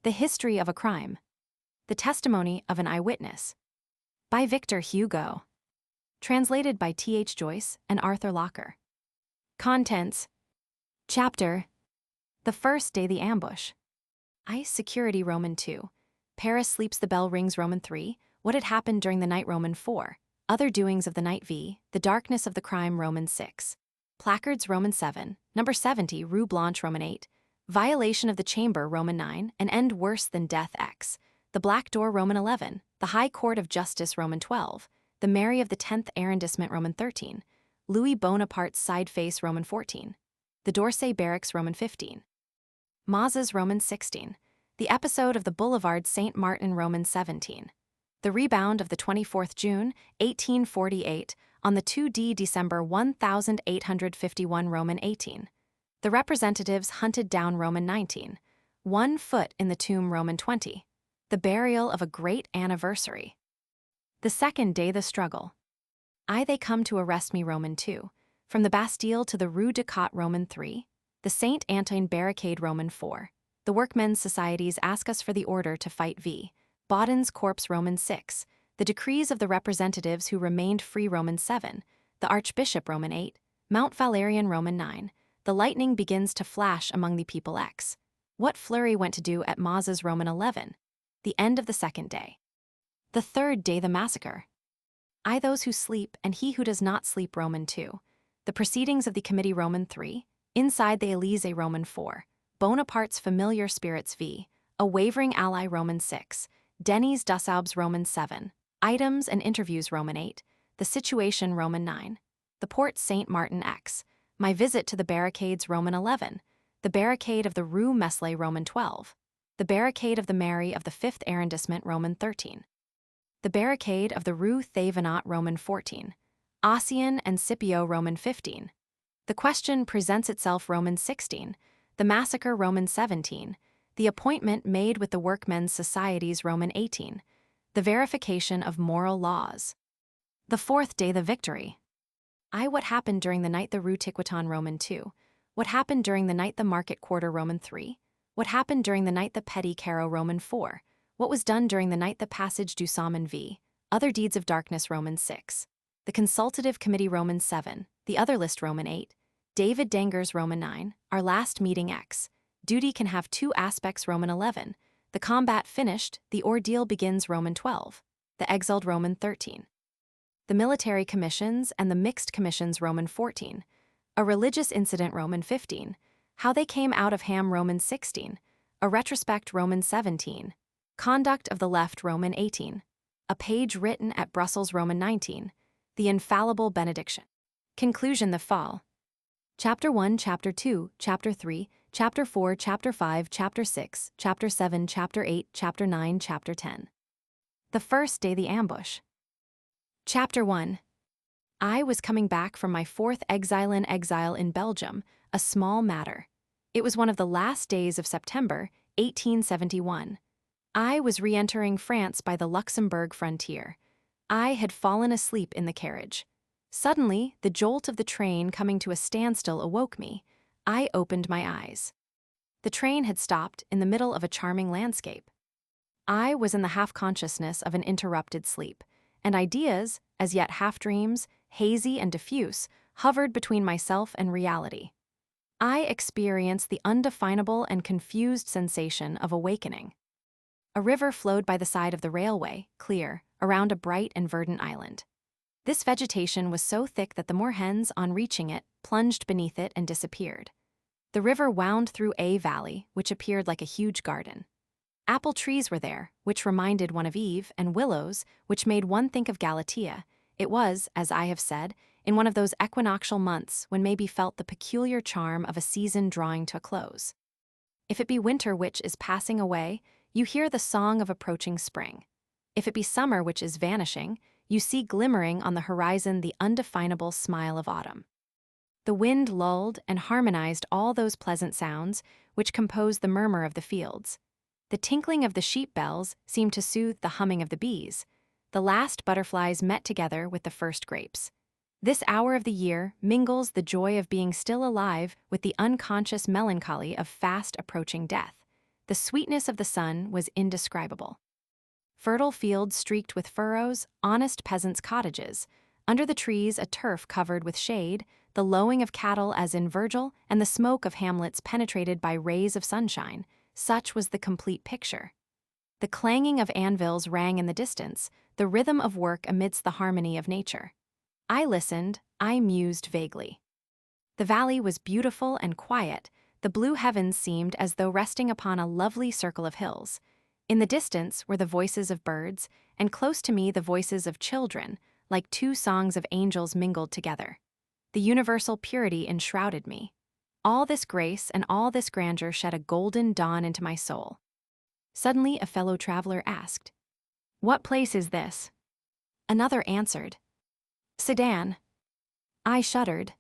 The History of a Crime. The Testimony of an Eyewitness. By Victor Hugo. Translated by T.H. Joyce and Arthur Locker. Contents. Chapter. The First Day the Ambush. ICE Security Roman 2. Paris Sleeps the Bell Rings Roman 3. What had happened during the night Roman 4. Other Doings of the Night v. The Darkness of the Crime Roman 6. Placards Roman 7. Number 70 Rue Blanche Roman 8. Violation of the Chamber Roman 9. An End Worse Than Death X. The Black Door Roman 11. The High Court of Justice Roman 12. The Mary of the 10th Arrondissement Roman 13. Louis Bonaparte's Side Face Roman 14. The d'Orsay Barracks Roman 15. Mazas Roman 16. The Episode of the Boulevard Saint Martin Roman 17. The Rebound of the 24th June, 1848, on the 2d December 1851 Roman 18. The Representatives Hunted Down Roman 19. 1 Foot in the Tomb Roman 20. The Burial of a Great Anniversary. The Second Day the Struggle. They come to arrest me Roman 2. From the Bastille to the Rue de Cotte Roman 3. The Saint Antoine Barricade Roman 4. The Workmen's Societies ask us for the order to fight v. Baudin's Corpse Roman 6. The Decrees of the Representatives who remained free Roman 7. The Archbishop Roman 8. Mount Valerian Roman 9. The lightning begins to flash among the people X. What Fleury went to do at Mazas Roman 11. The end of the second day. The third day the massacre. Those who sleep and he who does not sleep Roman 2. The proceedings of the committee Roman 3. Inside the Élysée Roman 4. Bonaparte's familiar spirits v. A wavering ally Roman 6. Denis Dussaub's Roman 7. Items and interviews Roman 8. The situation Roman 9. The Porte Saint Martin X. My visit to the barricades Roman 11. The barricade of the Rue Meslay Roman 12. The barricade of the Mary of the 5th Arrondissement Roman 13. The barricade of the Rue Thévenot Roman 14. Ossian and Scipio Roman 15. The question presents itself Roman 16. The massacre Roman 17. The appointment made with the Workmen's Societies Roman 18. The verification of moral laws. The fourth day the victory. What happened during the night the Rue Tiqueton Roman 2. What happened during the night the Market Quarter Roman 3. What happened during the night the Petit Carreau Roman 4. What was done during the night the Passage du Somme v. Other Deeds of Darkness Roman 6. The Consultative Committee Roman 7. The Other List Roman 8. David Danger's Roman 9. Our Last Meeting X. Duty can have two aspects Roman 11. The combat finished, the ordeal begins Roman 12. The exiled Roman 13. The military commissions and the mixed commissions Roman 14. A religious incident Roman 15. How they came out of Ham Roman 16. A retrospect Roman 17. Conduct of the left Roman 18. A page written at Brussels Roman 19. The infallible benediction. Conclusion the fall. Chapter 1, Chapter 2, Chapter 3, Chapter 4, Chapter 5, Chapter 6, Chapter 7, Chapter 8, Chapter 9, Chapter 10. The First Day the Ambush. Chapter 1. I was coming back from my fourth exile in Belgium, a small matter. It was one of the last days of September, 1871. I was re-entering France by the Luxembourg frontier. I had fallen asleep in the carriage. Suddenly, the jolt of the train coming to a standstill awoke me. I opened my eyes. The train had stopped in the middle of a charming landscape. I was in the half-consciousness of an interrupted sleep, and ideas, as yet half-dreams, hazy and diffuse, hovered between myself and reality. I experienced the undefinable and confused sensation of awakening. A river flowed by the side of the railway, clear, around a bright and verdant island. This vegetation was so thick that the moorhens, on reaching it, plunged beneath it and disappeared. The river wound through a valley, which appeared like a huge garden. Apple trees were there, which reminded one of Eve, and willows, which made one think of Galatea. It was, as I have said, in one of those equinoctial months when may be felt the peculiar charm of a season drawing to a close. If it be winter which is passing away, you hear the song of approaching spring. If it be summer which is vanishing, you see glimmering on the horizon the undefinable smile of autumn. The wind lulled and harmonized all those pleasant sounds which compose the murmur of the fields. The tinkling of the sheep bells seemed to soothe the humming of the bees. The last butterflies met together with the first grapes. This hour of the year mingles the joy of being still alive with the unconscious melancholy of fast approaching death. The sweetness of the sun was indescribable. Fertile fields streaked with furrows, honest peasants' cottages. Under the trees, a turf covered with shade, the lowing of cattle as in Virgil, and the smoke of hamlets penetrated by rays of sunshine. Such was the complete picture. The clanging of anvils rang in the distance, the rhythm of work amidst the harmony of nature. I listened, I mused vaguely. The valley was beautiful and quiet. The blue heavens seemed as though resting upon a lovely circle of hills. In the distance were the voices of birds, and close to me the voices of children, like two songs of angels mingled together. The universal purity enshrouded me. All this grace and all this grandeur shed a golden dawn into my soul. Suddenly a fellow traveler asked, "What place is this?" Another answered, "Sedan." I shuddered.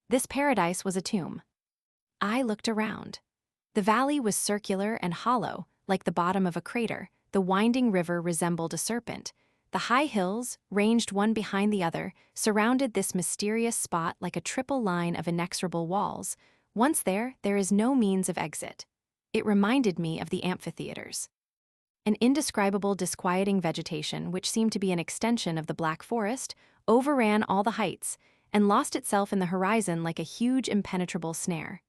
This paradise was a tomb. I looked around. The valley was circular and hollow, like the bottom of a crater. The winding river resembled a serpent. The high hills, ranged one behind the other, surrounded this mysterious spot like a triple line of inexorable walls. Once there is no means of exit. It reminded me of the amphitheaters. An indescribable, disquieting vegetation, which seemed to be an extension of the Black Forest, overran all the heights and lost itself in the horizon like a huge, impenetrable snare.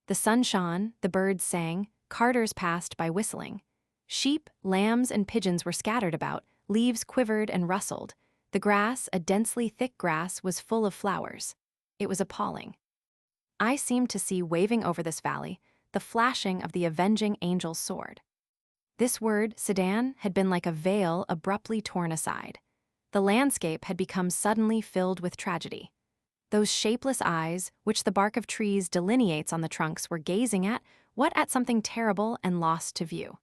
The sun shone, the birds sang, carters passed by whistling. Sheep, lambs, and pigeons were scattered about, leaves quivered and rustled. The grass, a densely thick grass, was full of flowers. It was appalling. I seemed to see waving over this valley the flashing of the avenging angel's sword. This word, Sedan, had been like a veil abruptly torn aside. The landscape had become suddenly filled with tragedy. Those shapeless eyes, which the bark of trees delineates on the trunks, were gazing at something terrible and lost to view.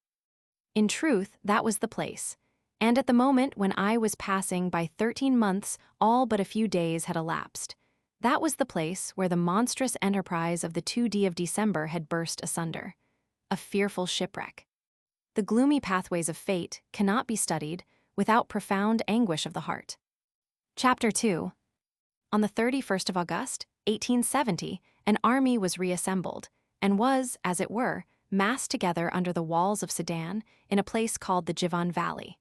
In truth, that was the place. And at the moment when I was passing by 13 months, all but a few days had elapsed. That was the place where the monstrous enterprise of the 2D of December had burst asunder. A fearful shipwreck. The gloomy pathways of fate cannot be studied without profound anguish of the heart. Chapter 2. On the 31st of August, 1870, an army was reassembled, and was, as it were, massed together under the walls of Sedan in a place called the Givon Valley.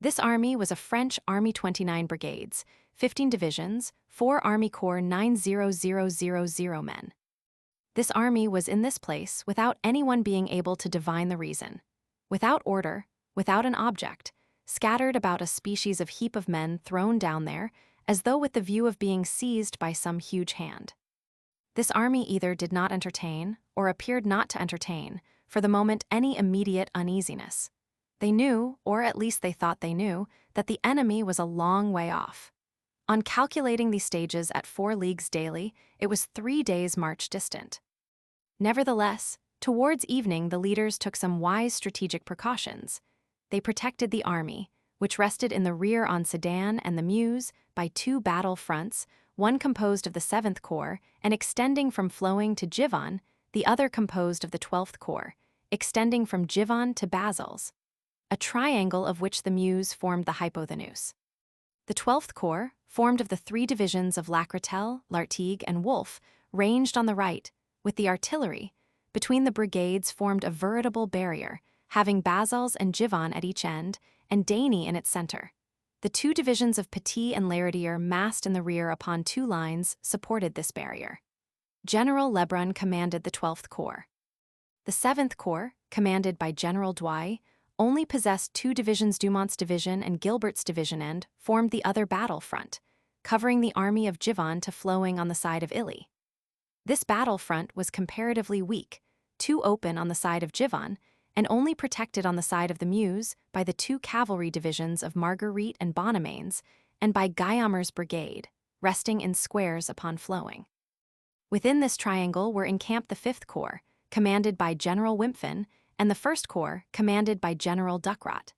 This army was a French Army 29 brigades, 15 divisions, 4 Army Corps 90000 men. This army was in this place without anyone being able to divine the reason, without order, without an object, scattered about a species of heap of men thrown down there, as though with the view of being seized by some huge hand. This army either did not entertain, or appeared not to entertain, for the moment any immediate uneasiness. They knew, or at least they thought they knew, that the enemy was a long way off. On calculating these stages at 4 leagues daily, it was 3 days' march distant. Nevertheless, towards evening the leaders took some wise strategic precautions. They protected the army, which rested in the rear on Sedan and the Meuse, by 2 battle fronts, one composed of the 7th Corps and extending from Flowing to Givon, the other composed of the 12th Corps, extending from Givon to Basels, a triangle of which the Meuse formed the hypotenuse. The 12th Corps, formed of the 3 divisions of Lacretelle, Lartigue, and Wolfe, ranged on the right, with the artillery. Between the brigades formed a veritable barrier, having Basels and Givon at each end, and Daigny in its center. The 2 divisions of Petit and Laradier, massed in the rear upon 2 lines, supported this barrier. General Lebrun commanded the 12th Corps. The 7th Corps, commanded by General Douai, only possessed 2 divisions. Dumont's division and Gilbert's division end formed the other battle front, covering the army of Givon to Flowing on the side of Illy. This battle front was comparatively weak, too open on the side of Givon, and only protected on the side of the Meuse by the 2 cavalry divisions of Marguerite and Bonnemains, and by Guillaumer's brigade, resting in squares upon Flowing. Within this triangle were encamped the 5th Corps, commanded by General Wimpfen, and the 1st Corps, commanded by General Ducrot.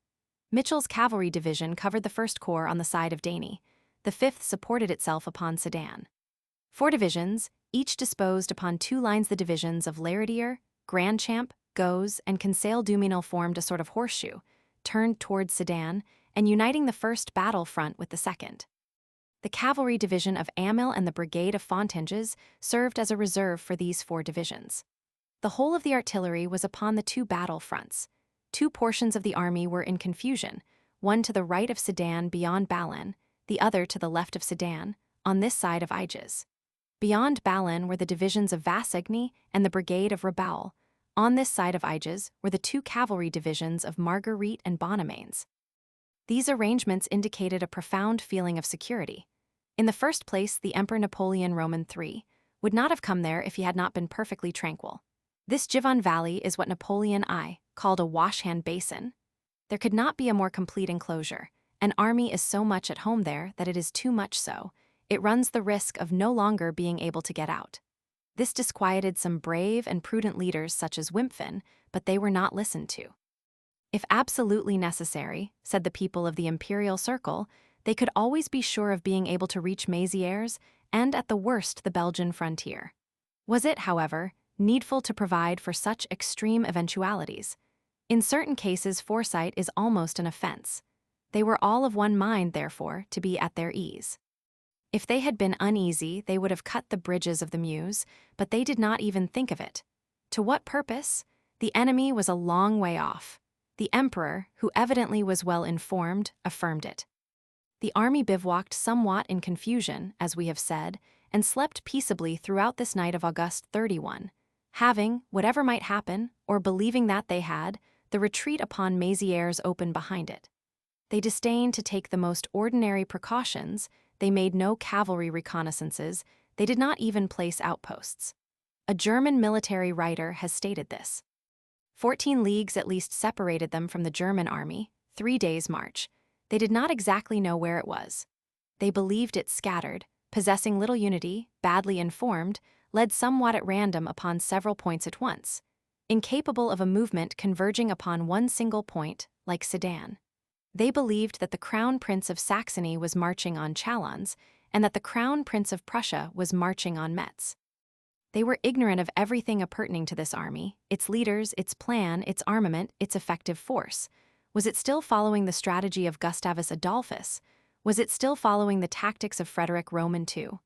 Mitchell's cavalry division covered the 1st Corps on the side of Daigny. The 5th supported itself upon Sedan. 4 divisions, each disposed upon 2 lines. The divisions of Laradier, Grandchamp, Gauze, and Conseil-Duminil formed a sort of horseshoe, turned towards Sedan, and uniting the 1st battle front with the 2nd. The cavalry division of Amel and the brigade of Fontainges served as a reserve for these 4 divisions. The whole of the artillery was upon the two battle fronts. Two portions of the army were in confusion, one to the right of Sedan beyond Balen, the other to the left of Sedan, on this side of Aigez. Beyond Balen were the divisions of Vassigny and the brigade of Rabaul. On this side of Aigez were the two cavalry divisions of Marguerite and Bonamains. These arrangements indicated a profound feeling of security. In the first place, the Emperor Napoleon Roman III would not have come there if he had not been perfectly tranquil. This Givon Valley is what Napoleon I called a wash-hand basin. There could not be a more complete enclosure. An army is so much at home there that it is too much so. It runs the risk of no longer being able to get out. This disquieted some brave and prudent leaders such as Wimpfen, but they were not listened to. If absolutely necessary, said the people of the imperial circle, they could always be sure of being able to reach Mézières and, at the worst, the Belgian frontier. Was it, however, needful to provide for such extreme eventualities? In certain cases, foresight is almost an offense. They were all of one mind, therefore, to be at their ease. If they had been uneasy, they would have cut the bridges of the Meuse, but they did not even think of it. To what purpose? The enemy was a long way off. The emperor, who evidently was well informed, affirmed it. The army bivouacked somewhat in confusion, as we have said, and slept peaceably throughout this night of August 31, having, whatever might happen, or believing that they had, the retreat upon Mézières open behind it. They disdained to take the most ordinary precautions. They made no cavalry reconnaissances. They did not even place outposts. A German military writer has stated this. 14 leagues at least separated them from the German army, 3 days' march. They did not exactly know where it was. They believed it scattered, possessing little unity, badly informed, led somewhat at random upon several points at once, incapable of a movement converging upon one single point, like Sedan. They believed that the Crown Prince of Saxony was marching on Chalons, and that the Crown Prince of Prussia was marching on Metz. They were ignorant of everything appertaining to this army, its leaders, its plan, its armament, its effective force. Was it still following the strategy of Gustavus Adolphus? Was it still following the tactics of Frederick Roman II?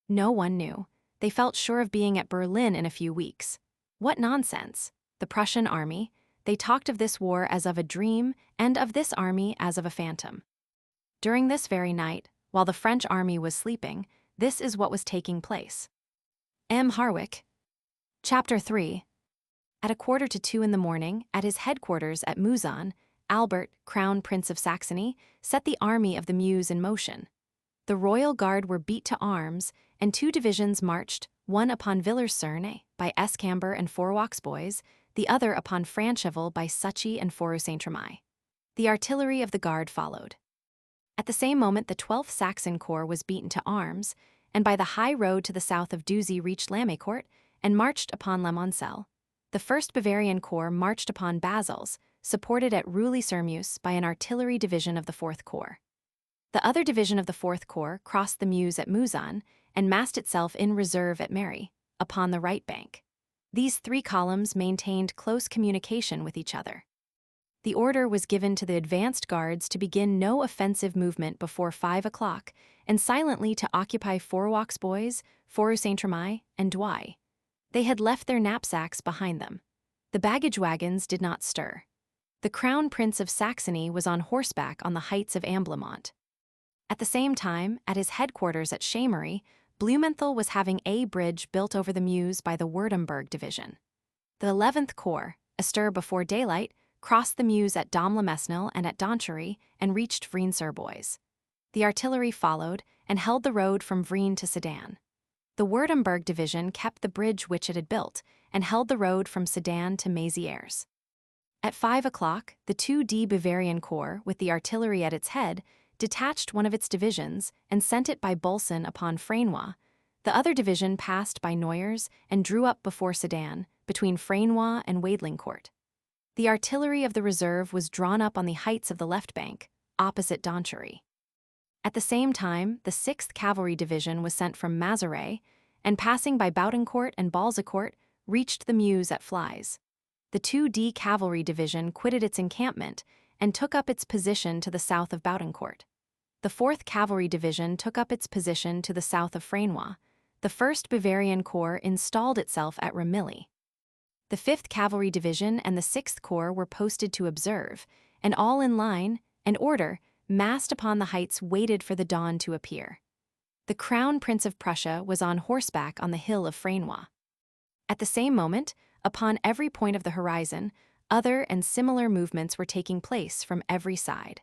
No one knew. They felt sure of being at Berlin in a few weeks. What nonsense! The Prussian army. They talked of this war as of a dream, and of this army as of a phantom. During this very night, while the French army was sleeping, this is what was taking place. M. Harwick. Chapter 3. At 1:45 in the morning, at his headquarters at Mouzon, Albert, Crown Prince of Saxony, set the army of the Meuse in motion. The royal guard were beat to arms, and 2 divisions marched, one upon Villers-Serne by Escamber and Fourwalk's boys, the other upon Francheval by Suchy and Foru-Saint-Tremai. The artillery of the guard followed. At the same moment, the 12th Saxon Corps was beaten to arms, and by the high road to the south of Douzy reached Lamécourt and marched upon Le Moncel. The 1st Bavarian Corps marched upon Basels, supported at Rouly-sur-Meuse by an artillery division of the 4th Corps. The other division of the 4th Corps crossed the Meuse at Mouzon and massed itself in reserve at Mary, upon the right bank. These 3 columns maintained close communication with each other. The order was given to the advanced guards to begin no offensive movement before 5 o'clock and silently to occupy Fourwalk's boys, Foru-Saint-Tremai, and Douai. They had left their knapsacks behind them. The baggage wagons did not stir. The Crown Prince of Saxony was on horseback on the heights of Amblemont. At the same time, at his headquarters at Chamery, Blumenthal was having a bridge built over the Meuse by the Württemberg division. The 11th Corps, astir before daylight, crossed the Meuse at Dom-le-Mesnil and at Donchery and reached Vrien-sur-Bois. The artillery followed and held the road from Vrien to Sedan. The Württemberg division kept the bridge which it had built and held the road from Sedan to Mézières. At 5 o'clock, the 2D Bavarian Corps, with the artillery at its head, detached one of its divisions and sent it by Bolson upon Frenois. The other division passed by Noyers and drew up before Sedan, between Frenois and Waidlingcourt. The artillery of the reserve was drawn up on the heights of the left bank, opposite Donchery. At the same time, the 6th Cavalry Division was sent from Mazaret, and passing by Boutencourt and Balzecourt, reached the Meuse at Flies. The 2D Cavalry Division quitted its encampment and took up its position to the south of Boutencourt. The 4th Cavalry Division took up its position to the south of Frenois. The 1st Bavarian Corps installed itself at Ramilly. The 5th Cavalry Division and the 6th Corps were posted to observe, and all in line and order, massed upon the heights, waited for the dawn to appear. The Crown Prince of Prussia was on horseback on the hill of Frenois. At the same moment, upon every point of the horizon, other and similar movements were taking place from every side.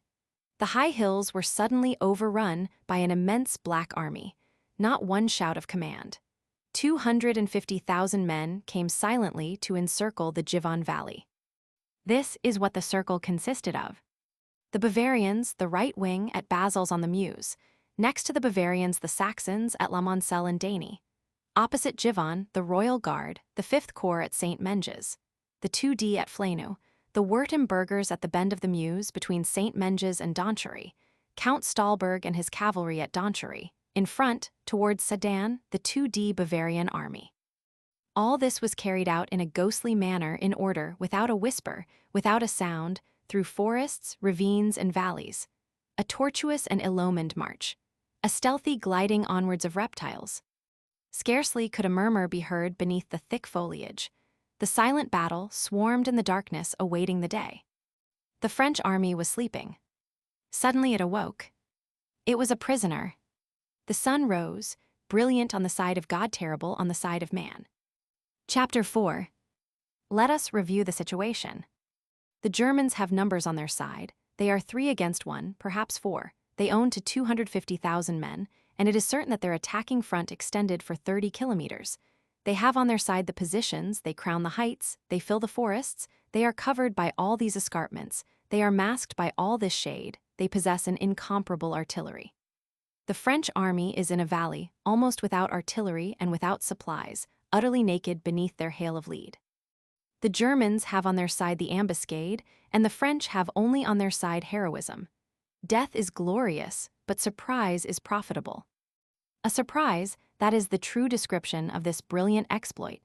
The high hills were suddenly overrun by an immense black army. Not one shout of command. 250,000 men came silently to encircle the Givon Valley. This is what the circle consisted of. The Bavarians, the right wing, at Basil's on the Meuse. Next to the Bavarians, the Saxons at La Moncelle and Danny. Opposite Givon, the Royal Guard, the 5th Corps at St. Menges. The 2D at Flenu. The Württembergers at the bend of the Meuse between St. Menges and Donchery. Count Stahlberg and his cavalry at Donchery. In front, towards Sedan, the 2D Bavarian army. All this was carried out in a ghostly manner, in order, without a whisper, without a sound, through forests, ravines, and valleys. A tortuous and ill-omened march. A stealthy gliding onwards of reptiles. Scarcely could a murmur be heard beneath the thick foliage. The silent battle swarmed in the darkness, awaiting the day. The French army was sleeping. Suddenly it awoke. It was a prisoner. The sun rose, brilliant on the side of God, terrible on the side of man. Chapter 4. Let us review the situation. The Germans have numbers on their side. They are 3 against 1, perhaps 4. They own to 250,000 men, and it is certain that their attacking front extended for 30 kilometers. They have on their side the positions, they crown the heights, they fill the forests, they are covered by all these escarpments, they are masked by all this shade, they possess an incomparable artillery. The French army is in a valley, almost without artillery and without supplies, utterly naked beneath their hail of lead. The Germans have on their side the ambuscade, and the French have only on their side heroism. Death is glorious, but surprise is profitable. A surprise, that is the true description of this brilliant exploit.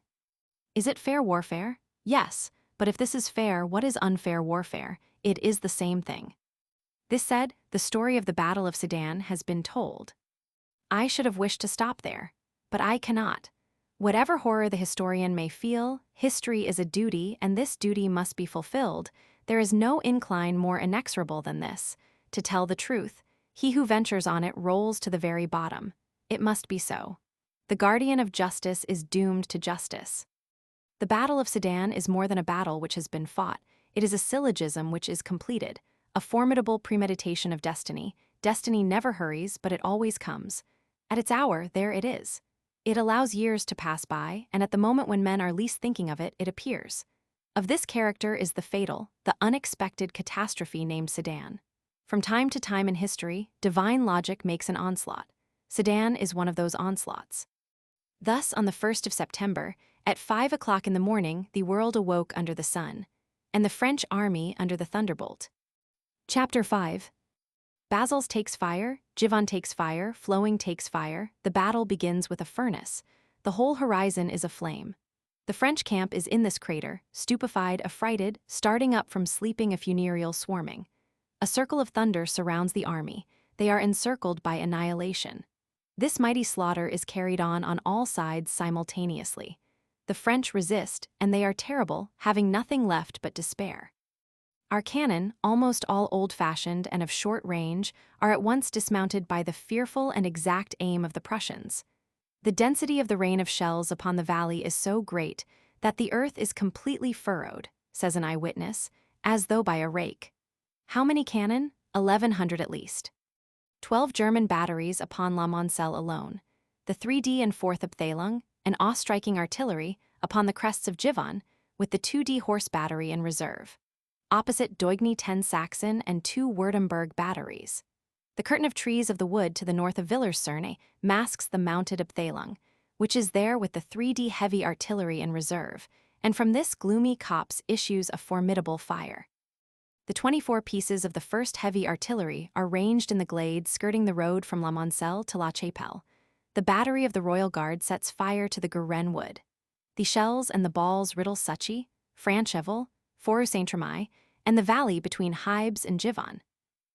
Is it fair warfare? Yes, but if this is fair, what is unfair warfare? It is the same thing. This said, the story of the Battle of Sedan has been told. I should have wished to stop there, but I cannot. Whatever horror the historian may feel, history is a duty, and this duty must be fulfilled. There is no incline more inexorable than this. To tell the truth, he who ventures on it rolls to the very bottom. It must be so. The guardian of justice is doomed to justice. The Battle of Sedan is more than a battle which has been fought. It is a syllogism which is completed, a formidable premeditation of destiny. Destiny never hurries, but it always comes. At its hour, there it is. It allows years to pass by, and at the moment when men are least thinking of it, it appears. Of this character is the fatal, the unexpected catastrophe named Sedan. From time to time in history, divine logic makes an onslaught. Sedan is one of those onslaughts. Thus, on the 1st of September, at 5 o'clock in the morning, the world awoke under the sun, and the French army under the thunderbolt. Chapter 5. Basil's takes fire, Givon takes fire, Flowing takes fire, the battle begins with a furnace. The whole horizon is aflame. The French camp is in this crater, stupefied, affrighted, starting up from sleeping, a funereal swarming. A circle of thunder surrounds the army. They are encircled by annihilation. This mighty slaughter is carried on all sides simultaneously. The French resist, and they are terrible, having nothing left but despair. Our cannon, almost all old-fashioned and of short range, are at once dismounted by the fearful and exact aim of the Prussians. The density of the rain of shells upon the valley is so great that the earth is completely furrowed, says an eyewitness, as though by a rake. How many cannon? 1,100 at least. 12 German batteries upon La Moncelle alone, the 3D and 4th Upthalung, and off-striking artillery upon the crests of Givon, with the 2D horse battery in reserve. Opposite Doigny 10 Saxon and 2 Württemberg batteries. The curtain of trees of the wood to the north of Villers-Cerne masks the mounted Upthalung, which is there with the 3D heavy artillery in reserve, and from this gloomy copse issues a formidable fire. The 24 pieces of the first heavy artillery are ranged in the glade skirting the road from La Moncelle to La Chapelle. The battery of the Royal Guard sets fire to the Guérin wood. The shells and the balls riddle Suchy, Francheval, Fort Saint-Tremy, and the valley between Hibes and Givon.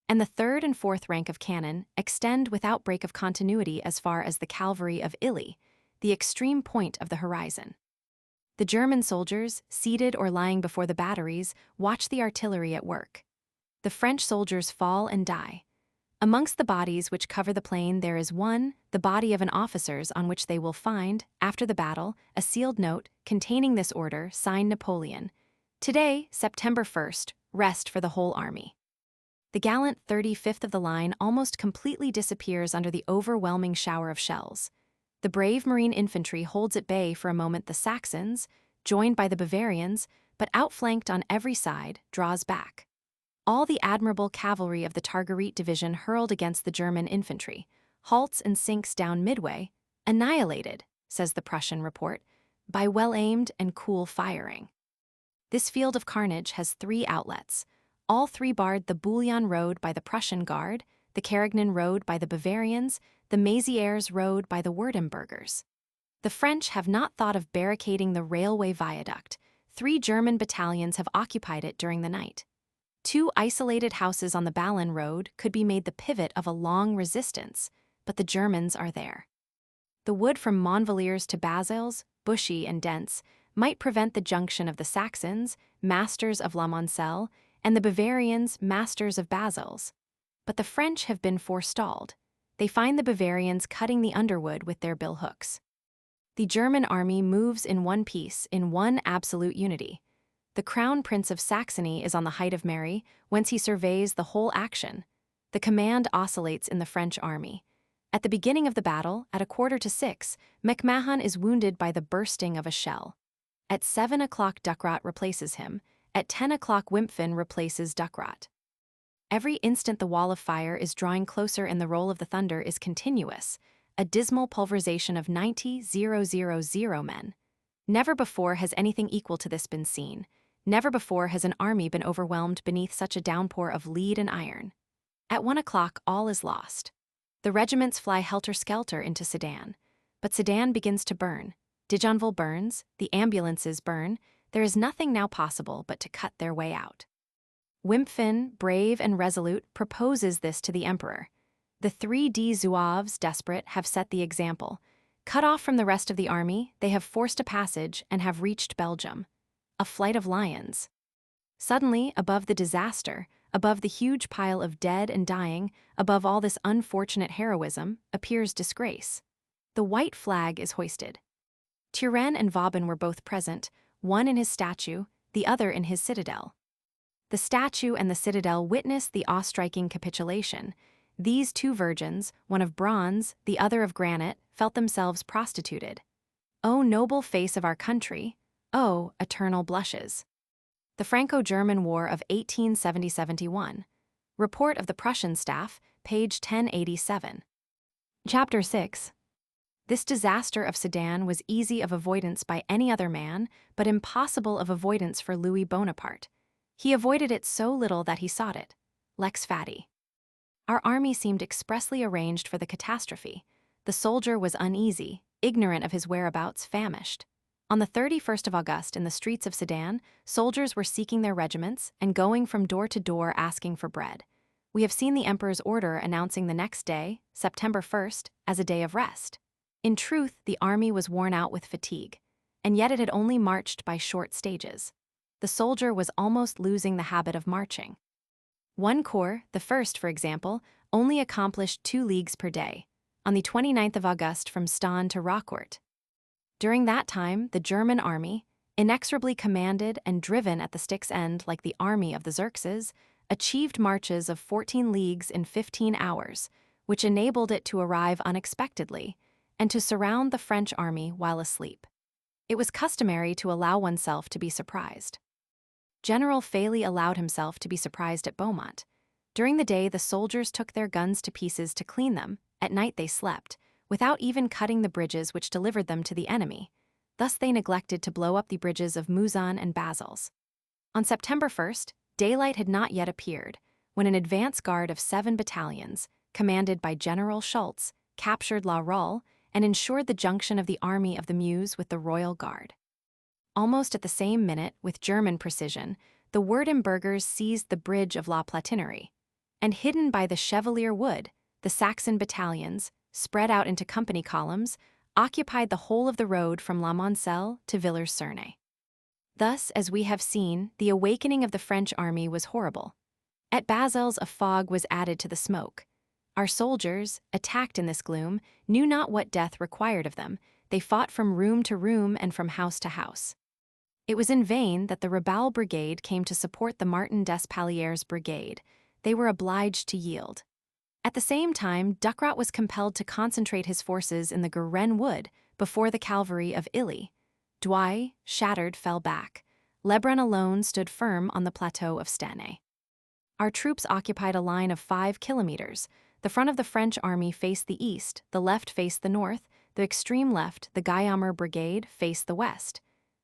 And the 3rd and 4th rank of cannon extend without break of continuity as far as the cavalry of Illy, the extreme point of the horizon. The The German soldiers, seated or lying before the batteries, watch the artillery at work. The French soldiers fall and die. Amongst the bodies which cover the plain there is one, the body of an officer's, on which they will find, after the battle, a sealed note containing this order, signed Napoleon. Today, September 1st, rest for the whole army. The gallant 35th of the line almost completely disappears under the overwhelming shower of shells. The brave Marine infantry holds at bay for a moment the Saxons, joined by the Bavarians, but outflanked on every side, draws back. All the admirable cavalry of the Targerit division hurled against the German infantry, halts and sinks down midway, annihilated, says the Prussian report, by well-aimed and cool firing. This field of carnage has 3 outlets, all 3 barred: the Bouillon Road by the Prussian Guard, the Carignan Road by the Bavarians, the Mézières Road by the Württembergers. The French have not thought of barricading the railway viaduct. 3 German battalions have occupied it during the night. 2 isolated houses on the Ballon Road could be made the pivot of a long resistance, but the Germans are there. The wood from Montvaliers to Bazels, bushy and dense, might prevent the junction of the Saxons, masters of La Moncelle, and the Bavarians, masters of Bazels. But the French have been forestalled. They find the Bavarians cutting the underwood with their billhooks. The German army moves in one piece, in one absolute unity. The Crown Prince of Saxony is on the height of Mary, whence he surveys the whole action. The command oscillates in the French army. At the beginning of the battle, at 5:45, MacMahon is wounded by the bursting of a shell. At 7 o'clock Ducrot replaces him. At 10 o'clock Wimpfen replaces Ducrot. Every instant the wall of fire is drawing closer and the roll of the thunder is continuous, a dismal pulverization of 90,000 men. Never before has anything equal to this been seen. Never before has an army been overwhelmed beneath such a downpour of lead and iron. At 1 o'clock all is lost. The regiments fly helter-skelter into Sedan. But Sedan begins to burn. Dijonville burns, the ambulances burn. There is nothing now possible but to cut their way out. Wimpfen, brave and resolute, proposes this to the emperor. The 3D Zouaves, desperate, have set the example. Cut off from the rest of the army, they have forced a passage and have reached Belgium. A flight of lions. Suddenly, above the disaster, above the huge pile of dead and dying, above all this unfortunate heroism, appears disgrace. The white flag is hoisted. Turenne and Vauban were both present, one in his statue, the other in his citadel. The statue and the citadel witnessed the awe-striking capitulation. These 2 virgins, one of bronze, the other of granite, felt themselves prostituted. O noble face of our country! O eternal blushes! The Franco-German War of 1870-71. Report of the Prussian Staff, page 1087. Chapter 6. This disaster of Sedan was easy of avoidance by any other man, but impossible of avoidance for Louis Bonaparte. He avoided it so little that he sought it. Lex fati. Our army seemed expressly arranged for the catastrophe. The soldier was uneasy, ignorant of his whereabouts, famished. On the 31st of August, in the streets of Sedan, soldiers were seeking their regiments and going from door to door asking for bread. We have seen the emperor's order announcing the next day, September 1st, as a day of rest. In truth, the army was worn out with fatigue, and yet it had only marched by short stages. The soldier was almost losing the habit of marching. One corps, the 1st, for example, only accomplished 2 leagues per day, on the 29th of August from Ston to Raucourt. During that time, the German army, inexorably commanded and driven at the stick's end like the army of the Xerxes, achieved marches of 14 leagues in 15 hours, which enabled it to arrive unexpectedly and to surround the French army while asleep. It was customary to allow oneself to be surprised. General Failly allowed himself to be surprised at Beaumont. During the day, the soldiers took their guns to pieces to clean them. At night they slept, without even cutting the bridges which delivered them to the enemy. Thus they neglected to blow up the bridges of Mouzon and Bazels. On September 1st, daylight had not yet appeared, when an advance guard of 7 battalions, commanded by General Schultz, captured La Rolle and ensured the junction of the Army of the Meuse with the Royal Guard. Almost at the same minute, with German precision, the Württembergers seized the bridge of La Platinerie, and hidden by the Chevalier Wood, the Saxon battalions, spread out into company columns, occupied the whole of the road from La Moncelle to Villers-Cernay. Thus, as we have seen, the awakening of the French army was horrible. At Basels, a fog was added to the smoke. Our soldiers, attacked in this gloom, knew not what death required of them. They fought from room to room and from house to house. It was in vain that the Rabaul brigade came to support the Martin Despalières brigade. They were obliged to yield. At the same time, Ducrot was compelled to concentrate his forces in the Guérin wood before the cavalry of Illy. Douai, shattered, fell back. Lebrun alone stood firm on the plateau of Stenay. Our troops occupied a line of 5 kilometers. The front of the French army faced the east, the left faced the north, the extreme left, the Guyamer brigade, faced the west.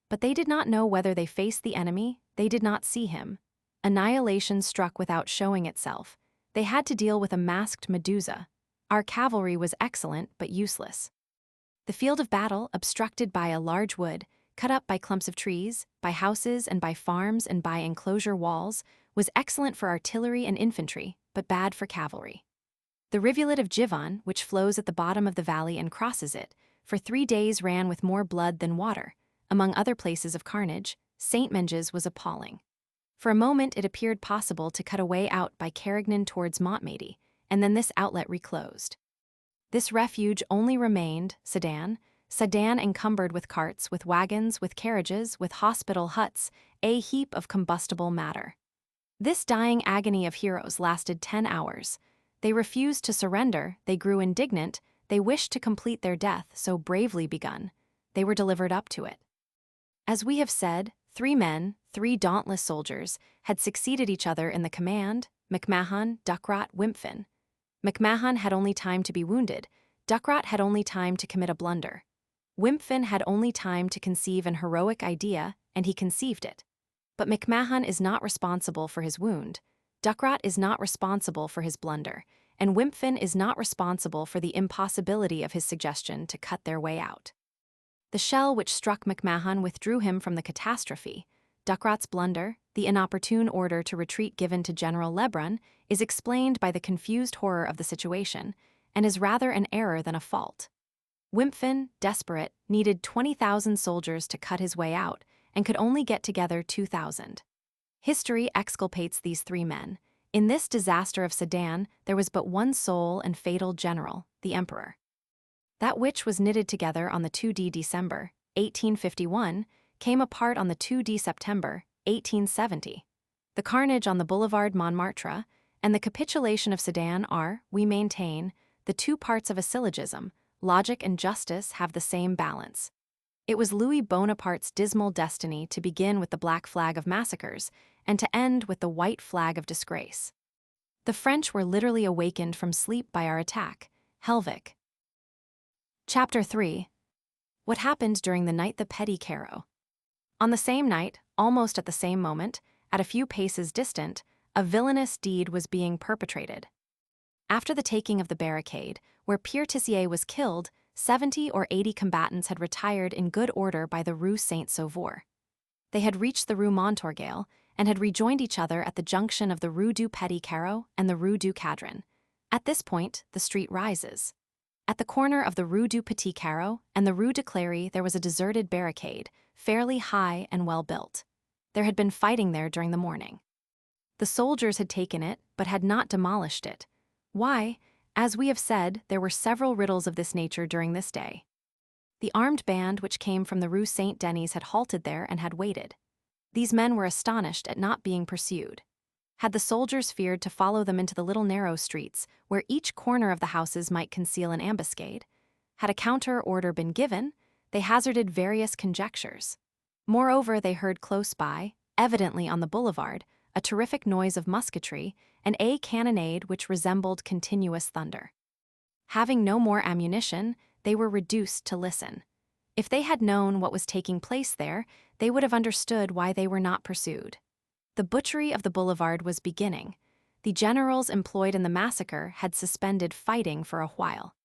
But they did not know whether they faced the enemy, they did not see him. Annihilation struck without showing itself. They had to deal with a masked Medusa. Our cavalry was excellent but useless. The field of battle, obstructed by a large wood, cut up by clumps of trees, by houses and by farms and by enclosure walls, was excellent for artillery and infantry, but bad for cavalry. The rivulet of Givon, which flows at the bottom of the valley and crosses it, for 3 days ran with more blood than water. Among other places of carnage, Saint-Menges was appalling. For a moment it appeared possible to cut a way out by Carignan towards Montmédy, and then this outlet reclosed. This refuge only remained, Sedan encumbered with carts, with wagons, with carriages, with hospital huts, a heap of combustible matter. This dying agony of heroes lasted 10 hours. They refused to surrender, they grew indignant, they wished to complete their death so bravely begun. They were delivered up to it. As we have said, 3 men, 3 dauntless soldiers, had succeeded each other in the command: MacMahon, Ducrot, Wimpfen. MacMahon had only time to be wounded, Ducrot had only time to commit a blunder. Wimpfen had only time to conceive an heroic idea, and he conceived it. But MacMahon is not responsible for his wound, Ducrot is not responsible for his blunder, and Wimpfen is not responsible for the impossibility of his suggestion to cut their way out. The shell which struck MacMahon withdrew him from the catastrophe. Ducrot's blunder, the inopportune order to retreat given to General Lebrun, is explained by the confused horror of the situation, and is rather an error than a fault. Wimpfen, desperate, needed 20,000 soldiers to cut his way out, and could only get together 2,000. History exculpates these 3 men. In this disaster of Sedan, there was but one sole and fatal general, the Emperor. That which was knitted together on the 2d December, 1851, came apart on the 2d September, 1870. The carnage on the Boulevard Montmartre and the capitulation of Sedan are, we maintain, the 2 parts of a syllogism. Logic and justice have the same balance. It was Louis Bonaparte's dismal destiny to begin with the black flag of massacres and to end with the white flag of disgrace. The French were literally awakened from sleep by our attack. Helvig. Chapter 3. What happened during the night the Petit Carreau. On the same night, almost at the same moment, at a few paces distant, a villainous deed was being perpetrated. After the taking of the barricade, where Pierre Tissier was killed, 70 or 80 combatants had retired in good order by the Rue Saint-Sauveur. They had reached the Rue Montorgueil and had rejoined each other at the junction of the Rue du Petit Carreau and the Rue du Cadran. At this point, the street rises. At the corner of the Rue du Petit Carreau and the Rue de Cléry there was a deserted barricade, fairly high and well built. There had been fighting there during the morning. The soldiers had taken it, but had not demolished it. Why? As we have said, there were several riddles of this nature during this day. The armed band which came from the Rue Saint-Denis had halted there and had waited. These men were astonished at not being pursued. Had the soldiers feared to follow them into the little narrow streets, where each corner of the houses might conceal an ambuscade? Had a counter-order been given? They hazarded various conjectures. Moreover, they heard close by, evidently on the boulevard, a terrific noise of musketry, and a cannonade which resembled continuous thunder. Having no more ammunition, they were reduced to listen. If they had known what was taking place there, they would have understood why they were not pursued. The butchery of the boulevard was beginning. The generals employed in the massacre had suspended fighting for a while.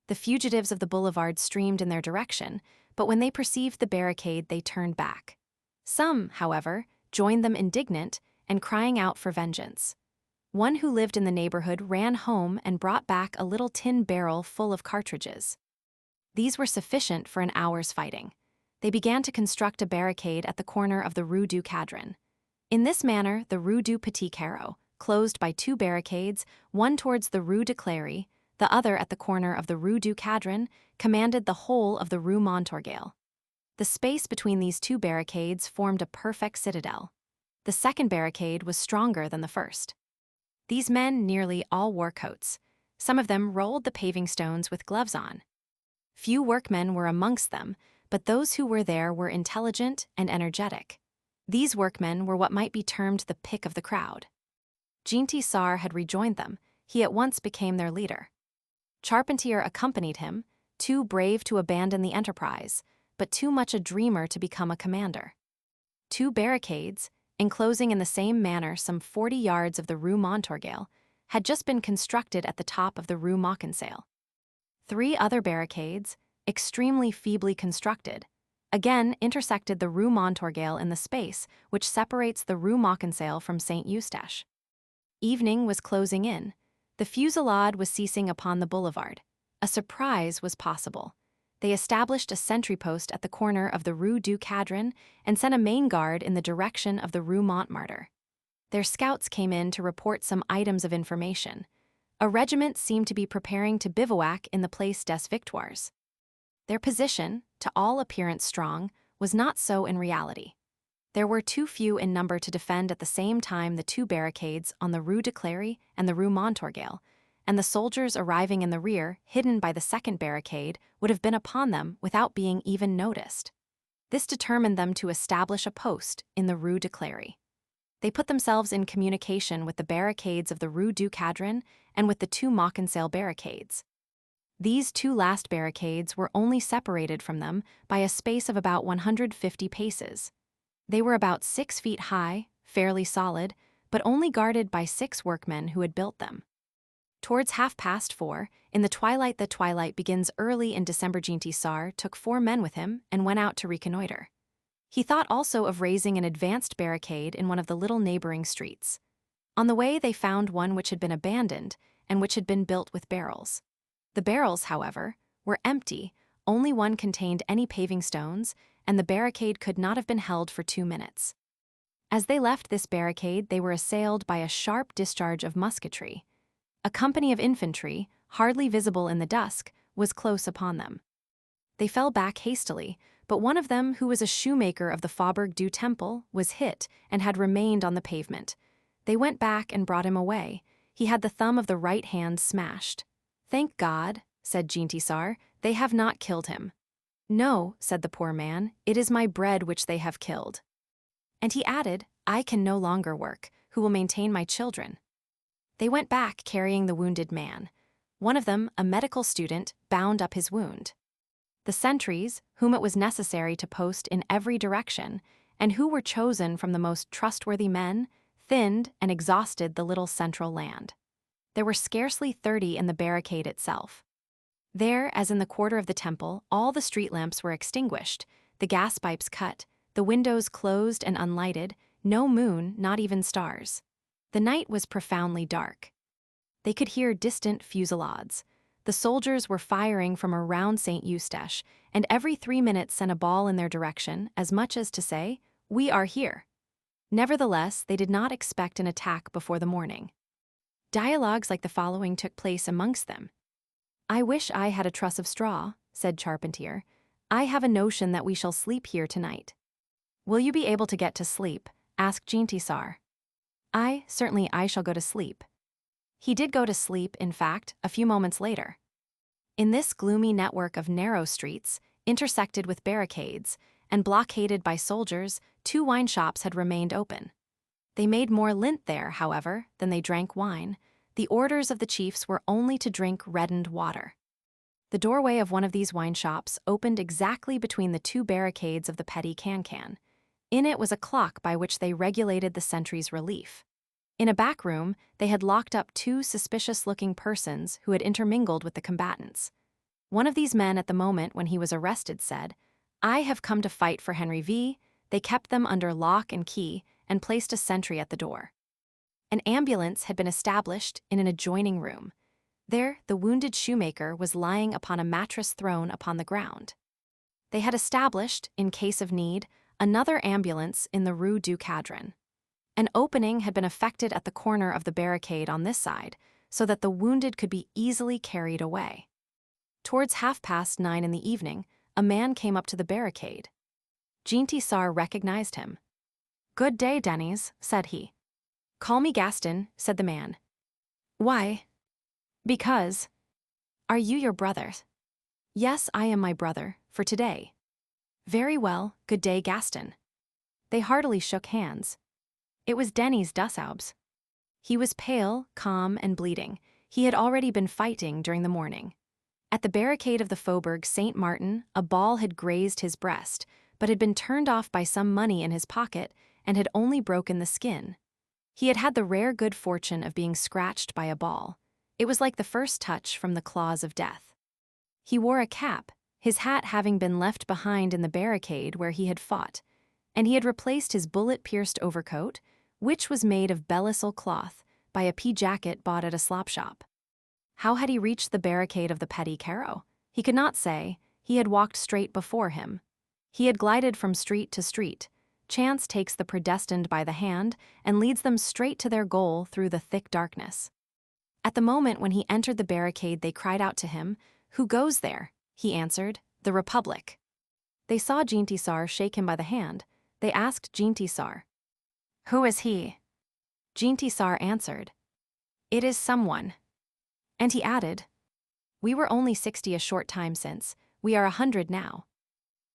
The fugitives of the boulevard streamed in their direction, but when they perceived the barricade, they turned back. Some, however, joined them indignant and crying out for vengeance. One who lived in the neighborhood ran home and brought back a little tin barrel full of cartridges. These were sufficient for an hour's fighting. They began to construct a barricade at the corner of the Rue du Cadran. In this manner, the Rue du Petit Carreau, closed by two barricades, one towards the Rue de Cléry, the other at the corner of the Rue du Cadran, commanded the whole of the Rue Montorgueil. The space between these two barricades formed a perfect citadel. The second barricade was stronger than the first. These men nearly all wore coats. Some of them rolled the paving stones with gloves on. Few workmen were amongst them, but those who were there were intelligent and energetic. These workmen were what might be termed the pick of the crowd. Jean-Tissar had rejoined them. He at once became their leader. Charpentier accompanied him, too brave to abandon the enterprise, but too much a dreamer to become a commander. Two barricades, enclosing in the same manner some 40 yards of the Rue Montorgueil, had just been constructed at the top of the Rue Mauconseil. 3 other barricades, extremely feebly constructed, again intersected the Rue Montorgueil in the space which separates the Rue Mauconseil from Saint Eustache. Evening was closing in. The fusillade was ceasing upon the boulevard. A surprise was possible. They established a sentry post at the corner of the Rue du Cadran and sent a main guard in the direction of the Rue Montmartre. Their scouts came in to report some items of information. A regiment seemed to be preparing to bivouac in the Place des Victoires. Their position, to all appearance strong, was not so in reality. There were too few in number to defend at the same time the two barricades on the Rue de Cléry and the Rue Montorgueil, and the soldiers arriving in the rear, hidden by the second barricade, would have been upon them without being even noticed. This determined them to establish a post in the Rue de Cléry. They put themselves in communication with the barricades of the Rue du Cadran and with the two Mauconseil barricades. These two last barricades were only separated from them by a space of about 150 paces. They were about 6 feet high, fairly solid, but only guarded by 6 workmen who had built them. Towards 4:30, in the twilight begins early in December. Jean-Tissar took 4 men with him and went out to reconnoiter. He thought also of raising an advanced barricade in one of the little neighboring streets. On the way they found one which had been abandoned and which had been built with barrels. The barrels, however, were empty, only one contained any paving stones, and the barricade could not have been held for 2 minutes. As they left this barricade, they were assailed by a sharp discharge of musketry. A company of infantry, hardly visible in the dusk, was close upon them. They fell back hastily, but one of them, who was a shoemaker of the Faubourg du Temple, was hit and had remained on the pavement. They went back and brought him away. He had the thumb of the right hand smashed. "Thank God," said Jean-Tissar, "they have not killed him." "No," said the poor man, "it is my bread which they have killed." And he added, "I can no longer work. Who will maintain my children?" They went back carrying the wounded man. One of them, a medical student, bound up his wound. The sentries, whom it was necessary to post in every direction, and who were chosen from the most trustworthy men, thinned and exhausted the little central land. There were scarcely 30 in the barricade itself. There, as in the quarter of the temple, all the street lamps were extinguished, the gas pipes cut, the windows closed and unlighted, no moon, not even stars. The night was profoundly dark. They could hear distant fusillades. The soldiers were firing from around Saint Eustache, and every 3 minutes sent a ball in their direction, as much as to say, "We are here." Nevertheless, they did not expect an attack before the morning. Dialogues like the following took place amongst them. "I wish I had a truss of straw," said Charpentier. "I have a notion that we shall sleep here tonight." "Will you be able to get to sleep?" asked Jean-Tissar. Certainly I shall go to sleep." He did go to sleep, in fact, a few moments later. In this gloomy network of narrow streets, intersected with barricades, and blockaded by soldiers, 2 wine shops had remained open. They made more lint there, however, than they drank wine. The orders of the chiefs were only to drink reddened water. The doorway of one of these wine shops opened exactly between the 2 barricades of the Petit Cancan. In it was a clock by which they regulated the sentries' relief. In a back room, they had locked up 2 suspicious-looking persons who had intermingled with the combatants. One of these men at the moment when he was arrested said, "I have come to fight for Henry V." They kept them under lock and key and placed a sentry at the door. An ambulance had been established in an adjoining room. There, the wounded shoemaker was lying upon a mattress thrown upon the ground. They had established, in case of need, another ambulance in the Rue du Cadran. An opening had been effected at the corner of the barricade on this side, so that the wounded could be easily carried away. Towards 9:30 in the evening, a man came up to the barricade. Jean-Tissard recognized him. "Good day, Denis," said he. "Call me Gaston," said the man. "Why?" "Because." "Are you your brother?" "Yes, I am my brother, for today." "Very well, good day, Gaston." They heartily shook hands. It was Denis Dussaubes. He was pale, calm, and bleeding. He had already been fighting during the morning. At the barricade of the Faubourg Saint-Martin, a ball had grazed his breast, but had been turned off by some money in his pocket and had only broken the skin. He had had the rare good fortune of being scratched by a ball. It was like the first touch from the claws of death. He wore a cap, his hat having been left behind in the barricade where he had fought, and he had replaced his bullet-pierced overcoat, which was made of belisle cloth, by a pea jacket bought at a slop shop. How had he reached the barricade of the Petit Carreau? He could not say. He had walked straight before him. He had glided from street to street. Chance takes the predestined by the hand and leads them straight to their goal through the thick darkness. At the moment when he entered the barricade, they cried out to him, "Who goes there?" He answered, "The Republic." They saw Jean-Tissard shake him by the hand. They asked Jean-Tissard, "Who is he?" Jean-Tissard answered, "It is someone." And he added, "We were only 60 a short time since, we are 100 now."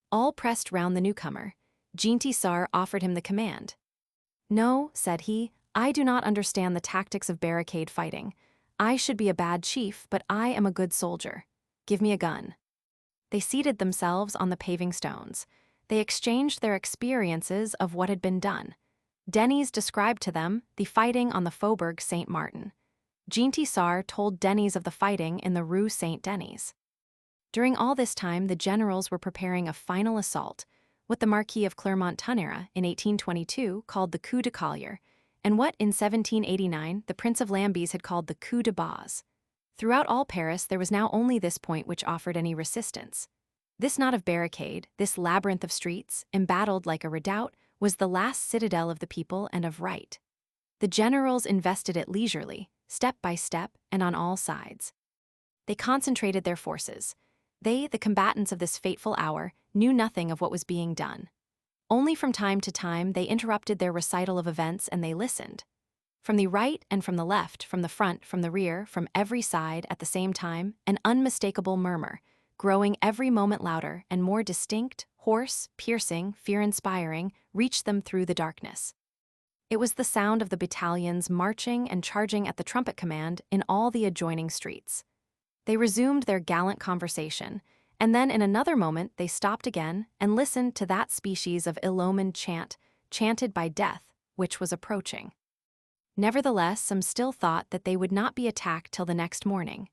All pressed round the newcomer. Jean-Tissard offered him the command. "No," said he, "I do not understand the tactics of barricade fighting. I should be a bad chief, but I am a good soldier. Give me a gun." They seated themselves on the paving stones. They exchanged their experiences of what had been done. Denis described to them the fighting on the Faubourg Saint-Martin. Jean-Tissard told Denis of the fighting in the Rue Saint-Denis. During all this time, the generals were preparing a final assault, what the Marquis of Clermont-Tonnerre in 1822 called the coup de Collier, and what in 1789 the Prince of Lambes had called the coup de base. Throughout all Paris, there was now only this point which offered any resistance. This knot of barricade, this labyrinth of streets, embattled like a redoubt, was the last citadel of the people and of right. The generals invested it leisurely, step by step, and on all sides. They concentrated their forces. They, the combatants of this fateful hour, knew nothing of what was being done. Only from time to time they interrupted their recital of events and they listened. From the right and from the left, from the front, from the rear, from every side, at the same time, an unmistakable murmur, growing every moment louder and more distinct, hoarse, piercing, fear-inspiring, reached them through the darkness. It was the sound of the battalions marching and charging at the trumpet command in all the adjoining streets. They resumed their gallant conversation, and then in another moment they stopped again and listened to that species of ill-omened chant, chanted by death, which was approaching. Nevertheless, some still thought that they would not be attacked till the next morning.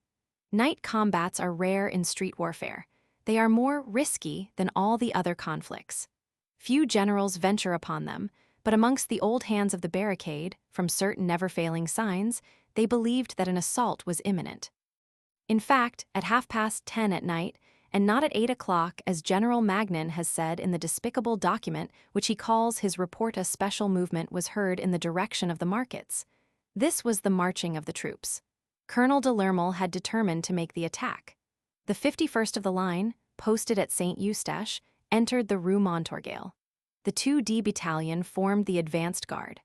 Night combats are rare in street warfare. They are more risky than all the other conflicts. Few generals venture upon them, but amongst the old hands of the barricade, from certain never-failing signs, they believed that an assault was imminent. In fact, at 10:30 at night, and not at 8 o'clock as General Magnin has said in the despicable document which he calls his report, a special movement was heard in the direction of the markets. This was the marching of the troops. Colonel de Lermel had determined to make the attack. The 51st of the line, posted at Saint Eustache, entered the Rue Montorgueil. The 2D battalion formed the advanced guard.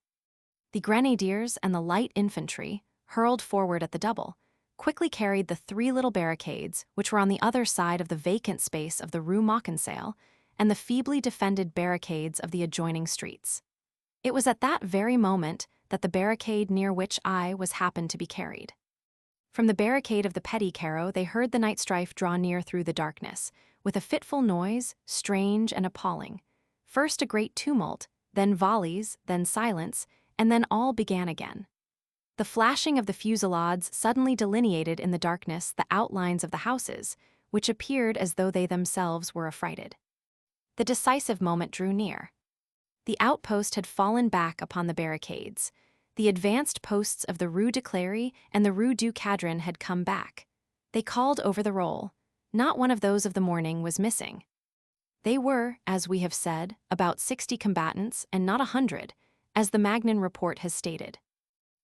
The grenadiers and the light infantry, hurled forward at the double, quickly carried the 3 little barricades which were on the other side of the vacant space of the Rue Mauconseil and the feebly defended barricades of the adjoining streets. It was at that very moment that the barricade near which I was happened to be carried. From the barricade of the Petit Carreau they heard the night strife draw near through the darkness, with a fitful noise, strange and appalling. First a great tumult, then volleys, then silence, and then all began again. The flashing of the fusillades suddenly delineated in the darkness the outlines of the houses, which appeared as though they themselves were affrighted. The decisive moment drew near. The outpost had fallen back upon the barricades. The advanced posts of the Rue de Cléry and the Rue du Cadran had come back. They called over the roll. Not one of those of the morning was missing. They were, as we have said, about 60 combatants and not 100, as the Magnan report has stated.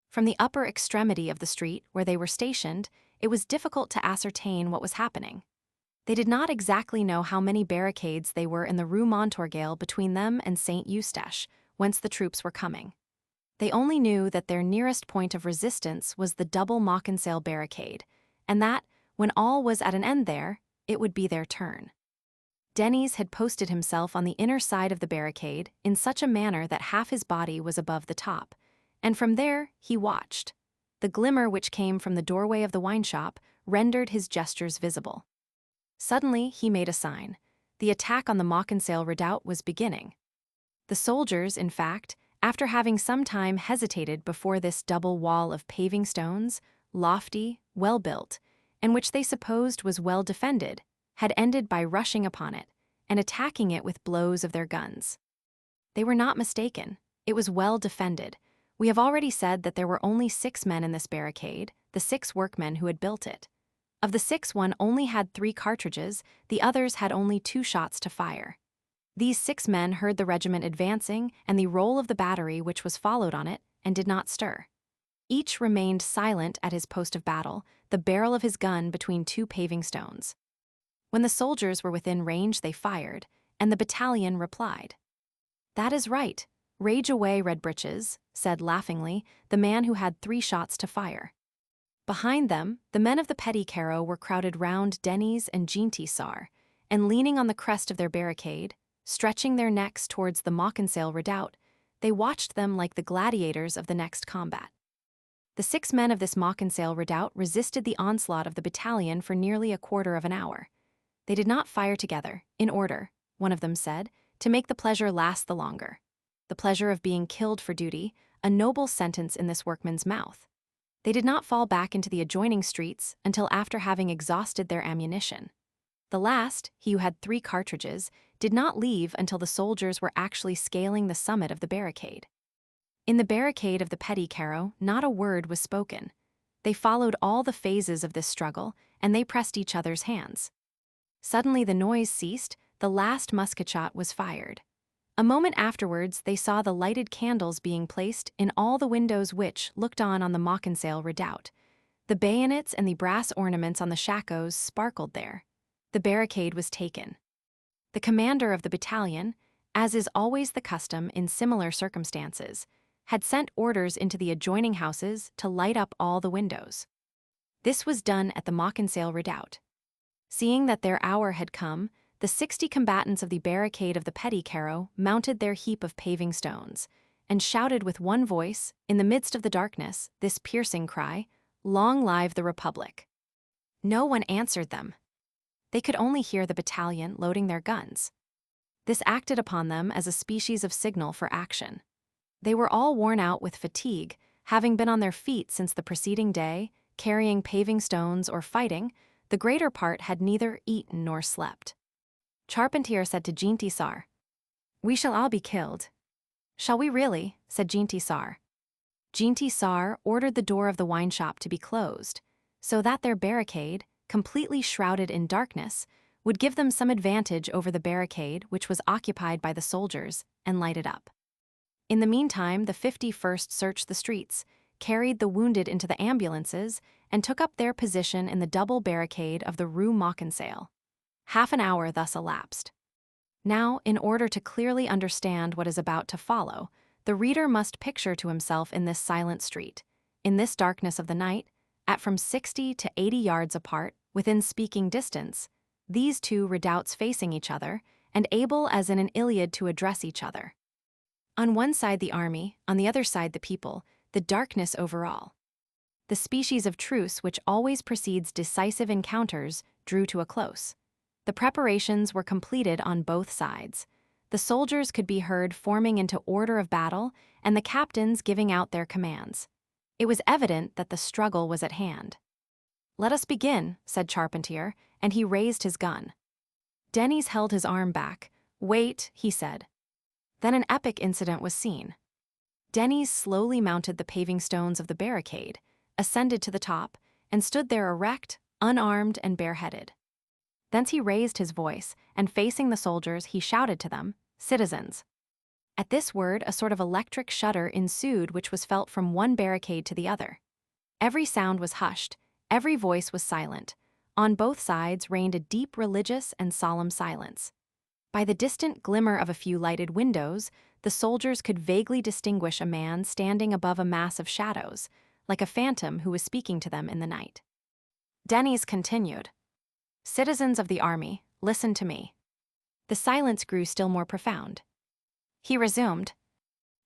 From the upper extremity of the street where they were stationed, it was difficult to ascertain what was happening. They did not exactly know how many barricades they were in the Rue Montorgueil between them and Saint Eustache, whence the troops were coming. They only knew that their nearest point of resistance was the double Mauconseil barricade, and that, when all was at an end there, it would be their turn. Denis had posted himself on the inner side of the barricade in such a manner that half his body was above the top, and from there he watched. The glimmer which came from the doorway of the wine shop rendered his gestures visible. Suddenly he made a sign. The attack on the Mauconseil redoubt was beginning. The soldiers, in fact, after having some time hesitated before this double wall of paving stones, lofty, well-built, and which they supposed was well defended, had ended by rushing upon it and attacking it with blows of their guns. They were not mistaken. It was well defended. We have already said that there were only 6 men in this barricade, the 6 workmen who had built it. Of the 6, one only had 3 cartridges, the others had only 2 shots to fire. These 6 men heard the regiment advancing and the roll of the battery which was followed on it, and did not stir. Each remained silent at his post of battle, the barrel of his gun between 2 paving stones. When the soldiers were within range they fired, and the battalion replied. "That is right. Rage away, Red Breeches," said laughingly the man who had 3 shots to fire. Behind them, the men of the Petit Carreau were crowded round Denis and Jean-Tissard, and leaning on the crest of their barricade, stretching their necks towards the Mauconseil redoubt, they watched them like the gladiators of the next combat. The 6 men of this Mauconseil redoubt resisted the onslaught of the battalion for nearly a quarter of an hour. They did not fire together, in order, one of them said, to make the pleasure last the longer. The pleasure of being killed for duty, a noble sentence in this workman's mouth. They did not fall back into the adjoining streets until after having exhausted their ammunition. The last, he who had 3 cartridges, did not leave until the soldiers were actually scaling the summit of the barricade. In the barricade of the Petit Carreau, not a word was spoken. They followed all the phases of this struggle, and they pressed each other's hands. Suddenly the noise ceased, the last musket shot was fired. A moment afterwards they saw the lighted candles being placed in all the windows which looked on the Mauconseil redoubt. The bayonets and the brass ornaments on the shakos sparkled there. The barricade was taken. The commander of the battalion, as is always the custom in similar circumstances, had sent orders into the adjoining houses to light up all the windows. This was done at the Mauconseil redoubt. Seeing that their hour had come, the 60 combatants of the barricade of the Petit Carreau mounted their heap of paving stones, and shouted with one voice, in the midst of the darkness, this piercing cry, "Long live the Republic!" No one answered them. They could only hear the battalion loading their guns. This acted upon them as a species of signal for action. They were all worn out with fatigue, having been on their feet since the preceding day, carrying paving stones or fighting. The greater part had neither eaten nor slept. Charpentier said to Jean-Tissard, "We shall all be killed." "Shall we really?" said Jean-Tissard. Jean-Tissard ordered the door of the wine shop to be closed, so that their barricade, completely shrouded in darkness, would give them some advantage over the barricade which was occupied by the soldiers and lighted up. In the meantime, the 51st searched the streets, carried the wounded into the ambulances, and took up their position in the double barricade of the Rue Mauconseil. Half an hour thus elapsed. Now, in order to clearly understand what is about to follow, the reader must picture to himself in this silent street, in this darkness of the night, at from 60 to 80 yards apart, within speaking distance, these 2 redoubts facing each other, and able as in an Iliad to address each other. On one side the army, on the other side the people, the darkness over all. The species of truce which always precedes decisive encounters drew to a close. The preparations were completed on both sides. The soldiers could be heard forming into order of battle, and the captains giving out their commands. It was evident that the struggle was at hand. "Let us begin," said Charpentier, and he raised his gun. Denis held his arm back. "Wait," he said. Then an epic incident was seen. Denys slowly mounted the paving stones of the barricade, ascended to the top, and stood there erect, unarmed, and bareheaded. Thence he raised his voice, and facing the soldiers, he shouted to them, "Citizens." At this word, a sort of electric shudder ensued which was felt from one barricade to the other. Every sound was hushed, every voice was silent. On both sides reigned a deep religious and solemn silence. By the distant glimmer of a few lighted windows, the soldiers could vaguely distinguish a man standing above a mass of shadows, like a phantom who was speaking to them in the night. Denys continued, "Citizens of the army, listen to me." The silence grew still more profound. He resumed,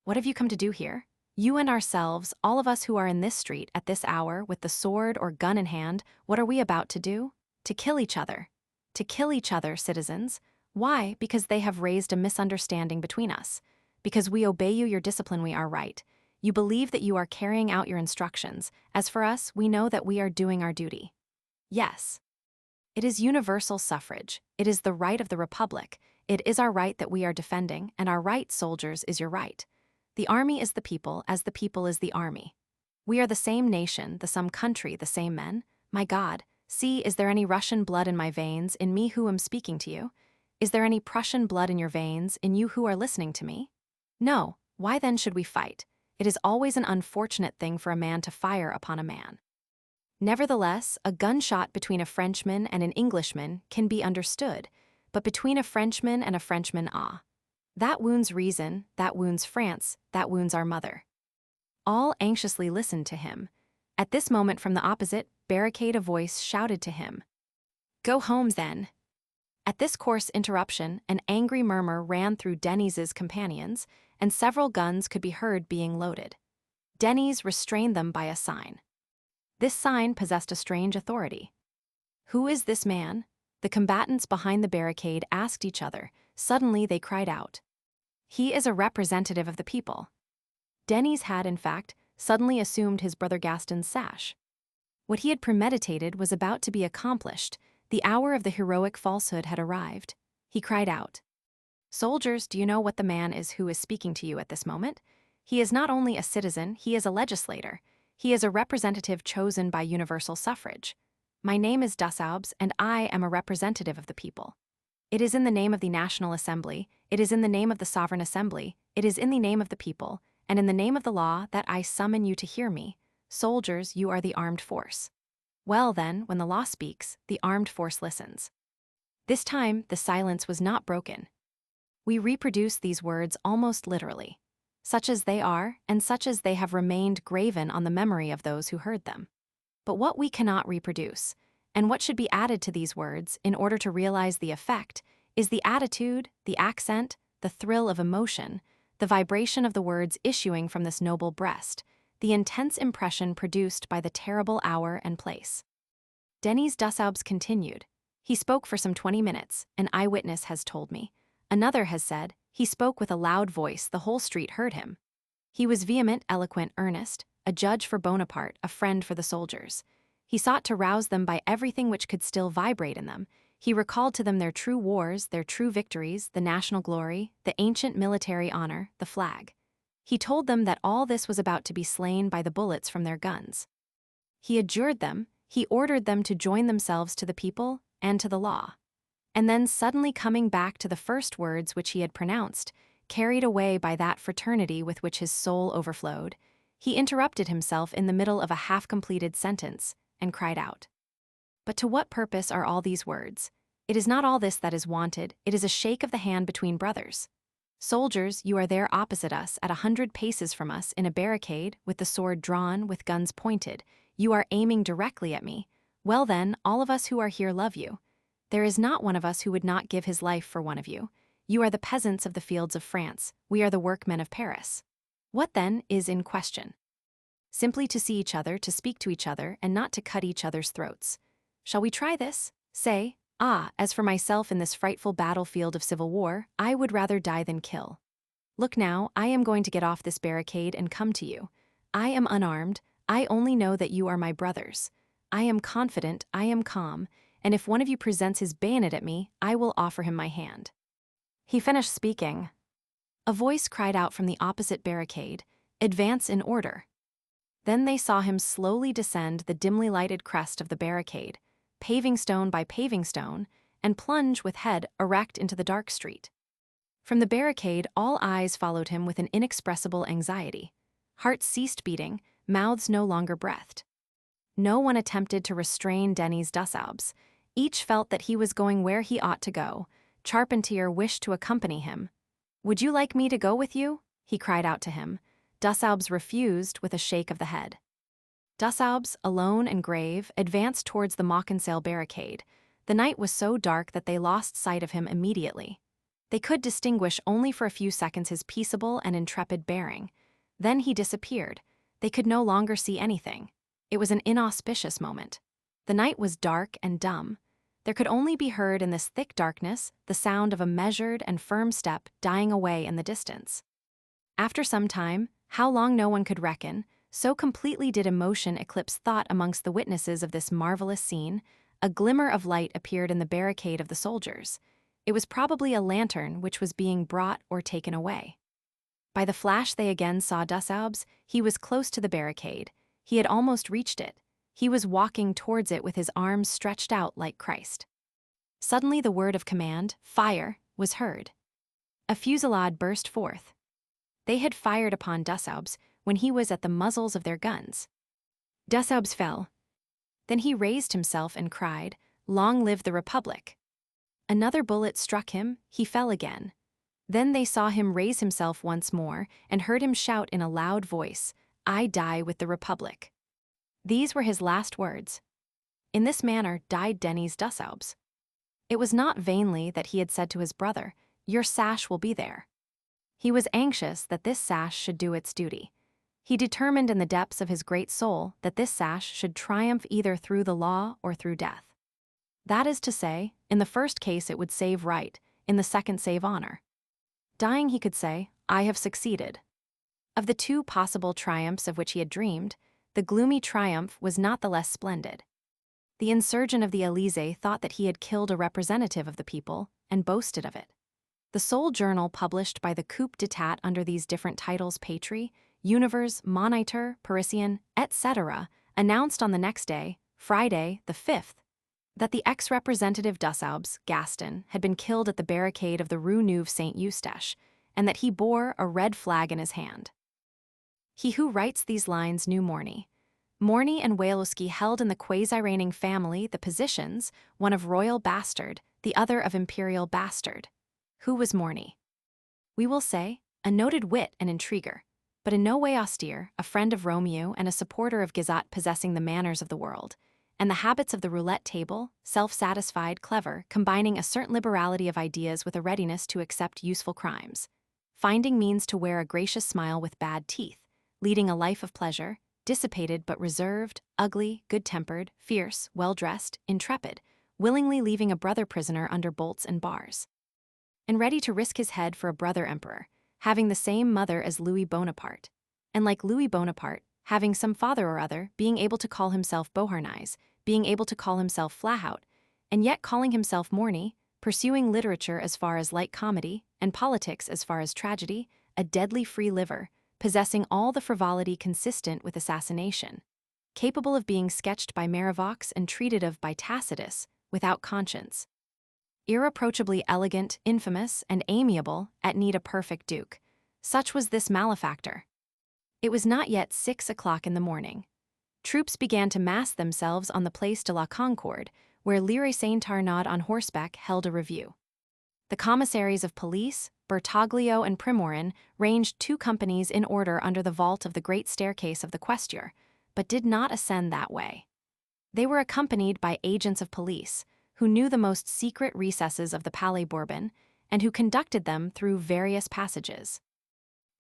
"What have you come to do here? You and ourselves, all of us who are in this street at this hour with the sword or gun in hand, what are we about to do? To kill each other. To kill each other, citizens. Why? Because they have raised a misunderstanding between us. Because we obey you, your discipline, we are right. You believe that you are carrying out your instructions. As for us, we know that we are doing our duty. Yes. It is universal suffrage. It is the right of the Republic. It is our right that we are defending, and our right, soldiers, is your right. The army is the people, as the people is the army. We are the same nation, the same country, the same men. My God, see, is there any Russian blood in my veins, in me who am speaking to you? Is there any Prussian blood in your veins, in you who are listening to me? No. Why then should we fight? It is always an unfortunate thing for a man to fire upon a man. Nevertheless, a gunshot between a Frenchman and an Englishman can be understood, but between a Frenchman and a Frenchman, that wounds reason, that wounds France, that wounds our mother." All anxiously listened to him. At this moment from the opposite barricade a voice shouted to him, "Go home then." At this coarse interruption, an angry murmur ran through Denys's companions, and several guns could be heard being loaded. Denys restrained them by a sign. This sign possessed a strange authority. "Who is this man?" The combatants behind the barricade asked each other. Suddenly they cried out, "He is a representative of the people." Denys had, in fact, suddenly assumed his brother Gaston's sash. What he had premeditated was about to be accomplished. The hour of the heroic falsehood had arrived. He cried out, "Soldiers, do you know what the man is who is speaking to you at this moment? He is not only a citizen, he is a legislator. He is a representative chosen by universal suffrage. My name is Dessaubes, and I am a representative of the people. It is in the name of the National Assembly, it is in the name of the Sovereign Assembly, it is in the name of the people, and in the name of the law that I summon you to hear me. Soldiers, you are the armed force. Well then, when the law speaks, the armed force listens." This time, the silence was not broken. We reproduce these words almost literally, such as they are, and such as they have remained graven on the memory of those who heard them. But what we cannot reproduce, and what should be added to these words in order to realize the effect, is the attitude, the accent, the thrill of emotion, the vibration of the words issuing from this noble breast, the intense impression produced by the terrible hour and place. Denys Dessaubes continued, "He spoke for some 20 minutes, an eyewitness has told me. Another has said, he spoke with a loud voice, the whole street heard him. He was vehement, eloquent, earnest, a judge for Bonaparte, a friend for the soldiers. He sought to rouse them by everything which could still vibrate in them. He recalled to them their true wars, their true victories, the national glory, the ancient military honor, the flag. He told them that all this was about to be slain by the bullets from their guns. He adjured them, he ordered them to join themselves to the people and to the law. And then suddenly coming back to the first words which he had pronounced, carried away by that fraternity with which his soul overflowed, he interrupted himself in the middle of a half-completed sentence and cried out, 'But to what purpose are all these words? It is not all this that is wanted, it is a shake of the hand between brothers. Soldiers, you are there opposite us, at 100 paces from us, in a barricade, with the sword drawn, with guns pointed. You are aiming directly at me. Well then, all of us who are here love you. There is not one of us who would not give his life for one of you. You are the peasants of the fields of France, we are the workmen of Paris. What then is in question? Simply to see each other, to speak to each other, and not to cut each other's throats. Shall we try this? Say, as for myself in this frightful battlefield of civil war, I would rather die than kill. Look now, I am going to get off this barricade and come to you. I am unarmed, I only know that you are my brothers. I am confident, I am calm, and if one of you presents his bayonet at me, I will offer him my hand." He finished speaking. A voice cried out from the opposite barricade, Advance in order. Then they saw him slowly descend the dimly lighted crest of the barricade, paving stone by paving stone, and plunge with head erect into the dark street. From the barricade, all eyes followed him with an inexpressible anxiety. Hearts ceased beating, mouths no longer breathed. No one attempted to restrain Denny's Dussaubs. Each felt that he was going where he ought to go. Charpentier wished to accompany him. "Would you like me to go with you?" he cried out to him. Dussaubs refused with a shake of the head. Dussaubs, alone and grave, advanced towards the Maukinsale barricade. The night was so dark that they lost sight of him immediately. They could distinguish only for a few seconds his peaceable and intrepid bearing. Then he disappeared. They could no longer see anything. It was an inauspicious moment. The night was dark and dumb. There could only be heard in this thick darkness the sound of a measured and firm step dying away in the distance. After some time, how long no one could reckon, so completely did emotion eclipse thought amongst the witnesses of this marvelous scene, a glimmer of light appeared in the barricade of the soldiers. It was probably a lantern which was being brought or taken away. By the flash they again saw Dussaubs. He was close to the barricade. He had almost reached it. He was walking towards it with his arms stretched out like Christ. Suddenly the word of command, "Fire," was heard. A fusillade burst forth. They had fired upon Dussaubs when he was at the muzzles of their guns. Dussaubs fell. Then he raised himself and cried, "Long live the Republic!" Another bullet struck him, he fell again. Then they saw him raise himself once more and heard him shout in a loud voice, "I die with the Republic." These were his last words. In this manner died Denny's Dussaubs. It was not vainly that he had said to his brother, "Your sash will be there." He was anxious that this sash should do its duty. He determined in the depths of his great soul that this sash should triumph either through the law or through death. That is to say, in the first case it would save right, in the second save honor. Dying, he could say, "I have succeeded." Of the two possible triumphs of which he had dreamed, the gloomy triumph was not the less splendid. The insurgent of the Élysée thought that he had killed a representative of the people, and boasted of it. The sole journal published by the coup d'etat under these different titles, Patrie, Univers, Moniteur, Parisien, etc., announced on the next day, Friday, the 5th, that the ex-representative Dussaubs, Gaston, had been killed at the barricade of the Rue Neuve Saint-Eustache, and that he bore a red flag in his hand. He who writes these lines knew Morny. Morny and Wa held in the quasi-reigning family the positions, one of royal bastard, the other of imperial bastard. Who was Morny? We will say, a noted wit and intriguer, but in no way austere, a friend of Romeo and a supporter of Gizot, possessing the manners of the world, and the habits of the roulette table, self-satisfied, clever, combining a certain liberality of ideas with a readiness to accept useful crimes, finding means to wear a gracious smile with bad teeth, leading a life of pleasure, dissipated but reserved, ugly, good-tempered, fierce, well-dressed, intrepid, willingly leaving a brother prisoner under bolts and bars, and ready to risk his head for a brother emperor, having the same mother as Louis Bonaparte, and like Louis Bonaparte, having some father or other, being able to call himself Beauharnais, being able to call himself Flahaut, and yet calling himself Morny, pursuing literature as far as light comedy, and politics as far as tragedy, a deadly free liver, possessing all the frivolity consistent with assassination, capable of being sketched by Marivaux and treated of by Tacitus, without conscience, irreproachably elegant, infamous, and amiable, at need a perfect duke. Such was this malefactor. It was not yet 6 o'clock in the morning. Troops began to mass themselves on the Place de la Concorde, where Leary Saint Arnaud on horseback held a review. The commissaries of police, Bertoglio and Primorin, ranged 2 companies in order under the vault of the great staircase of the Questure, but did not ascend that way. They were accompanied by agents of police, who knew the most secret recesses of the Palais Bourbon, and who conducted them through various passages.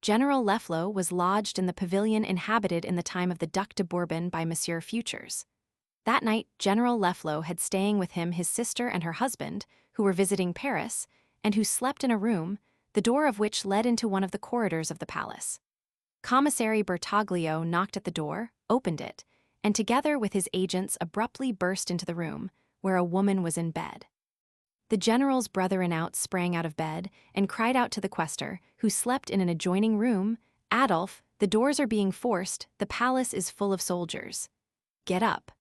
General Leflo was lodged in the pavilion inhabited in the time of the Duc de Bourbon by Monsieur Futures. That night, General Leflo had staying with him his sister and her husband, who were visiting Paris, and who slept in a room, the door of which led into one of the corridors of the palace. Commissary Bertoglio knocked at the door, opened it, and together with his agents abruptly burst into the room, where a woman was in bed. The general's brother-in-law sprang out of bed and cried out to the quaestor, who slept in an adjoining room, "Adolphe, The doors are being forced, the palace is full of soldiers. Get up.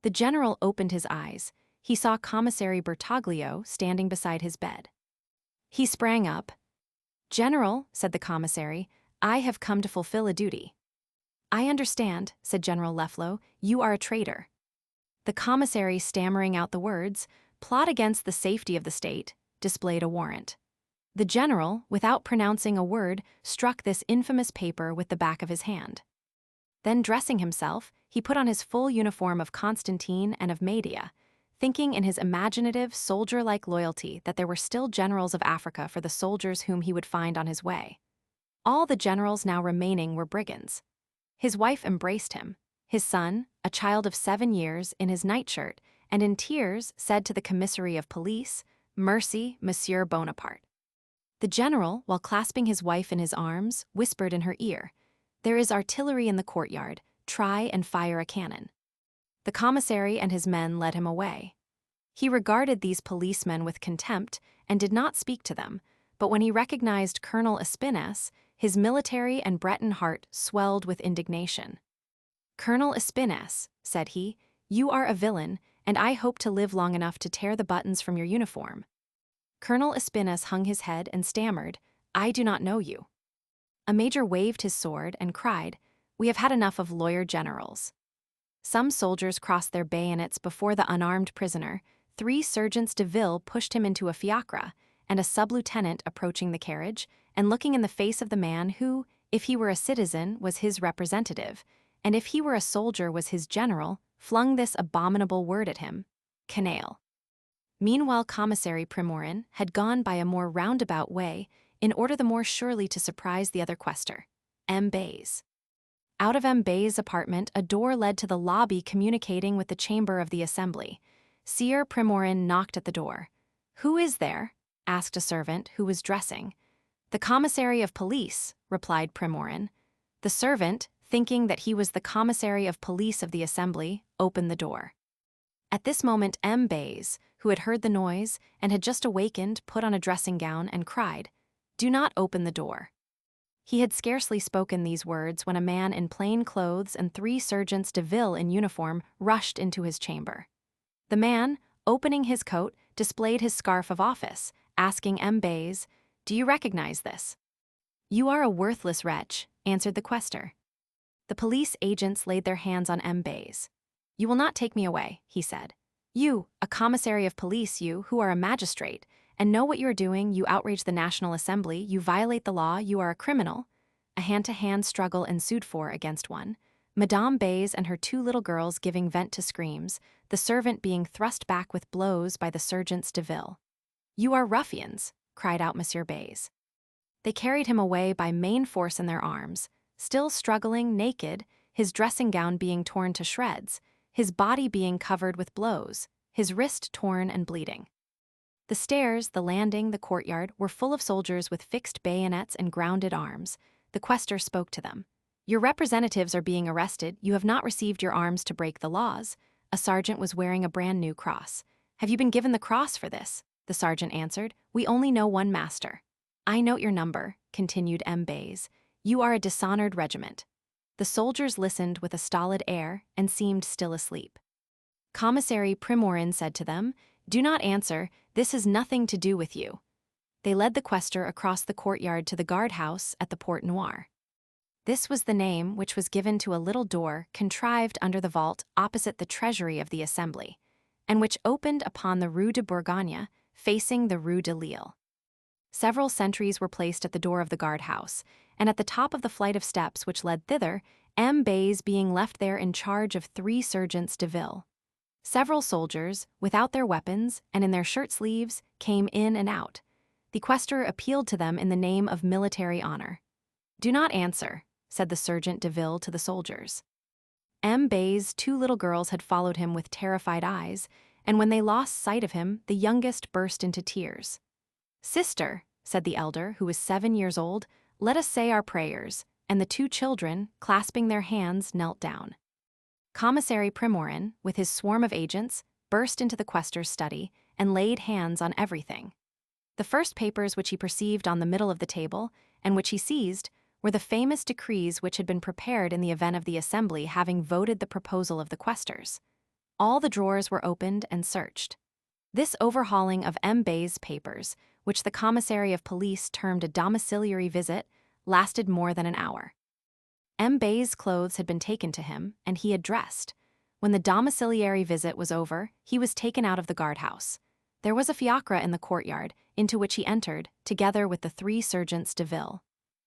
The general opened his eyes. He saw Commissary Bertoglio standing beside his bed. He sprang up. General, said the commissary, I have come to fulfill a duty. I understand, said General Leflo, you are a traitor. The commissary, stammering out the words, plot against the safety of the state, displayed a warrant. The general, without pronouncing a word, struck this infamous paper with the back of his hand. Then, dressing himself, he put on his full uniform of Constantine and of Medea, thinking in his imaginative, soldier-like loyalty that there were still generals of Africa for the soldiers whom he would find on his way. All the generals now remaining were brigands. His wife embraced him. His son, a child of 7 years, in his nightshirt, and in tears, said to the commissary of police, "Mercy, Monsieur Bonaparte." The general, while clasping his wife in his arms, whispered in her ear, "There is artillery in the courtyard. Try and fire a cannon." The commissary and his men led him away. He regarded these policemen with contempt and did not speak to them, but when he recognized Colonel Espines, his military and Breton heart swelled with indignation. "Colonel Espines," said he, "you are a villain, and I hope to live long enough to tear the buttons from your uniform." Colonel Espines hung his head and stammered, "I do not know you." A major waved his sword and cried, "We have had enough of lawyer generals." Some soldiers crossed their bayonets before the unarmed prisoner, 3 sergeants de ville pushed him into a fiacre, and a sub-lieutenant approaching the carriage, and looking in the face of the man who, if he were a citizen, was his representative, and if he were a soldier was his general, flung this abominable word at him, "Canaille." Meanwhile Commissary Primorin had gone by a more roundabout way in order the more surely to surprise the other quaestor, M. Bayes. Out of M. Bayes' apartment a door led to the lobby communicating with the chamber of the assembly. Sieur Primorin knocked at the door. "Who is there?" asked a servant who was dressing. "The commissary of police," replied Primorin. The servant, thinking that he was the commissary of police of the assembly, opened the door. At this moment M. Bayes, who had heard the noise and had just awakened, put on a dressing gown and cried, "Do not open the door." He had scarcely spoken these words when a man in plain clothes and 3 sergeants de ville in uniform rushed into his chamber. The man, opening his coat, displayed his scarf of office, asking M. Bayes, "Do you recognize this?" "You are a worthless wretch," answered the quaestor. The police agents laid their hands on M. Bayes. "You will not take me away," he said. "You, a commissary of police, you, who are a magistrate, and know what you are doing, you outrage the National Assembly, you violate the law, you are a criminal." A hand-to-hand struggle ensued 4 against 1, Madame Bayes and her 2 little girls giving vent to screams, the servant being thrust back with blows by the sergeants de ville. "You are ruffians," cried out Monsieur Bayes. They carried him away by main force in their arms, still struggling, naked, his dressing gown being torn to shreds, his body being covered with blows, his wrist torn and bleeding. The stairs, the landing, the courtyard were full of soldiers with fixed bayonets and grounded arms. The quaestor spoke to them. "Your representatives are being arrested. You have not received your arms to break the laws." A sergeant was wearing a brand new cross. "Have you been given the cross for this?" The sergeant answered, "We only know one master." "I note your number," continued M. Bayes. "You are a dishonored regiment." The soldiers listened with a stolid air and seemed still asleep. Commissary Primorin said to them, "Do not answer, this has nothing to do with you." They led the quaestor across the courtyard to the guardhouse at the Porte Noire. This was the name which was given to a little door contrived under the vault opposite the treasury of the assembly, and which opened upon the Rue de Bourgogne, facing the Rue de Lille. Several sentries were placed at the door of the guardhouse, and at the top of the flight of steps which led thither, M. Bayes being left there in charge of 3 sergeants de ville. Several soldiers, without their weapons and in their shirt sleeves, came in and out. The quaestor appealed to them in the name of military honor. "Do not answer," said the sergeant de ville to the soldiers. M. Bayes' 2 little girls had followed him with terrified eyes, and when they lost sight of him, the youngest burst into tears. "Sister," said the elder, who was 7 years old, "let us say our prayers," and the 2 children, clasping their hands, knelt down. Commissary Primorin, with his swarm of agents, burst into the quaestor's study and laid hands on everything. The first papers which he perceived on the middle of the table, and which he seized, were the famous decrees which had been prepared in the event of the assembly having voted the proposal of the quaestors. All the drawers were opened and searched. This overhauling of M. Bay's papers, which the commissary of police termed a domiciliary visit, lasted more than an hour. M. Bay's clothes had been taken to him, and he had dressed. When the domiciliary visit was over, he was taken out of the guardhouse. There was a fiacre in the courtyard, into which he entered, together with the 3 sergeants de ville.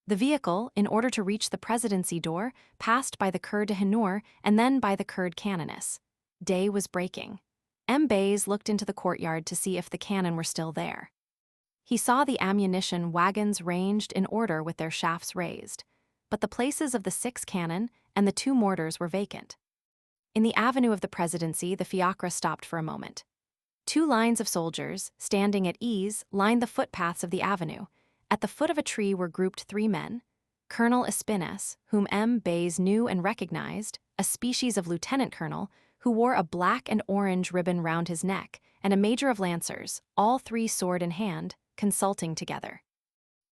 The vehicle, in order to reach the presidency door, passed by the Cour de Honneur and then by the Cour de Canonis. Day was breaking. M. Bays looked into the courtyard to see if the cannon were still there. He saw the ammunition wagons ranged in order with their shafts raised, but the places of the 6 cannon and the 2 mortars were vacant. In the avenue of the presidency, the fiacre stopped for a moment. 2 lines of soldiers, standing at ease, lined the footpaths of the avenue. At the foot of a tree were grouped 3 men: Colonel Espines, whom M. Bays knew and recognized, a species of lieutenant colonel, who wore a black and orange ribbon round his neck, and a major of lancers, all 3 sword in hand, consulting together.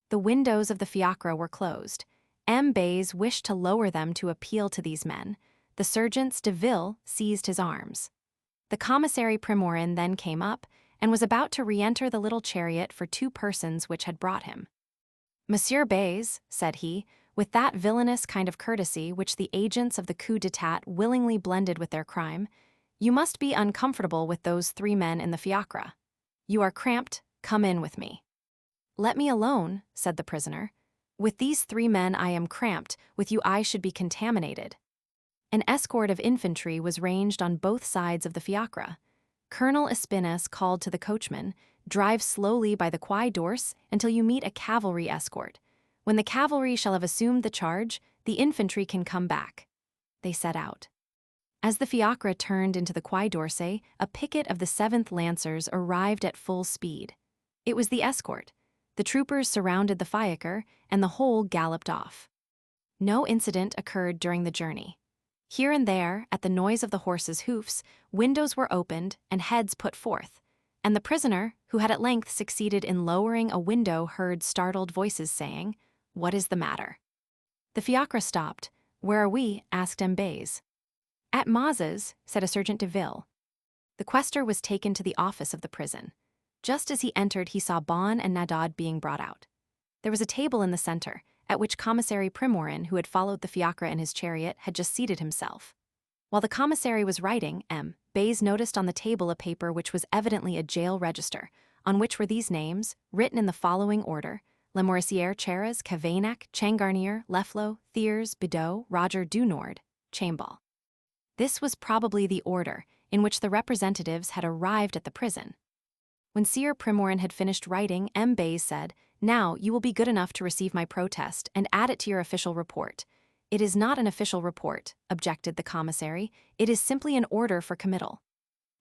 The windows of the fiacre were closed. M. Bays wished to lower them to appeal to these men. The sergeants de ville seized his arms. The commissary Primorin then came up, and was about to re-enter the little chariot for 2 persons which had brought him. "Monsieur Bays," said he, with that villainous kind of courtesy which the agents of the coup d'etat willingly blended with their crime, "you must be uncomfortable with those 3 men in the fiacre. You are cramped, come in with me." "Let me alone," said the prisoner. "With these 3 men I am cramped, with you I should be contaminated." An escort of infantry was ranged on both sides of the fiacre. Colonel Espines called to the coachman, "Drive slowly by the Quai d'Ours until you meet a cavalry escort. When the cavalry shall have assumed the charge, the infantry can come back." They set out. As the fiacre turned into the Quai d'Orsay, a picket of the 7th Lancers arrived at full speed. It was the escort. The troopers surrounded the fiacre, and the whole galloped off. No incident occurred during the journey. Here and there, at the noise of the horses' hoofs, windows were opened and heads put forth, and the prisoner, who had at length succeeded in lowering a window, heard startled voices saying, "What is the matter?" The fiacre stopped. "Where are we?" asked M. Bays. "At Mazas," said a sergeant de ville. The quaestor was taken to the office of the prison. Just as he entered, he saw Bon and Nadad being brought out. There was a table in the center, at which Commissary Primorin, who had followed the fiacre in his chariot, had just seated himself. While the commissary was writing, M. Bays noticed on the table a paper which was evidently a jail register, on which were these names, written in the following order: Lamoricière, Cheras, Cavaignac, Changarnier, Leflo, Thiers, Bidot, Roger Dunord, Chambal. This was probably the order in which the representatives had arrived at the prison. When Sieur Primorin had finished writing, M. Bays said, "Now you will be good enough to receive my protest and add it to your official report." "It is not an official report," objected the commissary. "It is simply an order for committal."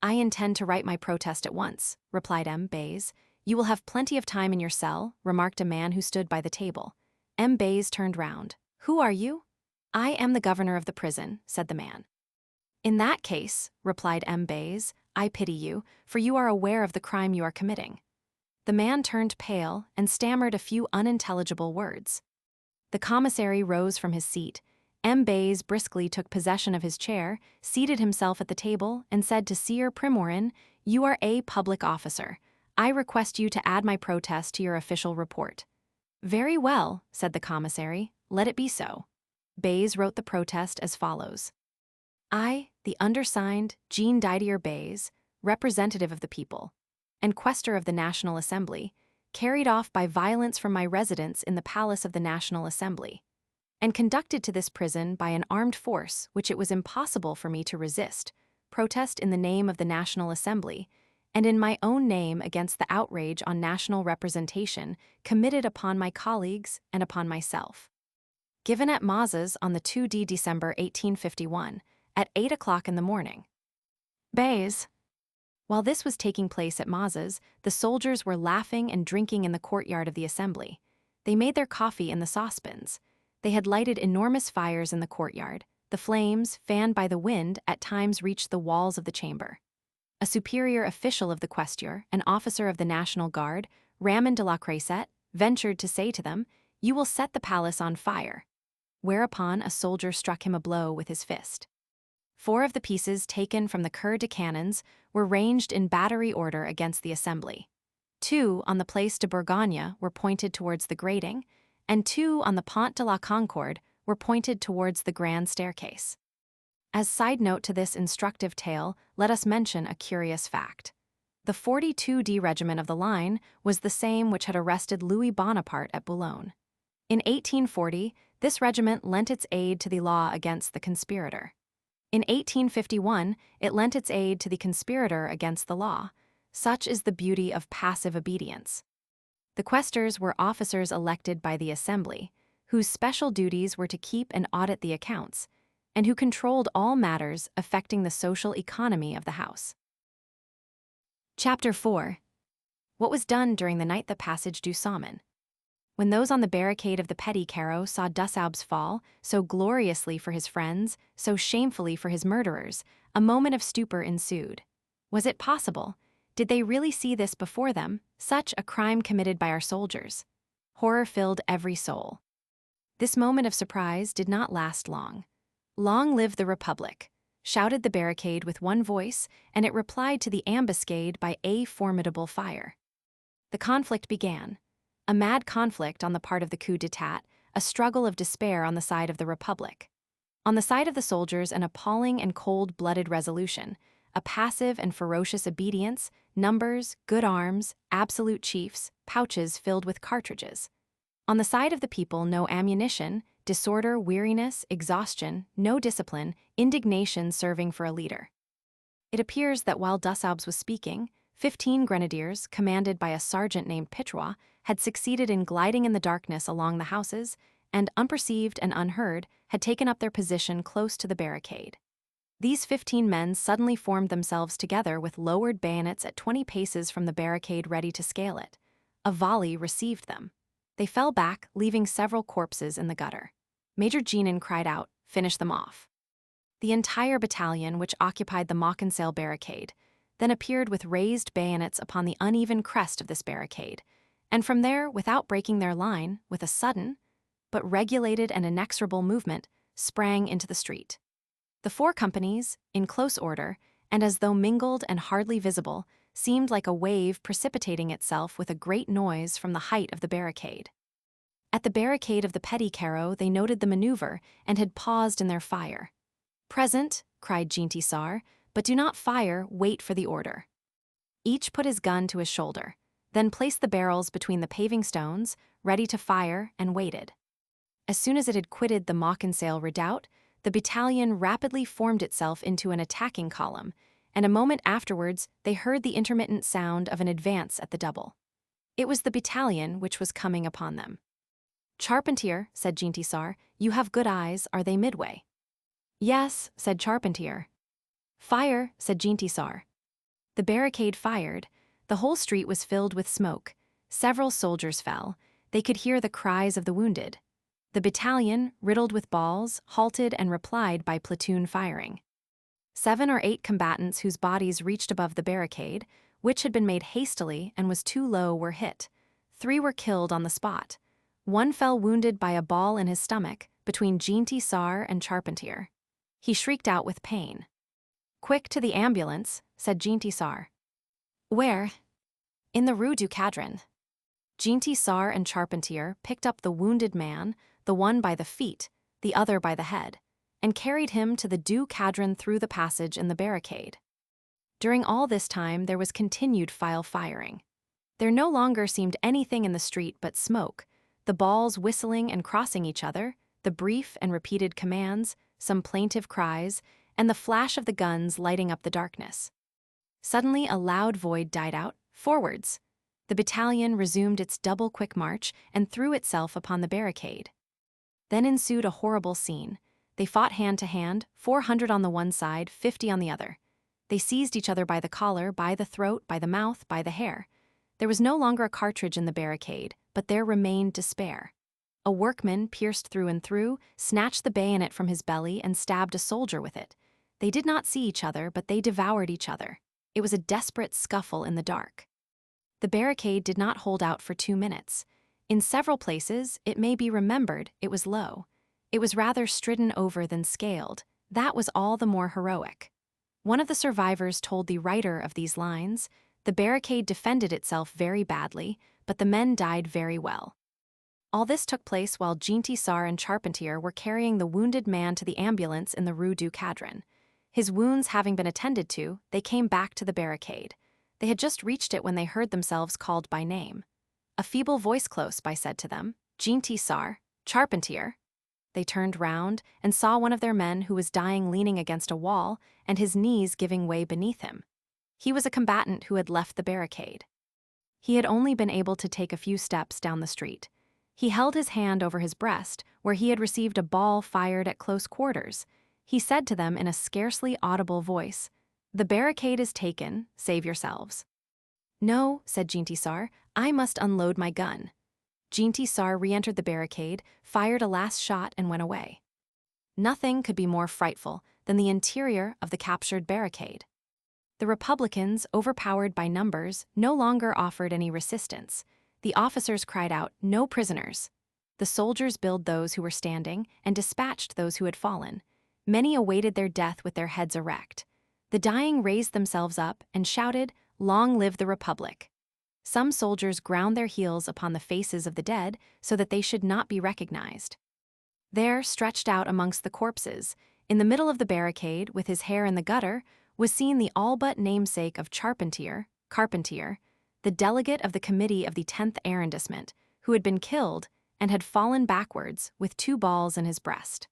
"I intend to write my protest at once," replied M. Bays. "You will have plenty of time in your cell," remarked a man who stood by the table. M. Bays turned round. "Who are you?" "I am the governor of the prison," said the man. "In that case," replied M. Bays, "I pity you, for you are aware of the crime you are committing." The man turned pale and stammered a few unintelligible words. The commissary rose from his seat. M. Bays briskly took possession of his chair, seated himself at the table, and said to Sieur Primorin, "You are a public officer. I request you to add my protest to your official report." "Very well," said the commissary, "let it be so." Bays wrote the protest as follows: "I, the undersigned Jean Didier Bays, representative of the people, and quaestor of the National Assembly, carried off by violence from my residence in the Palace of the National Assembly, and conducted to this prison by an armed force which it was impossible for me to resist, protest in the name of the National Assembly, and in my own name against the outrage on national representation committed upon my colleagues and upon myself. Given at Mazas on the 2 December 1851, at 8 o'clock in the morning. Bays." While this was taking place at Mazas, the soldiers were laughing and drinking in the courtyard of the assembly. They made their coffee in the saucepans. They had lighted enormous fires in the courtyard. The flames, fanned by the wind, at times reached the walls of the chamber. A superior official of the quaestor, an officer of the National Guard, Ramon de la Cressette, ventured to say to them, "You will set the palace on fire." Whereupon a soldier struck him a blow with his fist. 4 of the pieces taken from the coeur de cannons were ranged in battery order against the assembly. 2 on the Place de Bourgogne were pointed towards the grating, and 2 on the Pont de la Concorde were pointed towards the grand staircase. As side note to this instructive tale, let us mention a curious fact. The 42D Regiment of the Line was the same which had arrested Louis Bonaparte at Boulogne. In 1840, this regiment lent its aid to the law against the conspirator. In 1851, it lent its aid to the conspirator against the law. Such is the beauty of passive obedience. The quaestors were officers elected by the Assembly, whose special duties were to keep and audit the accounts, and who controlled all matters affecting the social economy of the house. Chapter 4. What was done during the night the passage du Somme? When those on the barricade of the Petit Carreau saw Dessaub's fall, so gloriously for his friends, so shamefully for his murderers, a moment of stupor ensued. Was it possible? Did they really see this before them, such a crime committed by our soldiers? Horror filled every soul. This moment of surprise did not last long. "Long live the Republic!" shouted the barricade with one voice, and it replied to the ambuscade by a formidable fire. The conflict began. A mad conflict on the part of the coup d'etat, a struggle of despair on the side of the Republic. On the side of the soldiers, an appalling and cold-blooded resolution, a passive and ferocious obedience, numbers, good arms, absolute chiefs, pouches filled with cartridges. On the side of the people, no ammunition, disorder, weariness, exhaustion, no discipline, indignation serving for a leader. It appears that while Dessaub's was speaking, 15 grenadiers, commanded by a sergeant named Pitrois, had succeeded in gliding in the darkness along the houses, and, unperceived and unheard, had taken up their position close to the barricade. These 15 men suddenly formed themselves together with lowered bayonets at 20 paces from the barricade ready to scale it. A volley received them. They fell back, leaving several corpses in the gutter. Major Jeannin cried out, "Finish them off." The entire battalion, which occupied the Mauconseil barricade, then appeared with raised bayonets upon the uneven crest of this barricade, and from there, without breaking their line, with a sudden, but regulated and inexorable movement, sprang into the street. The 4 companies, in close order, and as though mingled and hardly visible, seemed like a wave precipitating itself with a great noise from the height of the barricade. At the barricade of the Petit Carreau they noted the maneuver and had paused in their fire. "Present," cried Jean Tissard, "but do not fire, wait for the order." Each put his gun to his shoulder, then placed the barrels between the paving stones, ready to fire, and waited. As soon as it had quitted the Mauconseil redoubt, the battalion rapidly formed itself into an attacking column, and a moment afterwards they heard the intermittent sound of an advance at the double. It was the battalion which was coming upon them. "Charpentier," said Jean Tissard, "you have good eyes, are they midway?" "Yes," said Charpentier. "Fire," said Jean Tissard. The barricade fired. The whole street was filled with smoke. Several soldiers fell. They could hear the cries of the wounded. The battalion, riddled with balls, halted and replied by platoon firing. 7 or 8 combatants whose bodies reached above the barricade, which had been made hastily and was too low, were hit. 3 were killed on the spot. 1 fell wounded by a ball in his stomach, between Jean Tissard and Charpentier. He shrieked out with pain. "Quick to the ambulance," said Jean Tissard. "Where?" "In the Rue du Cadran." Jean Tissard and Charpentier picked up the wounded man, the one by the feet, the other by the head, and carried him to the du Cadran through the passage in the barricade. During all this time there was continued file firing. There no longer seemed anything in the street but smoke, the balls whistling and crossing each other, the brief and repeated commands, some plaintive cries, and the flash of the guns lighting up the darkness. Suddenly a loud voice died out, "Forwards!" The battalion resumed its double quick march and threw itself upon the barricade. Then ensued a horrible scene. They fought hand to hand, 400 on the one side, 50 on the other. They seized each other by the collar, by the throat, by the mouth, by the hair. There was no longer a cartridge in the barricade, but there remained despair. A workman, pierced through and through, snatched the bayonet from his belly and stabbed a soldier with it. They did not see each other, but they devoured each other. It was a desperate scuffle in the dark. The barricade did not hold out for 2 minutes. In several places, it may be remembered, it was low. It was rather stridden over than scaled. That was all the more heroic. One of the survivors told the writer of these lines, "The barricade defended itself very badly, but the men died very well." All this took place while Jean Tissar and Charpentier were carrying the wounded man to the ambulance in the Rue du Cadran. His wounds having been attended to, they came back to the barricade. They had just reached it when they heard themselves called by name. A feeble voice close by said to them, "Jean Tissar, Charpentier." They turned round and saw one of their men who was dying leaning against a wall and his knees giving way beneath him. He was a combatant who had left the barricade. He had only been able to take a few steps down the street. He held his hand over his breast, where he had received a ball fired at close quarters. He said to them in a scarcely audible voice, "The barricade is taken, save yourselves." "No," said Jean Tissar, "I must unload my gun." Jean Tissar re-entered the barricade, fired a last shot, and went away. Nothing could be more frightful than the interior of the captured barricade. The Republicans, overpowered by numbers, no longer offered any resistance. The officers cried out, "No prisoners." The soldiers billed those who were standing and dispatched those who had fallen. Many awaited their death with their heads erect. The dying raised themselves up and shouted, "Long live the Republic." Some soldiers ground their heels upon the faces of the dead so that they should not be recognized. There, stretched out amongst the corpses, in the middle of the barricade, with his hair in the gutter, was seen the all-but namesake of Charpentier, Carpentier, the delegate of the committee of the 10th arrondissement, who had been killed and had fallen backwards with 2 balls in his breast.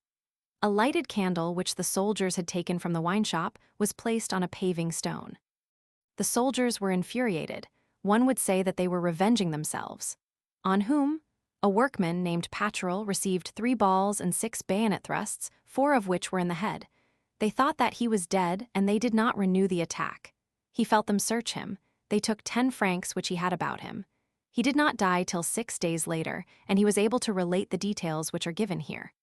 A lighted candle which the soldiers had taken from the wine shop was placed on a paving stone. The soldiers were infuriated. One would say that they were revenging themselves. On whom? A workman named Paturel received 3 balls and 6 bayonet thrusts, 4 of which were in the head. They thought that he was dead, and they did not renew the attack. He felt them search him. They took 10 francs which he had about him. He did not die till 6 days later, and he was able to relate the details which are given here.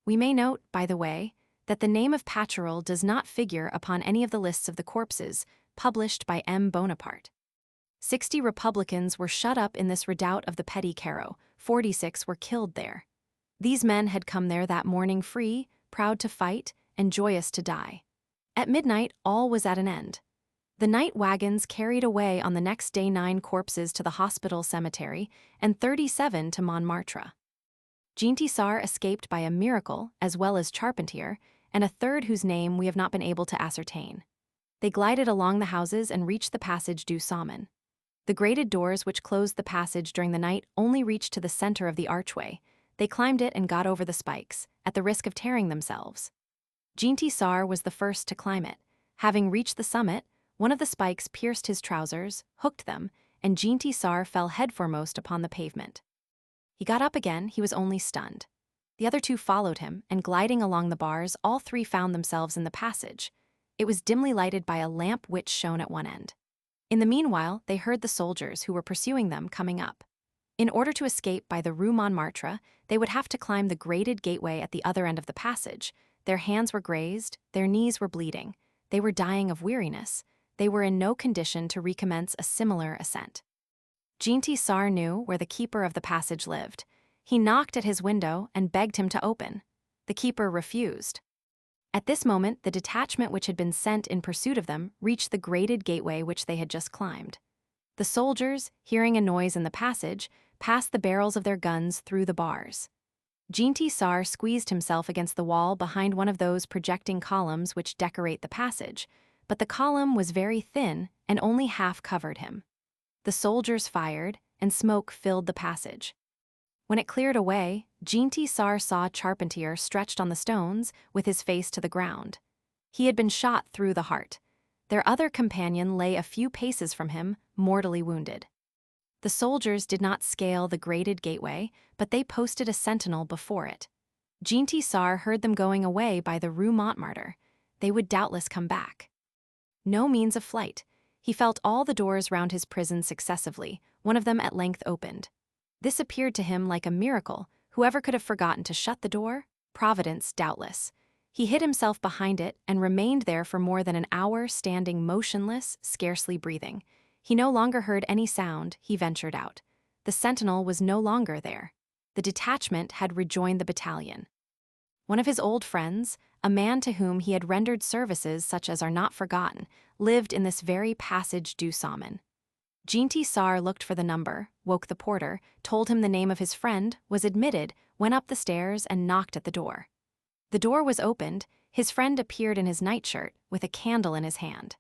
We may note, by the way, that the name of Paturel does not figure upon any of the lists of the corpses published by M. Bonaparte. 60 Republicans were shut up in this redoubt of the Petit Carreau. 46 were killed there. These men had come there that morning free, proud to fight, and joyous to die. At midnight, all was at an end. The night wagons carried away on the next day 9 corpses to the hospital cemetery and 37 to Montmartre. Jean Tissar escaped by a miracle, as well as Charpentier, and a third whose name we have not been able to ascertain. They glided along the houses and reached the passage du Saumon. The grated doors which closed the passage during the night only reached to the center of the archway. They climbed it and got over the spikes, at the risk of tearing themselves. Jean Tissar was the first to climb it. Having reached the summit, one of the spikes pierced his trousers, hooked them, and Jean Tissar fell headforemost upon the pavement. He got up again, he was only stunned. The other 2 followed him, and gliding along the bars, all 3 found themselves in the passage. It was dimly lighted by a lamp which shone at one end. In the meanwhile, they heard the soldiers who were pursuing them coming up. In order to escape by the Rue Montmartre, they would have to climb the grated gateway at the other end of the passage. Their hands were grazed, their knees were bleeding. They were dying of weariness. They were in no condition to recommence a similar ascent. Jean Tissar knew where the keeper of the passage lived. He knocked at his window and begged him to open. The keeper refused. At this moment, the detachment which had been sent in pursuit of them reached the grated gateway which they had just climbed. The soldiers, hearing a noise in the passage, passed the barrels of their guns through the bars. Jean Tissar squeezed himself against the wall behind one of those projecting columns which decorate the passage, but the column was very thin and only half covered him. The soldiers fired, and smoke filled the passage. When it cleared away, Jean Tissar saw Charpentier stretched on the stones with his face to the ground. He had been shot through the heart. Their other companion lay a few paces from him, mortally wounded. The soldiers did not scale the grated gateway, but they posted a sentinel before it. Jean Tissar heard them going away by the Rue Montmartre. They would doubtless come back. No means of flight. He felt all the doors round his prison successively. One of them at length opened. This appeared to him like a miracle. Whoever could have forgotten to shut the door? Providence, doubtless. He hid himself behind it and remained there for more than an hour, standing motionless, scarcely breathing. He no longer heard any sound. He ventured out. The sentinel was no longer there. The detachment had rejoined the battalion. One of his old friends, a man to whom he had rendered services such as are not forgotten, lived in this very passage du Saumon. Jeanty Sar looked for the number, woke the porter, told him the name of his friend, was admitted, went up the stairs and knocked at the door. The door was opened, his friend appeared in his nightshirt, with a candle in his hand.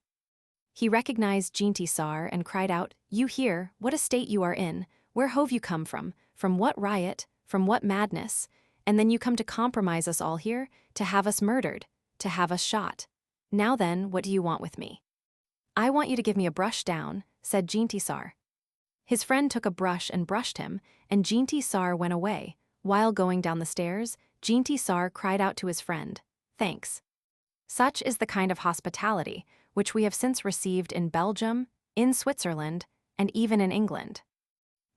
He recognized Jeanty Sar and cried out, "You here, what a state you are in, where have you come from what riot, from what madness, and then you come to compromise us all here, to have us murdered, to have us shot. Now then, what do you want with me?" "I want you to give me a brush down," said Jeanty Sar. His friend took a brush and brushed him, and Jeanty Sar went away. While going down the stairs, Jeanty Sar cried out to his friend, "Thanks." Such is the kind of hospitality which we have since received in Belgium, in Switzerland, and even in England.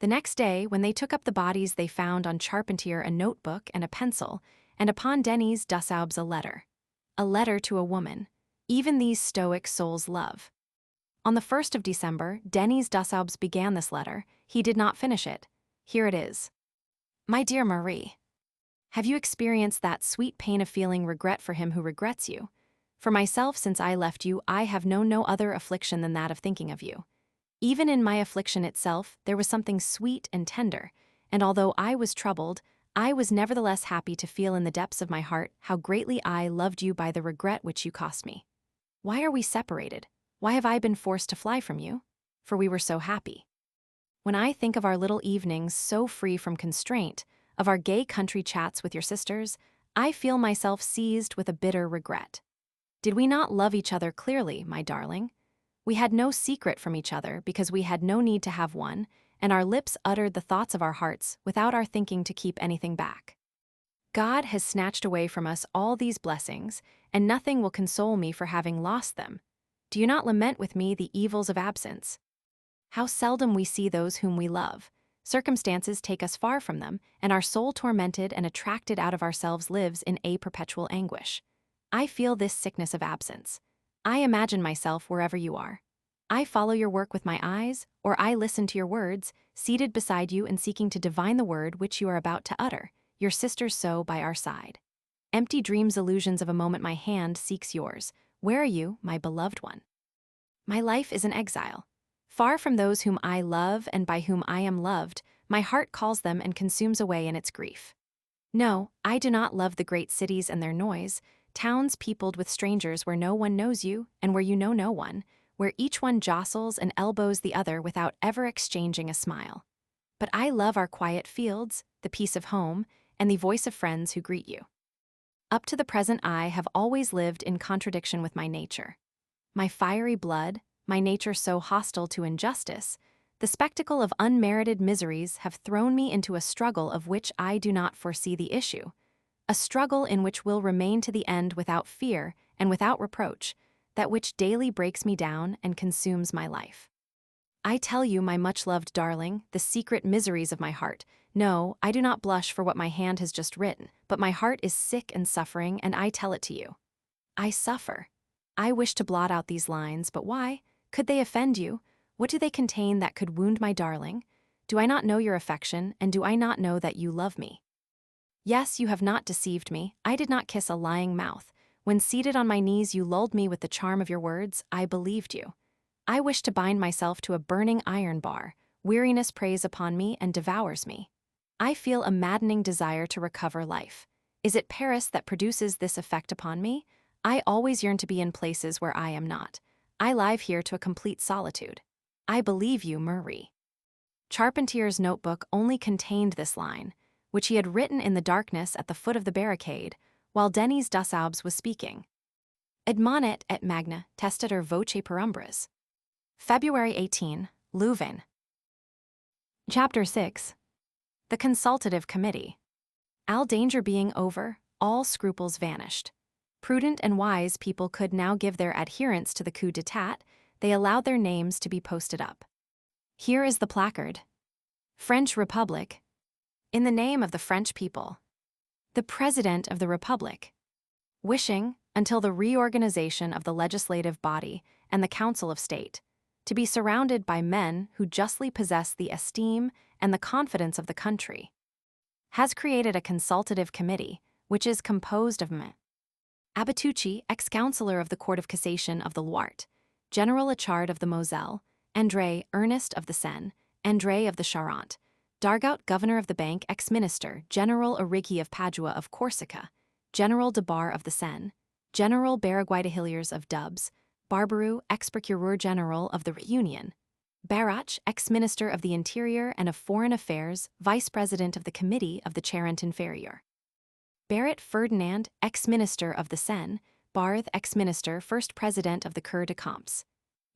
The next day, when they took up the bodies, they found on Charpentier a notebook and a pencil, and upon Denis Dussaubes a letter. A letter to a woman. Even these stoic souls love. On the 1st of December, Denis Dussaubes began this letter. He did not finish it. Here it is. "My dear Marie, have you experienced that sweet pain of feeling regret for him who regrets you? For myself, since I left you, I have known no other affliction than that of thinking of you. Even in my affliction itself, there was something sweet and tender, and although I was troubled, I was nevertheless happy to feel in the depths of my heart how greatly I loved you by the regret which you cost me. Why are we separated? Why have I been forced to fly from you? For we were so happy. When I think of our little evenings so free from constraint, of our gay country chats with your sisters, I feel myself seized with a bitter regret. Did we not love each other clearly, my darling? We had no secret from each other because we had no need to have one, and our lips uttered the thoughts of our hearts without our thinking to keep anything back. God has snatched away from us all these blessings, and nothing will console me for having lost them. Do you not lament with me the evils of absence? How seldom we see those whom we love. Circumstances take us far from them, and our soul tormented and attracted out of ourselves lives in a perpetual anguish. I feel this sickness of absence. I imagine myself wherever you are. I follow your work with my eyes, or I listen to your words, seated beside you and seeking to divine the word which you are about to utter, your sisters so by our side. Empty dreams, illusions of a moment my hand seeks yours. Where are you, my beloved one? My life is an exile. Far from those whom I love and by whom I am loved, my heart calls them and consumes away in its grief. No, I do not love the great cities and their noise, towns peopled with strangers where no one knows you and where you know no one, where each one jostles and elbows the other without ever exchanging a smile. But I love our quiet fields, the peace of home, and the voice of friends who greet you. Up to the present I have always lived in contradiction with my nature. My fiery blood, my nature so hostile to injustice, the spectacle of unmerited miseries have thrown me into a struggle of which I do not foresee the issue, a struggle in which will remain to the end without fear and without reproach, that which daily breaks me down and consumes my life. I tell you, my much-loved darling, the secret miseries of my heart. No, I do not blush for what my hand has just written, but my heart is sick and suffering, and I tell it to you. I suffer. I wish to blot out these lines, but why? Could they offend you? What do they contain that could wound my darling? Do I not know your affection, and do I not know that you love me? Yes, you have not deceived me. I did not kiss a lying mouth. When seated on my knees you lulled me with the charm of your words, I believed you. I wish to bind myself to a burning iron bar. Weariness preys upon me and devours me. I feel a maddening desire to recover life. Is it Paris that produces this effect upon me? I always yearn to be in places where I am not. I live here to a complete solitude. I believe you, Marie. Charpentier's notebook only contained this line, which he had written in the darkness at the foot of the barricade, while Denis Dussaubes was speaking. Admonet et magna testator voce per umbras. February 18, Louvain. Chapter 6. The Consultative Committee. All danger being over, all scruples vanished. Prudent and wise people could now give their adherence to the coup d'etat. They allowed their names to be posted up. Here is the placard. French Republic. In the name of the French people. The President of the Republic. Wishing, until the reorganization of the legislative body and the Council of State, to be surrounded by men who justly possess the esteem and the confidence of the country. Has created a consultative committee, which is composed of M. Abitucci, ex-councillor of the Court of Cassation of the Loire, General Achard of the Moselle, André Ernest of the Seine, André of the Charente, Dargaut, governor of the Bank, ex-minister, General Origi of Padua of Corsica, General de Bar of the Seine, General Barraguy de Hilliers of Dubs, Barbaroux, ex-procureur general of the Reunion, Barrach, ex-minister of the Interior and of Foreign Affairs, vice-president of the Committee of the Charente Inferior. Barrett Ferdinand, ex-minister of the Seine, Barth, ex-minister, first president of the Cour de Comps,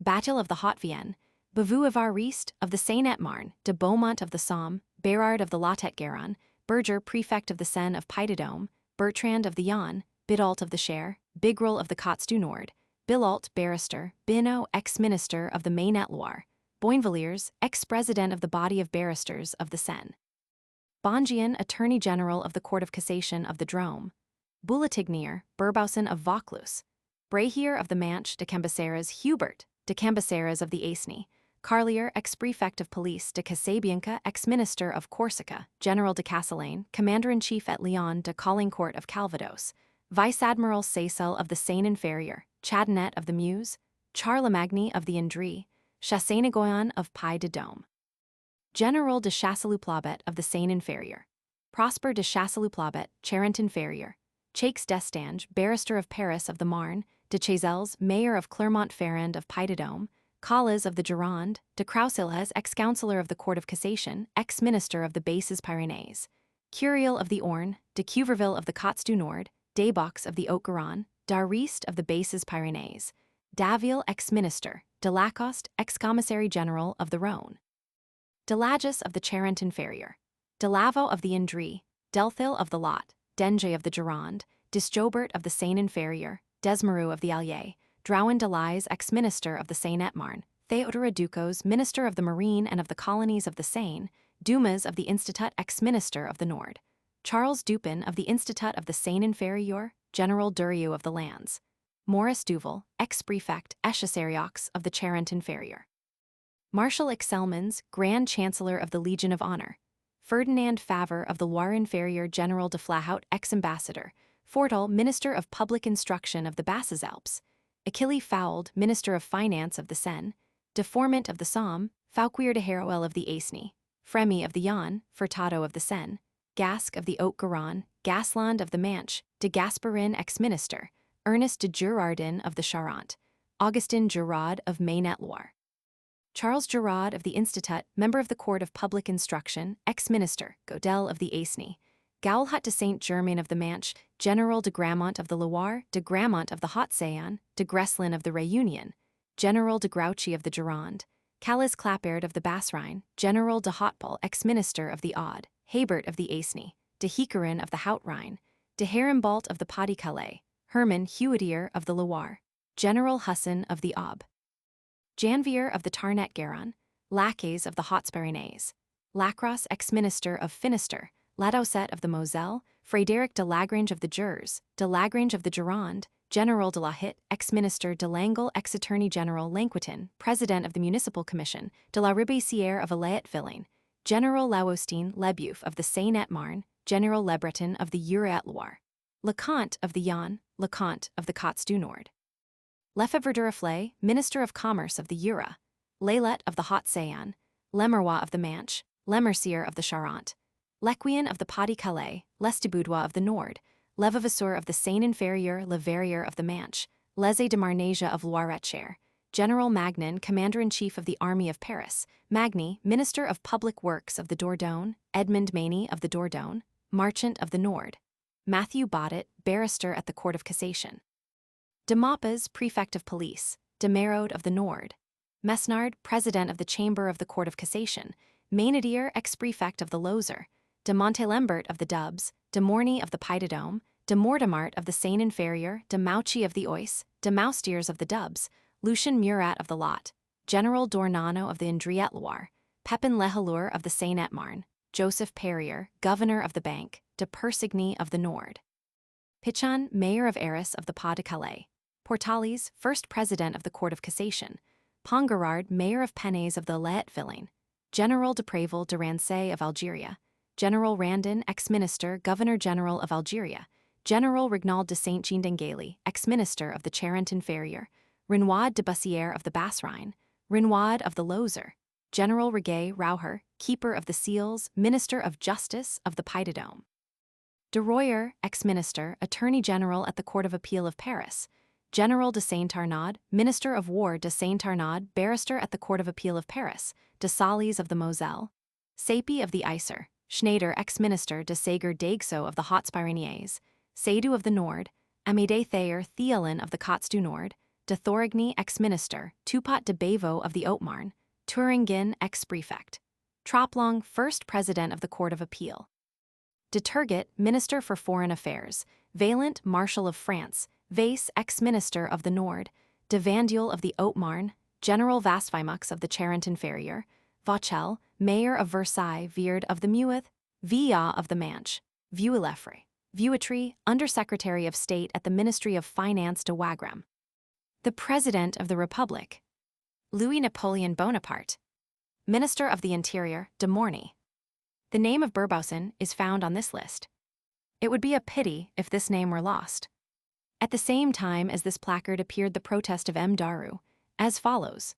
Batil of the Haute-Vienne, Bavou Evariste of the Seine-et-Marne, de Beaumont of the Somme, Bérard of the Lot-et-Garonne, Berger, prefect of the Seine of Puy-de-Dôme, Bertrand of the Yonne, Bidault of the Cher, Bigrel of the Côtes du Nord, Billault, barrister, Binot, ex-minister of the Maine-et-Loire, Boinvilliers, ex-president of the body of barristers of the Seine, Bongian, attorney general of the Court of Cassation of the Drôme, Bouletignier, Burbausen of Vaucluse, Brahier of the Manche, de Cambaceres, Hubert, de Cambaceres of the Aisne, Carlier, ex-prefect of police, de Casabianca, ex-minister of Corsica, General de Castellane, commander-in-chief at Lyon, de Caulaincourt of Calvados, Vice-admiral Seyssel of the Seine-Inferior, Chadinet of the Meuse, Charlemagne of the Indre, Chassaignagoyan of Puy-de-Dôme, General de Chasseloup-Plaubet of the Seine-Inferior, Prosper de Chasseloup-Plaubet, Charente-Inferior, Chaux d'Estange, barrister of Paris of the Marne, de Chazelles, mayor of Clermont-Ferrand of Puy-de-Dôme, Calles of the Gironde, de Crousilhes, ex-councillor of the Court of Cassation, ex-minister of the Basses Pyrénées, Curiel of the Orne, de Cuverville of the Côtes du Nord, Desbox of the Haute-Garonne, d'Ariste of the Basses Pyrénées, Daville, ex-minister, de Lacoste, ex-commissary general of the Rhône, de Lagis of the Charente Inferior, de Lavaux of the Indre, Delthil of the Lot, Dengie of the Gironde, Disjobert of the Seine Inferior, Desmaroux of the Allier, Drouin de Lys, ex-minister of the Seine-et-Marne, Théodore Ducos, minister of the Marine and of the Colonies of the Seine, Dumas of the Institut, ex-minister of the Nord, Charles Dupin of the Institut of the Seine-Inferior, General Durieux of the Lands, Maurice Duval, ex-prefect, Echassariox of the Charente Inferior, Marshal Excelmans, Grand Chancellor of the Legion of Honor, Ferdinand Favre of the Loire Inferior, General de Flahaut, ex-ambassador, Fortal, Minister of Public Instruction of the Basses Alpes, Achille Fauld, Minister of Finance of the Seine, de Formant of the Somme, Fauquier de Herouel of the Aisne, Fremy of the Yonne, Furtado of the Seine, Gasque of the Haute-Garonne, Gasland of the Manche, de Gasperin, ex-minister, Ernest de Girardin of the Charente, Augustin Giraud of Maine-et-Loire, Charles Giraud of the Institut, member of the Court of Public Instruction, ex-minister, Godel of the Aisne, Gaulhat de Saint-Germain of the Manche, General de Gramont of the Loire, de Gramont of the Haute-Saône, de Greslin of the Réunion, General de Grouchy of the Gironde, Calais Clapert of the Basse-Rhine, General de Hautepol, ex-minister of the Aude, Hebert of the Aisne, de Hecarin of the Haute-Rhine, de Herimbalt of the Pas-de-Calais, Herman Huetier of the Loire, General Husson of the Aube, Janvier of the Tarnet-Garonne, Lacaze of the Hautes-Pyrénées, Lacrosse, ex-minister of Finistère, Ladoucet of the Moselle, Frédéric de Lagrange of the Gers, de Lagrange of the Gironde, General de la Hitte, ex-minister de Langle, ex-attorney general Lanquetin, president of the Municipal Commission, de la Ribaisière of Alayet-Villain, General Laostine Lebeuf of the Seine-et-Marne, General Lebreton of the Eure-et-Loire, Leconte of the Yonne, Leconte of the Côtes du Nord, Lefebvre Duraflay, Minister of Commerce of the Jura, Laillet of the Haute-Saône, Lemerrois of the Manche, Lemercier of the Charente, Lequien of the Pas-de-Calais, Lestiboudois of the Nord, Levavasseur of the Seine-Inferior, Le Verrier of the Manche, Leze de Marneja of Loire-et-Cher, General Magnin, Commander-in-Chief of the Army of Paris, Magny, Minister of Public Works of the Dordogne, Edmond Mainy of the Dordogne, Marchant of the Nord, Matthew Bodett, barrister at the Court of Cassation, de Maupas, Prefect of Police, de Merode of the Nord, Mesnard, President of the Chamber of the Court of Cassation, Maynadier, ex-prefect of the Lozère, de Montelembert of the Doubs, de Morny of the Puy-de-Dôme, de Mortemart of the Seine-Inferior, de Mauchy of the Oise, de Moustiers of the Doubs, Lucien Murat of the Lot, General d'Ornano of the Indre-et-Loire, Pepin Leheleur of the Seine-et-Marne, Joseph Perrier, Governor of the Bank, de Persigny of the Nord, Pichon, Mayor of Arras of the Pas-de-Calais, Portalis, First President of the Court of Cassation, Pongerard, Mayor of Pennes of the Alayet-Villain, General de Préval de Rancé of Algeria, General Randon, ex-minister, Governor-General of Algeria, General Rignald de Saint-Jean d'Engaly, ex-minister of the Charente-Inferior, Renoir de Bussière of the Basse-Rhine, Renoir of the Lozère, General Reguet Rouher, Keeper of the Seals, Minister of Justice of the Puy-de-Dôme. De Royer, ex-minister, Attorney General at the Court of Appeal of Paris, General de Saint-Arnaud, Minister of War de Saint-Arnaud, Barrister at the Court of Appeal of Paris, de Salis of the Moselle, Sapie of the Isère, Schneider, ex-minister, de Sager-Daguesseau of the Hautes-Pyrénées, Seydoux of the Nord, Amédée Thayer Thielin of the Côtes du Nord, de Thorigny, ex-minister, Tupat de Bévot of the Haute-Marne, Thuringin, ex-prefect, Troplong, first president of the Court of Appeal, de Turgot, Minister for Foreign Affairs, Vaillant, Marshal of France, Vace, ex-minister of the Nord, de Vandeuil of the Haute-Marne, General Vasvimux of the Charente-Inferior, Vauchel, Mayor of Versailles, Viard of the Mueth, Villat of the Manche, Vuillefray, Vuitry, Under-Secretary of State at the Ministry of Finance de Wagram. The President of the Republic, Louis Napoleon Bonaparte, Minister of the Interior, de Morny. The name of Bourbausin is found on this list. It would be a pity if this name were lost. At the same time as this placard appeared the protest of M. Daru, as follows.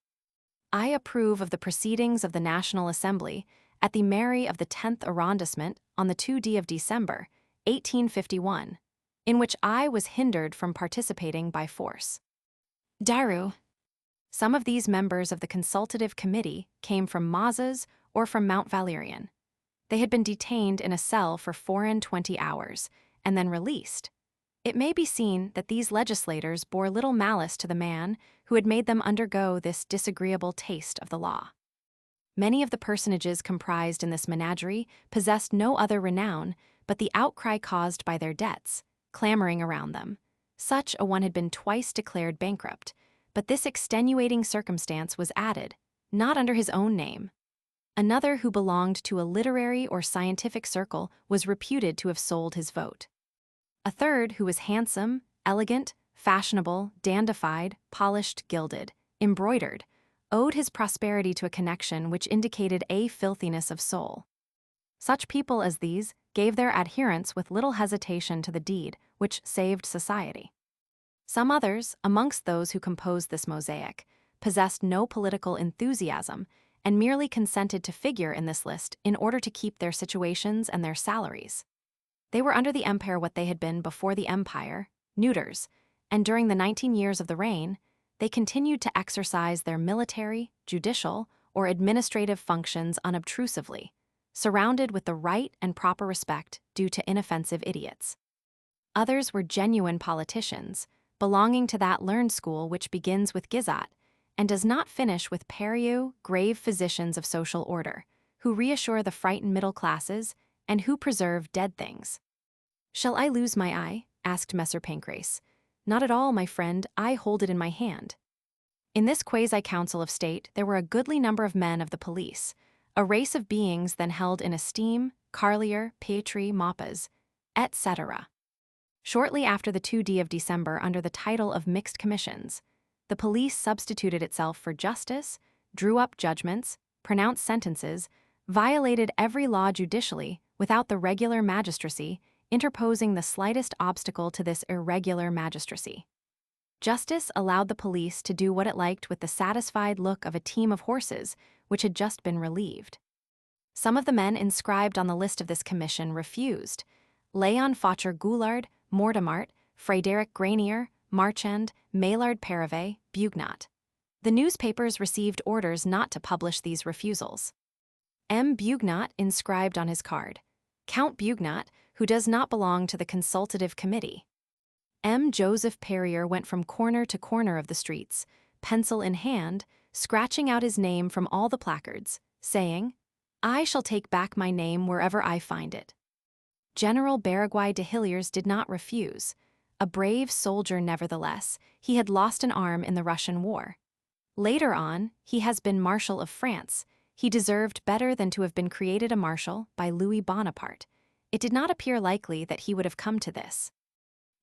I approve of the proceedings of the National Assembly at the Mairie of the 10th Arrondissement on the 2d of December, 1851, in which I was hindered from participating by force. Daru. Some of these members of the consultative committee came from Mazas or from Mount Valérien. They had been detained in a cell for 24 hours and then released. It may be seen that these legislators bore little malice to the man who had made them undergo this disagreeable taste of the law. Many of the personages comprised in this menagerie possessed no other renown but the outcry caused by their debts, clamoring around them. Such a one had been twice declared bankrupt, but this extenuating circumstance was added, not under his own name. Another who belonged to a literary or scientific circle was reputed to have sold his vote. A third who was handsome, elegant, fashionable, dandified, polished, gilded, embroidered, owed his prosperity to a connection which indicated a filthiness of soul. Such people as these gave their adherence with little hesitation to the deed which saved society. Some others, amongst those who composed this mosaic, possessed no political enthusiasm and merely consented to figure in this list in order to keep their situations and their salaries. They were under the empire what they had been before the empire, neuters, and during the 19 years of the reign, they continued to exercise their military, judicial, or administrative functions unobtrusively, surrounded with the right and proper respect due to inoffensive idiots. Others were genuine politicians, belonging to that learned school which begins with Guizot and does not finish with Périeux, grave physicians of social order, who reassure the frightened middle classes and who preserve dead things. Shall I lose my eye? Asked Messer Pancrace. Not at all, my friend, I hold it in my hand. In this quasi-council of state there were a goodly number of men of the police, a race of beings then held in esteem, Carlier, Pietri, Maupas, etc. Shortly after the 2d of December, under the title of mixed commissions, the police substituted itself for justice, drew up judgments, pronounced sentences, violated every law judicially without the regular magistracy interposing the slightest obstacle to this irregular magistracy. Justice allowed the police to do what it liked with the satisfied look of a team of horses which had just been relieved. Some of the men inscribed on the list of this commission refused: Léon Faucher Goulard, Mortemart, Frédéric Granier, Marchand, Maillard Paravet, Bugnot. The newspapers received orders not to publish these refusals. M. Bugnot inscribed on his card, Count Bugnot, who does not belong to the consultative committee. M. Joseph Perrier went from corner to corner of the streets, pencil in hand, scratching out his name from all the placards, saying, I shall take back my name wherever I find it. General Barraguy de Hilliers did not refuse. A brave soldier nevertheless, he had lost an arm in the Russian war. Later on, he has been Marshal of France. He deserved better than to have been created a Marshal by Louis Bonaparte. It did not appear likely that he would have come to this.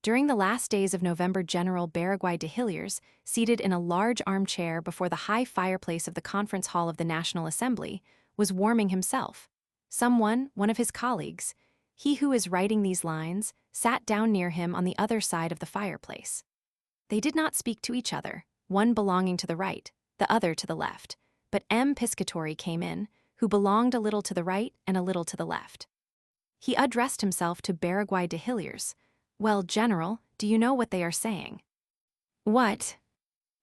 During the last days of November, General Barraguy de Hilliers, seated in a large armchair before the high fireplace of the conference hall of the National Assembly, was warming himself. One of his colleagues, he who is writing these lines, sat down near him on the other side of the fireplace. They did not speak to each other, one belonging to the right, the other to the left, but M. Piscatori came in, who belonged a little to the right and a little to the left. He addressed himself to Barangay de Hilliers. "Well, General, do you know what they are saying?" "What?"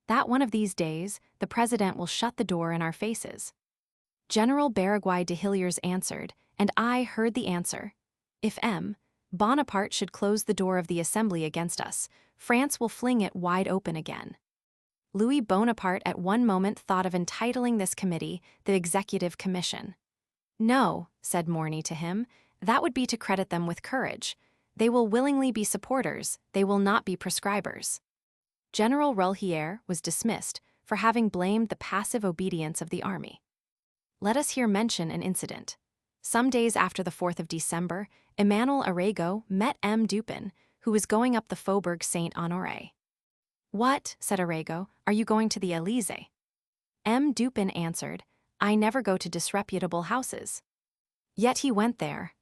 "That one of these days, the President will shut the door in our faces." General Barangay de Hilliers answered, and I heard the answer. "If M. Bonaparte should close the door of the Assembly against us, France will fling it wide open again." Louis Bonaparte at one moment thought of entitling this committee the Executive Commission. "No," said Morny to him, "that would be to credit them with courage. They will willingly be supporters, they will not be prescribers." General Rolhier was dismissed for having blamed the passive obedience of the army. Let us here mention an incident. Some days after the 4th of December, Emmanuel Arago met M. Dupin, who was going up the Faubourg Saint-Honoré. "What," said Arago, "are you going to the Élysée?" M. Dupin answered, "I never go to disreputable houses." Yet he went there.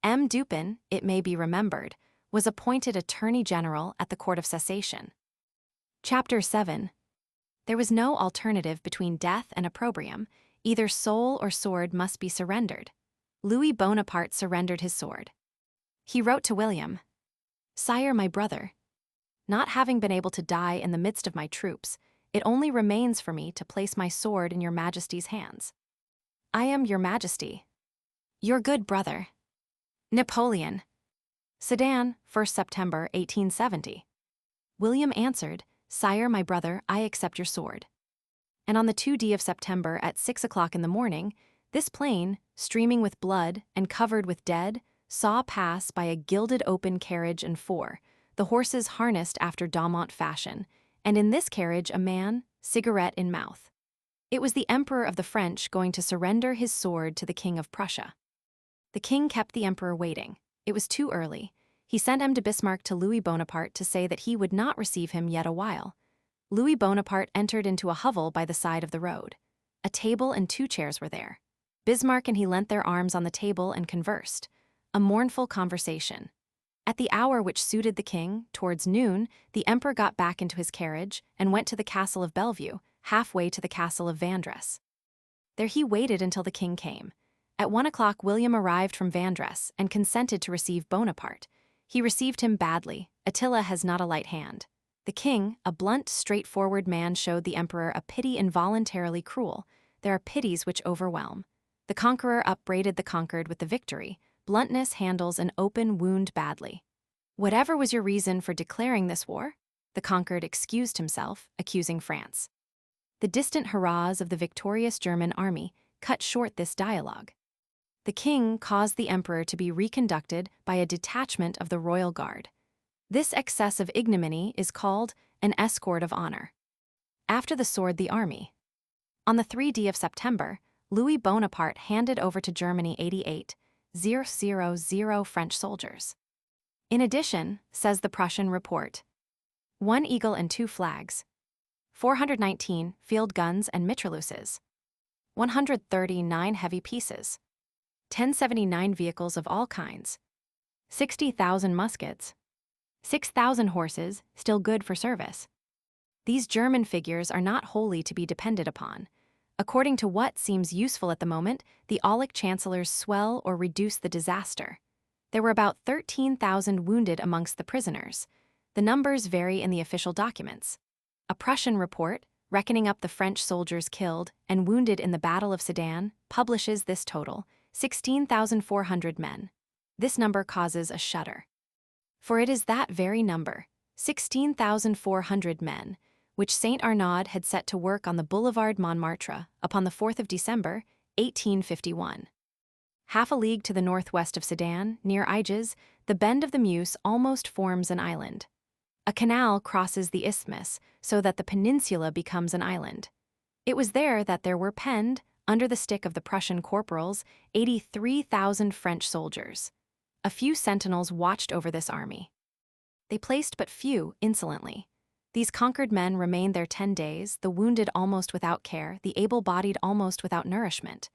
M. Dupin, it may be remembered, was appointed Attorney General at the Court of Cassation. Chapter 7. There was no alternative between death and opprobrium. Either soul or sword must be surrendered. Louis Bonaparte surrendered his sword. He wrote to William, "Sire, my brother, not having been able to die in the midst of my troops, it only remains for me to place my sword in your Majesty's hands. I am your Majesty, your good brother, Napoleon." Sedan, 1st September 1870. William answered, "Sire, my brother, I accept your sword." And on the 2d of September at 6 o'clock in the morning, this plain, streaming with blood and covered with dead, saw pass by a gilded open carriage and four, the horses harnessed after Daumont fashion, and in this carriage a man, cigarette in mouth. It was the Emperor of the French going to surrender his sword to the King of Prussia. The king kept the emperor waiting. It was too early. He sent M. de Bismarck to Louis Bonaparte to say that he would not receive him yet a while. Louis Bonaparte entered into a hovel by the side of the road. A table and 2 chairs were there. Bismarck and he leant their arms on the table and conversed. A mournful conversation. At the hour which suited the king, towards noon, the emperor got back into his carriage and went to the castle of Bellevue, halfway to the castle of Vandress. There he waited until the king came. At 1 o'clock William arrived from Vandress and consented to receive Bonaparte. He received him badly. Attila has not a light hand. The king, a blunt, straightforward man, showed the emperor a pity involuntarily cruel. There are pities which overwhelm. The conqueror upbraided the conquered with the victory. Bluntness handles an open wound badly. "Whatever was your reason for declaring this war?" The conquered excused himself, accusing France. The distant hurrahs of the victorious German army cut short this dialogue. The king caused the emperor to be reconducted by a detachment of the royal guard. This excess of ignominy is called an escort of honor. After the sword, the army. On the 3d of September, Louis Bonaparte handed over to Germany 88,000 French soldiers. In addition, says the Prussian report, 1 eagle and 2 flags, 419 field guns and mitrailleuses, 139 heavy pieces, 1079 vehicles of all kinds, 60,000 muskets, 6,000 horses, still good for service. These German figures are not wholly to be depended upon. According to what seems useful at the moment, the Aulic chancellors swell or reduce the disaster. There were about 13,000 wounded amongst the prisoners. The numbers vary in the official documents. A Prussian report, reckoning up the French soldiers killed and wounded in the Battle of Sedan, publishes this total, 16,400 men. This number causes a shudder. For it is that very number, 16,400 men, which Saint Arnaud had set to work on the Boulevard Montmartre upon the 4th of December, 1851. Half a league to the northwest of Sedan, near Aigez, the bend of the Meuse almost forms an island. A canal crosses the isthmus so that the peninsula becomes an island. It was there that there were penned, under the stick of the Prussian corporals, 83,000 French soldiers. A few sentinels watched over this army. They placed but few, insolently. These conquered men remained there 10 days, the wounded almost without care, the able-bodied almost without nourishment.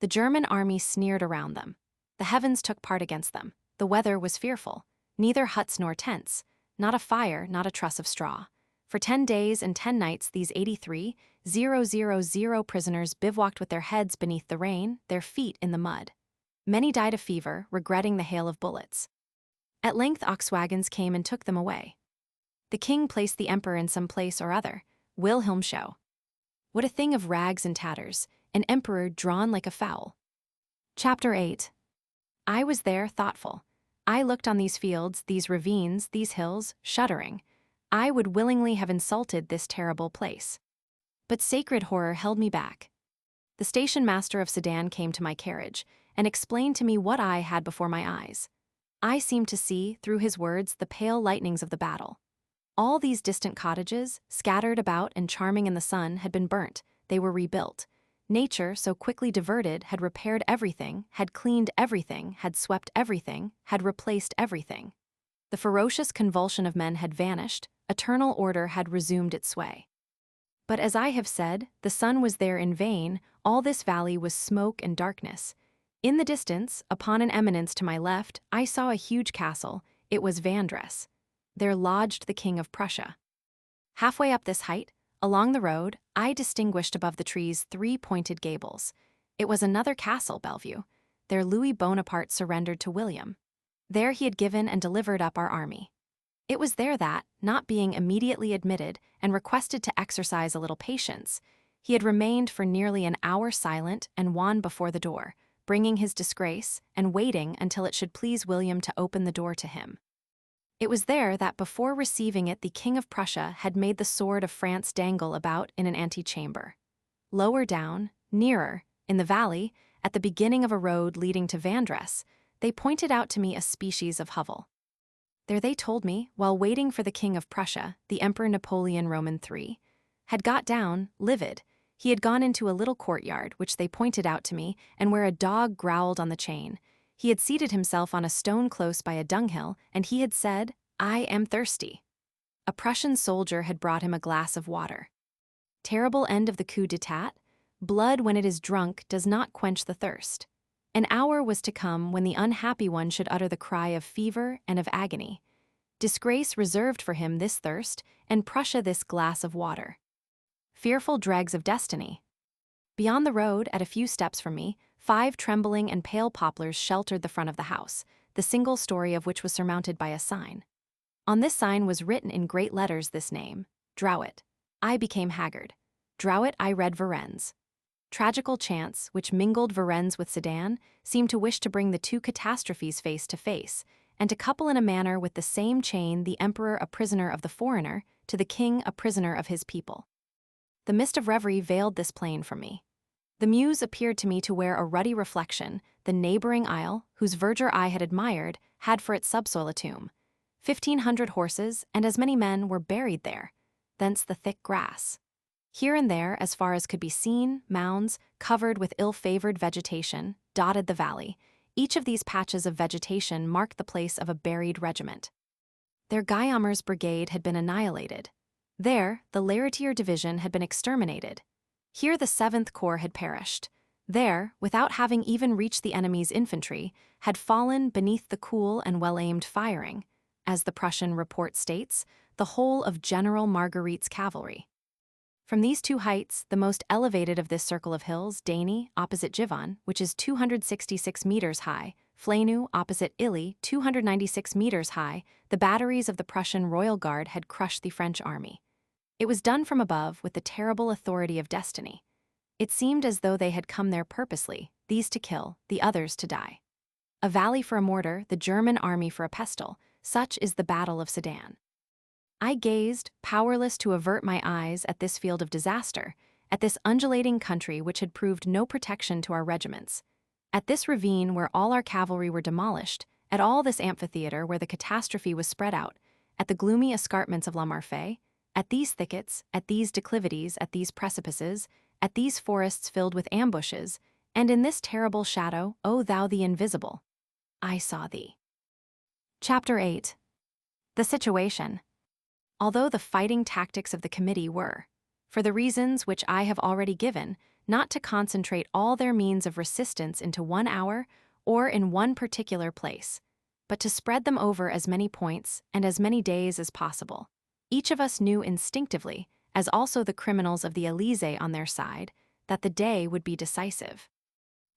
The German army sneered around them. The heavens took part against them. The weather was fearful. Neither huts nor tents. Not a fire, not a truss of straw. For 10 days and 10 nights these 83,000 prisoners bivouacked with their heads beneath the rain, their feet in the mud. Many died of fever, regretting the hail of bullets. At length ox wagons came and took them away. The king placed the emperor in some place or other. Wilhelm show. What a thing of rags and tatters, an emperor drawn like a fowl. Chapter 8. I was there, thoughtful. I looked on these fields, these ravines, these hills, shuddering. I would willingly have insulted this terrible place. But sacred horror held me back. The station master of Sedan came to my carriage and explained to me what I had before my eyes. I seemed to see, through his words, the pale lightnings of the battle. All these distant cottages, scattered about and charming in the sun, had been burnt. They were rebuilt. Nature, so quickly diverted, had repaired everything, had cleaned everything, had swept everything, had replaced everything. The ferocious convulsion of men had vanished, eternal order had resumed its sway. But as I have said, the sun was there in vain, all this valley was smoke and darkness. In the distance, upon an eminence to my left, I saw a huge castle. It was Vandress. There lodged the King of Prussia. Halfway up this height, along the road, I distinguished above the trees 3 pointed gables. It was another castle, Bellevue. There Louis Bonaparte surrendered to William. There he had given and delivered up our army. It was there that, not being immediately admitted and requested to exercise a little patience, he had remained for nearly an hour silent and wan before the door, bringing his disgrace and waiting until it should please William to open the door to him. It was there that before receiving it the King of Prussia had made the sword of France dangle about in an antechamber. Lower down, nearer, in the valley, at the beginning of a road leading to Vandress, they pointed out to me a species of hovel. There they told me, while waiting for the King of Prussia, the Emperor Napoleon Roman III, had got down, livid. He had gone into a little courtyard, which they pointed out to me, and where a dog growled on the chain. He had seated himself on a stone close by a dunghill, and he had said, "I am thirsty." A Prussian soldier had brought him a glass of water. Terrible end of the coup d'etat? Blood when it is drunk does not quench the thirst. An hour was to come when the unhappy one should utter the cry of fever and of agony. Disgrace reserved for him this thirst, and Prussia this glass of water. Fearful dregs of destiny. Beyond the road, at a few steps from me, 5 trembling and pale poplars sheltered the front of the house, the single story of which was surmounted by a sign. On this sign was written in great letters this name, Drouet. I became haggard. Drouet I read Varennes. Tragical chance, which mingled Varennes with Sedan, seemed to wish to bring the 2 catastrophes face to face, and to couple in a manner with the same chain the emperor a prisoner of the foreigner, to the king a prisoner of his people. The mist of reverie veiled this plain from me. The Meuse appeared to me to wear a ruddy reflection, the neighboring isle, whose verdure I had admired, had for its subsoil a tomb. 1,500 horses, and as many men, were buried there. Thence the thick grass. Here and there, as far as could be seen, mounds, covered with ill-favored vegetation, dotted the valley. Each of these patches of vegetation marked the place of a buried regiment. There Guillaumeur's brigade had been annihilated. There, the Laritier division had been exterminated. Here the 7th Corps had perished. There, without having even reached the enemy's infantry, had fallen beneath the cool and well-aimed firing, as the Prussian report states, the whole of General Marguerite's cavalry. From these 2 heights, the most elevated of this circle of hills, Daigny, opposite Givon, which is 266 meters high, Flenu, opposite Illy, 296 meters high, the batteries of the Prussian Royal Guard had crushed the French army. It was done from above with the terrible authority of destiny. It seemed as though they had come there purposely, these to kill, the others to die. A valley for a mortar, the German army for a pestle, such is the Battle of Sedan. I gazed, powerless to avert my eyes at this field of disaster, at this undulating country which had proved no protection to our regiments, at this ravine where all our cavalry were demolished, at all this amphitheater where the catastrophe was spread out, at the gloomy escarpments of La Marfée, at these thickets, at these declivities, at these precipices, at these forests filled with ambushes, and in this terrible shadow, O thou the invisible, I saw thee. Chapter 8. The situation. Although the fighting tactics of the committee were, for the reasons which I have already given, not to concentrate all their means of resistance into 1 hour or in one particular place, but to spread them over as many points and as many days as possible. Each of us knew instinctively, as also the criminals of the Élysée on their side, that the day would be decisive.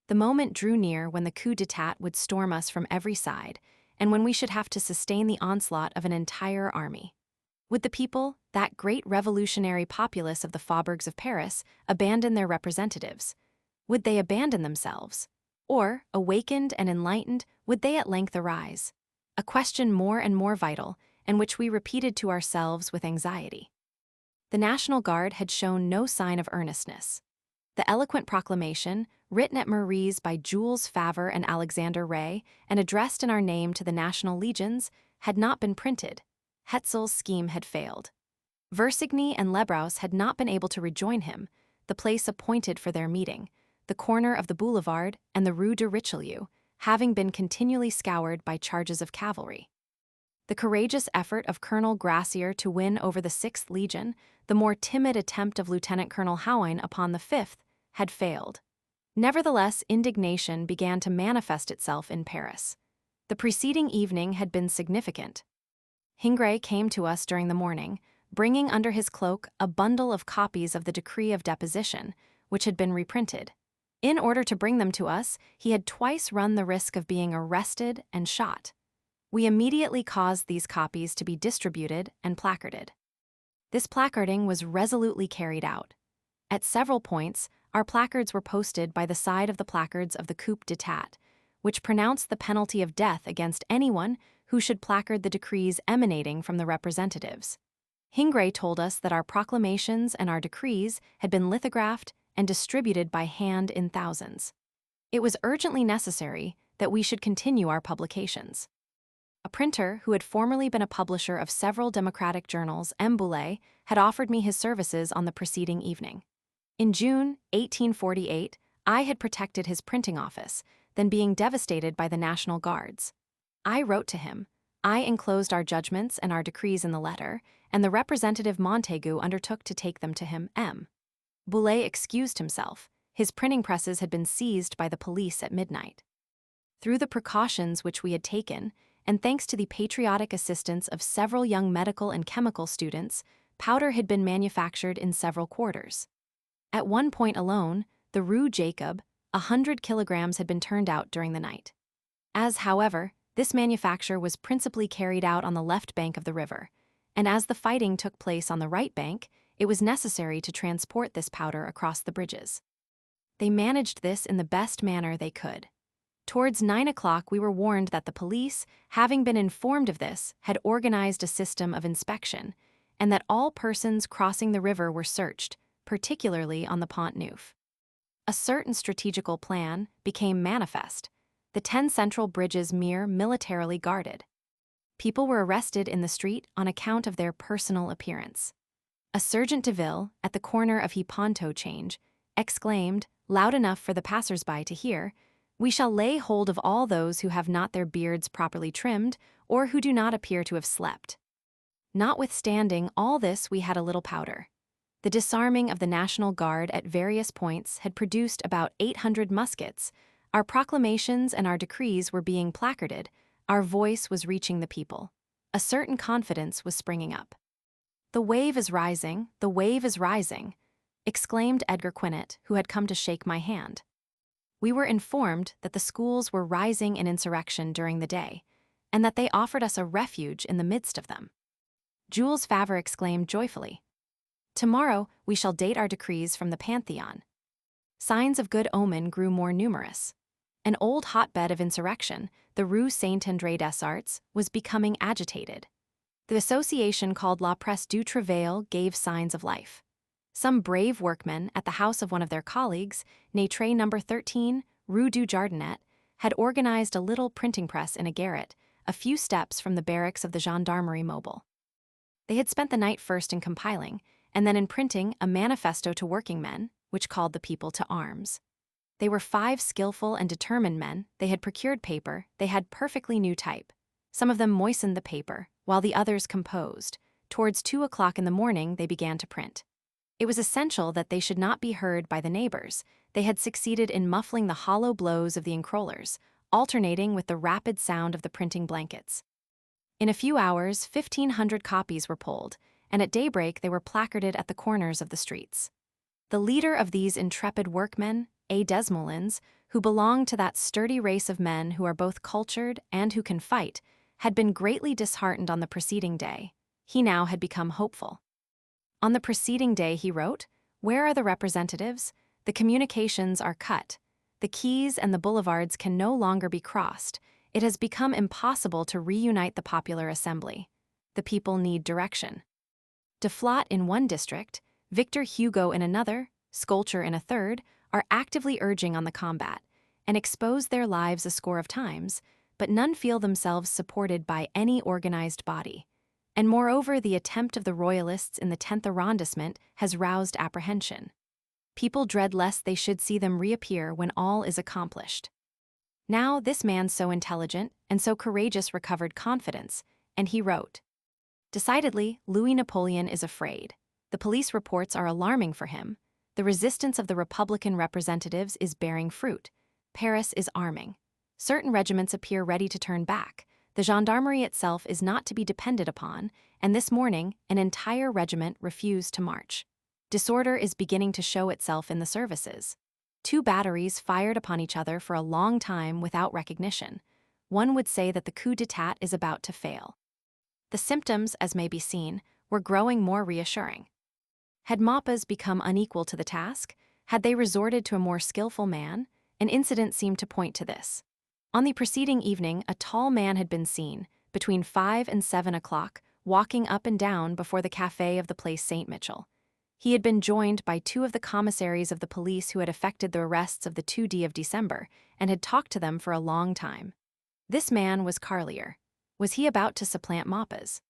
The moment drew near when the coup d'etat would storm us from every side, and when we should have to sustain the onslaught of an entire army. Would the people, that great revolutionary populace of the faubourgs of Paris, abandon their representatives? Would they abandon themselves? Or, awakened and enlightened, would they at length arise? A question more and more vital, and which we repeated to ourselves with anxiety. The National Guard had shown no sign of earnestness. The eloquent proclamation, written at Maurice by Jules Favre and Alexander Ray, and addressed in our name to the national legions, had not been printed. Hetzel's scheme had failed. Versigny and Lebraus had not been able to rejoin him, the place appointed for their meeting, the corner of the boulevard and the Rue de Richelieu, having been continually scoured by charges of cavalry. The courageous effort of Colonel Gracier to win over the 6th Legion, the more timid attempt of Lieutenant Colonel Houin upon the 5th, had failed. Nevertheless, indignation began to manifest itself in Paris. The preceding evening had been significant. Ingres came to us during the morning, bringing under his cloak a bundle of copies of the decree of deposition, which had been reprinted. In order to bring them to us, he had twice run the risk of being arrested and shot. We immediately caused these copies to be distributed and placarded. This placarding was resolutely carried out. At several points, our placards were posted by the side of the placards of the coup d'etat, which pronounced the penalty of death against anyone who should placard the decrees emanating from the representatives. Ingres told us that our proclamations and our decrees had been lithographed and distributed by hand in thousands. It was urgently necessary that we should continue our publications. A printer who had formerly been a publisher of several democratic journals, M. Boulay, had offered me his services on the preceding evening. In June 1848, I had protected his printing office, then being devastated by the National Guards. I wrote to him. I enclosed our judgments and our decrees in the letter, and the representative Montaigu undertook to take them to him. M. Boulay excused himself. His printing presses had been seized by the police at midnight. Through the precautions which we had taken, and thanks to the patriotic assistance of several young medical and chemical students, powder had been manufactured in several quarters. At one point alone, the Rue Jacob, 100 kilograms had been turned out during the night. As, however, this manufacture was principally carried out on the left bank of the river, and as the fighting took place on the right bank, it was necessary to transport this powder across the bridges. They managed this in the best manner they could. Towards 9 o'clock we were warned that the police, having been informed of this, had organized a system of inspection, and that all persons crossing the river were searched, particularly on the Pont Neuf. A certain strategical plan became manifest, the 10 central bridges militarily guarded. People were arrested in the street on account of their personal appearance. A Sergeant de Ville, at the corner of Hiponto Change, exclaimed, loud enough for the passers-by to hear, "We shall lay hold of all those who have not their beards properly trimmed, or who do not appear to have slept." Notwithstanding all this, we had a little powder. The disarming of the National Guard at various points had produced about 800 muskets. Our proclamations and our decrees were being placarded. Our voice was reaching the people. A certain confidence was springing up. "The wave is rising, the wave is rising," exclaimed Edgar Quinet, who had come to shake my hand. We were informed that the schools were rising in insurrection during the day, and that they offered us a refuge in the midst of them. Jules Favre exclaimed joyfully, "Tomorrow we shall date our decrees from the Pantheon." Signs of good omen grew more numerous. An old hotbed of insurrection, the Rue Saint-André-des-Arts, was becoming agitated. The association called La Presse du Travail gave signs of life. Some brave workmen at the house of one of their colleagues, Naitre No. 13, Rue du Jardinet, had organized a little printing press in a garret, a few steps from the barracks of the Gendarmerie Mobile. They had spent the night first in compiling, and then in printing a manifesto to working men, which called the people to arms. They were 5 skillful and determined men. They had procured paper, they had perfectly new type. Some of them moistened the paper, while the others composed. Towards 2 o'clock in the morning they began to print. It was essential that they should not be heard by the neighbors. They had succeeded in muffling the hollow blows of the encrollers, alternating with the rapid sound of the printing blankets. In a few hours, 1,500 copies were pulled, and at daybreak they were placarded at the corners of the streets. The leader of these intrepid workmen, A. Desmoulins, who belonged to that sturdy race of men who are both cultured and who can fight, had been greatly disheartened on the preceding day. He now had become hopeful. On the preceding day, he wrote, "Where are the representatives? The communications are cut. The quays and the boulevards can no longer be crossed. It has become impossible to reunite the popular assembly. The people need direction." Deflot in one district, Victor Hugo in another, Sculpture in a third, are actively urging on the combat, and expose their lives a score of times, but none feel themselves supported by any organized body. And moreover, the attempt of the royalists in the 10th arrondissement has roused apprehension. People dread lest they should see them reappear when all is accomplished. Now this man so intelligent and so courageous recovered confidence, and he wrote, "Decidedly, Louis Napoleon is afraid. The police reports are alarming for him. The resistance of the Republican representatives is bearing fruit. Paris is arming. Certain regiments appear ready to turn back. The gendarmerie itself is not to be depended upon, and this morning an entire regiment refused to march. Disorder is beginning to show itself in the services. 2 batteries fired upon each other for a long time without recognition. One would say that the coup d'etat is about to fail." The symptoms, as may be seen, were growing more reassuring. Had Mappas become unequal to the task? Had they resorted to a more skillful man? An incident seemed to point to this. On the preceding evening, a tall man had been seen, between 5 and 7 o'clock, walking up and down before the café of the place St. Michel. He had been joined by 2 of the commissaries of the police who had effected the arrests of the 2d of December, and had talked to them for a long time. This man was Carlier. Was he about to supplant Mappas?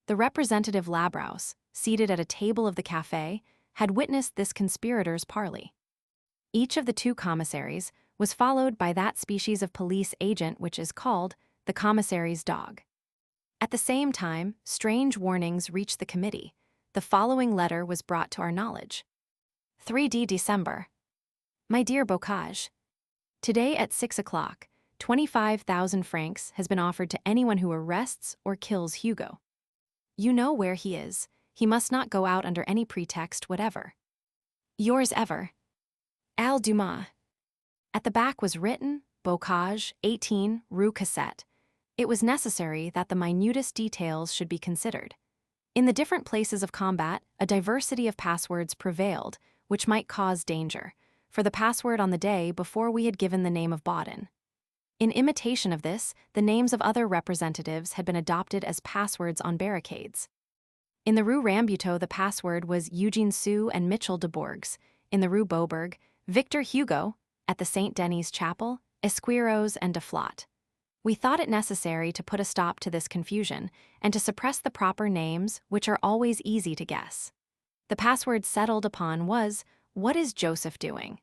The representative Labrouse, seated at a table of the café, had witnessed this conspirators' parley. Each of the 2 commissaries was followed by that species of police agent which is called the commissary's dog. At the same time, strange warnings reached the committee. The following letter was brought to our knowledge. 3d December. My dear Bocage, today at 6 o'clock, 25,000 francs has been offered to anyone who arrests or kills Hugo. You know where he is. He must not go out under any pretext whatever. Yours ever, Al Dumas. At the back was written, Bocage, 18, Rue Cassette. It was necessary that the minutest details should be considered. In the different places of combat, a diversity of passwords prevailed, which might cause danger, for the password on the day before we had given the name of Baudin. In imitation of this, the names of other representatives had been adopted as passwords on barricades. In the Rue Rambuteau, the password was Eugene Sue and Mitchell de Bourges. In the Rue Beaubourg, Victor Hugo. At the St. Denis Chapel, Esquiros and Deflot. We thought it necessary to put a stop to this confusion and to suppress the proper names, which are always easy to guess. The password settled upon was, "What is Joseph doing?"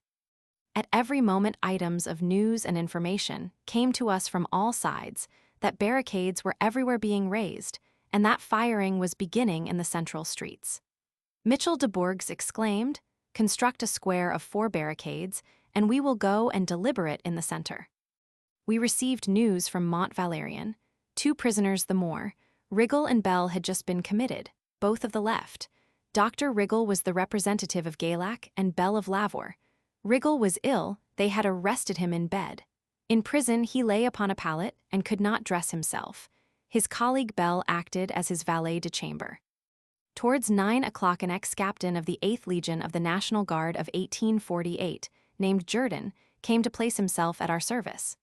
At every moment items of news and information came to us from all sides, that barricades were everywhere being raised, and that firing was beginning in the central streets. Mitchell de Bourges exclaimed, "Construct a square of 4 barricades, and we will go and deliberate in the center." We received news from Mont Valérien, 2 prisoners the more. Rigol and Bell had just been committed, both of the left. Dr. Rigol was the representative of Gaillac and Bell of Lavour. Rigol was ill, they had arrested him in bed. In prison he lay upon a pallet and could not dress himself. His colleague Bell acted as his valet de chambre. Towards 9 o'clock an ex-captain of the 8th Legion of the National Guard of 1848, named Jourdan, came to place himself at our service.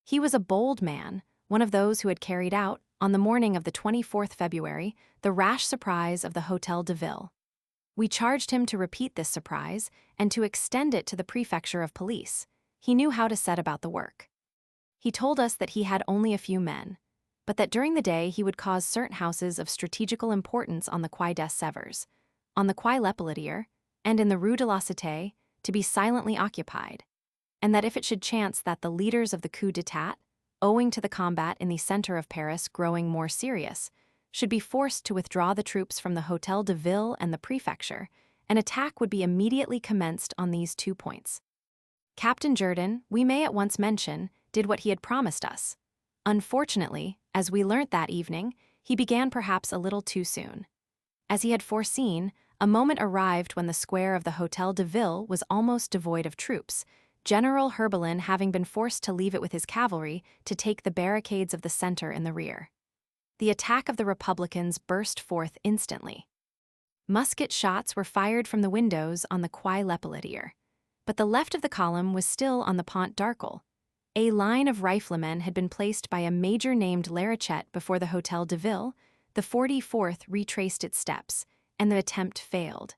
He was a bold man, one of those who had carried out, on the morning of the 24th February, the rash surprise of the Hôtel de Ville. We charged him to repeat this surprise and to extend it to the prefecture of police. He knew how to set about the work. He told us that he had only a few men, but that during the day he would cause certain houses of strategical importance on the Quai des Sèvres, on the Quai Lepelletier, and in the Rue de la Cité, to be silently occupied, and that if it should chance that the leaders of the coup d'etat, owing to the combat in the center of Paris growing more serious, should be forced to withdraw the troops from the Hôtel de Ville and the prefecture, An attack would be immediately commenced on these 2 points. Captain Jordan, we may at once mention, did what he had promised us. Unfortunately, as we learnt that evening, he began perhaps a little too soon. As he had foreseen, a moment arrived when the square of the Hôtel de Ville was almost devoid of troops, General Herbelin having been forced to leave it with his cavalry to take the barricades of the center in the rear. The attack of the Republicans burst forth instantly. Musket shots were fired from the windows on the Quai Lepelletier, but the left of the column was still on the Pont d'Arcole. A line of riflemen had been placed by a major named Larichette before the Hôtel de Ville. The 44th retraced its steps, and the attempt failed.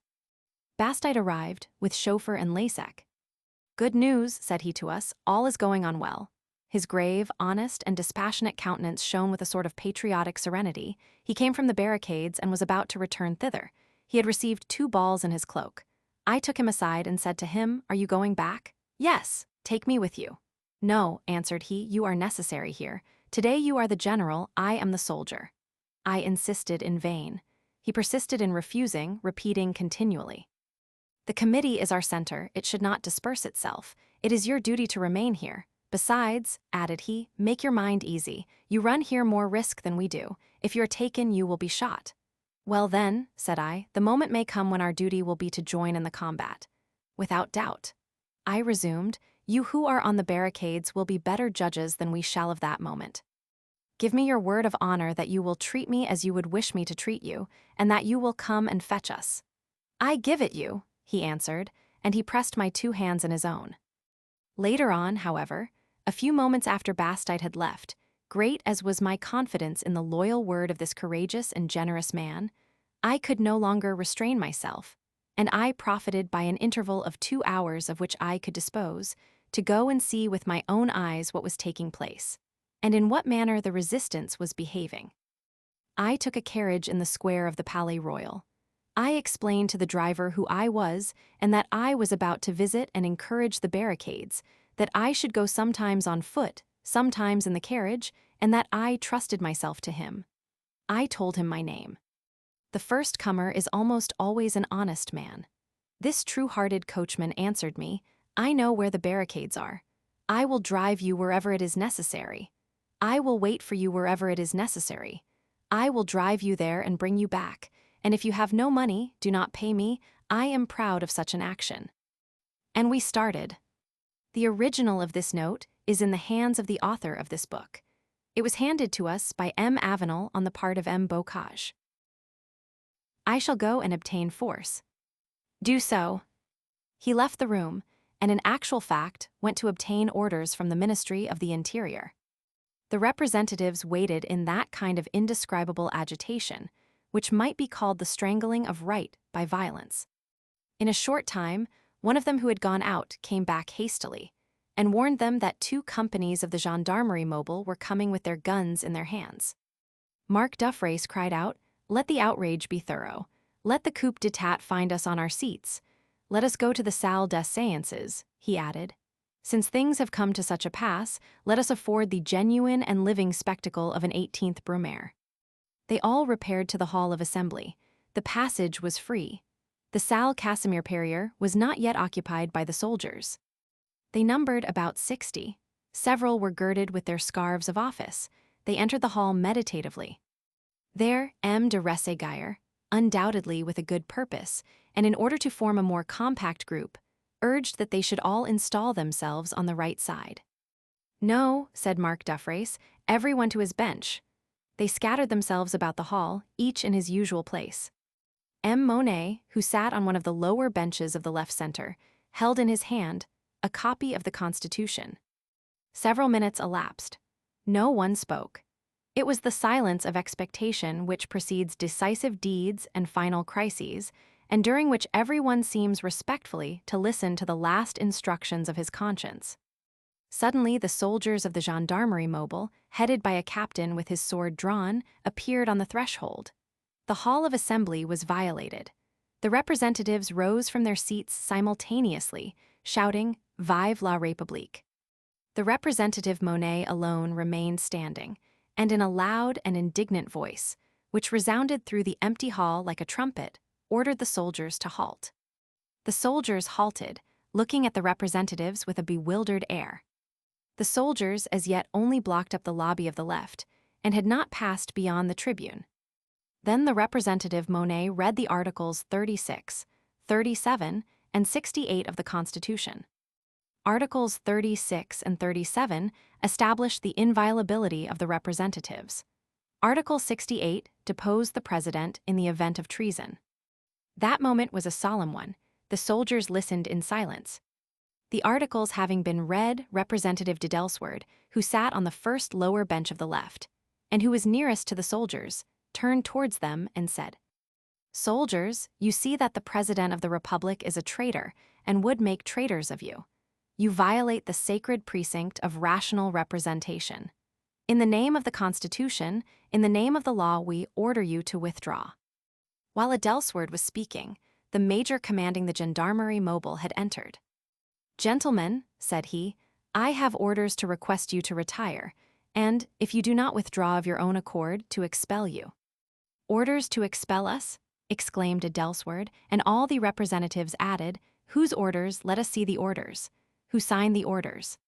Bastide arrived, with chauffeur and Lasek. "Good news," said he to us, "all is going on well." His grave, honest, and dispassionate countenance shone with a sort of patriotic serenity. He came from the barricades and was about to return thither. He had received 2 balls in his cloak. I took him aside and said to him, "Are you going back?" "Yes, take me with you." "No," answered he, "you are necessary here. Today you are the general, I am the soldier." I insisted in vain. He persisted in refusing, repeating continually, "The committee is our center, it should not disperse itself. It is your duty to remain here. Besides," added he, "make your mind easy. You run here more risk than we do. If you're taken, you will be shot." "Well then," said I, "the moment may come when our duty will be to join in the combat." "Without doubt." I resumed, "You who are on the barricades will be better judges than we shall of that moment. Give me your word of honor that you will treat me as you would wish me to treat you, and that you will come and fetch us." "I give it you," he answered, and he pressed my 2 hands in his own. Later on, however, a few moments after Bastide had left, great as was my confidence in the loyal word of this courageous and generous man, I could no longer restrain myself, and I profited by an interval of 2 hours of which I could dispose, to go and see with my own eyes what was taking place, and in what manner the resistance was behaving. I took a carriage in the square of the Palais Royal. I explained to the driver who I was, and that I was about to visit and encourage the barricades, that I should go sometimes on foot, sometimes in the carriage, and that I trusted myself to him. I told him my name. The first comer is almost always an honest man. This true-hearted coachman answered me, "I know where the barricades are. I will drive you wherever it is necessary. I will wait for you wherever it is necessary. I will drive you there and bring you back, and if you have no money, do not pay me. I am proud of such an action." And we started. The original of this note is in the hands of the author of this book. It was handed to us by M. Avenel on the part of M. Bocage. "I shall go and obtain force." "Do so." He left the room, and in actual fact went to obtain orders from the Ministry of the Interior. The representatives waited in that kind of indescribable agitation, which might be called the strangling of right by violence. In a short time, one of them who had gone out came back hastily, and warned them that 2 companies of the gendarmerie mobile were coming with their guns in their hands. Marc Duffrace cried out, "Let the outrage be thorough. Let the coup d'etat find us on our seats. Let us go to the salle des séances," he added. "Since things have come to such a pass, let us afford the genuine and living spectacle of an 18th Brumaire." They all repaired to the Hall of Assembly. The passage was free. The salle Casimir-Perrier was not yet occupied by the soldiers. They numbered about 60. Several were girded with their scarves of office. They entered the hall meditatively. There, M. de Rességuier, undoubtedly with a good purpose, and in order to form a more compact group, urged that they should all install themselves on the right side. "No," said Marc Duffrace, "everyone to his bench." They scattered themselves about the hall, each in his usual place. M. Monet, who sat on one of the lower benches of the left center, held in his hand a copy of the Constitution. Several minutes elapsed. No one spoke. It was the silence of expectation which precedes decisive deeds and final crises, and during which everyone seems respectfully to listen to the last instructions of his conscience. Suddenly the soldiers of the gendarmerie mobile, headed by a captain with his sword drawn, appeared on the threshold. The Hall of Assembly was violated. The representatives rose from their seats simultaneously, shouting, "Vive la République!" The representative Monet alone remained standing, and in a loud and indignant voice, which resounded through the empty hall like a trumpet, ordered the soldiers to halt. The soldiers halted, looking at the representatives with a bewildered air. The soldiers as yet only blocked up the lobby of the left, and had not passed beyond the tribune. Then the representative Morny read the Articles 36, 37, and 68 of the Constitution. Articles 36 and 37 established the inviolability of the representatives. Article 68 deposed the president in the event of treason. That moment was a solemn one. The soldiers listened in silence. The articles having been read, Representative de Delsward, who sat on the first lower bench of the left, and who was nearest to the soldiers, turned towards them and said, "Soldiers, you see that the President of the Republic is a traitor and would make traitors of you. You violate the sacred precinct of rational representation. In the name of the Constitution, in the name of the law, we order you to withdraw." While Delsward was speaking, the major commanding the gendarmerie mobile had entered. "Gentlemen," said he, "I have orders to request you to retire, and, if you do not withdraw of your own accord, to expel you." "Orders to expel us?" exclaimed Delsward, and all the representatives added, "Whose orders? Let us see the orders. Who signed the orders?"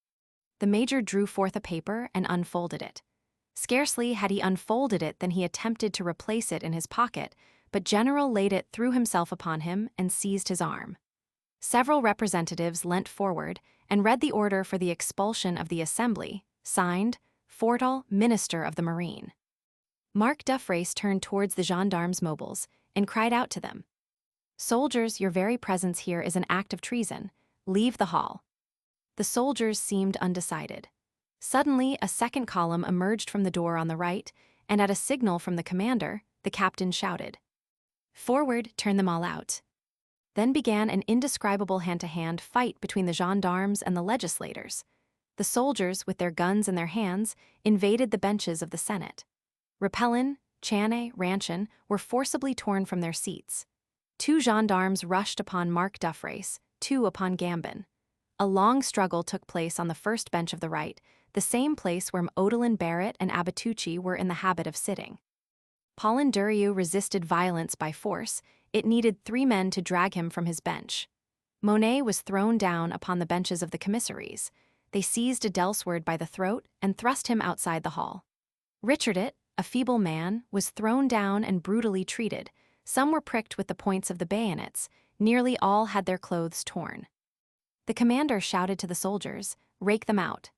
The major drew forth a paper and unfolded it. Scarcely had he unfolded it than he attempted to replace it in his pocket, but General laid it threw himself upon him and seized his arm. Several representatives leant forward and read the order for the expulsion of the Assembly, signed, Fortal, Minister of the Marine. Marc Duffrace turned towards the gendarmes mobiles and cried out to them, "Soldiers, your very presence here is an act of treason. Leave the hall." The soldiers seemed undecided. Suddenly, a second column emerged from the door on the right, and at a signal from the commander, the captain shouted, "Forward, turn them all out." Then began an indescribable hand-to-hand fight between the gendarmes and the legislators. The soldiers, with their guns in their hands, invaded the benches of the Senate. Repellin, Chaney, Ranchin were forcibly torn from their seats. 2 gendarmes rushed upon Marc Duffrace, 2 upon Gambin. A long struggle took place on the first bench of the right, the same place where Odilon Barrett and Abatucci were in the habit of sitting. Paulin Durieux resisted violence by force. It needed 3 men to drag him from his bench. Morny was thrown down upon the benches of the commissaries. They seized Delsward by the throat and thrust him outside the hall. Richardet, a feeble man, was thrown down and brutally treated. Some were pricked with the points of the bayonets. Nearly all had their clothes torn. The commander shouted to the soldiers, "Rake them out."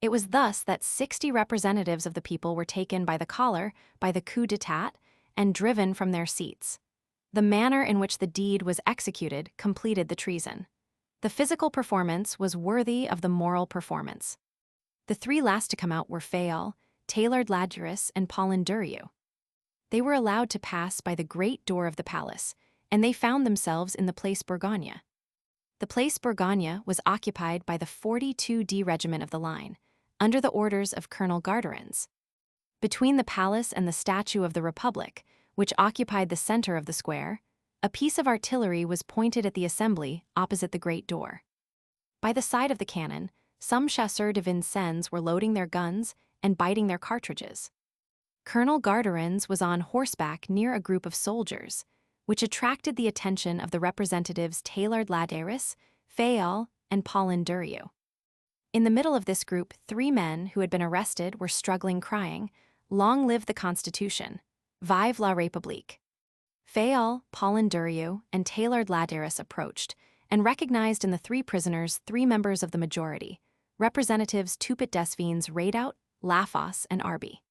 It was thus that 60 representatives of the people were taken by the collar by the coup d'etat and driven from their seats. The manner in which the deed was executed completed the treason. The physical performance was worthy of the moral performance. The 3 last to come out were Fayolle, Taillard-Ladurus, and Paulin Durieux. They were allowed to pass by the great door of the palace, and they found themselves in the Place Bourgogne. The Place Bourgogne was occupied by the 42D Regiment of the Line, under the orders of Colonel Garderins. Between the palace and the statue of the Republic, which occupied the center of the square, a piece of artillery was pointed at the assembly opposite the great door. By the side of the cannon, some chasseurs de Vincennes were loading their guns and biting their cartridges. Colonel Garderins was on horseback near a group of soldiers, which attracted the attention of the representatives Taillard-Ladurus, Fayolle, and Paulin Durieux. In the middle of this group, 3 men who had been arrested were struggling, crying, "Long live the Constitution! Vive la République!" Fayolle, Paulin Durieux, and Taillard-Ladurus approached and recognized in the 3 prisoners 3 members of the majority, Representatives Toupet-Desvines Raydout, Lafosse, and Arby.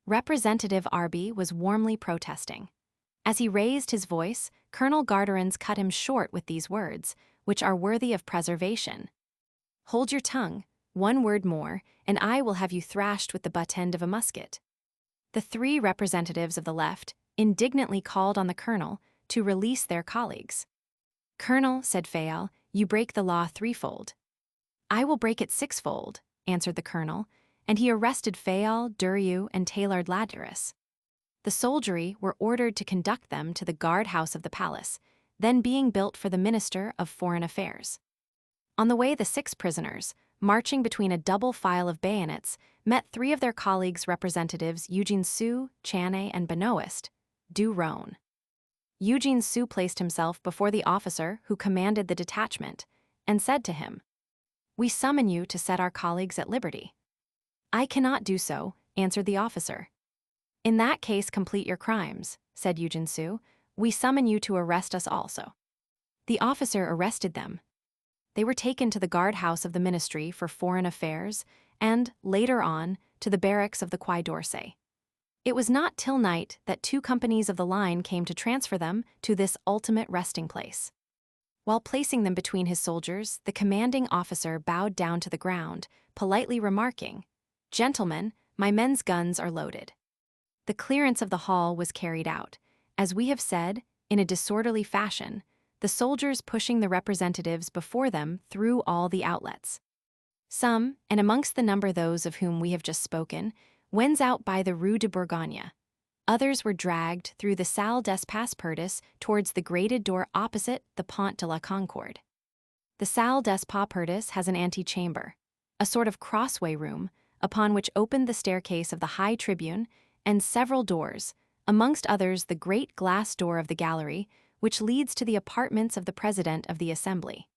Representative Arby was warmly protesting. As he raised his voice, Colonel Garderins cut him short with these words, which are worthy of preservation. "Hold your tongue, 1 word more, and I will have you thrashed with the butt end of a musket." The 3 representatives of the left indignantly called on the colonel to release their colleagues. "Colonel," said Fayolle, "you break the law 3-fold." "I will break it 6-fold," answered the colonel, and he arrested Fayolle, Durieux, and Taillard-Ladurus. The soldiery were ordered to conduct them to the guard-house of the palace, then being built for the Minister of Foreign Affairs. On the way, the 6 prisoners, marching between a double file of bayonets, met 3 of their colleagues' representatives Eugene Sue, Chaney, and Benoist, du Rhône. Eugene Sue placed himself before the officer who commanded the detachment and said to him, "We summon you to set our colleagues at liberty." "I cannot do so," answered the officer. "In that case, complete your crimes," said Eugene Sue. "We summon you to arrest us also." The officer arrested them. They were taken to the guardhouse of the Ministry for Foreign Affairs and, later on, to the barracks of the Quai d'Orsay. It was not till night that 2 companies of the line came to transfer them to this ultimate resting place. While placing them between his soldiers, the commanding officer bowed down to the ground, politely remarking, "Gentlemen, my men's guns are loaded." The clearance of the hall was carried out, as we have said, in a disorderly fashion, the soldiers pushing the representatives before them through all the outlets. Some, and amongst the number those of whom we have just spoken, went out by the Rue de Bourgogne. Others were dragged through the Salle des Pas-Perdus towards the grated door opposite the Pont de la Concorde. The Salle des Pas-Perdus has an antechamber, a sort of crossway room, upon which opened the staircase of the high tribune and several doors, amongst others the great glass door of the gallery, which leads to the apartments of the President of the Assembly.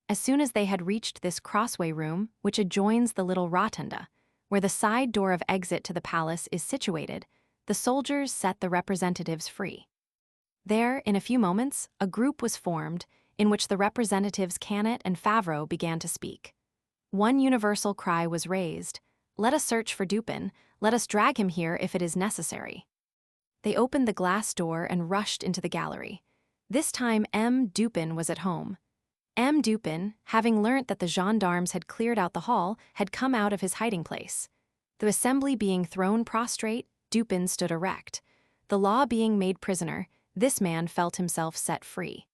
As soon as they had reached this crossway room, which adjoins the little rotunda, where the side door of exit to the palace is situated, the soldiers set the representatives free. There, in a few moments, a group was formed, in which the representatives Canet and Favreau began to speak. One universal cry was raised, "Let us search for Dupin, let us drag him here if it is necessary." They opened the glass door and rushed into the gallery. This time M. Dupin was at home. M. Dupin, having learnt that the gendarmes had cleared out the hall, had come out of his hiding place. The assembly being thrown prostrate, Dupin stood erect. The law being made prisoner, this man felt himself set free.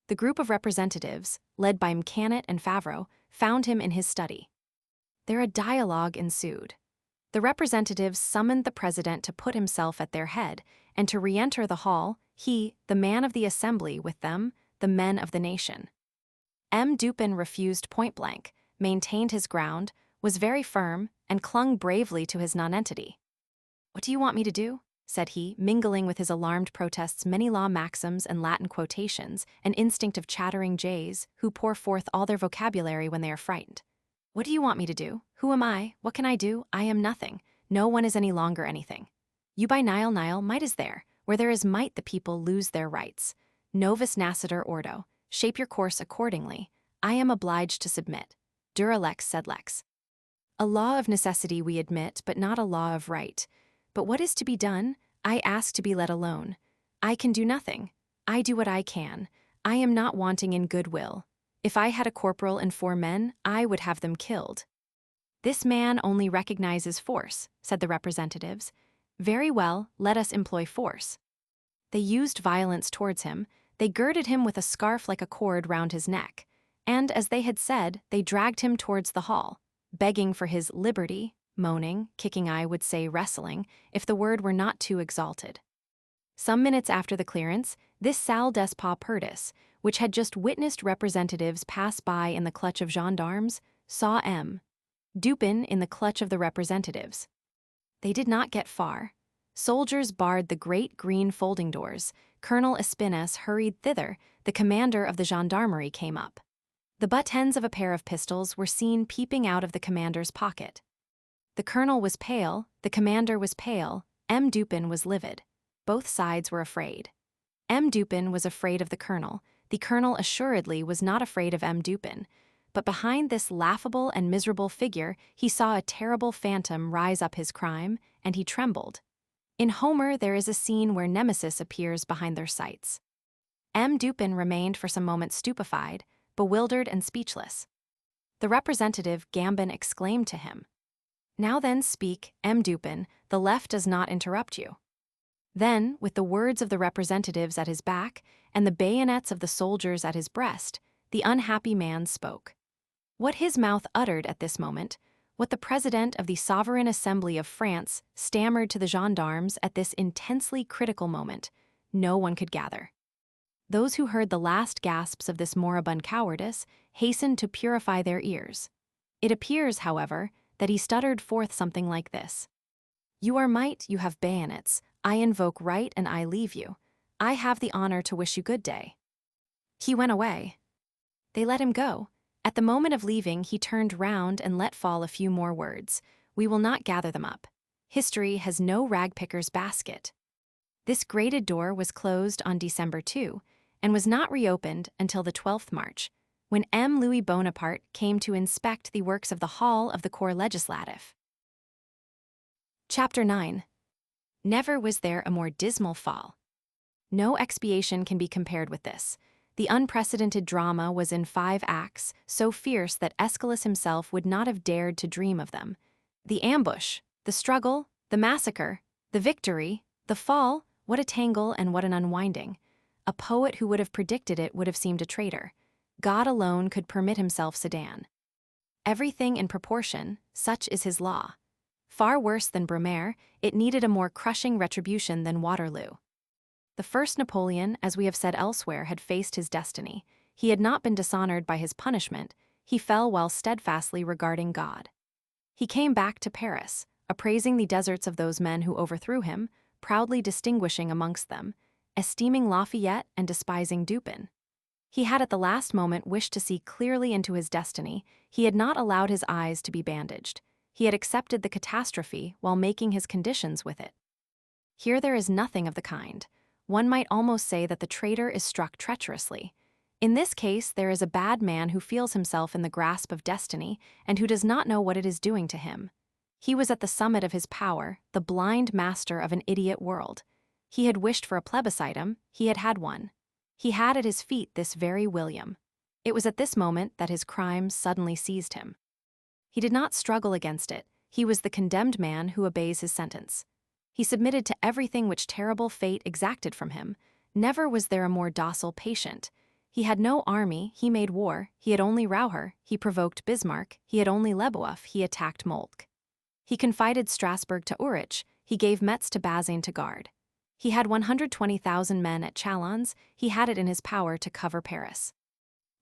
The group of representatives, led by Canet and Favreau, found him in his study. There a dialogue ensued. The representatives summoned the president to put himself at their head, and to re-enter the hall, he, the man of the assembly, with them, the men of the nation. M. Dupin refused point-blank, maintained his ground, was very firm, and clung bravely to his nonentity. "What do you want me to do?" said he, mingling with his alarmed protests many law maxims and Latin quotations, an instinct of chattering jays, who pour forth all their vocabulary when they are frightened. "What do you want me to do? Who am I? What can I do? I am nothing. No one is any longer anything. You by Nile, might is there. Where there is might, the people lose their rights. Novus nascitur ordo. Shape your course accordingly. I am obliged to submit. Dura lex sed lex." A law of necessity we admit, but not a law of right. But what is to be done? I ask to be let alone. I can do nothing. I do what I can. I am not wanting in goodwill. If I had a corporal and 4 men, I would have them killed. "This man only recognizes force," said the representatives. "Very well, let us employ force." They used violence towards him. They girded him with a scarf like a cord round his neck, and, as they had said, they dragged him towards the hall, begging for his liberty, moaning, kicking, I would say wrestling, if the word were not too exalted. Some minutes after the clearance, this Salle des Pas-Perdus, which had just witnessed representatives pass by in the clutch of gendarmes, saw M. Dupin in the clutch of the representatives. They did not get far. Soldiers barred the great green folding doors. Colonel Espinasse hurried thither. The commander of the gendarmerie came up. The butt ends of a pair of pistols were seen peeping out of the commander's pocket. The colonel was pale, the commander was pale, M. Dupin was livid. Both sides were afraid. M. Dupin was afraid of the colonel assuredly was not afraid of M. Dupin, but behind this laughable and miserable figure he saw a terrible phantom rise up his crime, and he trembled. In Homer there is a scene where Nemesis appears behind their sights. M. Dupin remained for some moments stupefied, bewildered and speechless. The representative Gambin exclaimed to him, "Now then speak, M. Dupin, the left does not interrupt you." Then, with the words of the representatives at his back and the bayonets of the soldiers at his breast, the unhappy man spoke. What his mouth uttered at this moment, what the President of the Sovereign Assembly of France stammered to the gendarmes at this intensely critical moment, no one could gather. Those who heard the last gasps of this moribund cowardice hastened to purify their ears. It appears, however, that he stuttered forth something like this: "You are might, you have bayonets. I invoke right and I leave you. I have the honor to wish you good day." He went away. They let him go. At the moment of leaving, he turned round and let fall a few more words. "We will not gather them up. History has no ragpicker's basket." This grated door was closed on December 2 and was not reopened until the 12th March, when Louis Bonaparte came to inspect the works of the Hall of the Corps Legislatif. Chapter 9. Never was there a more dismal fall. No expiation can be compared with this. The unprecedented drama was in 5 acts, so fierce that Aeschylus himself would not have dared to dream of them. The ambush, the struggle, the massacre, the victory, the fall, what a tangle and what an unwinding. A poet who would have predicted it would have seemed a traitor. God alone could permit himself Sedan. Everything in proportion, such is his law. Far worse than Brumaire, it needed a more crushing retribution than Waterloo. The first Napoleon, as we have said elsewhere, had faced his destiny. He had not been dishonored by his punishment. He fell while steadfastly regarding God. He came back to Paris, appraising the deserts of those men who overthrew him, proudly distinguishing amongst them, esteeming Lafayette and despising Dupin. He had at the last moment wished to see clearly into his destiny. He had not allowed his eyes to be bandaged. He had accepted the catastrophe while making his conditions with it. Here there is nothing of the kind. One might almost say that the traitor is struck treacherously. In this case, there is a bad man who feels himself in the grasp of destiny and who does not know what it is doing to him. He was at the summit of his power, the blind master of an idiot world. He had wished for a plebiscitum, he had had one. He had at his feet this very William. It was at this moment that his crimes suddenly seized him. He did not struggle against it. He was the condemned man who obeys his sentence. He submitted to everything which terrible fate exacted from him. Never was there a more docile patient. He had no army, he made war, he had only Rauher, he provoked Bismarck, he had only Leboeuf, he attacked Moltke. He confided Strasbourg to Ulrich, he gave Metz to Bazaine to guard. He had 120,000 men at Chalons, he had it in his power to cover Paris.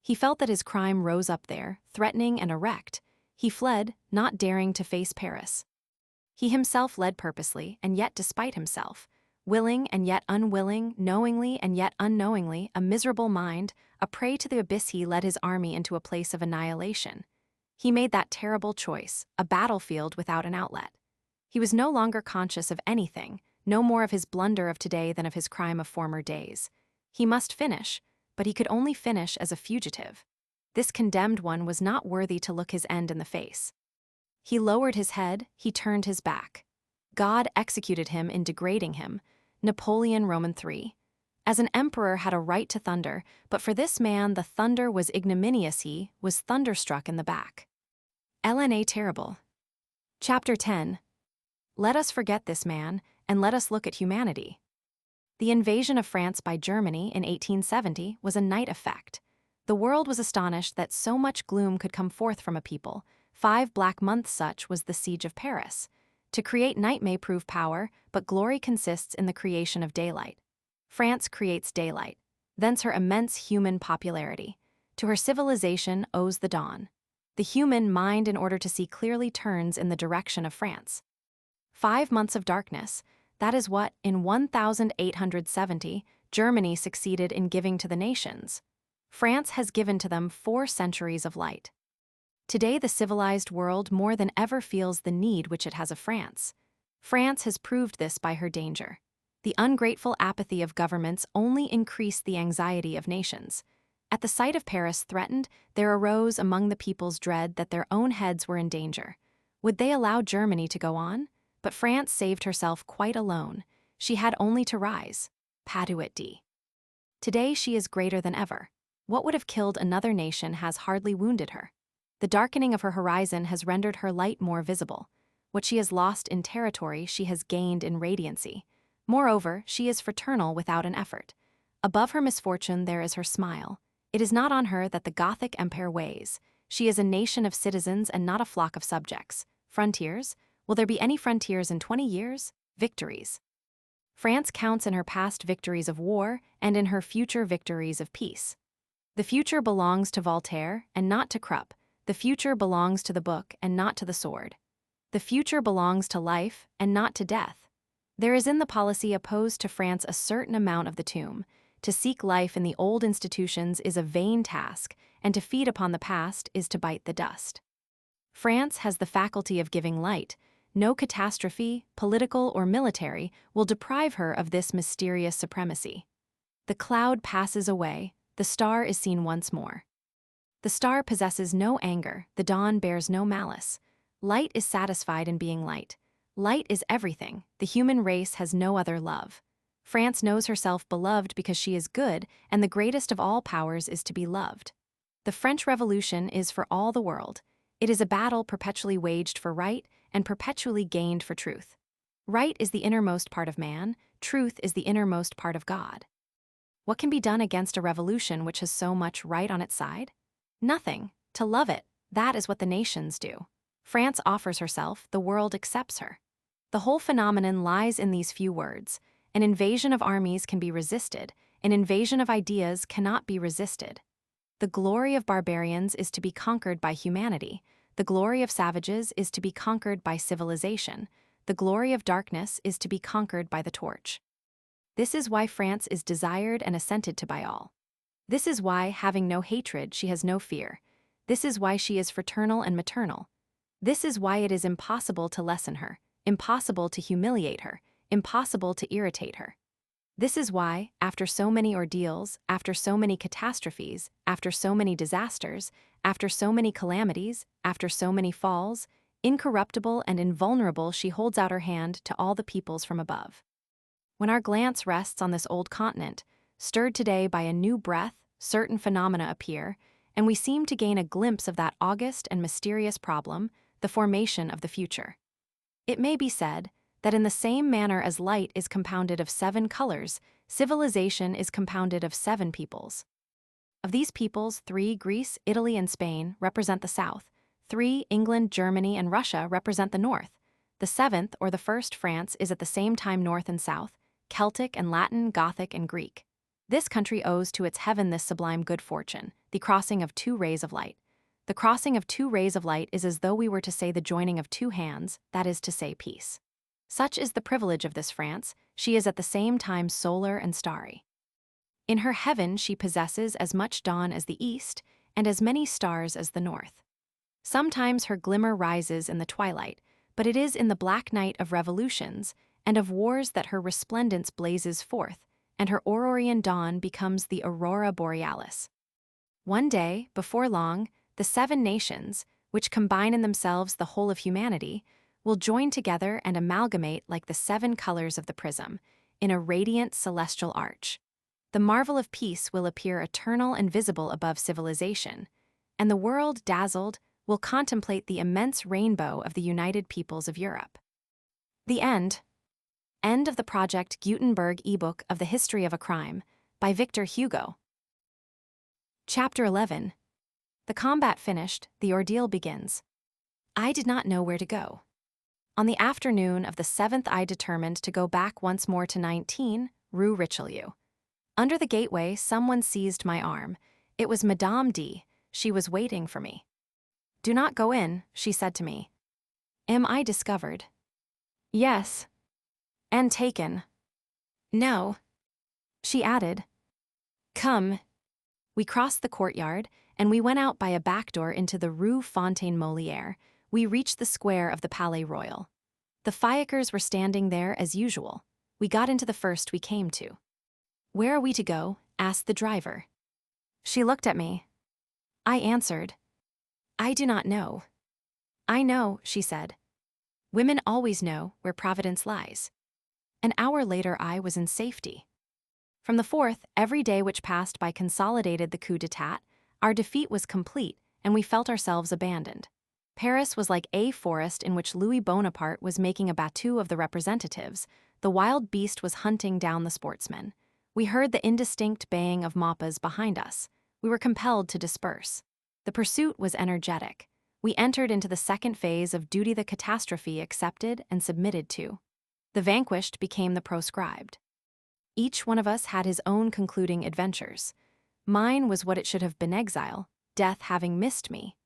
He felt that his crime rose up there, threatening and erect. He fled, not daring to face Paris. He himself led purposely, and yet despite himself, willing and yet unwilling, knowingly and yet unknowingly, a miserable mind, a prey to the abyss. He led his army into a place of annihilation. He made that terrible choice, a battlefield without an outlet. He was no longer conscious of anything, no more of his blunder of today than of his crime of former days. He must finish, but he could only finish as a fugitive. This condemned one was not worthy to look his end in the face. He lowered his head, he turned his back. God executed him in degrading him. Napoleon Roman III. As an emperor had a right to thunder, but for this man the thunder was ignominious. He was thunderstruck in the back. LNA terrible. Chapter 10. Let us forget this man, and let us look at humanity. The invasion of France by Germany in 1870 was a night effect. The world was astonished that so much gloom could come forth from a people. 5 black months such was the siege of Paris. To create night may prove power, but glory consists in the creation of daylight. France creates daylight, thence her immense human popularity. To her civilization owes the dawn. The human mind, in order to see clearly, turns in the direction of France. 5 months of darkness, that is what, in 1870, Germany succeeded in giving to the nations. France has given to them 4 centuries of light. Today the civilized world more than ever feels the need which it has of France. France has proved this by her danger. The ungrateful apathy of governments only increased the anxiety of nations. At the sight of Paris threatened, there arose among the people's dread that their own heads were in danger. Would they allow Germany to go on? But France saved herself quite alone. She had only to rise. Paduit D. Today she is greater than ever. What would have killed another nation has hardly wounded her. The darkening of her horizon has rendered her light more visible. What she has lost in territory she has gained in radiancy. Moreover, she is fraternal without an effort. Above her misfortune there is her smile. It is not on her that the Gothic Empire weighs. She is a nation of citizens and not a flock of subjects. Frontiers? Will there be any frontiers in 20 years? Victories. France counts in her past victories of war and in her future victories of peace. The future belongs to Voltaire and not to Krupp. The future belongs to the book and not to the sword. The future belongs to life and not to death. There is in the policy opposed to France a certain amount of the tomb. To seek life in the old institutions is a vain task, and to feed upon the past is to bite the dust. France has the faculty of giving light. No catastrophe, political or military, will deprive her of this mysterious supremacy. The cloud passes away, the star is seen once more. The star possesses no anger, the dawn bears no malice. Light is satisfied in being light. Light is everything, the human race has no other love. France knows herself beloved because she is good, and the greatest of all powers is to be loved. The French Revolution is for all the world. It is a battle perpetually waged for right and perpetually gained for truth. Right is the innermost part of man, truth is the innermost part of God. What can be done against a revolution which has so much right on its side? Nothing. To love it, that is what the nations do. France offers herself, the world accepts her. The whole phenomenon lies in these few words. An invasion of armies can be resisted, an invasion of ideas cannot be resisted. The glory of barbarians is to be conquered by humanity. The glory of savages is to be conquered by civilization. The glory of darkness is to be conquered by the torch. This is why France is desired and assented to by all. This is why, having no hatred, she has no fear. This is why she is fraternal and maternal. This is why it is impossible to lessen her, impossible to humiliate her, impossible to irritate her. This is why, after so many ordeals, after so many catastrophes, after so many disasters, after so many calamities, after so many falls, incorruptible and invulnerable she holds out her hand to all the peoples from above. When our glance rests on this old continent, stirred today by a new breath, certain phenomena appear, and we seem to gain a glimpse of that august and mysterious problem, the formation of the future. It may be said that in the same manner as light is compounded of 7 colors, civilization is compounded of 7 peoples. Of these peoples, 3, Greece, Italy, and Spain, represent the south. 3, England, Germany, and Russia, represent the north. The 7th, or the first, France, is at the same time north and south, Celtic and Latin, Gothic, and Greek. This country owes to its heaven this sublime good fortune, the crossing of 2 rays of light. The crossing of 2 rays of light is as though we were to say the joining of 2 hands, that is to say peace. Such is the privilege of this France, she is at the same time solar and starry. In her heaven she possesses as much dawn as the east, and as many stars as the north. Sometimes her glimmer rises in the twilight, but it is in the black night of revolutions and of wars that her resplendence blazes forth, and her aurorian dawn becomes the aurora borealis. One day, before long, the 7 nations, which combine in themselves the whole of humanity, will join together and amalgamate like the 7 colors of the prism, in a radiant celestial arch. The marvel of peace will appear eternal and visible above civilization, and the world, dazzled, will contemplate the immense rainbow of the united peoples of Europe. The end. End of the Project Gutenberg ebook of the History of a Crime, by Victor Hugo. Chapter 11. The combat finished, the ordeal begins. I did not know where to go. On the afternoon of the 7th I determined to go back once more to 19, Rue Richelieu. Under the gateway someone seized my arm. It was Madame D. She was waiting for me. "Do not go in," she said to me. "Am I discovered?" "Yes." "And taken?" "No." She added, "Come." We crossed the courtyard, and we went out by a back door into the Rue Fontaine Molière. We reached the square of the Palais Royal. The fiacres were standing there as usual. We got into the first we came to. "Where are we to go?" asked the driver. She looked at me. I answered, "I do not know." "I know," she said. "Women always know where Providence lies." An hour later I was in safety. From the 4th, every day which passed by consolidated the coup d'etat. Our defeat was complete, and we felt ourselves abandoned. Paris was like a forest in which Louis Bonaparte was making a battue of the representatives. The wild beast was hunting down the sportsmen. We heard the indistinct baying of mappas behind us. We were compelled to disperse. The pursuit was energetic. We entered into the second phase of duty, the catastrophe accepted and submitted to. The vanquished became the proscribed. Each one of us had his own concluding adventures. Mine was what it should have been, exile, death having missed me.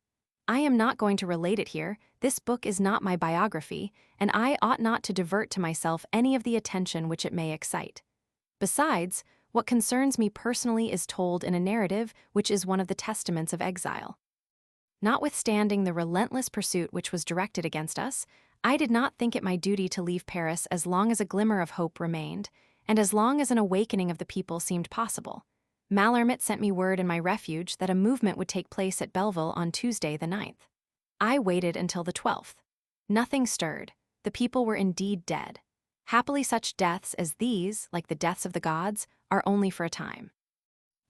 I am not going to relate it here. This book is not my biography, and I ought not to divert to myself any of the attention which it may excite. Besides, what concerns me personally is told in a narrative which is one of the testaments of exile. Notwithstanding the relentless pursuit which was directed against us, I did not think it my duty to leave Paris as long as a glimmer of hope remained, and as long as an awakening of the people seemed possible. Mallarmé sent me word in my refuge that a movement would take place at Belleville on Tuesday the 9th. I waited until the 12th. Nothing stirred. The people were indeed dead. Happily, such deaths as these, like the deaths of the gods, are only for a time.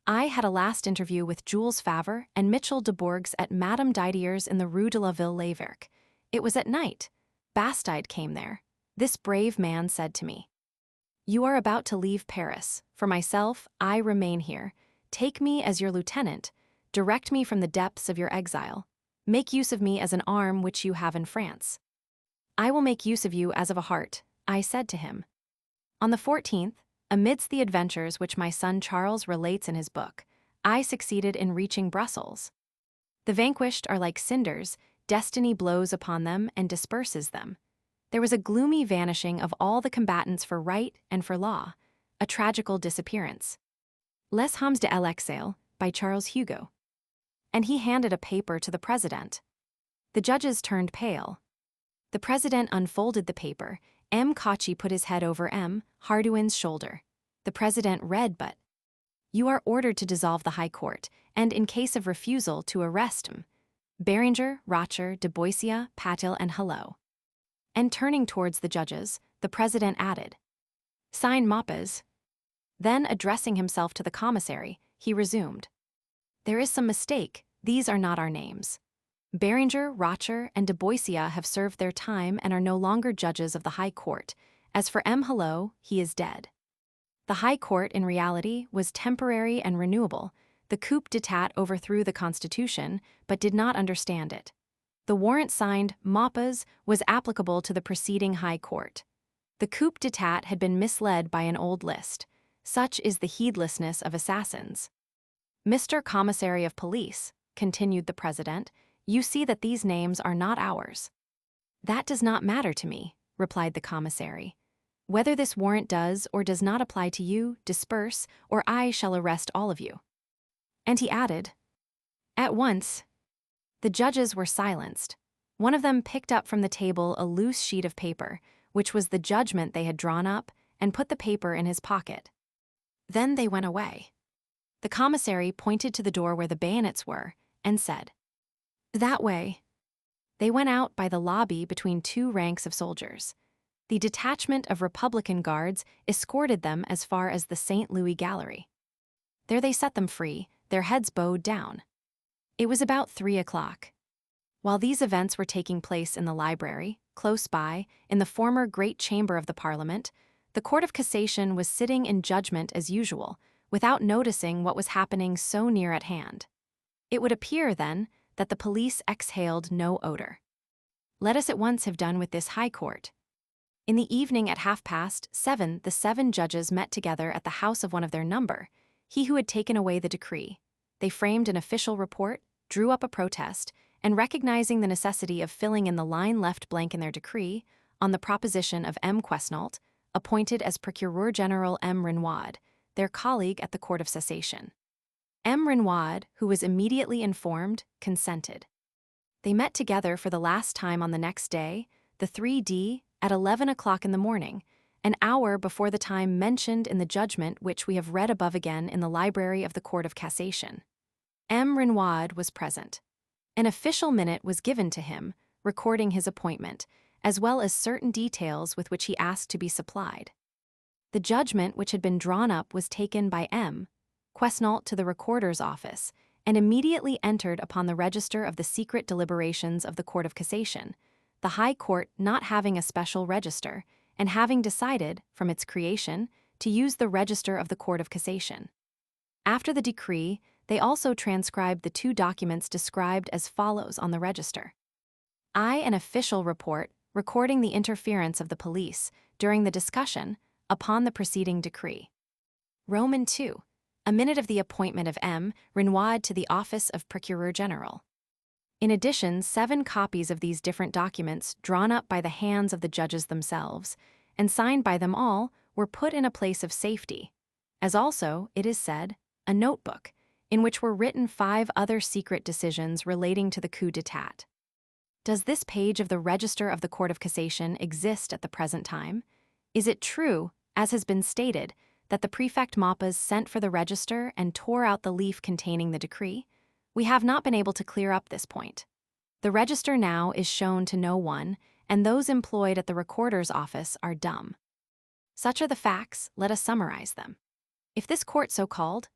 I had a last interview with Jules Favre and Michel de Bourges at Madame Didier's in the Rue de la Ville-l'Évêque. It was at night. Bastide came there. This brave man said to me, "You are about to leave Paris. For myself, I remain here. Take me as your lieutenant. Direct me from the depths of your exile. Make use of me as an arm which you have in France." "I will make use of you as of a heart," I said to him. On the 14th, amidst the adventures which my son Charles relates in his book, I succeeded in reaching Brussels. The vanquished are like cinders, destiny blows upon them and disperses them. There was a gloomy vanishing of all the combatants for right and for law, a tragical disappearance. Les Hommes de l'Exil, by Charles Hugo. And he handed a paper to the president. The judges turned pale. The president unfolded the paper. M. Cauchy put his head over M. Hardouin's shoulder. The president read, but, "You are ordered to dissolve the High Court, and in case of refusal to arrest M. Bérenger, Rocher, de Boissieu, Patil, and Hello." And turning towards the judges, the president added, "Sign Maupes." Then, addressing himself to the commissary, he resumed, "There is some mistake. These are not our names. Bérenger, Rocher, and de Boissieu have served their time and are no longer judges of the High Court. As for M. Hello, he is dead." The High Court, in reality, was temporary and renewable. The coup d'etat overthrew the Constitution, but did not understand it. The warrant signed Maupes was applicable to the preceding High Court. The coup d'etat had been misled by an old list. Such is the heedlessness of assassins. "Mr. Commissary of Police," continued the president, "you see that these names are not ours." "That does not matter to me," replied the commissary. "Whether this warrant does or does not apply to you, disperse, or I shall arrest all of you." And he added, "At once." The judges were silenced. One of them picked up from the table a loose sheet of paper, which was the judgment they had drawn up, and put the paper in his pocket. Then they went away. The commissary pointed to the door where the bayonets were, and said, "That way." They went out by the lobby between two ranks of soldiers. The detachment of Republican guards escorted them as far as the St. Louis Gallery. There they set them free, their heads bowed down. It was about 3 o'clock. While these events were taking place in the library, close by, in the former great chamber of the Parliament, the Court of Cassation was sitting in judgment as usual, without noticing what was happening so near at hand. It would appear, then, that the police exhaled no odor. Let us at once have done with this High Court. In the evening at 7:30, the 7 judges met together at the house of one of their number, he who had taken away the decree. They framed an official report, drew up a protest, and recognizing the necessity of filling in the line left blank in their decree, on the proposition of M. Quesnalt, appointed as Procureur General M. Renoir, their colleague at the Court of Cassation. M. Renoir, who was immediately informed, consented. They met together for the last time on the next day, the 3D, at 11 o'clock in the morning, an hour before the time mentioned in the judgment which we have read above again in the library of the Court of Cassation. M. Renoir was present. An official minute was given to him, recording his appointment, as well as certain details with which he asked to be supplied. The judgment which had been drawn up was taken by M. Quesnalt to the recorder's office, and immediately entered upon the register of the secret deliberations of the Court of Cassation, the High Court not having a special register, and having decided, from its creation, to use the register of the Court of Cassation. After the decree, they also transcribed the 2 documents described as follows on the register. I, an official report recording the interference of the police during the discussion upon the preceding decree. Roman 2. A minute of the appointment of M. Renoir to the office of Procureur General. In addition, 7 copies of these different documents, drawn up by the hands of the judges themselves, and signed by them all, were put in a place of safety, as also, it is said, a notebook, in which were written 5 other secret decisions relating to the coup d'etat. Does this page of the Register of the Court of Cassation exist at the present time? Is it true, as has been stated, that the prefect Mappas sent for the register and tore out the leaf containing the decree? We have not been able to clear up this point. The register now is shown to no one, and those employed at the recorder's office are dumb. Such are the facts, let us summarize them. If this court so-called,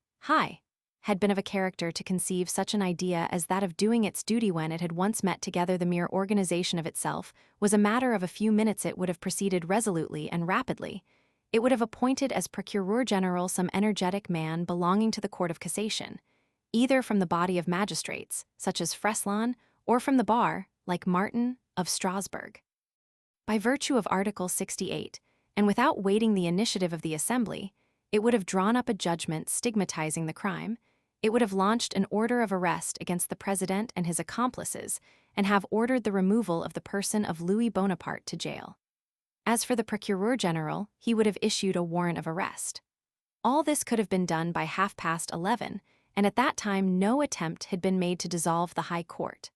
had been of a character to conceive such an idea as that of doing its duty when it had once met together, the mere organization of itself was a matter of a few minutes. It would have proceeded resolutely and rapidly. It would have appointed as Procureur General some energetic man belonging to the Court of Cassation, either from the body of magistrates, such as Freslon, or from the bar, like Martin of Strasbourg. By virtue of Article 68, and without waiting the initiative of the Assembly, it would have drawn up a judgment stigmatizing the crime. It would have launched an order of arrest against the president and his accomplices, and have ordered the removal of the person of Louis Bonaparte to jail. As for the Procureur General, he would have issued a warrant of arrest. All this could have been done by 11:30, and at that time no attempt had been made to dissolve the High Court.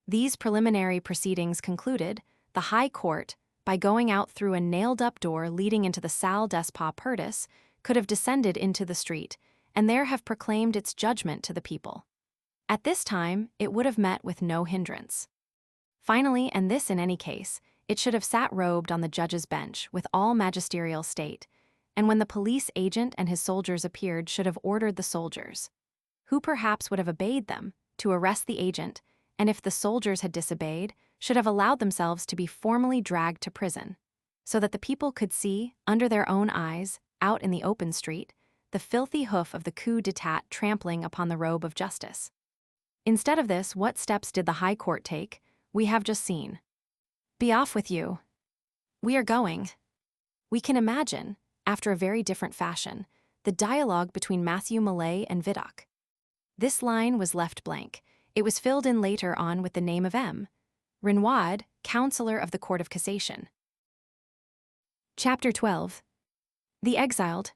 These preliminary proceedings concluded, the High Court, by going out through a nailed-up door leading into the Salle des Pas Perdus, could have descended into the street, and there have proclaimed its judgment to the people. At this time, it would have met with no hindrance. Finally, and this in any case, it should have sat robed on the judge's bench with all magisterial state, and when the police agent and his soldiers appeared, should have ordered the soldiers, who perhaps would have obeyed them, to arrest the agent, and if the soldiers had disobeyed, should have allowed themselves to be formally dragged to prison, so that the people could see, under their own eyes, out in the open street, the filthy hoof of the coup d'etat trampling upon the robe of justice. Instead of this, what steps did the High Court take? We have just seen. Be off with you. We are going. We can imagine, after a very different fashion, the dialogue between Matthew Millet and Vidocq. This line was left blank. It was filled in later on with the name of M. Renoir, Counselor of the Court of Cassation. Chapter 12. The exiled.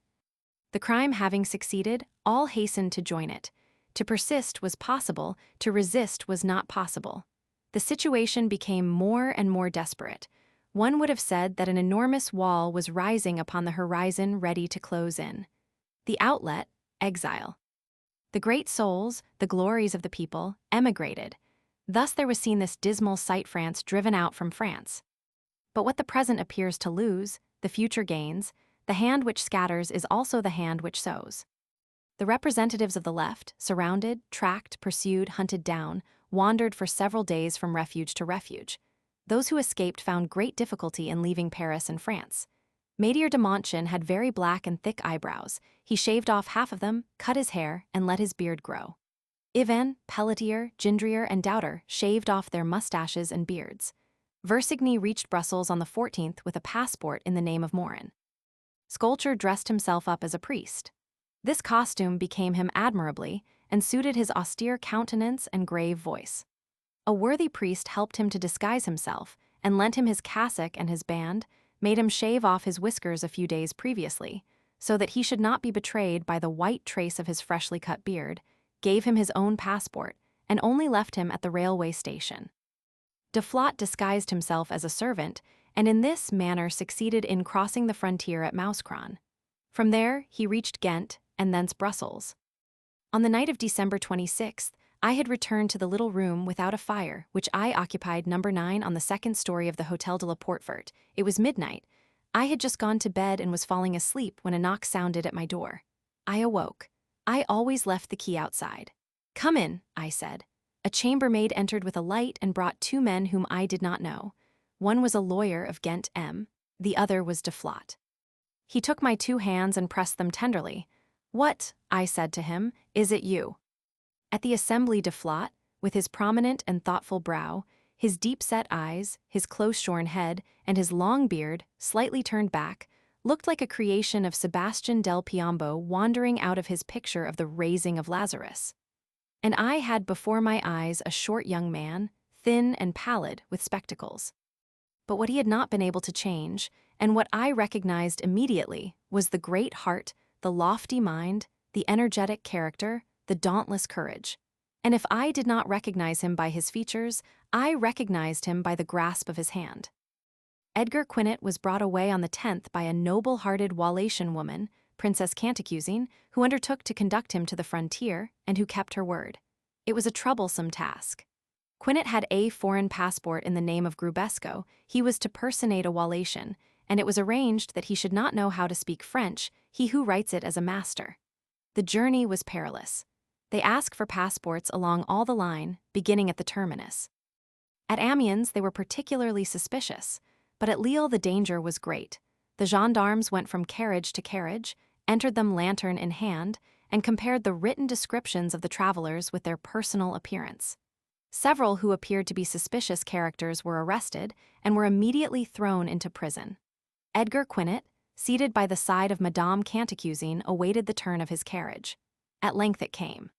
The crime having succeeded, all hastened to join it. To persist was possible, to resist was not possible. The situation became more and more desperate. One would have said that an enormous wall was rising upon the horizon, ready to close in. The outlet, exile. The great souls, the glories of the people, emigrated. Thus there was seen this dismal sight: France driven out from France. But what the present appears to lose, the future gains. The hand which scatters is also the hand which sows. The representatives of the left, surrounded, tracked, pursued, hunted down, wandered for several days from refuge to refuge. Those who escaped found great difficulty in leaving Paris and France. Maitre de Montchin had very black and thick eyebrows. He shaved off half of them, cut his hair, and let his beard grow. Ivan, Pelletier, Gindrier, and Douter shaved off their mustaches and beards. Versigny reached Brussels on the 14th with a passport in the name of Morin. Sculpture dressed himself up as a priest. This costume became him admirably and suited his austere countenance and grave voice. A worthy priest helped him to disguise himself and lent him his cassock and his band, made him shave off his whiskers a few days previously, so that he should not be betrayed by the white trace of his freshly cut beard, gave him his own passport, and only left him at the railway station. Deflot disguised himself as a servant, and in this manner succeeded in crossing the frontier at Mouscron. From there, he reached Ghent, and thence Brussels. On the night of December 26th, I had returned to the little room without a fire, which I occupied number 9 on the second story of the Hôtel de la Porte-Verte. It was midnight. I had just gone to bed and was falling asleep when a knock sounded at my door. I awoke. I always left the key outside. "Come in," I said. A chambermaid entered with a light and brought 2 men whom I did not know. One was a lawyer of Ghent M. The other was Deflot. He took my 2 hands and pressed them tenderly. "What," I said to him, "is it you?" At the assembly, Deflot, with his prominent and thoughtful brow, his deep-set eyes, his close-shorn head, and his long beard, slightly turned back, looked like a creation of Sebastian del Piombo wandering out of his picture of the raising of Lazarus. And I had before my eyes a short young man, thin and pallid, with spectacles. But what he had not been able to change, and what I recognized immediately, was the great heart, the lofty mind, the energetic character, the dauntless courage. And if I did not recognize him by his features, I recognized him by the grasp of his hand. Edgar Quinet was brought away on the 10th by a noble-hearted Wallachian woman, Princess Cantacuzene, who undertook to conduct him to the frontier and who kept her word. It was a troublesome task. Quinet had a foreign passport in the name of Grubesco. He was to personate a Wallachian, and it was arranged that he should not know how to speak French, he who writes it as a master. The journey was perilous. They ask for passports along all the line, beginning at the terminus. At Amiens they were particularly suspicious, but at Lille the danger was great. The gendarmes went from carriage to carriage, entered them lantern in hand, and compared the written descriptions of the travelers with their personal appearance. Several who appeared to be suspicious characters were arrested and were immediately thrown into prison. Edgar Quinet, seated by the side of Madame Cantacuzene, awaited the turn of his carriage. At length it came.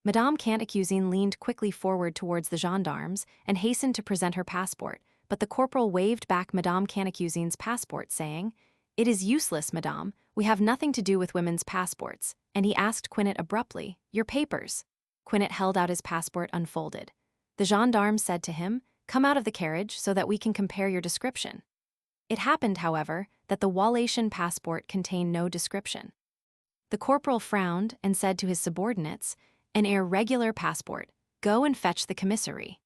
Madame Cantacuzene leaned quickly forward towards the gendarmes and hastened to present her passport, but the corporal waved back Madame Cantacuzene's passport, saying, "It is useless, madame, we have nothing to do with women's passports," and he asked Quinet abruptly, "Your papers?" Quinet held out his passport unfolded. The gendarme said to him, "Come out of the carriage so that we can compare your description." It happened, however, that the Wallachian passport contained no description. The corporal frowned and said to his subordinates, "An irregular passport. Go and fetch the commissary."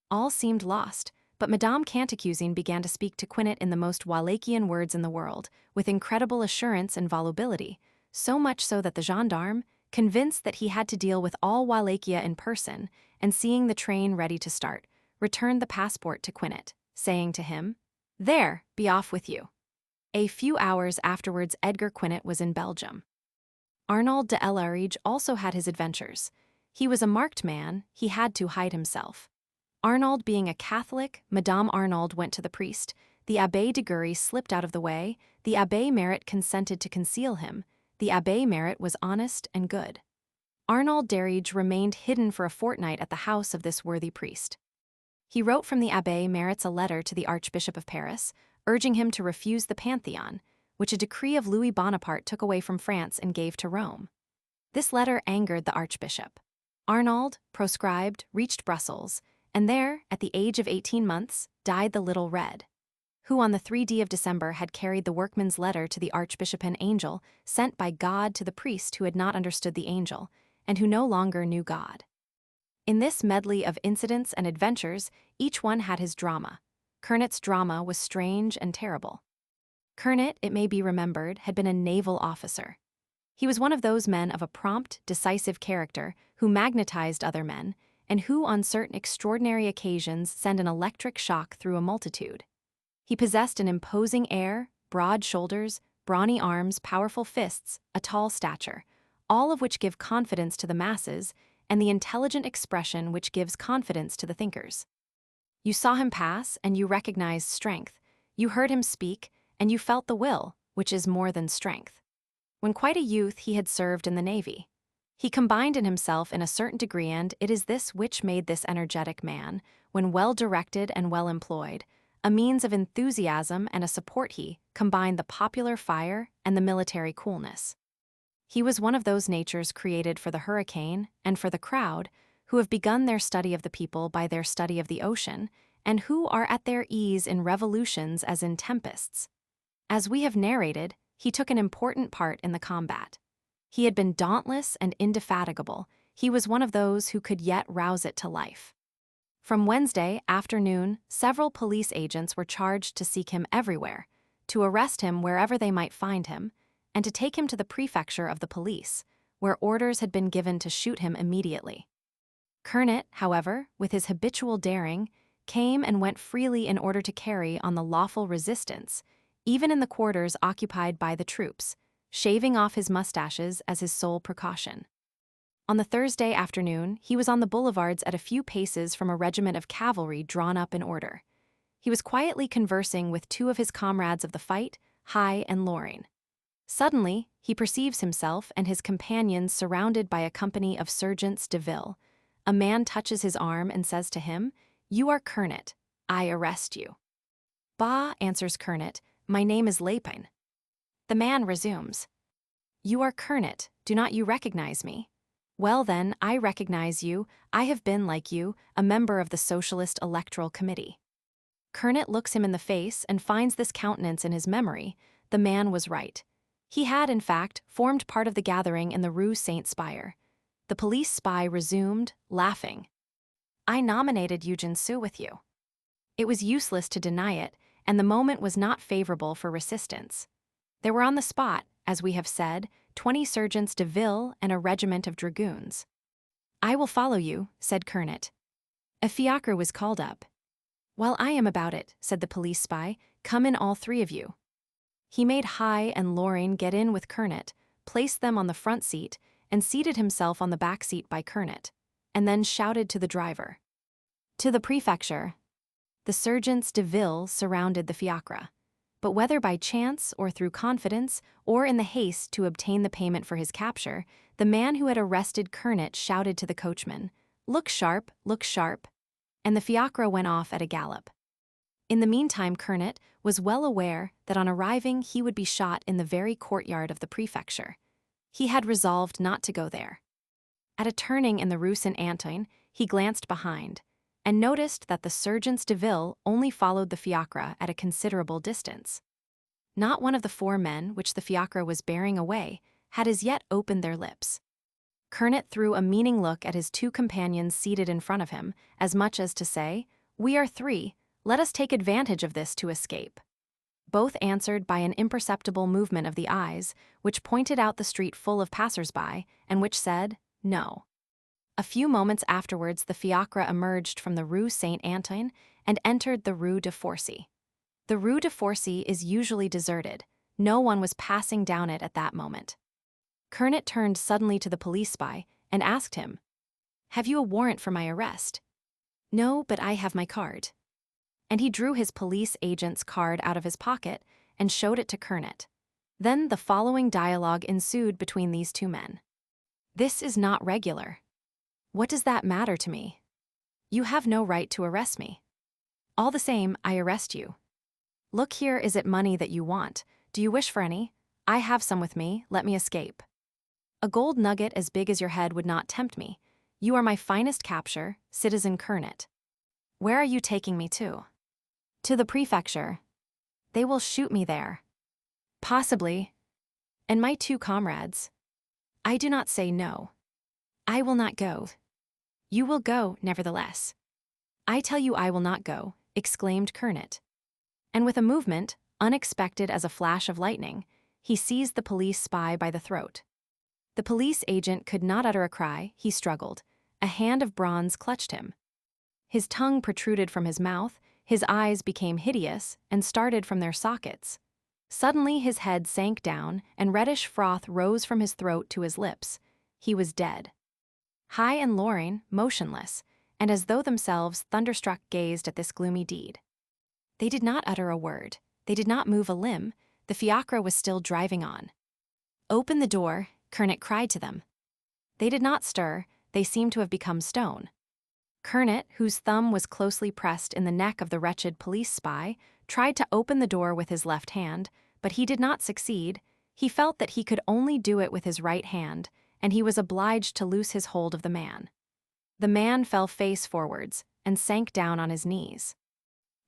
All seemed lost, but Madame Cantacuzene began to speak to Quinet in the most Wallachian words in the world, with incredible assurance and volubility, so much so that the gendarme, convinced that he had to deal with all Wallachia in person, and seeing the train ready to start, returned the passport to Quinet, saying to him, "There, be off with you." A few hours afterwards Edgar Quinet was in Belgium. Arnauld de Ellarige also had his adventures. He was a marked man, he had to hide himself. Arnauld being a Catholic, Madame Arnauld went to the priest, the Abbé de Gury slipped out of the way, the Abbé Merit consented to conceal him, the Abbé Merit was honest and good. Arnauld d'Erige remained hidden for a fortnight at the house of this worthy priest. He wrote from the Abbé Merit's a letter to the Archbishop of Paris, urging him to refuse the Pantheon, which a decree of Louis Bonaparte took away from France and gave to Rome. This letter angered the Archbishop. Arnauld, proscribed, reached Brussels, and there, at the age of 18 months, died the little Red, who on the 3d of December had carried the workman's letter to the Archbishopan angel, sent by God to the priest who had not understood the angel, and who no longer knew God. In this medley of incidents and adventures, each one had his drama. Kernet's drama was strange and terrible. Kernet, it may be remembered, had been a naval officer. He was one of those men of a prompt, decisive character who magnetized other men, and who on certain extraordinary occasions send an electric shock through a multitude. He possessed an imposing air, broad shoulders, brawny arms, powerful fists, a tall stature, all of which give confidence to the masses, and the intelligent expression which gives confidence to the thinkers. You saw him pass, and you recognized strength. You heard him speak, and you felt the will, which is more than strength. When quite a youth he had served in the navy. He combined in himself in a certain degree, and it is this which made this energetic man, when well directed and well employed, a means of enthusiasm and a support. He combined the popular fire and the military coolness. He was one of those natures created for the hurricane and for the crowd, who have begun their study of the people by their study of the ocean, and who are at their ease in revolutions as in tempests. As we have narrated, he took an important part in the combat. He had been dauntless and indefatigable. He was one of those who could yet rouse it to life. From Wednesday afternoon, several police agents were charged to seek him everywhere, to arrest him wherever they might find him, and to take him to the prefecture of the police, where orders had been given to shoot him immediately. Kernet, however, with his habitual daring, came and went freely in order to carry on the lawful resistance, even in the quarters occupied by the troops, shaving off his mustaches as his sole precaution. On the Thursday afternoon, he was on the boulevards at a few paces from a regiment of cavalry drawn up in order. He was quietly conversing with two of his comrades of the fight, High and Loring. Suddenly, he perceives himself and his companions surrounded by a company of sergeants de ville. A man touches his arm and says to him, "You are Kernet. I arrest you." "Bah," answers Kernet, "my name is Lapine." The man resumes, "You are Kernet, do not you recognize me? Well then, I recognize you, I have been, like you, a member of the Socialist Electoral Committee." Kernet looks him in the face and finds this countenance in his memory. The man was right. He had, in fact, formed part of the gathering in the Rue Saint-Spire. The police spy resumed, laughing, "I nominated Eugen Sue with you." It was useless to deny it, and the moment was not favorable for resistance. There were on the spot, as we have said, 20 sergeants de ville and a regiment of dragoons. "I will follow you," said Kernet. A fiacre was called up. "While I am about it," said the police spy, "come in all 3 of you." He made High and Loring get in with Kernet, placed them on the front seat, and seated himself on the back seat by Kernet, and then shouted to the driver, "To the prefecture." The sergeants de ville surrounded the fiacre. But whether by chance or through confidence, or in the haste to obtain the payment for his capture, the man who had arrested Kernet shouted to the coachman, look sharp," and the fiacre went off at a gallop. In the meantime, Kernet was well aware that on arriving he would be shot in the very courtyard of the prefecture. He had resolved not to go there. At a turning in the Rue Saint-Antoine, he glanced behind, and noticed that the sergeants de ville only followed the fiacre at a considerable distance. Not one of the 4 men which the fiacre was bearing away had as yet opened their lips. Kernet threw a meaning look at his 2 companions seated in front of him, as much as to say, "We are 3, let us take advantage of this to escape." Both answered by an imperceptible movement of the eyes, which pointed out the street full of passers-by, and which said, "No." A few moments afterwards the fiacre emerged from the Rue Saint-Antoine and entered the Rue de Forcy. The Rue de Forcy is usually deserted. No one was passing down it at that moment. Kernet turned suddenly to the police spy and asked him, "Have you a warrant for my arrest?" "No, but I have my card." And he drew his police agent's card out of his pocket and showed it to Kernet. Then the following dialogue ensued between these 2 men. "This is not regular." "What does that matter to me?" "You have no right to arrest me." "All the same, I arrest you." "Look here, is it money that you want? Do you wish for any? I have some with me, let me escape." "A gold nugget as big as your head would not tempt me. You are my finest capture, citizen Kernet." "Where are you taking me to?" "To the prefecture." "They will shoot me there." "Possibly." "And my 2 comrades?" "I do not say no." "I will not go." "You will go, nevertheless." "I tell you I will not go," exclaimed Kernet. And with a movement, unexpected as a flash of lightning, he seized the police spy by the throat. The police agent could not utter a cry, he struggled. A hand of bronze clutched him. His tongue protruded from his mouth, his eyes became hideous and started from their sockets. Suddenly his head sank down and reddish froth rose from his throat to his lips. He was dead. High and Loring, motionless, and as though themselves thunderstruck gazed at this gloomy deed. They did not utter a word. They did not move a limb. The fiacre was still driving on. "Open the door," Kernet cried to them. They did not stir. They seemed to have become stone. Kernet, whose thumb was closely pressed in the neck of the wretched police spy, tried to open the door with his left hand, but he did not succeed. He felt that he could only do it with his right hand, and he was obliged to loose his hold of the man. The man fell face forwards and sank down on his knees.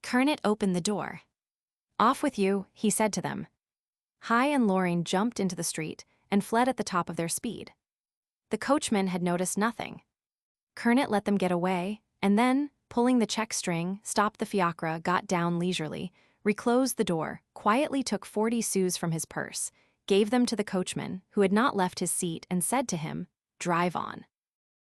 Kernet opened the door. "Off with you," he said to them. High and Loring jumped into the street and fled at the top of their speed. The coachman had noticed nothing. Kernet let them get away, and then, pulling the check string, stopped the fiacre, got down leisurely, reclosed the door, quietly took 40 sous from his purse, gave them to the coachman, who had not left his seat, and said to him, "Drive on."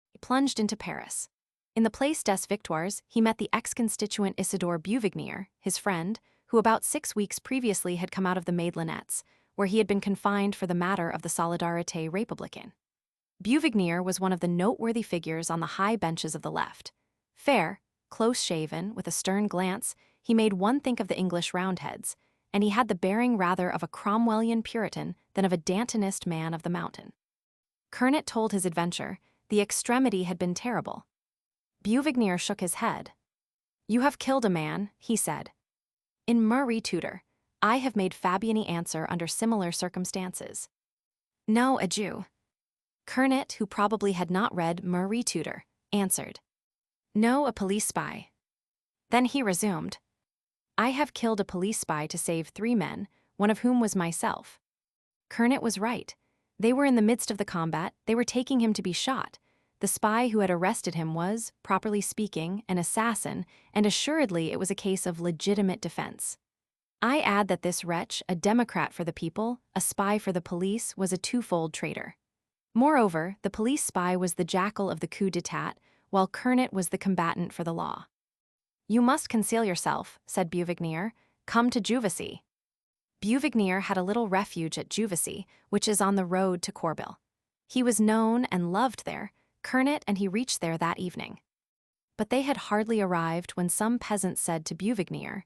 He plunged into Paris. In the Place des Victoires, he met the ex-constituent Isidore Bouvignier, his friend, who about 6 weeks previously had come out of the Madeleines, where he had been confined for the matter of the Solidarité Républicaine. Bouvignier was one of the noteworthy figures on the high benches of the left. Fair, close-shaven, with a stern glance, he made one think of the English Roundheads, and he had the bearing rather of a Cromwellian Puritan than of a Dantonist man of the mountain. Kernet told his adventure. The extremity had been terrible. Buvignier shook his head. "You have killed a man," he said. "In Marie Tudor, I have made Fabiani answer under similar circumstances." "No, a Jew." Kernet, who probably had not read Marie Tudor, answered. "No, a police spy." Then he resumed. "I have killed a police spy to save 3 men, one of whom was myself." Kernet was right. They were in the midst of the combat, they were taking him to be shot. The spy who had arrested him was, properly speaking, an assassin, and assuredly it was a case of legitimate defense. I add that this wretch, a Democrat for the people, a spy for the police, was a twofold traitor. Moreover, the police spy was the jackal of the coup d'etat, while Kernet was the combatant for the law. "You must conceal yourself," said Buvignier. "Come to Juvisy." Buvignier had a little refuge at Juvisy, which is on the road to Corbeil. He was known and loved there. Kernet and he reached there that evening. But they had hardly arrived when some peasant said to Buvignier,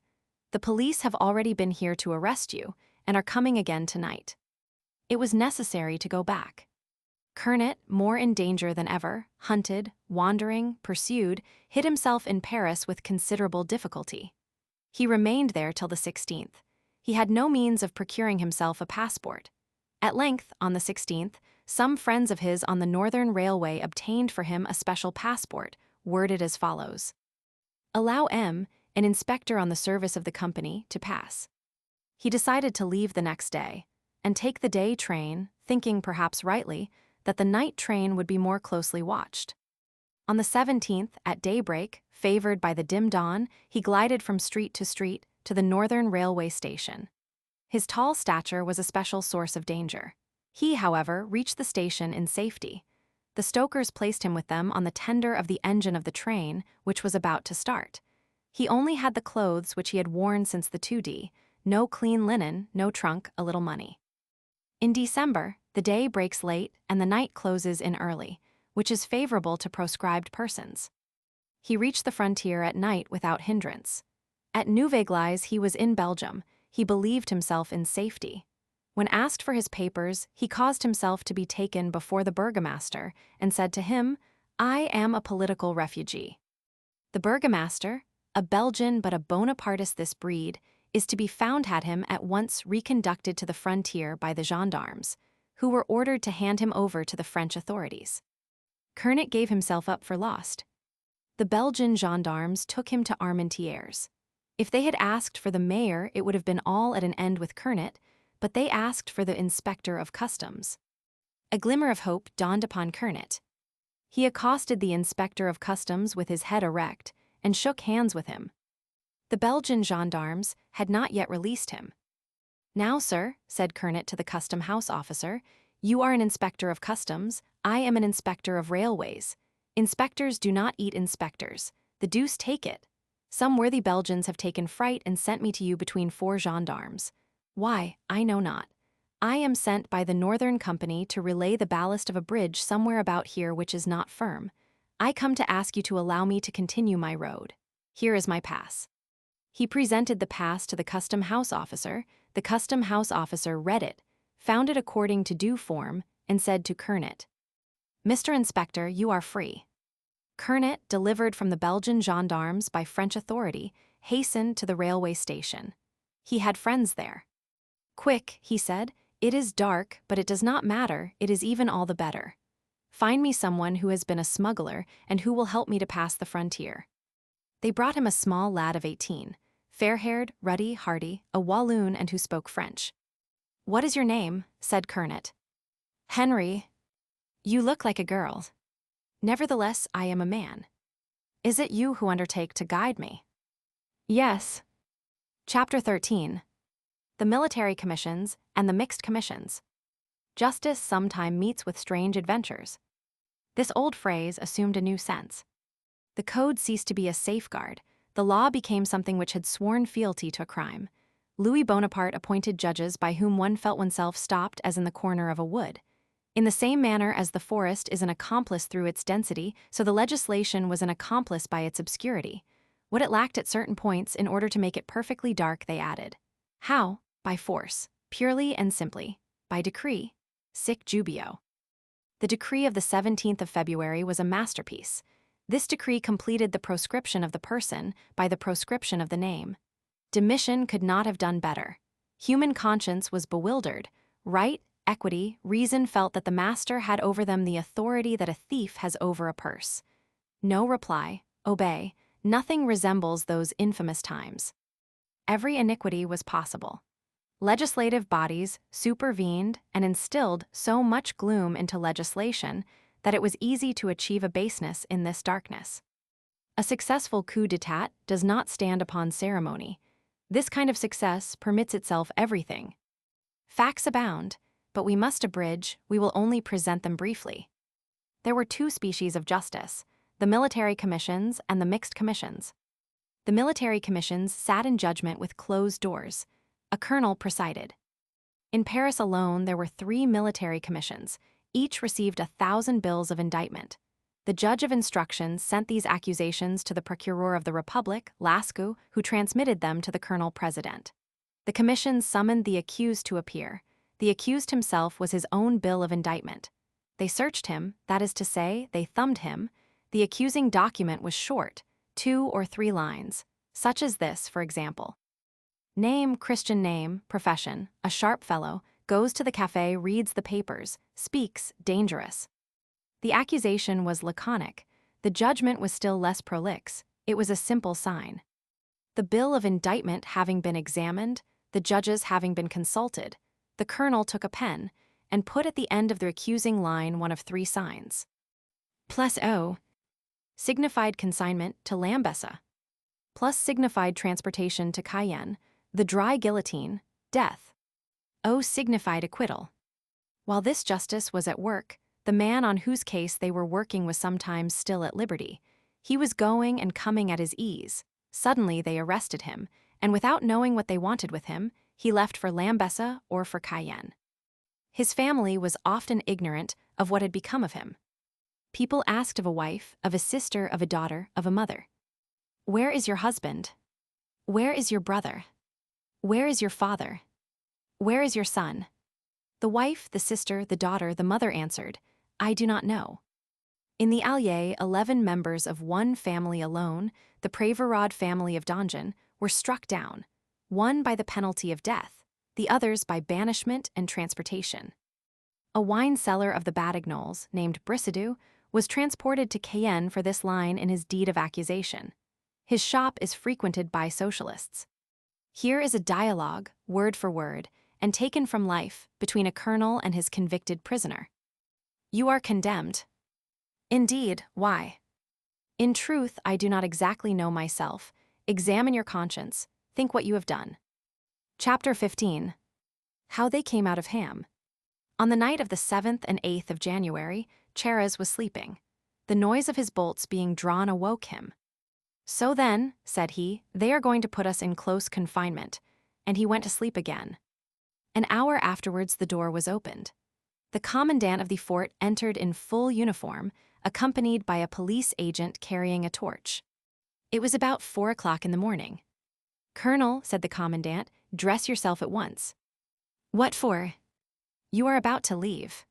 "The police have already been here to arrest you, and are coming again tonight." It was necessary to go back. Kernet, more in danger than ever, hunted, wandering, pursued, hid himself in Paris with considerable difficulty. He remained there till the 16th. He had no means of procuring himself a passport. At length, on the 16th, some friends of his on the Northern Railway obtained for him a special passport, worded as follows: "Allow M, an inspector on the service of the company, to pass." He decided to leave the next day, and take the day train, thinking, perhaps rightly, that the night train would be more closely watched. On the 17th, at daybreak, favored by the dim dawn, he glided from street to the Northern Railway station. His tall stature was a special source of danger. He, however, reached the station in safety. The stokers placed him with them on the tender of the engine of the train, which was about to start. He only had the clothes which he had worn since the 2D, no clean linen, no trunk, a little money. In December, the day breaks late and the night closes in early, which is favorable to proscribed persons. He reached the frontier at night without hindrance. At Neuve-Église he was in Belgium. He believed himself in safety. When asked for his papers, he caused himself to be taken before the burgomaster and said to him, "I am a political refugee." The burgomaster, a Belgian but a Bonapartist this breed, is to be found had him at once reconducted to the frontier by the gendarmes, who were ordered to hand him over to the French authorities. Kernet gave himself up for lost. The Belgian gendarmes took him to Armentières. If they had asked for the mayor, it would have been all at an end with Kernet, but they asked for the inspector of customs. A glimmer of hope dawned upon Kernet. He accosted the inspector of customs with his head erect and shook hands with him. The Belgian gendarmes had not yet released him. "Now, sir," said Kernet to the custom house officer, "you are an inspector of customs, I am an inspector of railways. Inspectors do not eat inspectors. The deuce take it. Some worthy Belgians have taken fright and sent me to you between 4 gendarmes. Why, I know not. I am sent by the Northern Company to relay the ballast of a bridge somewhere about here which is not firm. I come to ask you to allow me to continue my road. Here is my pass." He presented the pass to the custom house officer. The custom house officer read it, found it according to due form, and said to Kernet, "Mr. Inspector, you are free." Kernet, delivered from the Belgian gendarmes by French authority, hastened to the railway station. He had friends there. "Quick," he said, "it is dark, but it does not matter, it is even all the better. Find me someone who has been a smuggler and who will help me to pass the frontier." They brought him a small lad of 18, fair-haired, ruddy, hearty, a Walloon and who spoke French. "What is your name?" said Kernet. "Henry." "You look like a girl. Nevertheless, I am a man. Is it you who undertake to guide me?" "Yes." Chapter 13. The Military Commissions and the Mixed Commissions. Justice sometime meets with strange adventures. This old phrase assumed a new sense. The code ceased to be a safeguard. The law became something which had sworn fealty to a crime. Louis Bonaparte appointed judges by whom one felt oneself stopped as in the corner of a wood. In the same manner as the forest is an accomplice through its density, so the legislation was an accomplice by its obscurity. What it lacked at certain points, in order to make it perfectly dark, they added. How? By force, purely and simply. by decree, sic jubeo. The decree of the 17th of February was a masterpiece. This decree completed the proscription of the person by the proscription of the name. Domitian could not have done better. Human conscience was bewildered. Right, equity, reason felt that the master had over them the authority that a thief has over a purse. No reply, obey, nothing resembles those infamous times. Every iniquity was possible. Legislative bodies supervened and instilled so much gloom into legislation that it was easy to achieve a baseness in this darkness. A successful coup d'etat does not stand upon ceremony. This kind of success permits itself everything. Facts abound, but we must abridge, we will only present them briefly. There were two species of justice, the military commissions and the mixed commissions. The military commissions sat in judgment with closed doors. A colonel presided. In Paris alone, there were 3 military commissions. Each received 1,000 bills of indictment. The judge of instruction sent these accusations to the procureur of the Republic, Lascaux, who transmitted them to the colonel president. The commissions summoned the accused to appear. The accused himself was his own bill of indictment. They searched him, that is to say, they thumbed him. The accusing document was short, 2 or 3 lines, such as this, for example. Name, Christian name, profession, a sharp fellow, goes to the cafe, reads the papers, speaks, dangerous. The accusation was laconic. The judgment was still less prolix. It was a simple sign. The bill of indictment having been examined, the judges having been consulted, the colonel took a pen and put at the end of the accusing line one of 3 signs. Plus O signified consignment to Lambessa. Plus signified transportation to Cayenne, the dry guillotine, death. O signified acquittal. While this justice was at work, the man on whose case they were working was sometimes still at liberty. He was going and coming at his ease. Suddenly they arrested him, and without knowing what they wanted with him, he left for Lambessa or for Cayenne. His family was often ignorant of what had become of him. People asked of a wife, of a sister, of a daughter, of a mother, "Where is your husband? Where is your brother? Where is your father? Where is your son?" The wife, the sister, the daughter, the mother answered, "I do not know." In the Allier, 11 members of one family alone, the Préverod family of Donjon, were struck down, one by the penalty of death, the others by banishment and transportation. A wine seller of the Batignolles, named Brissadeau, was transported to Cayenne for this line in his deed of accusation. His shop is frequented by socialists. Here is a dialogue, word for word, and taken from life, between a colonel and his convicted prisoner. "You are condemned." "Indeed, why?" "In truth, I do not exactly know myself. Examine your conscience. Think what you have done." Chapter 15. How they came out of Ham. On the night of the 7th and 8th of January, Cheras was sleeping. The noise of his bolts being drawn awoke him. "So then," said he, "they are going to put us in close confinement," and he went to sleep again. An hour afterwards the door was opened. The commandant of the fort entered in full uniform, accompanied by a police agent carrying a torch. It was about 4 o'clock in the morning. "Colonel," said the commandant, "dress yourself at once." "What for?" "You are about to leave."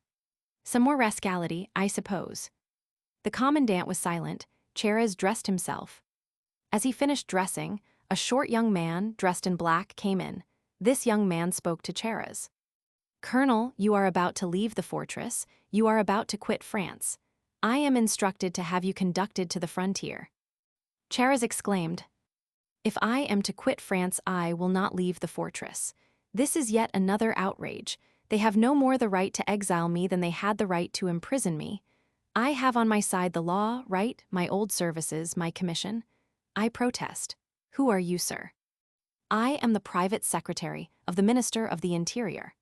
"Some more rascality, I suppose." The commandant was silent. Cheras dressed himself. As he finished dressing, a short young man, dressed in black, came in. This young man spoke to Cheras. "Colonel, you are about to leave the fortress. You are about to quit France. I am instructed to have you conducted to the frontier." Cheras exclaimed, "If I am to quit France, I will not leave the fortress. This is yet another outrage. They have no more the right to exile me than they had the right to imprison me. I have on my side the law, right, my old services, my commission. I protest. Who are you, sir?" "I am the private secretary of the Minister of the Interior."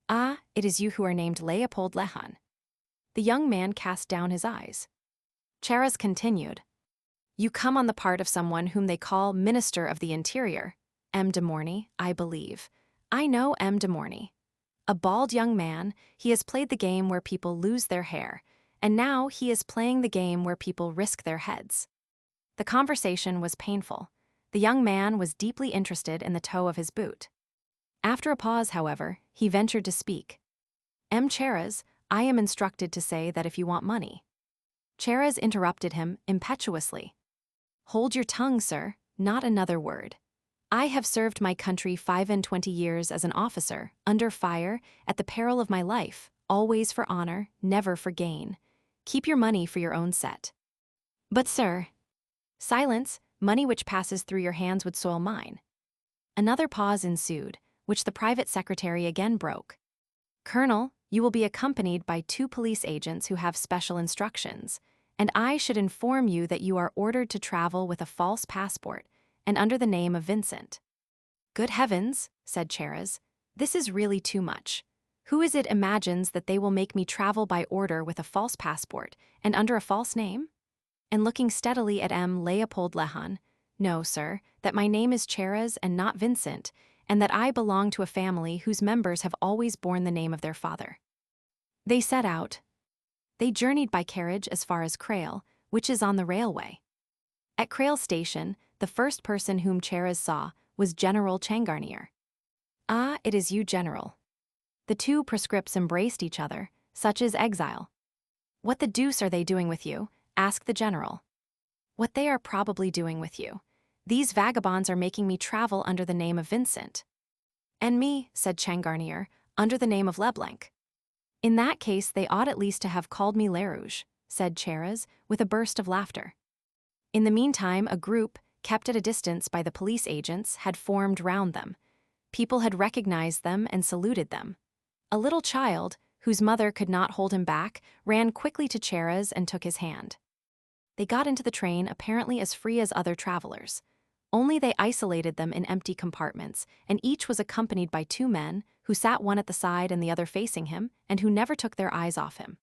"Ah, it is you who are named Leopold Lehan." The young man cast down his eyes. Cheras continued, "You come on the part of someone whom they call Minister of the Interior. M. de Morny, I believe. I know M. de Morny. A bald young man, he has played the game where people lose their hair, and now he is playing the game where people risk their heads." The conversation was painful. The young man was deeply interested in the toe of his boot. After a pause, however, he ventured to speak. M. Cheras, I am instructed to say that if you want money. Cheras interrupted him impetuously. Hold your tongue, sir, not another word. I have served my country 25 years as an officer, under fire, at the peril of my life, always for honor, never for gain. Keep your money for your own set. But sir, silence, money which passes through your hands would soil mine. Another pause ensued, which the private secretary again broke. Colonel, you will be accompanied by 2 police agents who have special instructions, and I should inform you that you are ordered to travel with a false passport and under the name of Vincent. Good heavens, said Cheras, this is really too much. Who is it imagines that they will make me travel by order with a false passport and under a false name? And looking steadily at M. Leopold Lehan, no, sir, that my name is Cheras and not Vincent, and that I belong to a family whose members have always borne the name of their father. They set out. They journeyed by carriage as far as Crail, which is on the railway. At Crail station, the first person whom Cheras saw was General Changarnier. Ah, it is you, General. The 2 proscripts embraced each other, such is exile. What the deuce are they doing with you? Asked the General. What they are probably doing with you. These vagabonds are making me travel under the name of Vincent. And me, said Changarnier, under the name of Leblanc. In that case they ought at least to have called me Lerouge, said Cheras, with a burst of laughter. In the meantime a group, kept at a distance by the police agents, had formed round them. People had recognized them and saluted them. A little child, whose mother could not hold him back, ran quickly to Cheras and took his hand. They got into the train apparently as free as other travelers. Only they isolated them in empty compartments, and each was accompanied by 2 men, who sat one at the side and the other facing him, and who never took their eyes off him.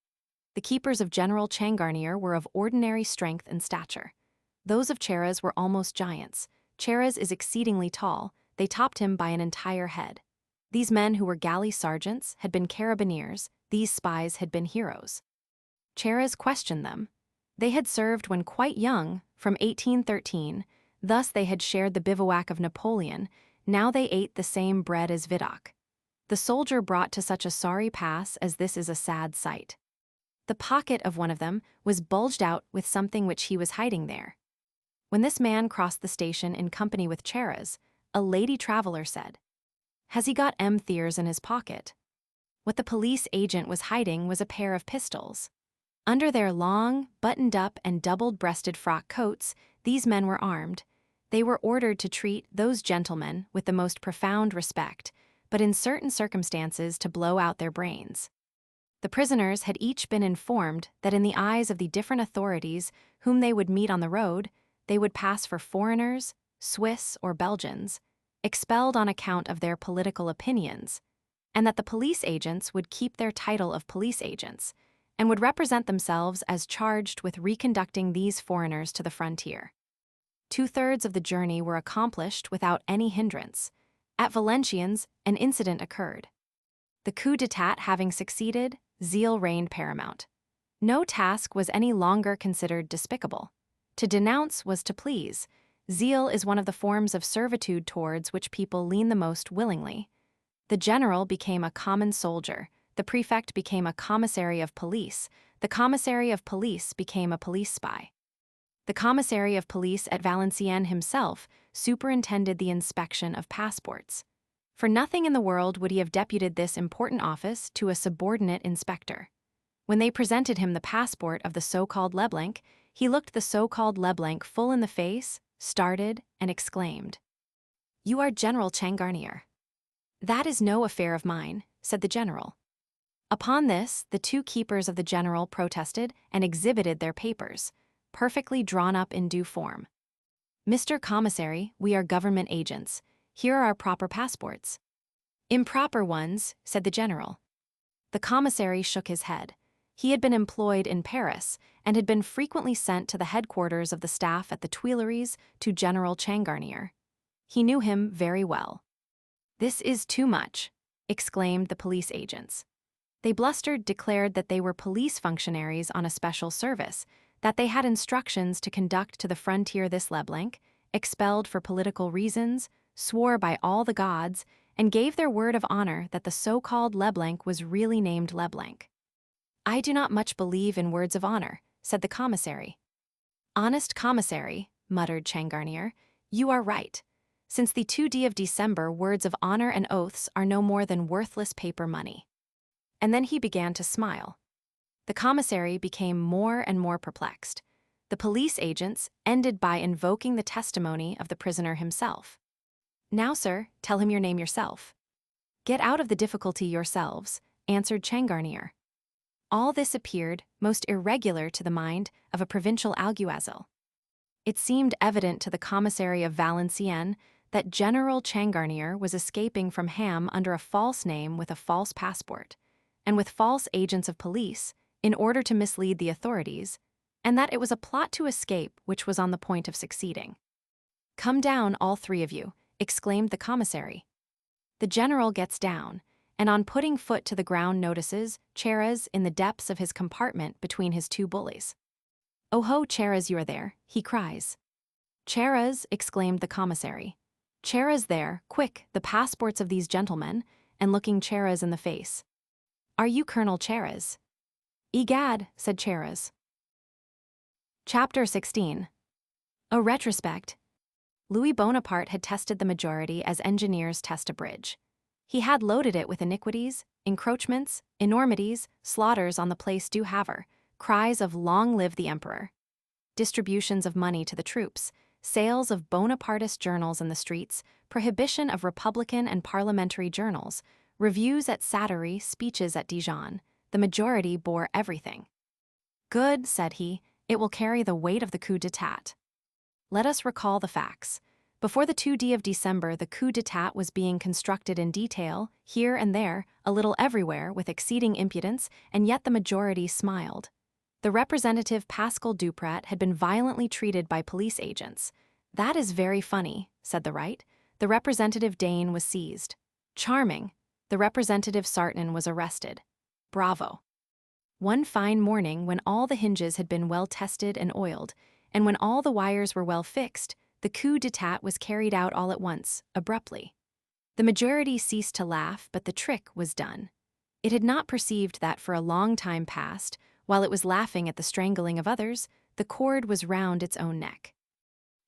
The keepers of General Changarnier were of ordinary strength and stature. Those of Cheras were almost giants. Cheras is exceedingly tall, they topped him by an entire head. These men who were galley sergeants had been carabineers, these spies had been heroes. Cheras questioned them. They had served when quite young, from 1813, thus they had shared the bivouac of Napoleon, now they ate the same bread as Vidocq. The soldier brought to such a sorry pass as this is a sad sight. The pocket of one of them was bulged out with something which he was hiding there. When this man crossed the station in company with Cheras, a lady traveler said, "Has he got M. Thiers in his pocket?" What the police agent was hiding was a pair of pistols. Under their long, buttoned-up and double-breasted frock coats, these men were armed. They were ordered to treat those gentlemen with the most profound respect, but in certain circumstances to blow out their brains. The prisoners had each been informed that in the eyes of the different authorities whom they would meet on the road, they would pass for foreigners, Swiss or Belgians, expelled on account of their political opinions, and that the police agents would keep their title of police agents, and would represent themselves as charged with reconducting these foreigners to the frontier. 2/3 of the journey were accomplished without any hindrance. At Valenciennes, an incident occurred. The coup d'etat having succeeded, zeal reigned paramount. No task was any longer considered despicable. To denounce was to please. Zeal is one of the forms of servitude towards which people lean the most willingly. The general became a common soldier, the prefect became a commissary of police, the commissary of police became a police spy. The commissary of police at Valenciennes himself superintended the inspection of passports. For nothing in the world would he have deputed this important office to a subordinate inspector. When they presented him the passport of the so-called Leblanc, he looked the so-called Leblanc full in the face, started, and exclaimed, "You are General Changarnier." "That is no affair of mine," said the general. Upon this, the 2 keepers of the general protested and exhibited their papers, perfectly drawn up in due form. "Mr. Commissary, we are government agents. Here are our proper passports." "Improper ones," said the general. The commissary shook his head. He had been employed in Paris and had been frequently sent to the headquarters of the staff at the Tuileries to General Changarnier. He knew him very well. "This is too much," exclaimed the police agents. They blustered, declared that they were police functionaries on a special service, that they had instructions to conduct to the frontier this Leblanc, expelled for political reasons, swore by all the gods, and gave their word of honor that the so-called Leblanc was really named Leblanc. "I do not much believe in words of honor," said the commissary. "Honest commissary," muttered Changarnier, "you are right. Since the 2D of December, words of honor and oaths are no more than worthless paper money." And then he began to smile. The commissary became more and more perplexed. The police agents ended by invoking the testimony of the prisoner himself. "Now, sir, tell him your name yourself." "Get out of the difficulty yourselves," answered Changarnier. All this appeared most irregular to the mind of a provincial alguazil. It seemed evident to the commissary of Valenciennes that General Changarnier was escaping from Ham under a false name with a false passport, and with false agents of police, in order to mislead the authorities, and that it was a plot to escape which was on the point of succeeding. "Come down, all three of you," exclaimed the commissary. The general gets down, and on putting foot to the ground notices Cheras in the depths of his compartment between his two bullies. "Oh ho, Cheras, you are there," he cries. "Cheras," exclaimed the commissary. "Cheras there, quick, the passports of these gentlemen," and looking Cheras in the face. "Are you Colonel Cheras?" "Egad," said Cheras. Chapter 16. A retrospect. Louis Bonaparte had tested the majority as engineers test a bridge. He had loaded it with iniquities, encroachments, enormities, slaughters on the Place du Havre, cries of "Long live the Emperor," distributions of money to the troops, sales of Bonapartist journals in the streets, prohibition of Republican and parliamentary journals, reviews at Sattery, speeches at Dijon. The majority bore everything. "Good," said he, "it will carry the weight of the coup d'etat." Let us recall the facts. Before the 2D of December, the coup d'etat was being constructed in detail, here and there, a little everywhere, with exceeding impudence, and yet the majority smiled. The representative Pascal Duprat had been violently treated by police agents. "That is very funny," said the right. The representative Dane was seized. "Charming." The representative Sartnin was arrested. Bravo. One fine morning, when all the hinges had been well tested and oiled, and when all the wires were well fixed, the coup d'etat was carried out all at once, abruptly. The majority ceased to laugh, but the trick was done. It had not perceived that for a long time past, while it was laughing at the strangling of others, the cord was round its own neck.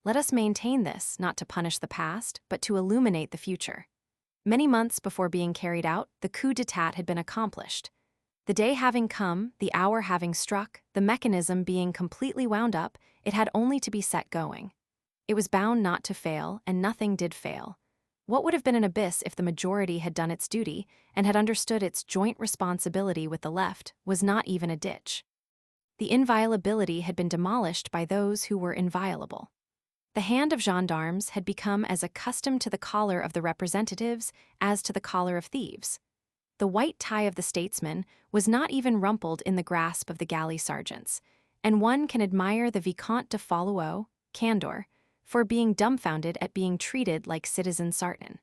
Let us maintain this, not to punish the past, but to illuminate the future. Many months before being carried out, the coup d'etat had been accomplished. The day having come, the hour having struck, the mechanism being completely wound up, it had only to be set going. It was bound not to fail, and nothing did fail. What would have been an abyss if the majority had done its duty, and had understood its joint responsibility with the left, was not even a ditch. The inviolability had been demolished by those who were inviolable. The hand of gendarmes had become as accustomed to the collar of the representatives as to the collar of thieves. The white tie of the statesman was not even rumpled in the grasp of the galley sergeants, and one can admire the Vicomte de Follow, Candor, for being dumbfounded at being treated like Citizen Sartnin.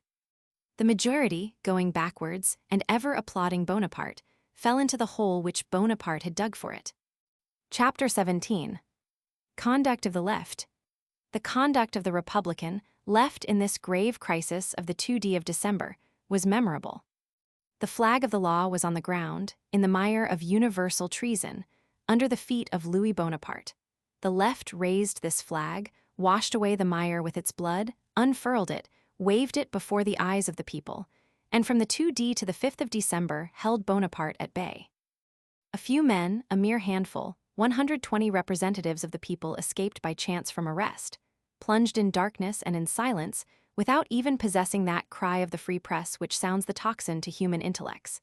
The majority, going backwards and ever applauding Bonaparte, fell into the hole which Bonaparte had dug for it. Chapter 17. Conduct of the left. The conduct of the Republican left in this grave crisis of the 2D of December was memorable. The flag of the law was on the ground, in the mire of universal treason, under the feet of Louis Bonaparte. The left raised this flag, washed away the mire with its blood, unfurled it, waved it before the eyes of the people, and from the 2D to the 5th of December held Bonaparte at bay. A few men, a mere handful, 120 representatives of the people escaped by chance from arrest, plunged in darkness and in silence, without even possessing that cry of the free press which sounds the tocsin to human intellects,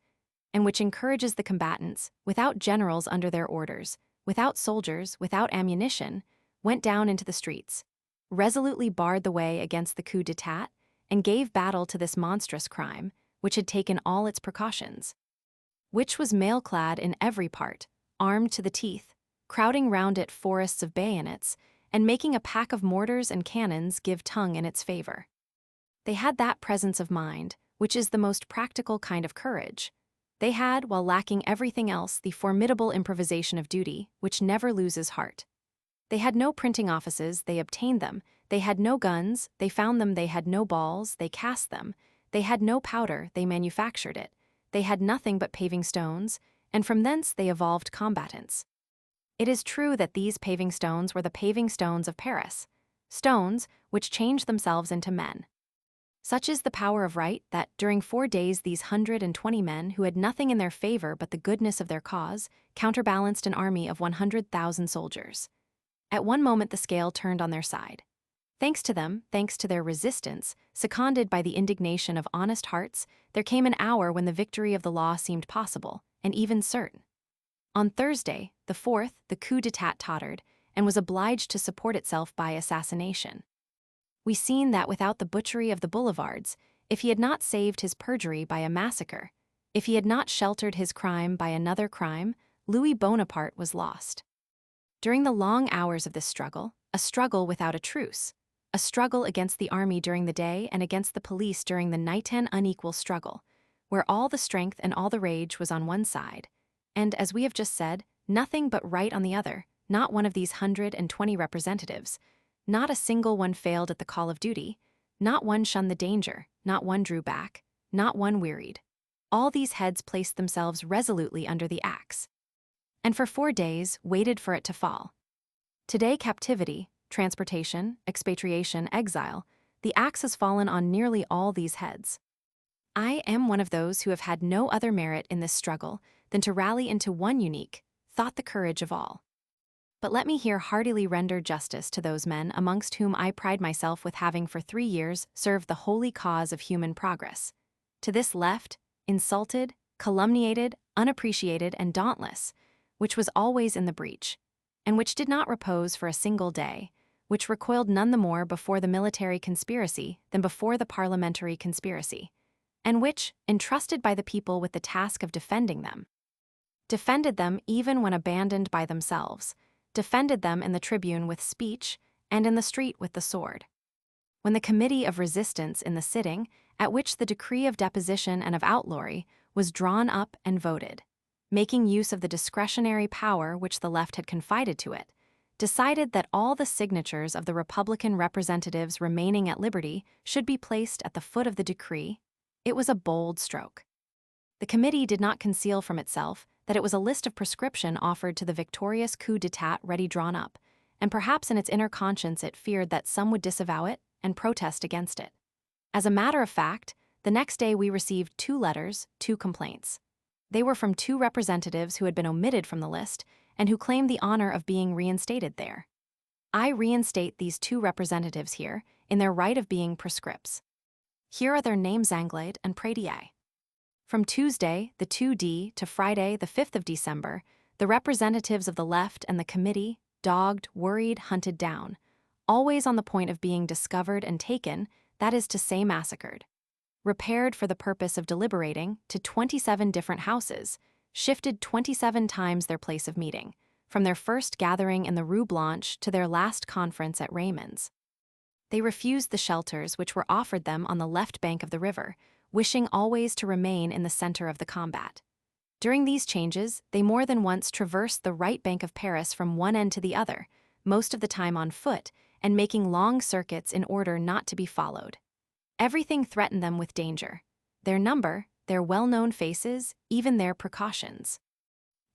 and which encourages the combatants, without generals under their orders, without soldiers, without ammunition, went down into the streets, resolutely barred the way against the coup d'etat, and gave battle to this monstrous crime, which had taken all its precautions, which was mail-clad in every part, armed to the teeth, crowding round it forests of bayonets, and making a pack of mortars and cannons give tongue in its favor. They had that presence of mind, which is the most practical kind of courage. They had, while lacking everything else, the formidable improvisation of duty, which never loses heart. They had no printing offices, they obtained them. They had no guns, they found them. They had no balls, they cast them. They had no powder, they manufactured it. They had nothing but paving stones, and from thence they evolved combatants. It is true that these paving stones were the paving stones of Paris, stones which changed themselves into men. Such is the power of right that, during 4 days, these 120 men, who had nothing in their favor but the goodness of their cause, counterbalanced an army of 100,000 soldiers. At one moment the scale turned on their side. Thanks to them, thanks to their resistance, seconded by the indignation of honest hearts, there came an hour when the victory of the law seemed possible, and even certain. On Thursday, the 4th, the coup d'etat tottered, and was obliged to support itself by assassination. We seen that without the butchery of the boulevards, if he had not saved his perjury by a massacre, if he had not sheltered his crime by another crime, Louis Bonaparte was lost. During the long hours of this struggle, a struggle without a truce, a struggle against the army during the day and against the police during the night, an unequal struggle, where all the strength and all the rage was on one side, and, as we have just said, nothing but right on the other, not one of these 120 representatives. Not a single one failed at the call of duty, not one shunned the danger, not one drew back, not one wearied. All these heads placed themselves resolutely under the axe, and for 4 days waited for it to fall. Today, captivity, transportation, expatriation, exile, the axe has fallen on nearly all these heads. I am one of those who have had no other merit in this struggle than to rally into one unique, thought the courage of all. But let me here heartily render justice to those men amongst whom I pride myself with having for 3 years served the holy cause of human progress. To this left, insulted, calumniated, unappreciated, and dauntless, which was always in the breach, and which did not repose for a single day, which recoiled none the more before the military conspiracy than before the parliamentary conspiracy, and which, entrusted by the people with the task of defending them, defended them even when abandoned by themselves, defended them in the tribune with speech, and in the street with the sword. When the committee of resistance in the sitting, at which the decree of deposition and of outlawry was drawn up and voted, making use of the discretionary power which the left had confided to it, decided that all the signatures of the Republican representatives remaining at liberty should be placed at the foot of the decree, it was a bold stroke. The committee did not conceal from itself that it was a list of prescription offered to the victorious coup d'etat ready drawn up, and perhaps in its inner conscience it feared that some would disavow it and protest against it. As a matter of fact, the next day we received 2 letters, 2 complaints. They were from 2 representatives who had been omitted from the list and who claimed the honor of being reinstated there. I reinstate these 2 representatives here in their right of being prescripts. Here are their names: Anglade and Pradier. From Tuesday, the 2D, to Friday, the 5th of December, the representatives of the left and the committee, dogged, worried, hunted down, always on the point of being discovered and taken, that is to say massacred, repaired for the purpose of deliberating to 27 different houses, shifted 27 times their place of meeting, from their first gathering in the Rue Blanche to their last conference at Raymond's. They refused the shelters which were offered them on the left bank of the river, wishing always to remain in the center of the combat. During these changes, they more than once traversed the right bank of Paris from one end to the other, most of the time on foot, and making long circuits in order not to be followed. Everything threatened them with danger: their number, their well-known faces, even their precautions.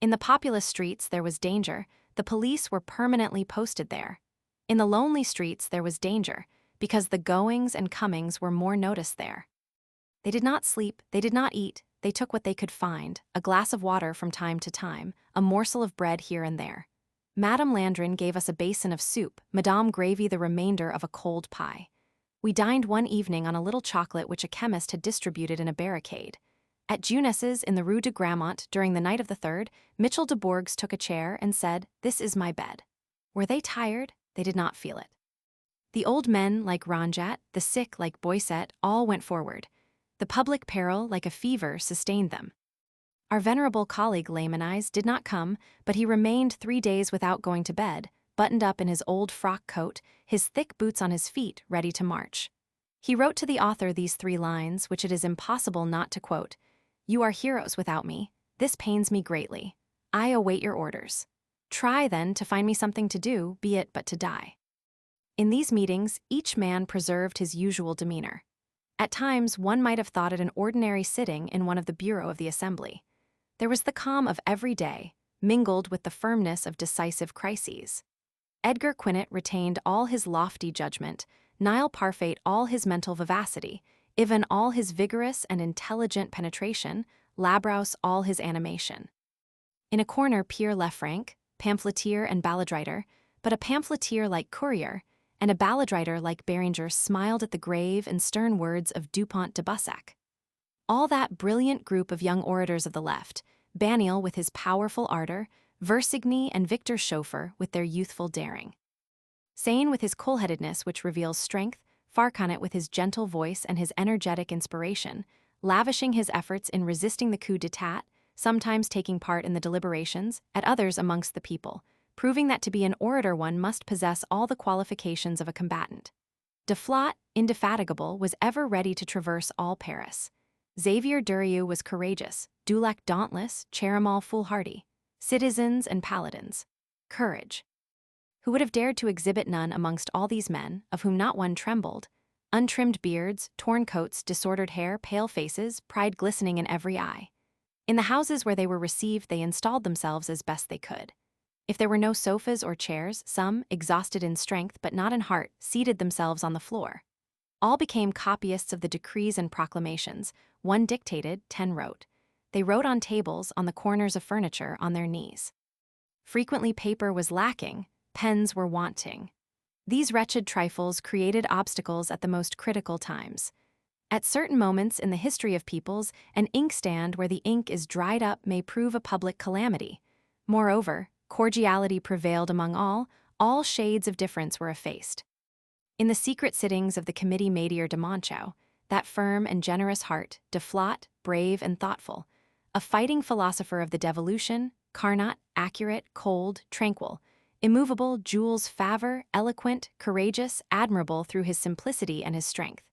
In the populous streets there was danger, the police were permanently posted there. In the lonely streets there was danger, because the goings and comings were more noticed there. They did not sleep, they did not eat, they took what they could find, a glass of water from time to time, a morsel of bread here and there. Madame Landrin gave us a basin of soup, Madame Gravy the remainder of a cold pie. We dined one evening on a little chocolate which a chemist had distributed in a barricade. At Juness's in the Rue de Grammont during the night of the 3rd, Mitchell de Bourges took a chair and said, "This is my bed." Were they tired? They did not feel it. The old men, like Ranjat, the sick, like Boisset, all went forward. The public peril, like a fever, sustained them. Our venerable colleague Lamanize did not come, but he remained 3 days without going to bed, buttoned up in his old frock coat, his thick boots on his feet, ready to march. He wrote to the author these 3 lines, which it is impossible not to quote. "You are heroes without me. This pains me greatly. I await your orders. Try, then, to find me something to do, be it but to die." In these meetings, each man preserved his usual demeanor. At times, one might have thought it an ordinary sitting in one of the bureaux of the assembly. There was the calm of every day, mingled with the firmness of decisive crises. Edgar Quinet retained all his lofty judgment, Niall Parfait all his mental vivacity, even all his vigorous and intelligent penetration, Labrouse all his animation. In a corner Pierre Lefranc, pamphleteer and balladwriter, but a pamphleteer like Courier, and a balladwriter like Beringer smiled at the grave and stern words of Dupont de Bussac. All that brilliant group of young orators of the left, Baniel with his powerful ardor, Versigny and Victor Schoeffer with their youthful daring. Sain with his cool-headedness which reveals strength, Farquhar with his gentle voice and his energetic inspiration, lavishing his efforts in resisting the coup d'etat, sometimes taking part in the deliberations, at others amongst the people, proving that to be an orator one must possess all the qualifications of a combatant. Deflat, indefatigable, was ever ready to traverse all Paris. Xavier Durieux was courageous, Dulac dauntless, Charamal foolhardy. Citizens and paladins. Courage. Who would have dared to exhibit none amongst all these men, of whom not one trembled? Untrimmed beards, torn coats, disordered hair, pale faces, pride glistening in every eye. In the houses where they were received they installed themselves as best they could. If there were no sofas or chairs, some, exhausted in strength but not in heart, seated themselves on the floor. All became copyists of the decrees and proclamations. One dictated, 10 wrote. They wrote on tables, on the corners of furniture, on their knees. Frequently paper was lacking, pens were wanting. These wretched trifles created obstacles at the most critical times. At certain moments in the history of peoples, an inkstand where the ink is dried up may prove a public calamity. Moreover, cordiality prevailed among all shades of difference were effaced. In the secret sittings of the Committee Maidier de Monchau, that firm and generous heart, Deflat, brave and thoughtful, a fighting philosopher of the devolution, Carnot, accurate, cold, tranquil, immovable, Jules Favre, eloquent, courageous, admirable through his simplicity and his strength,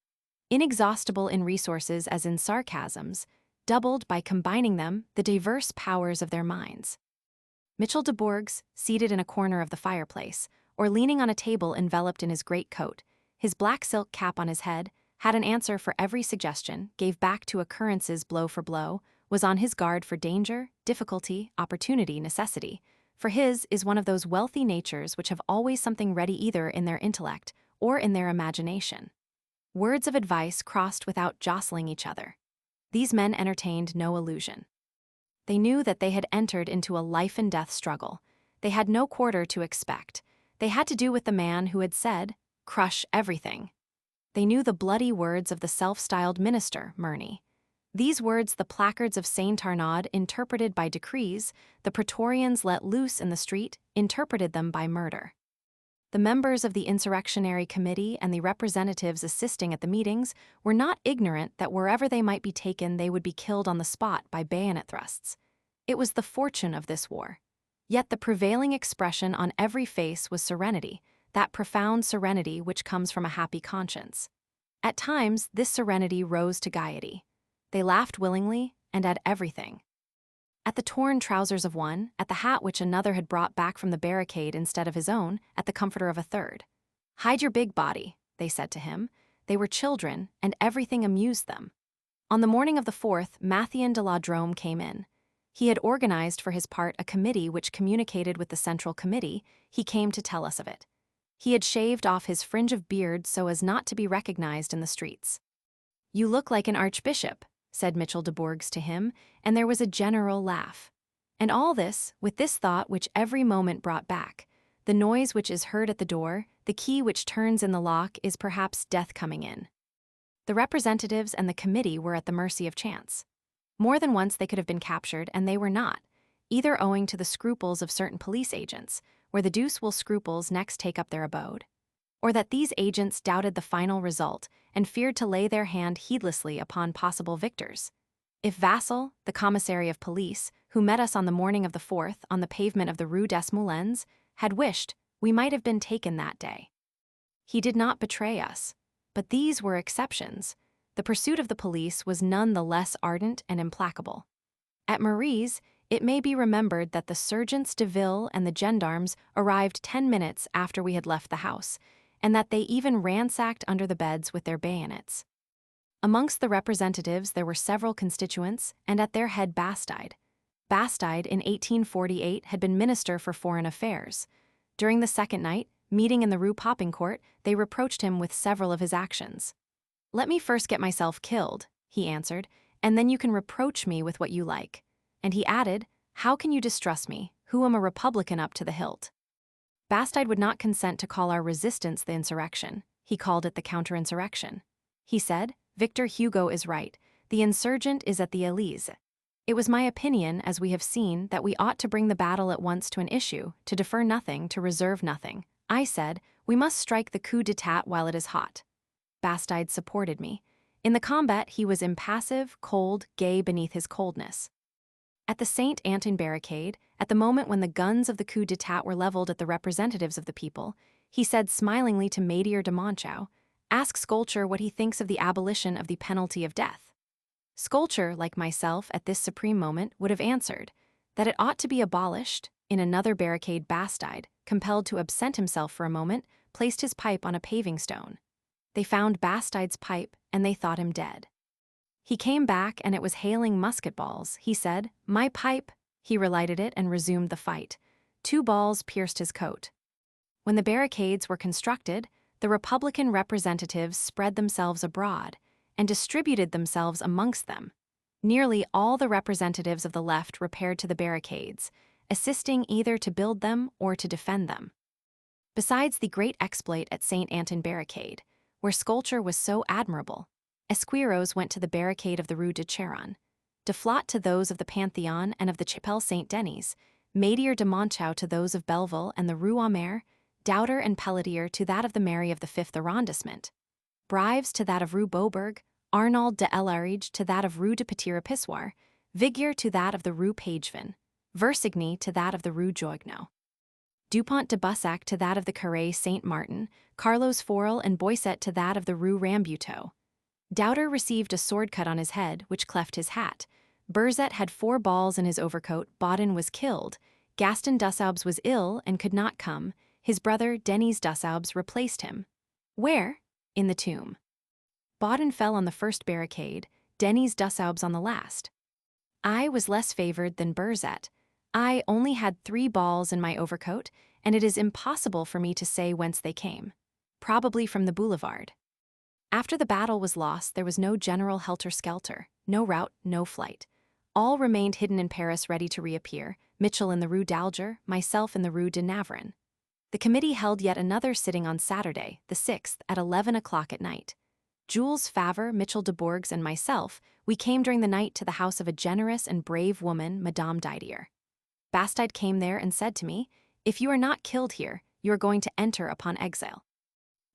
inexhaustible in resources as in sarcasms, doubled by combining them the diverse powers of their minds. Michel de Bourges, seated in a corner of the fireplace, or leaning on a table enveloped in his great coat, his black silk cap on his head, had an answer for every suggestion, gave back to occurrences blow for blow, was on his guard for danger, difficulty, opportunity, necessity, for his is one of those wealthy natures which have always something ready either in their intellect or in their imagination. Words of advice crossed without jostling each other. These men entertained no illusion. They knew that they had entered into a life-and-death struggle. They had no quarter to expect. They had to do with the man who had said, "Crush everything." They knew the bloody words of the self-styled minister, Morny. These words the placards of Saint Arnaud interpreted by decrees, the praetorians let loose in the street interpreted them by murder. The members of the insurrectionary committee and the representatives assisting at the meetings were not ignorant that wherever they might be taken they would be killed on the spot by bayonet thrusts. It was the fortune of this war. Yet the prevailing expression on every face was serenity, that profound serenity which comes from a happy conscience. At times, this serenity rose to gaiety. They laughed willingly and at everything. At the torn trousers of one, at the hat which another had brought back from the barricade instead of his own, at the comforter of a third. "Hide your big body," they said to him. They were children, and everything amused them. On the morning of the 4th, Matthieu de la Drome came in. He had organized for his part a committee which communicated with the Central Committee. He came to tell us of it. He had shaved off his fringe of beard so as not to be recognized in the streets. "You look like an archbishop," said Michel de Bourges to him, and there was a general laugh. And all this, with this thought which every moment brought back, the noise which is heard at the door, the key which turns in the lock is perhaps death coming in. The representatives and the committee were at the mercy of chance. More than once they could have been captured, and they were not, either owing to the scruples of certain police agents, where the deuce will scruples next take up their abode, or that these agents doubted the final result and feared to lay their hand heedlessly upon possible victors. If Vassal, the commissary of police, who met us on the morning of the 4th on the pavement of the Rue des Moulins, had wished, we might have been taken that day. He did not betray us, but these were exceptions. The pursuit of the police was none the less ardent and implacable. At Marie's, it may be remembered that the sergeants de ville and the gendarmes arrived 10 minutes after we had left the house, and that they even ransacked under the beds with their bayonets. Amongst the representatives there were several constituents, and at their head Bastide. Bastide, in 1848, had been Minister for Foreign Affairs. During the second night, meeting in the Rue Popincourt, they reproached him with several of his actions. "Let me first get myself killed," he answered, "and then you can reproach me with what you like." And he added, "How can you distrust me, who am a Republican up to the hilt?" Bastide would not consent to call our resistance the insurrection. He called it the counter-insurrection. He said, "Victor Hugo is right. The insurgent is at the Élysée. It was my opinion, as we have seen, that we ought to bring the battle at once to an issue, to defer nothing, to reserve nothing. I said, we must strike the coup d'etat while it is hot." Bastide supported me. In the combat he was impassive, cold, gay beneath his coldness. At the Saint Antoine barricade, at the moment when the guns of the coup d'etat were leveled at the representatives of the people, he said smilingly to Maitre de Montchau, "Ask Sculpture what he thinks of the abolition of the penalty of death." Sculpture, like myself at this supreme moment, would have answered that it ought to be abolished. In another barricade Bastide, compelled to absent himself for a moment, placed his pipe on a paving stone. They found Bastide's pipe, and they thought him dead. He came back, and it was hailing musket balls. He said, "My pipe." He relighted it and resumed the fight. 2 balls pierced his coat. When the barricades were constructed, the Republican representatives spread themselves abroad and distributed themselves amongst them. Nearly all the representatives of the left repaired to the barricades, assisting either to build them or to defend them. Besides the great exploit at Saint Antoine barricade, where Sculpture was so admirable, Esquiros went to the barricade of the Rue de Charonne, Deflat to those of the Panthéon and of the Chapelle Saint-Denis, Maitre de Montchau to those of Belleville and the Rue Aumer, Doubter and Pelletier to that of the Mairie of the 5th arrondissement, Brives to that of Rue Beaubourg, Arnauld de l'Arige to that of Rue de Petit-Épissoir, Viguier to that of the Rue Pagevin, Versigny to that of the Rue Joigneau, Dupont de Bussac to that of the Carré Saint-Martin, Carlos Forel and Boisset to that of the Rue Rambuteau. Doubter received a sword cut on his head, which cleft his hat. Burzet had 4 balls in his overcoat. Baudin was killed. Gaston Dussaubes was ill and could not come. His brother, Denis Dussaubes, replaced him. Where? In the tomb. Baudin fell on the first barricade, Denis Dussaubes on the last. I was less favored than Burzet. I only had 3 balls in my overcoat, and it is impossible for me to say whence they came. Probably from the boulevard. After the battle was lost, there was no general helter-skelter, no rout, no flight. All remained hidden in Paris, ready to reappear, Mitchell in the Rue d'Alger, myself in the Rue de Navarone. The committee held yet another sitting on Saturday, the 6th, at 11 o'clock at night. Jules Favre, Mitchell de Bourges, and myself, we came during the night to the house of a generous and brave woman, Madame Didier. Bastide came there and said to me, "If you are not killed here, you are going to enter upon exile.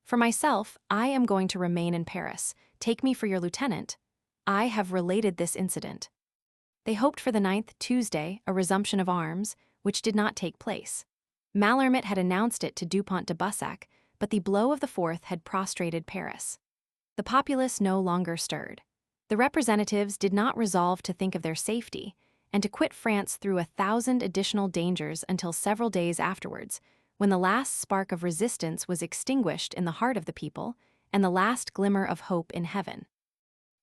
For myself, I am going to remain in Paris. Take me for your lieutenant." I have related this incident. They hoped for the 9th, Tuesday, a resumption of arms, which did not take place. Mallarmé had announced it to Dupont de Bussac, but the blow of the 4th had prostrated Paris. The populace no longer stirred. The representatives did not resolve to think of their safety, and to quit France through 1,000 additional dangers until several days afterwards, when the last spark of resistance was extinguished in the heart of the people, and the last glimmer of hope in heaven.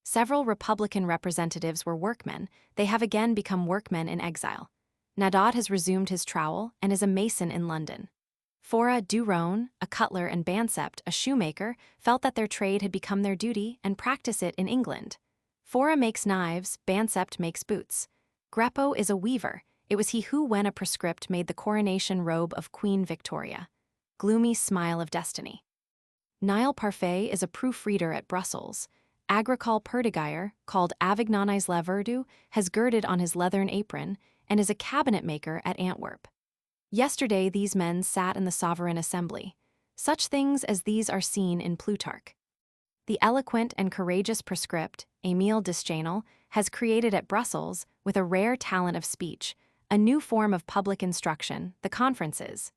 Several Republican representatives were workmen. They have again become workmen in exile. Naudot has resumed his trowel and is a mason in London. Fora Duron, a cutler, and Bansept, a shoemaker, felt that their trade had become their duty and practice it in England. Fora makes knives, Bansept makes boots. Grappo is a weaver. It was he who, when a prescript, made the coronation robe of Queen Victoria. Gloomy smile of destiny. Niall Parfait is a proofreader at Brussels. Agricole Perdigaire, called Avignonais la Verdu, has girded on his leathern apron, and is a cabinet maker at Antwerp. Yesterday these men sat in the Sovereign Assembly. Such things as these are seen in Plutarch. The eloquent and courageous prescript, Émile Deschanel, has created at Brussels, with a rare talent of speech, a new form of public instruction, the conferences.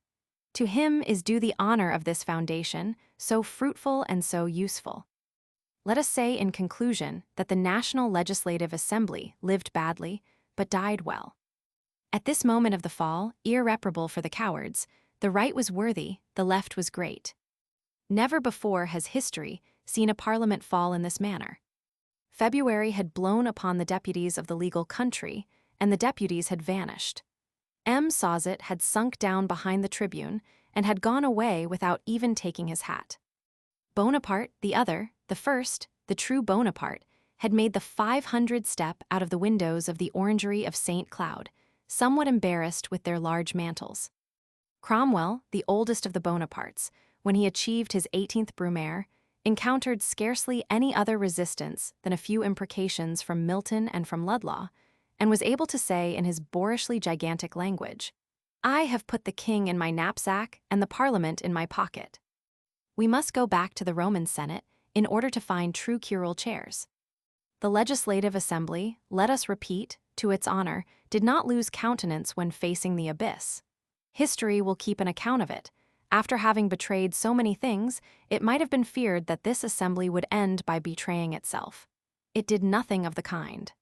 To him is due the honor of this foundation, so fruitful and so useful. Let us say in conclusion that the National Legislative Assembly lived badly, but died well. At this moment of the fall, irreparable for the cowards, the right was worthy, the left was great. Never before has history seen a parliament fall in this manner. February had blown upon the deputies of the legal country, and the deputies had vanished. M. Sawzett had sunk down behind the tribune and had gone away without even taking his hat. Bonaparte, the other, the first, the true Bonaparte, had made the 500 step out of the windows of the orangery of St. Cloud, somewhat embarrassed with their large mantles. Cromwell, the oldest of the Bonapartes, when he achieved his 18th Brumaire, encountered scarcely any other resistance than a few imprecations from Milton and from Ludlaw, and was able to say in his boorishly gigantic language, "I have put the king in my knapsack and the parliament in my pocket." We must go back to the Roman Senate in order to find true curule chairs. The Legislative Assembly, let us repeat, to its honor, did not lose countenance when facing the abyss. History will keep an account of it. After having betrayed so many things, it might have been feared that this assembly would end by betraying itself. It did nothing of the kind.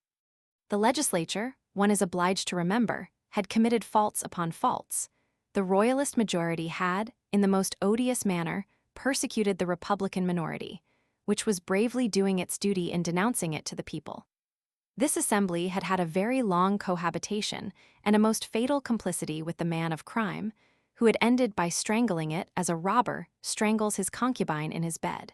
The legislature, one is obliged to remember, had committed faults upon faults. The royalist majority had, in the most odious manner, persecuted the Republican minority, which was bravely doing its duty in denouncing it to the people. This assembly had had a very long cohabitation and a most fatal complicity with the man of crime, who had ended by strangling it as a robber strangles his concubine in his bed.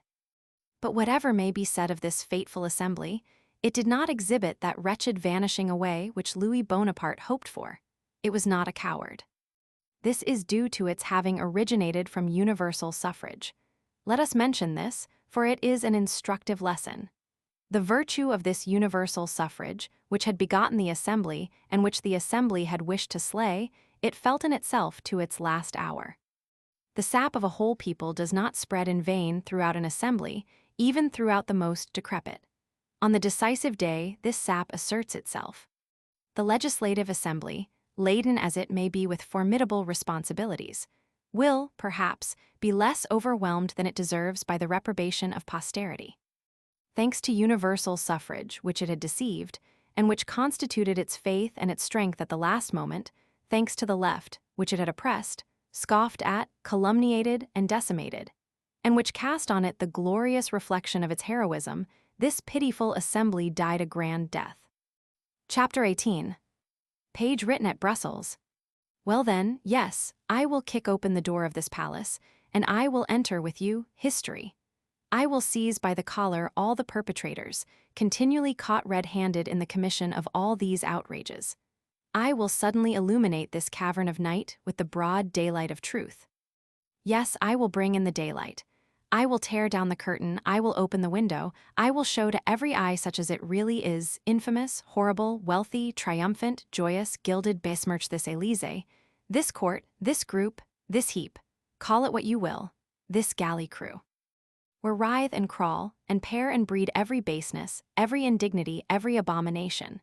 But whatever may be said of this fateful assembly, it did not exhibit that wretched vanishing away which Louis Bonaparte hoped for. It was not a coward. This is due to its having originated from universal suffrage. Let us mention this, for it is an instructive lesson. The virtue of this universal suffrage, which had begotten the assembly and which the assembly had wished to slay, it felt in itself to its last hour. The sap of a whole people does not spread in vain throughout an assembly, even throughout the most decrepit. On the decisive day, this sap asserts itself. The Legislative Assembly, laden as it may be with formidable responsibilities, will, perhaps, be less overwhelmed than it deserves by the reprobation of posterity. Thanks to universal suffrage, which it had deceived, and which constituted its faith and its strength at the last moment, thanks to the left, which it had oppressed, scoffed at, calumniated, and decimated, and which cast on it the glorious reflection of its heroism, this pitiful assembly died a grand death. Chapter 18. Page written at Brussels. Well then, yes, I will kick open the door of this palace, and I will enter with you history. I will seize by the collar all the perpetrators, continually caught red-handed in the commission of all these outrages. I will suddenly illuminate this cavern of night with the broad daylight of truth. Yes, I will bring in the daylight. I will tear down the curtain, I will open the window, I will show to every eye such as it really is, infamous, horrible, wealthy, triumphant, joyous, gilded, besmirch this Élysée, this court, this group, this heap, call it what you will, this galley crew. Where writhe and crawl, and pair and breed every baseness, every indignity, every abomination.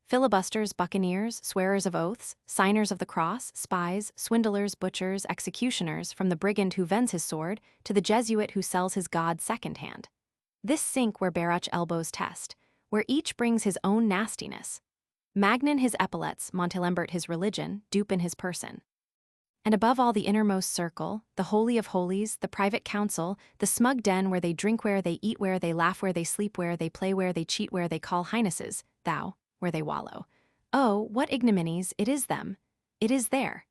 Filibusters, buccaneers, swearers of oaths, signers of the cross, spies, swindlers, butchers, executioners, from the brigand who vends his sword to the Jesuit who sells his God second-hand. This sink where Baruch elbows test, where each brings his own nastiness. Magnan his epaulets, Montalembert his religion, Dupin his person. And above all the innermost circle, the holy of holies, the private council, the smug den where they drink, where they eat, where they laugh, where they sleep, where they play, where they cheat, where they call highnesses, thou, where they wallow. Oh, what ignominies, it is them. It is there.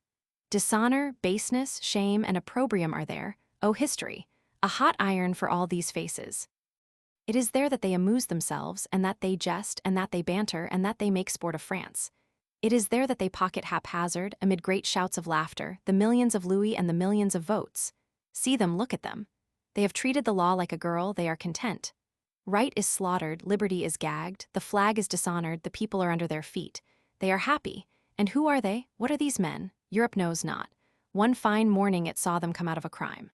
Dishonor, baseness, shame, and opprobrium are there, O history, a hot iron for all these faces. It is there that they amuse themselves, and that they jest, and that they banter, and that they make sport of France. It is there that they pocket haphazard, amid great shouts of laughter, the millions of louis and the millions of votes. See them, look at them. They have treated the law like a girl, they are content. Right is slaughtered, liberty is gagged, the flag is dishonored, the people are under their feet. They are happy. And who are they? What are these men? Europe knows not. One fine morning it saw them come out of a crime.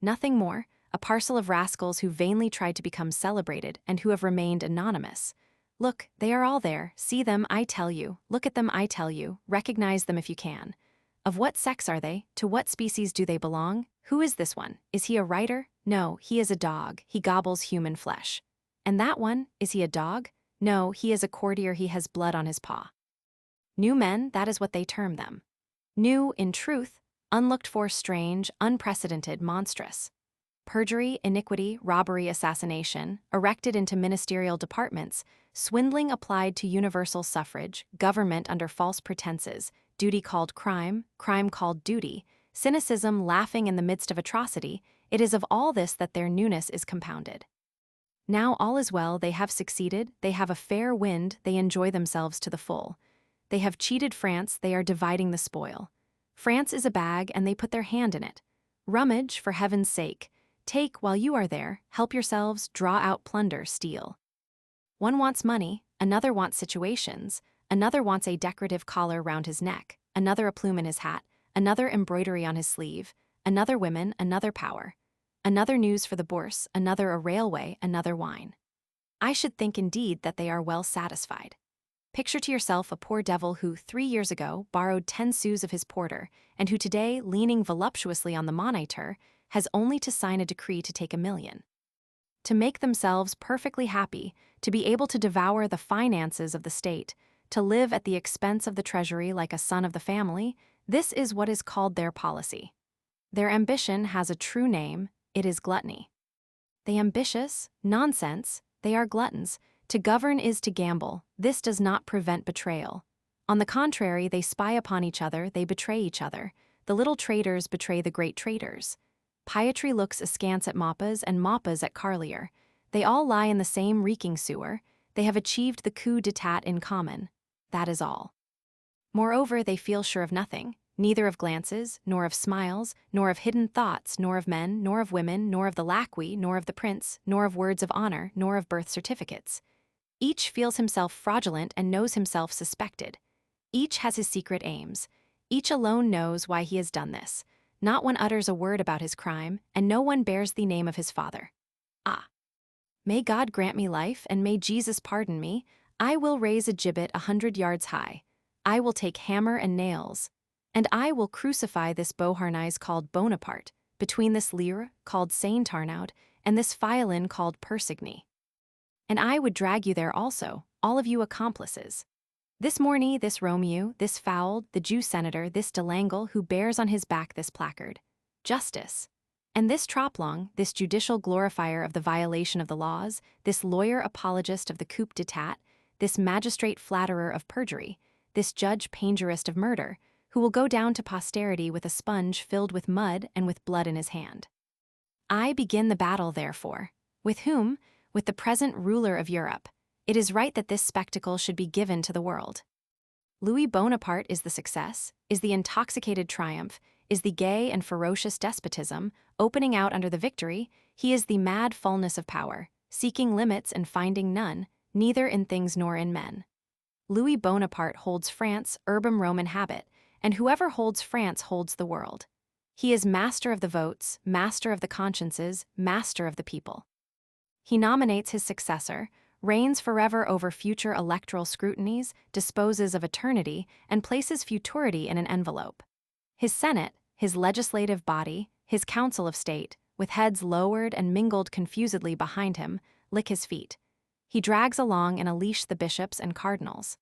Nothing more, a parcel of rascals who vainly tried to become celebrated and who have remained anonymous. Look, they are all there, see them, I tell you, look at them, I tell you, recognize them if you can. Of what sex are they? To what species do they belong? Who is this one? Is he a writer? No, he is a dog, he gobbles human flesh. And that one, is he a dog? No, he is a courtier, he has blood on his paw. New men, that is what they term them. New, in truth, unlooked for, strange, unprecedented, monstrous. Perjury, iniquity, robbery, assassination, erected into ministerial departments, swindling applied to universal suffrage, government under false pretenses, duty called crime, crime called duty, cynicism laughing in the midst of atrocity, it is of all this that their newness is compounded. Now all is well, they have succeeded, they have a fair wind, they enjoy themselves to the full. They have cheated France, they are dividing the spoil. France is a bag, and they put their hand in it. Rummage, for heaven's sake. Take while you are there, help yourselves, draw out plunder, steal. One wants money, another wants situations, another wants a decorative collar round his neck, another a plume in his hat, another embroidery on his sleeve, another women, another power. Another news for the bourse, another a railway, another wine. I should think indeed that they are well satisfied. Picture to yourself a poor devil who 3 years ago borrowed 10 sous of his porter, and who today, leaning voluptuously on the moniteur, has only to sign a decree to take 1,000,000. To make themselves perfectly happy, to be able to devour the finances of the state, to live at the expense of the treasury like a son of the family, this is what is called their policy. Their ambition has a true name, it is gluttony. They ambitious? Nonsense, they are gluttons. To govern is to gamble, this does not prevent betrayal. On the contrary, they spy upon each other, they betray each other. The little traitors betray the great traitors. Pietry looks askance at Mappas and Mappas at Carlier. They all lie in the same reeking sewer. They have achieved the coup d'etat in common. That is all. Moreover, they feel sure of nothing, neither of glances, nor of smiles, nor of hidden thoughts, nor of men, nor of women, nor of the lackey, nor of the prince, nor of words of honor, nor of birth certificates. Each feels himself fraudulent and knows himself suspected. Each has his secret aims. Each alone knows why he has done this. Not one utters a word about his crime, and no one bears the name of his father. Ah! May God grant me life, and may Jesus pardon me. I will raise a gibbet 100 yards high. I will take hammer and nails. And I will crucify this Beauharnais called Bonaparte, between this lyre, called Saint Arnaud, and this violin called Persigny. And I would drag you there also, all of you accomplices. This Morny, this Romeo, this Fould, the Jew senator, this Delangle, who bears on his back this placard, Justice. And this Troplong, this judicial glorifier of the violation of the laws, this lawyer apologist of the coup d'etat, this magistrate flatterer of perjury, this judge painjurist of murder, who will go down to posterity with a sponge filled with mud and with blood in his hand. I begin the battle, therefore. With whom? With the present ruler of Europe. It is right that this spectacle should be given to the world. Louis Bonaparte is the success, is the intoxicated triumph, is the gay and ferocious despotism, opening out under the victory. He is the mad fullness of power, seeking limits and finding none, neither in things nor in men. Louis Bonaparte holds France, urbum Roman habit, and whoever holds France holds the world. He is master of the votes, master of the consciences, master of the people. He nominates his successor, reigns forever over future electoral scrutinies, disposes of eternity, and places futurity in an envelope. His Senate, his legislative body, his Council of State, with heads lowered and mingled confusedly behind him, lick his feet. He drags along and a leash the bishops and cardinals.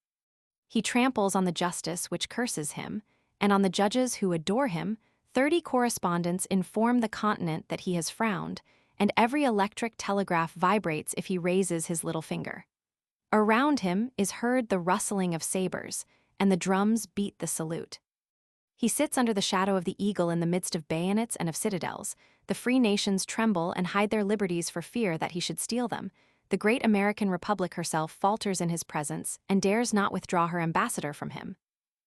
He tramples on the justice which curses him, and on the judges who adore him. 30 correspondents inform the continent that he has frowned, and every electric telegraph vibrates if he raises his little finger. Around him is heard the rustling of sabers, and the drums beat the salute. He sits under the shadow of the eagle in the midst of bayonets and of citadels. The free nations tremble and hide their liberties for fear that he should steal them. The great American Republic herself falters in his presence and dares not withdraw her ambassador from him.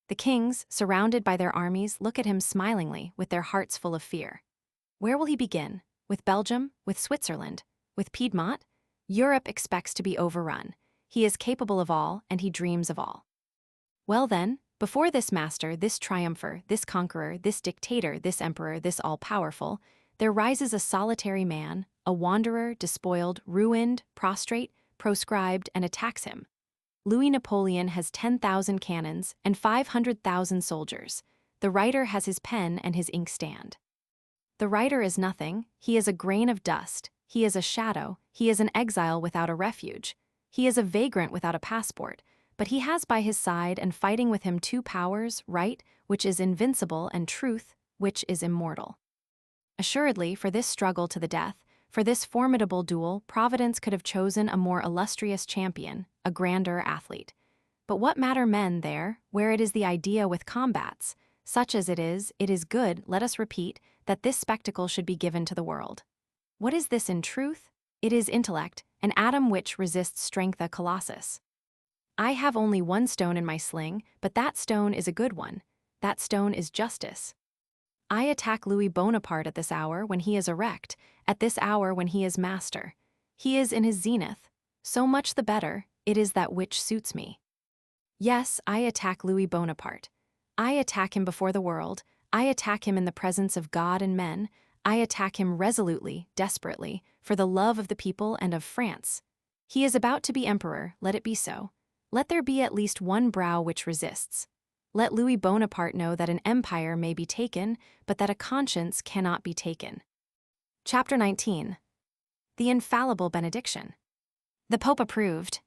The kings, surrounded by their armies, look at him smilingly, with their hearts full of fear. Where will he begin? With Belgium? With Switzerland? With Piedmont? Europe expects to be overrun. He is capable of all, and he dreams of all. Well then, before this master, this triumpher, this conqueror, this dictator, this emperor, this all-powerful, there rises a solitary man, a wanderer, despoiled, ruined, prostrate, proscribed, and attacks him. Louis Napoleon has 10,000 cannons and 500,000 soldiers. The writer has his pen and his inkstand. The writer is nothing, he is a grain of dust, he is a shadow, he is an exile without a refuge, he is a vagrant without a passport, but he has by his side and fighting with him two powers, right, which is invincible, and truth, which is immortal. Assuredly, for this struggle to the death, for this formidable duel, Providence could have chosen a more illustrious champion, a grander athlete. But what matter men there, where it is the idea with combats? Such as it is good, let us repeat, that this spectacle should be given to the world. What is this in truth? It is intellect, an atom which resists strength a colossus. I have only one stone in my sling, but that stone is a good one. That stone is justice. I attack Louis Bonaparte at this hour when he is erect, at this hour when he is master. He is in his zenith. So much the better, it is that which suits me. Yes, I attack Louis Bonaparte. I attack him before the world. I attack him in the presence of God and men. I attack him resolutely, desperately, for the love of the people and of France. He is about to be emperor, let it be so. Let there be at least one brow which resists. Let Louis Bonaparte know that an empire may be taken, but that a conscience cannot be taken. Chapter 19. The Infallible Benediction. The Pope approved.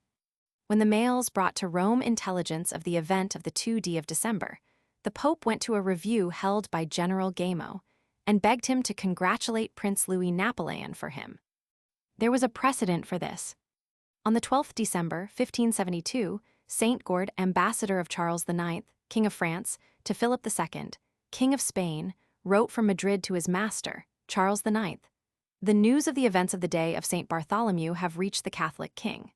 When the mails brought to Rome intelligence of the event of the 2d of December, the Pope went to a review held by General Gamo, and begged him to congratulate Prince Louis Napoleon for him. There was a precedent for this. On the 12th December, 1572, Saint Gord, ambassador of Charles IX, King of France, to Philip II, King of Spain, wrote from Madrid to his master, Charles IX. The news of the events of the day of St. Bartholomew have reached the Catholic king.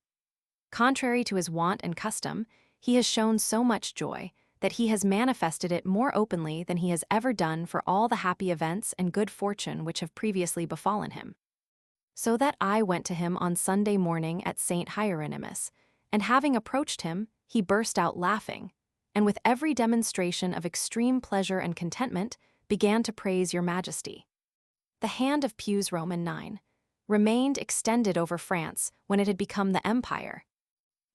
Contrary to his wont and custom, he has shown so much joy that he has manifested it more openly than he has ever done for all the happy events and good fortune which have previously befallen him. So that I went to him on Sunday morning at St. Hieronymus, and having approached him, he burst out laughing, and with every demonstration of extreme pleasure and contentment, began to praise your majesty. The hand of Pius Roman IX remained extended over France when it had become the empire.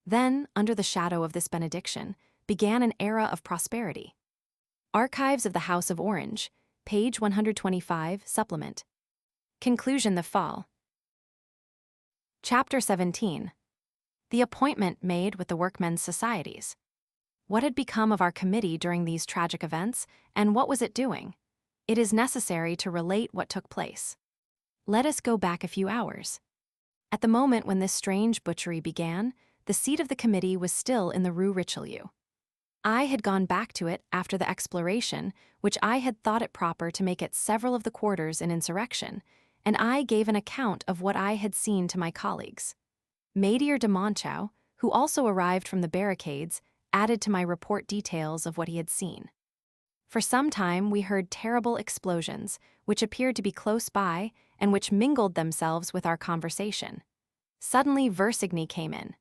Then, under the shadow of this benediction, began an era of prosperity. Archives of the House of Orange, page 125, supplement. Conclusion: the fall. Chapter 17. The appointment made with the workmen's societies. What had become of our committee during these tragic events, and what was it doing? It is necessary to relate what took place. Let us go back a few hours. At the moment when this strange butchery began, the seat of the committee was still in the Rue Richelieu. I had gone back to it after the exploration, which I had thought it proper to make at several of the quarters in insurrection, and I gave an account of what I had seen to my colleagues. Maitre de Monchau, who also arrived from the barricades, added to my report details of what he had seen. For some time we heard terrible explosions, which appeared to be close by and which mingled themselves with our conversation. Suddenly Versigny came in.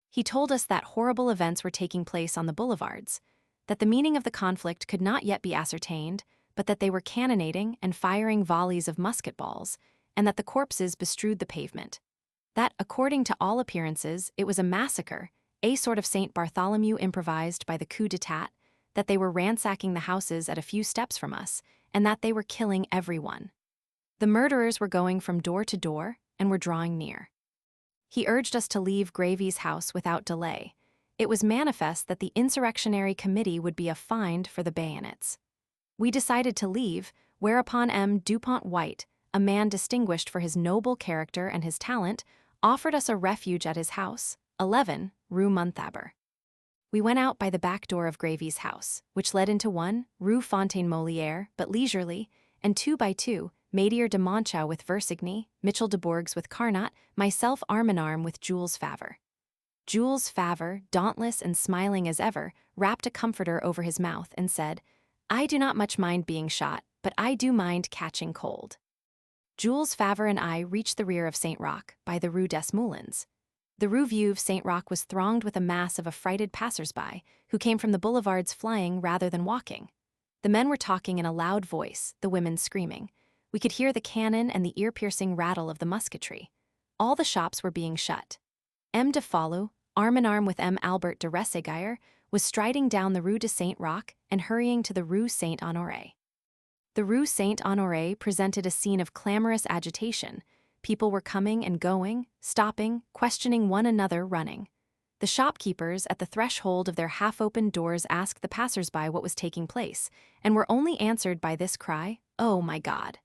He told us that horrible events were taking place on the boulevards, that the meaning of the conflict could not yet be ascertained, but that they were cannonading and firing volleys of musket balls, and that the corpses bestrewed the pavement. That, according to all appearances, it was a massacre, a sort of St. Bartholomew improvised by the coup d'etat, that they were ransacking the houses at a few steps from us, and that they were killing everyone. The murderers were going from door to door and were drawing near. He urged us to leave Gravy's house without delay. It was manifest that the insurrectionary committee would be fined for the bayonets. We decided to leave, whereupon M. Dupont White, a man distinguished for his noble character and his talent, offered us a refuge at his house, 11, Rue Monthaber. We went out by the back door of Gravy's house, which led into 1, Rue Fontaine Molière, but leisurely, and 2 by 2, Maitre de Monchau with Versigny, Mitchell de Bourges with Carnot, myself arm-in-arm with Jules Favre. Jules Favre, dauntless and smiling as ever, wrapped a comforter over his mouth and said, "I do not much mind being shot, but I do mind catching cold." Jules Favre and I reached the rear of St. Roch, by the Rue des Moulins. The Rue Vieuve St. Roch was thronged with a mass of affrighted passers-by, who came from the boulevards flying rather than walking. The men were talking in a loud voice, the women screaming. We could hear the cannon and the ear-piercing rattle of the musketry. All the shops were being shut. M. de Falloux, arm-in-arm with M. Albert de Rességuier, was striding down the Rue de St. Roch and hurrying to the Rue Saint-Honoré. The Rue Saint-Honoré presented a scene of clamorous agitation. People were coming and going, stopping, questioning one another, running. The shopkeepers at the threshold of their half-opened doors asked the passers-by what was taking place, and were only answered by this cry, "Oh my God!"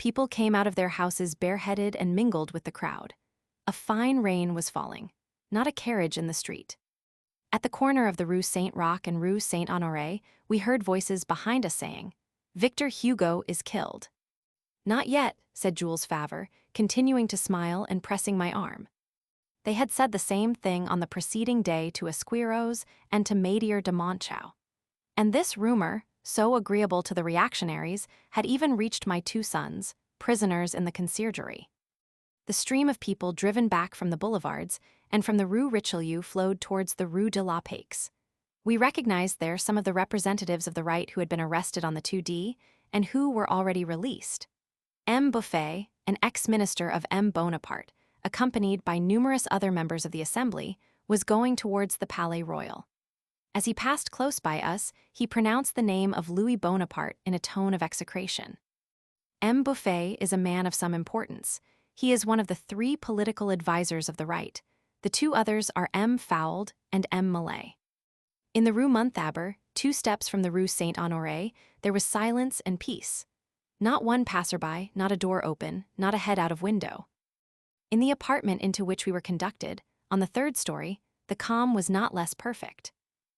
People came out of their houses bareheaded and mingled with the crowd. A fine rain was falling, not a carriage in the street. At the corner of the Rue Saint-Roch and Rue Saint-Honoré, we heard voices behind us saying, "Victor Hugo is killed." "Not yet," said Jules Favre, continuing to smile and pressing my arm. They had said the same thing on the preceding day to Esquiros and to Maidier de Montchau. And this rumor, so agreeable to the reactionaries, had even reached my two sons, prisoners in the conciergerie. The stream of people driven back from the boulevards and from the Rue Richelieu flowed towards the Rue de la Paix. We recognized there some of the representatives of the right who had been arrested on the 2D and who were already released. M. Buffet, an ex-minister of M. Bonaparte, accompanied by numerous other members of the Assembly, was going towards the Palais Royal. As he passed close by us, he pronounced the name of Louis Bonaparte in a tone of execration. M. Buffet is a man of some importance. He is one of the 3 political advisors of the right. The 2 others are M. Fould and M. Millet. In the Rue Montabre, 2 steps from the Rue Saint-Honoré, there was silence and peace. Not one passerby, not a door open, not a head out of window. In the apartment into which we were conducted, on the 3rd story, the calm was not less perfect.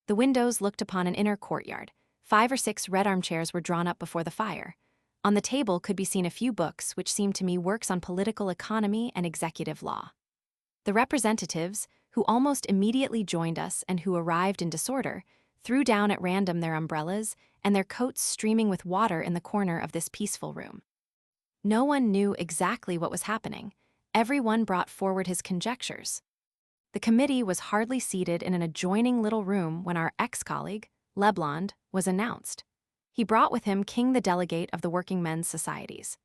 The windows looked upon an inner courtyard. 5 or 6 red armchairs were drawn up before the fire. On the table could be seen a few books which seemed to me works on political economy and executive law. The representatives, who almost immediately joined us and who arrived in disorder, threw down at random their umbrellas and their coats streaming with water in the corner of this peaceful room. No one knew exactly what was happening. Everyone brought forward his conjectures. The committee was hardly seated in an adjoining little room when our ex-colleague, Leblond, was announced. He brought with him King the delegate of the working men's societies.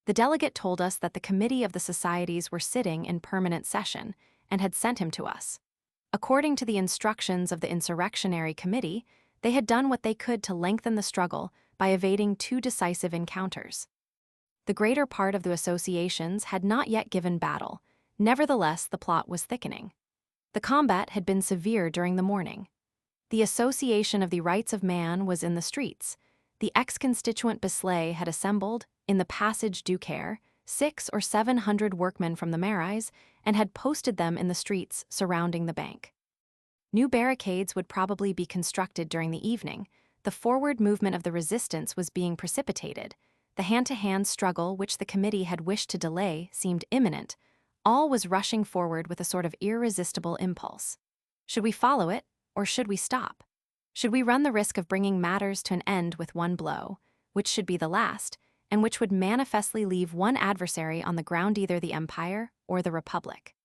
The delegate told us that the committee of the societies were sitting in permanent session and had sent him to us. According to the instructions of the insurrectionary committee, they had done what they could to lengthen the struggle by evading 2 decisive encounters. The greater part of the associations had not yet given battle. Nevertheless, the plot was thickening. The combat had been severe during the morning. The Association of the Rights of Man was in the streets. The ex-constituent Bisley had assembled, in the Passage du Caire, 600 or 700 workmen from the Marais, and had posted them in the streets surrounding the bank. New barricades would probably be constructed during the evening. The forward movement of the resistance was being precipitated. The hand-to-hand struggle which the committee had wished to delay seemed imminent. All was rushing forward with a sort of irresistible impulse. Should we follow it, or should we stop? Should we run the risk of bringing matters to an end with one blow, which should be the last, and which would manifestly leave one adversary on the ground, either the Empire or the Republic?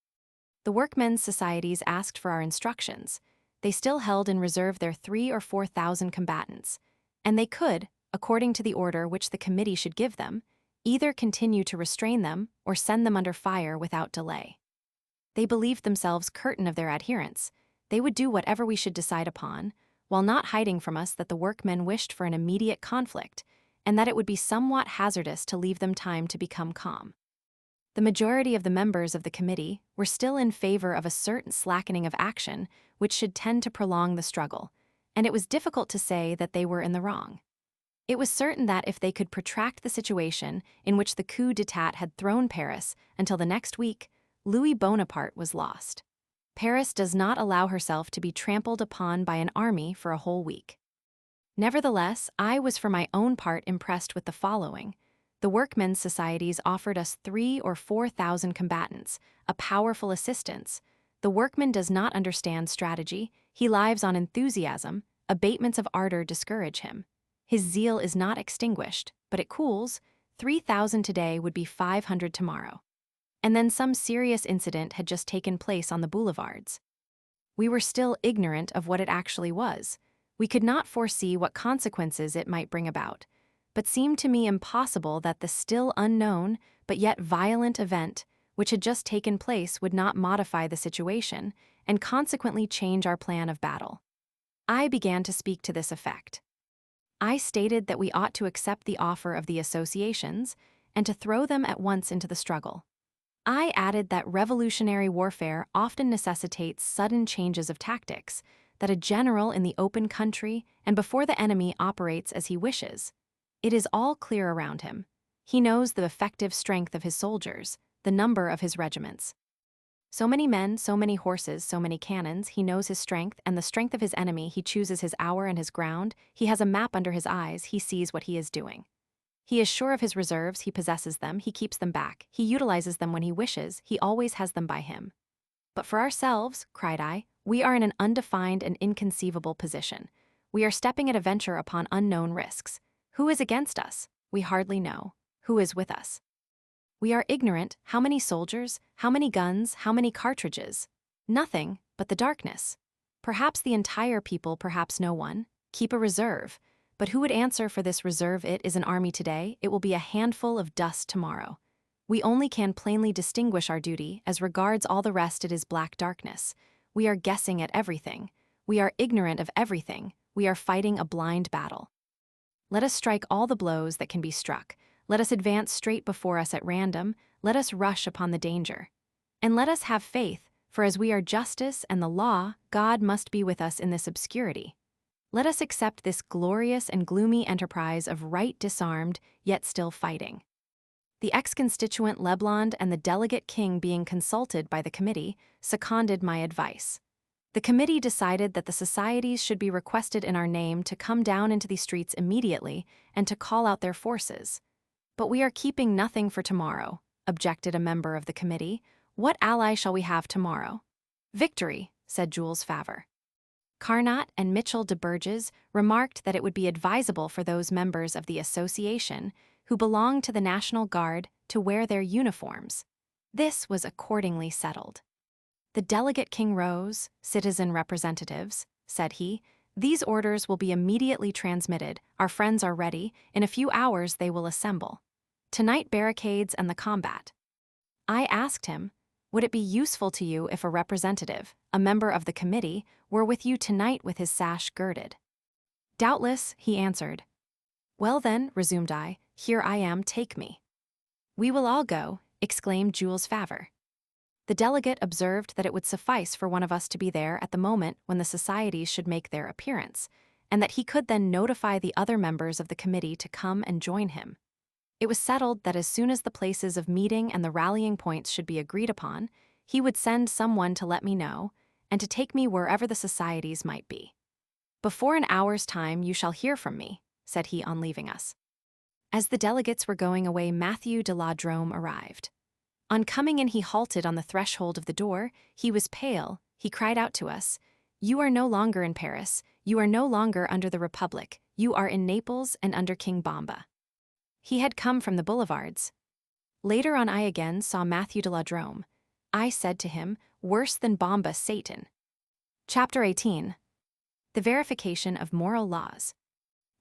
The workmen's societies asked for our instructions. They still held in reserve their 3,000 or 4,000 combatants, and they could, according to the order which the committee should give them, either continue to restrain them or send them under fire without delay. They believed themselves certain of their adherence. They would do whatever we should decide upon, while not hiding from us that the workmen wished for an immediate conflict, and that it would be somewhat hazardous to leave them time to become calm. The majority of the members of the committee were still in favor of a certain slackening of action which should tend to prolong the struggle, and it was difficult to say that they were in the wrong. It was certain that if they could protract the situation in which the coup d'etat had thrown Paris until the next week, Louis Bonaparte was lost. Paris does not allow herself to be trampled upon by an army for a whole week. Nevertheless, I was for my own part impressed with the following. The workmen's societies offered us 3,000 or 4,000 combatants, a powerful assistance. The workman does not understand strategy, he lives on enthusiasm, abatements of ardor discourage him. His zeal is not extinguished, but it cools. 3,000 today would be 500 tomorrow. And then some serious incident had just taken place on the boulevards. We were still ignorant of what it actually was. We could not foresee what consequences it might bring about, but seemed to me impossible that the still unknown, but yet violent event, which had just taken place would not modify the situation, and consequently change our plan of battle. I began to speak to this effect. I stated that we ought to accept the offer of the associations and to throw them at once into the struggle. I added that revolutionary warfare often necessitates sudden changes of tactics, that a general in the open country and before the enemy operates as he wishes. It is all clear around him. He knows the effective strength of his soldiers, the number of his regiments. So many men, so many horses, so many cannons, he knows his strength and the strength of his enemy, he chooses his hour and his ground, he has a map under his eyes, he sees what he is doing. He is sure of his reserves, he possesses them, he keeps them back, he utilizes them when he wishes, he always has them by him. But for ourselves, cried I, we are in an undefined and inconceivable position. We are stepping at a venture upon unknown risks. Who is against us? We hardly know. Who is with us? We are ignorant. How many soldiers? How many guns? How many cartridges? Nothing but the darkness. Perhaps the entire people, perhaps no one. Keep a reserve. But who would answer for this reserve? It is an army today. It will be a handful of dust tomorrow. We only can plainly distinguish our duty. As regards all the rest, it is black darkness. We are guessing at everything. We are ignorant of everything. We are fighting a blind battle. Let us strike all the blows that can be struck. Let us advance straight before us at random. Let us rush upon the danger. And let us have faith, for as we are justice and the law, God must be with us in this obscurity. Let us accept this glorious and gloomy enterprise of right disarmed, yet still fighting. The ex-constituent Leblond and the delegate King, being consulted by the committee, seconded my advice. The committee decided that the societies should be requested in our name to come down into the streets immediately and to call out their forces. But we are keeping nothing for tomorrow, objected a member of the committee. What ally shall we have tomorrow? Victory, said Jules Favre. Carnot and Mitchell de Burgess remarked that it would be advisable for those members of the association who belong to the National Guard to wear their uniforms. This was accordingly settled. The delegate King rose. Citizen representatives, said he, these orders will be immediately transmitted. Our friends are ready. In a few hours they will assemble. Tonight barricades and the combat. I asked him, would it be useful to you if a representative, a member of the committee, were with you tonight with his sash girded? Doubtless, he answered. Well then, resumed I, here I am, take me. We will all go, exclaimed Jules Favre. The delegate observed that it would suffice for one of us to be there at the moment when the societies should make their appearance, and that he could then notify the other members of the committee to come and join him. It was settled that as soon as the places of meeting and the rallying points should be agreed upon, he would send someone to let me know, and to take me wherever the societies might be. Before an hour's time you shall hear from me, said he on leaving us. As the delegates were going away, Matthew de la Drome arrived. On coming in, he halted on the threshold of the door. He was pale. He cried out to us, you are no longer in Paris. You are no longer under the Republic. You are in Naples and under King Bomba. He had come from the boulevards. Later on I again saw Matthew de la Drome. I said to him, worse than Bomba, Satan. Chapter 18. The verification of moral laws.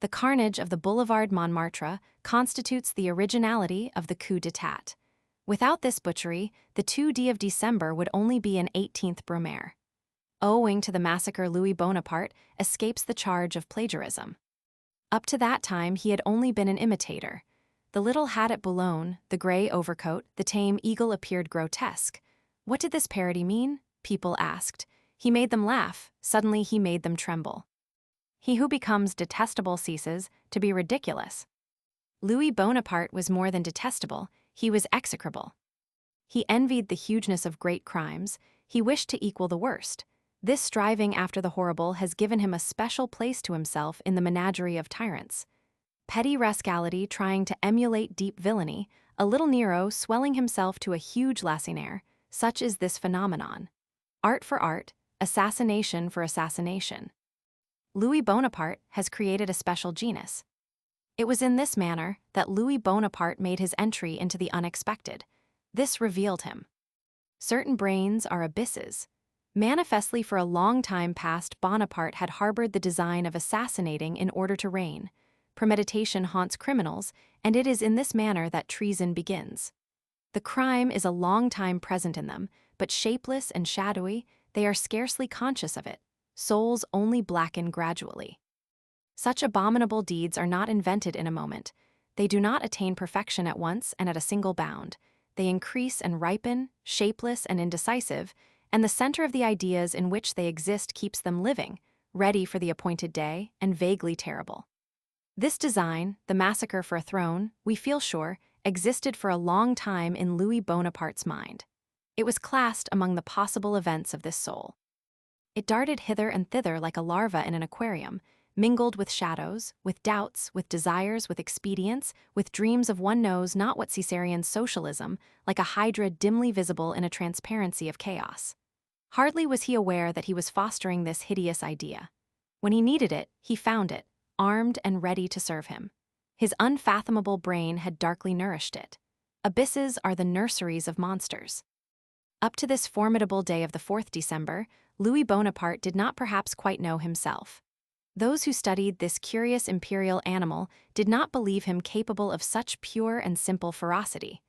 The carnage of the Boulevard Montmartre constitutes the originality of the coup d'etat. Without this butchery, the 2d of December would only be an 18th Brumaire. Owing to the massacre, Louis Bonaparte escapes the charge of plagiarism. Up to that time he had only been an imitator. The little hat at Boulogne, the grey overcoat, the tame eagle appeared grotesque. What did this parody mean? People asked. He made them laugh. Suddenly he made them tremble. He who becomes detestable ceases to be ridiculous. Louis Bonaparte was more than detestable, he was execrable. He envied the hugeness of great crimes, he wished to equal the worst. This striving after the horrible has given him a special place to himself in the menagerie of tyrants. Petty rascality trying to emulate deep villainy, a little Nero swelling himself to a huge Lacenaire, such is this phenomenon. Art for art, assassination for assassination. Louis Bonaparte has created a special genus. It was in this manner that Louis Bonaparte made his entry into the unexpected. This revealed him. Certain brains are abysses. Manifestly for a long time past, Bonaparte had harbored the design of assassinating in order to reign. Premeditation haunts criminals, and it is in this manner that treason begins. The crime is a long time present in them, but shapeless and shadowy, they are scarcely conscious of it. Souls only blacken gradually. Such abominable deeds are not invented in a moment. They do not attain perfection at once and at a single bound. They increase and ripen, shapeless and indecisive, and the center of the ideas in which they exist keeps them living, ready for the appointed day, and vaguely terrible. This design, the massacre for a throne, we feel sure, existed for a long time in Louis Bonaparte's mind. It was classed among the possible events of this soul. It darted hither and thither like a larva in an aquarium, mingled with shadows, with doubts, with desires, with expedients, with dreams of one knows not what Caesarean socialism, like a hydra dimly visible in a transparency of chaos. Hardly was he aware that he was fostering this hideous idea. When he needed it, he found it, armed and ready to serve him. His unfathomable brain had darkly nourished it. Abysses are the nurseries of monsters. Up to this formidable day of the 4th December, Louis Bonaparte did not perhaps quite know himself. Those who studied this curious imperial animal did not believe him capable of such pure and simple ferocity.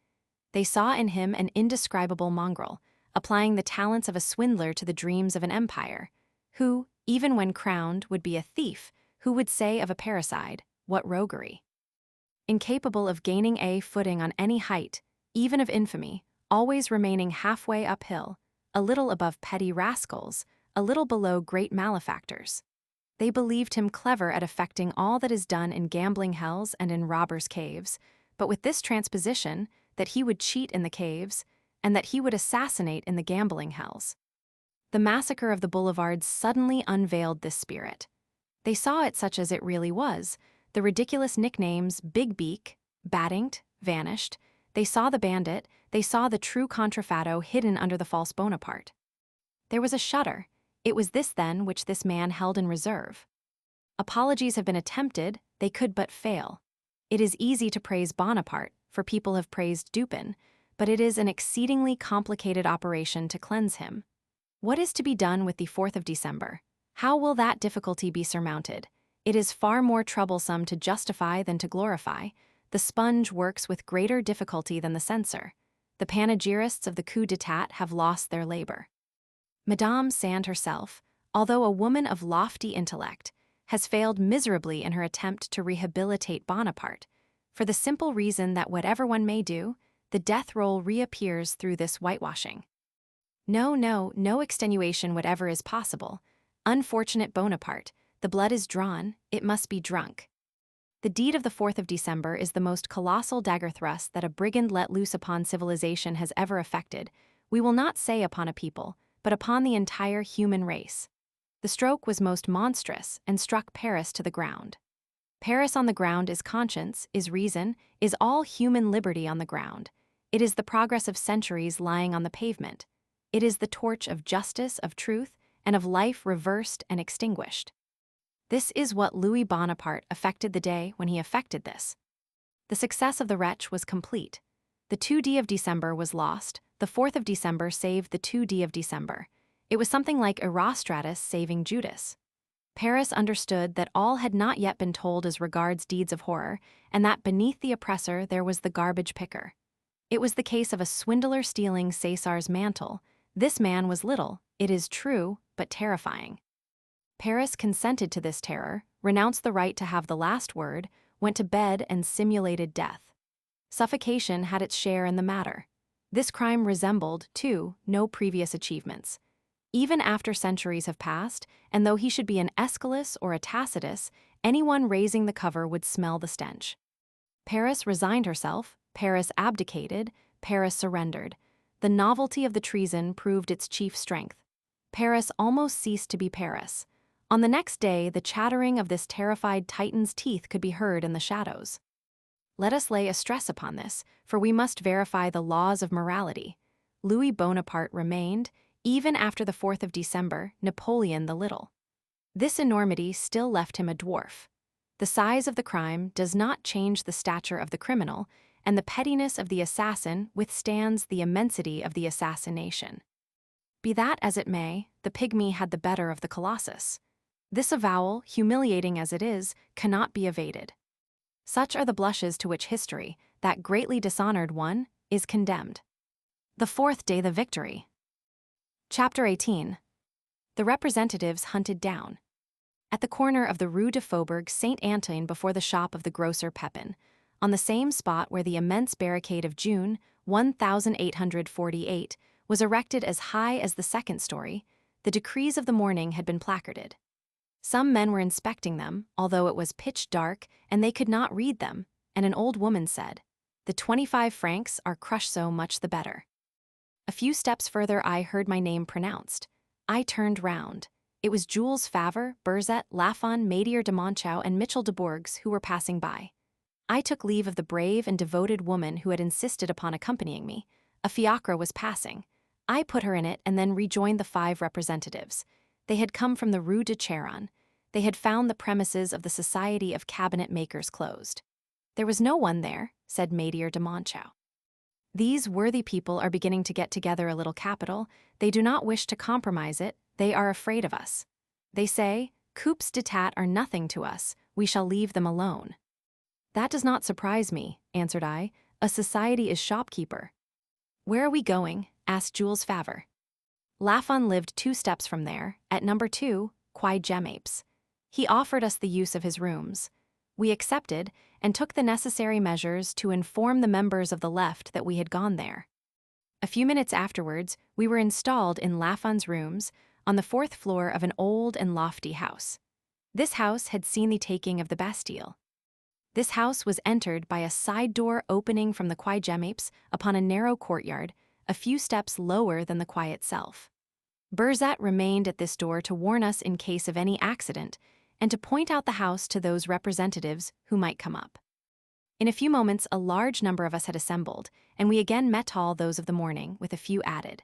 They saw in him an indescribable mongrel, applying the talents of a swindler to the dreams of an empire, who, even when crowned, would be a thief, who would say of a parricide, "What roguery!" Incapable of gaining a footing on any height, even of infamy, always remaining halfway uphill, a little above petty rascals, a little below great malefactors. They believed him clever at effecting all that is done in gambling hells and in robbers' caves, but with this transposition, that he would cheat in the caves, and that he would assassinate in the gambling hells. The massacre of the boulevards suddenly unveiled this spirit. They saw it such as it really was. The ridiculous nicknames Big Beak, Baddinged, vanished. They saw the bandit, they saw the true contrafado hidden under the false Bonaparte. There was a shudder. It was this, then, which this man held in reserve. Apologies have been attempted, they could but fail. It is easy to praise Bonaparte, for people have praised Dupin, but it is an exceedingly complicated operation to cleanse him. What is to be done with the 4th of December? How will that difficulty be surmounted? It is far more troublesome to justify than to glorify. The sponge works with greater difficulty than the censer. The panegyrists of the coup d'etat have lost their labor. Madame Sand herself, although a woman of lofty intellect, has failed miserably in her attempt to rehabilitate Bonaparte, for the simple reason that whatever one may do, the death roll reappears through this whitewashing. No extenuation whatever is possible. Unfortunate Bonaparte, the blood is drawn, it must be drunk. The deed of the 4th of December is the most colossal dagger thrust that a brigand let loose upon civilization has ever effected, we will not say upon a people, but upon the entire human race. The stroke was most monstrous and struck Paris to the ground. Paris on the ground is conscience, is reason, is all human liberty on the ground. It is the progress of centuries lying on the pavement. It is the torch of justice, of truth, and of life reversed and extinguished. This is what Louis Bonaparte effected the day when he effected this. The success of the wretch was complete. The 2d of December was lost, the 4th of December saved the 2d of December. It was something like Erostratus saving Judas. Paris understood that all had not yet been told as regards deeds of horror, and that beneath the oppressor there was the garbage picker. It was the case of a swindler stealing César's mantle. This man was little, it is true, but terrifying. Paris consented to this terror, renounced the right to have the last word, went to bed and simulated death. Suffocation had its share in the matter. This crime resembled, too, no previous achievements. Even after centuries have passed, and though he should be an Aeschylus or a Tacitus, anyone raising the cover would smell the stench. Paris resigned herself, Paris abdicated, Paris surrendered. The novelty of the treason proved its chief strength. Paris almost ceased to be Paris. On the next day, the chattering of this terrified Titan's teeth could be heard in the shadows. Let us lay a stress upon this, for we must verify the laws of morality. Louis Bonaparte remained, even after the 4th of December, Napoleon the Little. This enormity still left him a dwarf. The size of the crime does not change the stature of the criminal, and the pettiness of the assassin withstands the immensity of the assassination. Be that as it may, the pygmy had the better of the colossus. This avowal, humiliating as it is, cannot be evaded. Such are the blushes to which history, that greatly dishonored one, is condemned. The 4th day the victory. Chapter 18. The representatives hunted down. At the corner of the Rue de Faubourg Saint-Antoine before the shop of the grocer Pepin, on the same spot where the immense barricade of June, 1848, was erected as high as the second story, the decrees of the morning had been placarded. Some men were inspecting them, although it was pitch dark and they could not read them, and an old woman said, The 25 francs are crushed, so much the better. A few steps further I heard my name pronounced. I turned round. It was Jules Favre, Burzet, Lafon, Madier de Monchau, and Mitchell de Bourges who were passing by. I took leave of the brave and devoted woman who had insisted upon accompanying me. A fiacre was passing. I put her in it and then rejoined the 5 representatives. They had come from the Rue de Charonne. They had found the premises of the Society of Cabinet Makers closed. There was no one there, said Madier de Monchau. These worthy people are beginning to get together a little capital. They do not wish to compromise it. They are afraid of us. They say, coups d'état are nothing to us. We shall leave them alone. That does not surprise me, answered I. A society is shopkeeper. Where are we going? Asked Jules Favre. Lafon lived 2 steps from there, at number 2, Quai Gemapes. He offered us the use of his rooms. We accepted and took the necessary measures to inform the members of the left that we had gone there. A few minutes afterwards, we were installed in Lafon's rooms on the 4th floor of an old and lofty house. This house had seen the taking of the Bastille. This house was entered by a side door opening from the Quai Gemapes upon a narrow courtyard, a few steps lower than the quai itself. Burzet remained at this door to warn us in case of any accident and to point out the house to those representatives who might come up. In a few moments, a large number of us had assembled, and we again met all those of the morning, with a few added.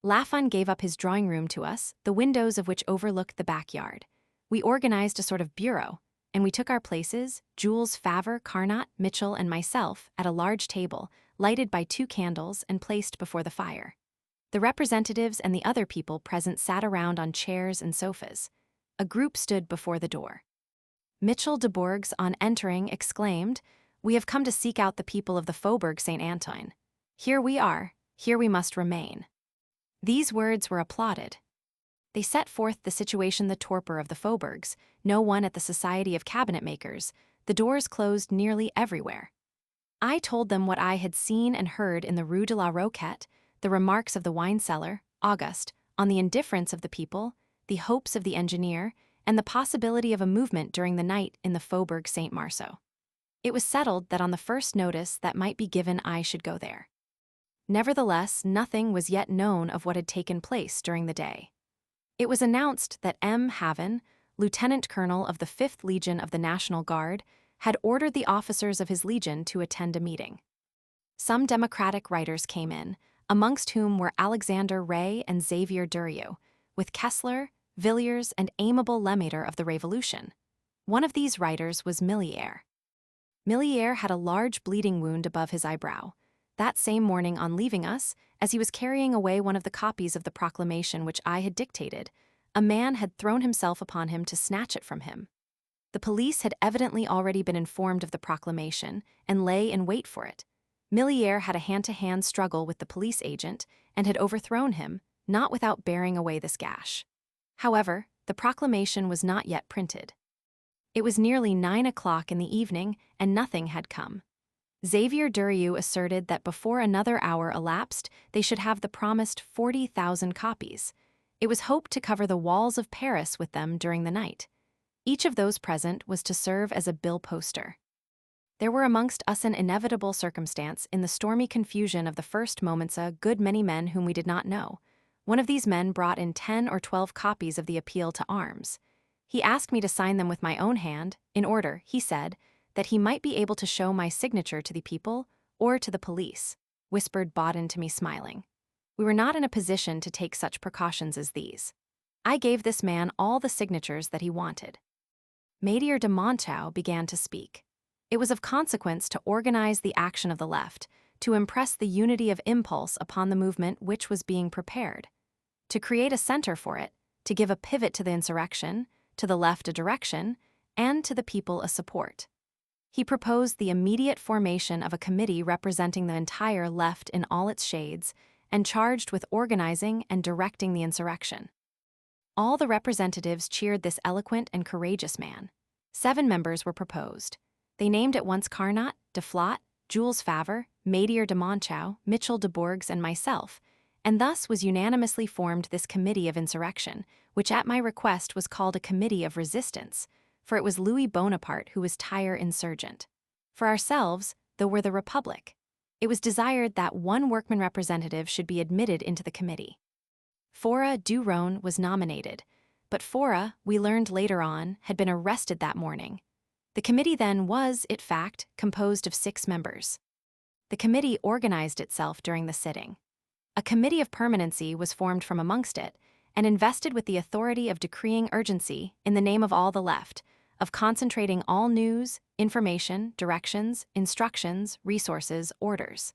Lafon gave up his drawing room to us, the windows of which overlooked the backyard. We organized a sort of bureau, and we took our places, Jules Favre, Carnot, Mitchell, and myself, at a large table, lighted by 2 candles and placed before the fire. The representatives and the other people present sat around on chairs and sofas. A group stood before the door. Mitchell de Bourges, on entering, exclaimed, "We have come to seek out the people of the Faubourg Saint-Antoine. Here we are, here we must remain." These words were applauded. They set forth the situation, the torpor of the Faubourgs, no one at the Society of Cabinet Makers, the doors closed nearly everywhere. I told them what I had seen and heard in the Rue de la Roquette, the remarks of the wine seller, Auguste, on the indifference of the people, the hopes of the engineer, and the possibility of a movement during the night in the Faubourg Saint-Marceau. It was settled that on the first notice that might be given I should go there. Nevertheless, nothing was yet known of what had taken place during the day. It was announced that M. Haven, Lieutenant Colonel of the 5th Legion of the National Guard, had ordered the officers of his legion to attend a meeting. Some democratic writers came in, amongst whom were Alexander Ray and Xavier Durieux, with Kessler, Villiers, and amiable Lemaitre of the Revolution. One of these writers was Millière. Millière had a large bleeding wound above his eyebrow. That same morning on leaving us, as he was carrying away one of the copies of the proclamation which I had dictated, a man had thrown himself upon him to snatch it from him. The police had evidently already been informed of the proclamation and lay in wait for it. Millière had a hand-to-hand struggle with the police agent and had overthrown him, not without bearing away this gash. However, the proclamation was not yet printed. It was nearly 9 o'clock in the evening, and nothing had come. Xavier Durieux asserted that before another hour elapsed, they should have the promised 40,000 copies. It was hoped to cover the walls of Paris with them during the night. Each of those present was to serve as a bill poster. There were amongst us an inevitable circumstance in the stormy confusion of the first moments, a good many men whom we did not know. One of these men brought in 10 or 12 copies of the appeal to arms. He asked me to sign them with my own hand, in order, he said, that he might be able to show my signature to the people or to the police, whispered Baudin to me, smiling. We were not in a position to take such precautions as these. I gave this man all the signatures that he wanted. Madier de Monchau began to speak. It was of consequence to organize the action of the left, to impress the unity of impulse upon the movement which was being prepared, to create a center for it, to give a pivot to the insurrection, to the left a direction, and to the people a support. He proposed the immediate formation of a committee representing the entire left in all its shades and charged with organizing and directing the insurrection. All the representatives cheered this eloquent and courageous man. 7 members were proposed. They named at once Carnot, Deflat, Jules Favre, Madier de Monchau, Mitchell de Bourges, and myself, and thus was unanimously formed this committee of insurrection, which at my request was called a committee of resistance, for it was Louis Bonaparte who was tire insurgent. For ourselves, though we're the Republic, it was desired that one workman representative should be admitted into the committee. Fora Duron was nominated, but Fora, we learned later on, had been arrested that morning. The committee then was, in fact, composed of 6 members. The committee organized itself during the sitting. A committee of permanency was formed from amongst it, and invested with the authority of decreeing urgency in the name of all the left, of concentrating all news, information, directions, instructions, resources, orders.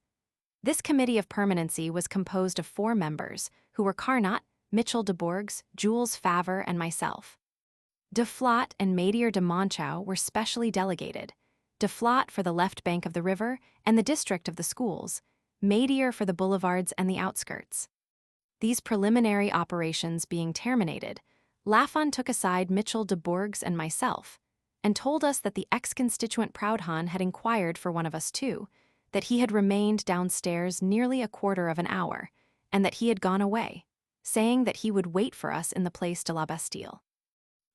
This committee of permanency was composed of 4 members, who were Carnot, Mitchell de Bourges, Jules Favre, and myself. De Flot and Madier de Monchau were specially delegated, de Flot for the left bank of the river and the district of the schools, Madier for the boulevards and the outskirts. These preliminary operations being terminated, Lafon took aside Mitchell de Bourges and myself, and told us that the ex-constituent Proudhon had inquired for one of us too, that he had remained downstairs nearly a quarter of an hour, and that he had gone away, saying that he would wait for us in the Place de la Bastille.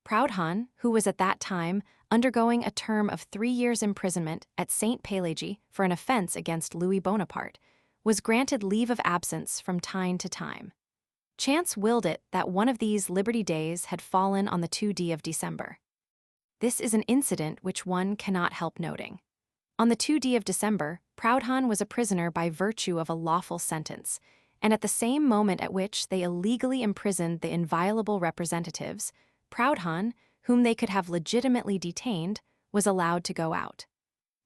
Proudhon, who was at that time undergoing a term of 3 years' imprisonment at St. Pélagie for an offense against Louis Bonaparte, was granted leave of absence from time to time. Chance willed it that one of these Liberty Days had fallen on the 2d of December. This is an incident which one cannot help noting. On the 2d of December, Proudhon was a prisoner by virtue of a lawful sentence, and at the same moment at which they illegally imprisoned the inviolable representatives, Proudhon, whom they could have legitimately detained, was allowed to go out.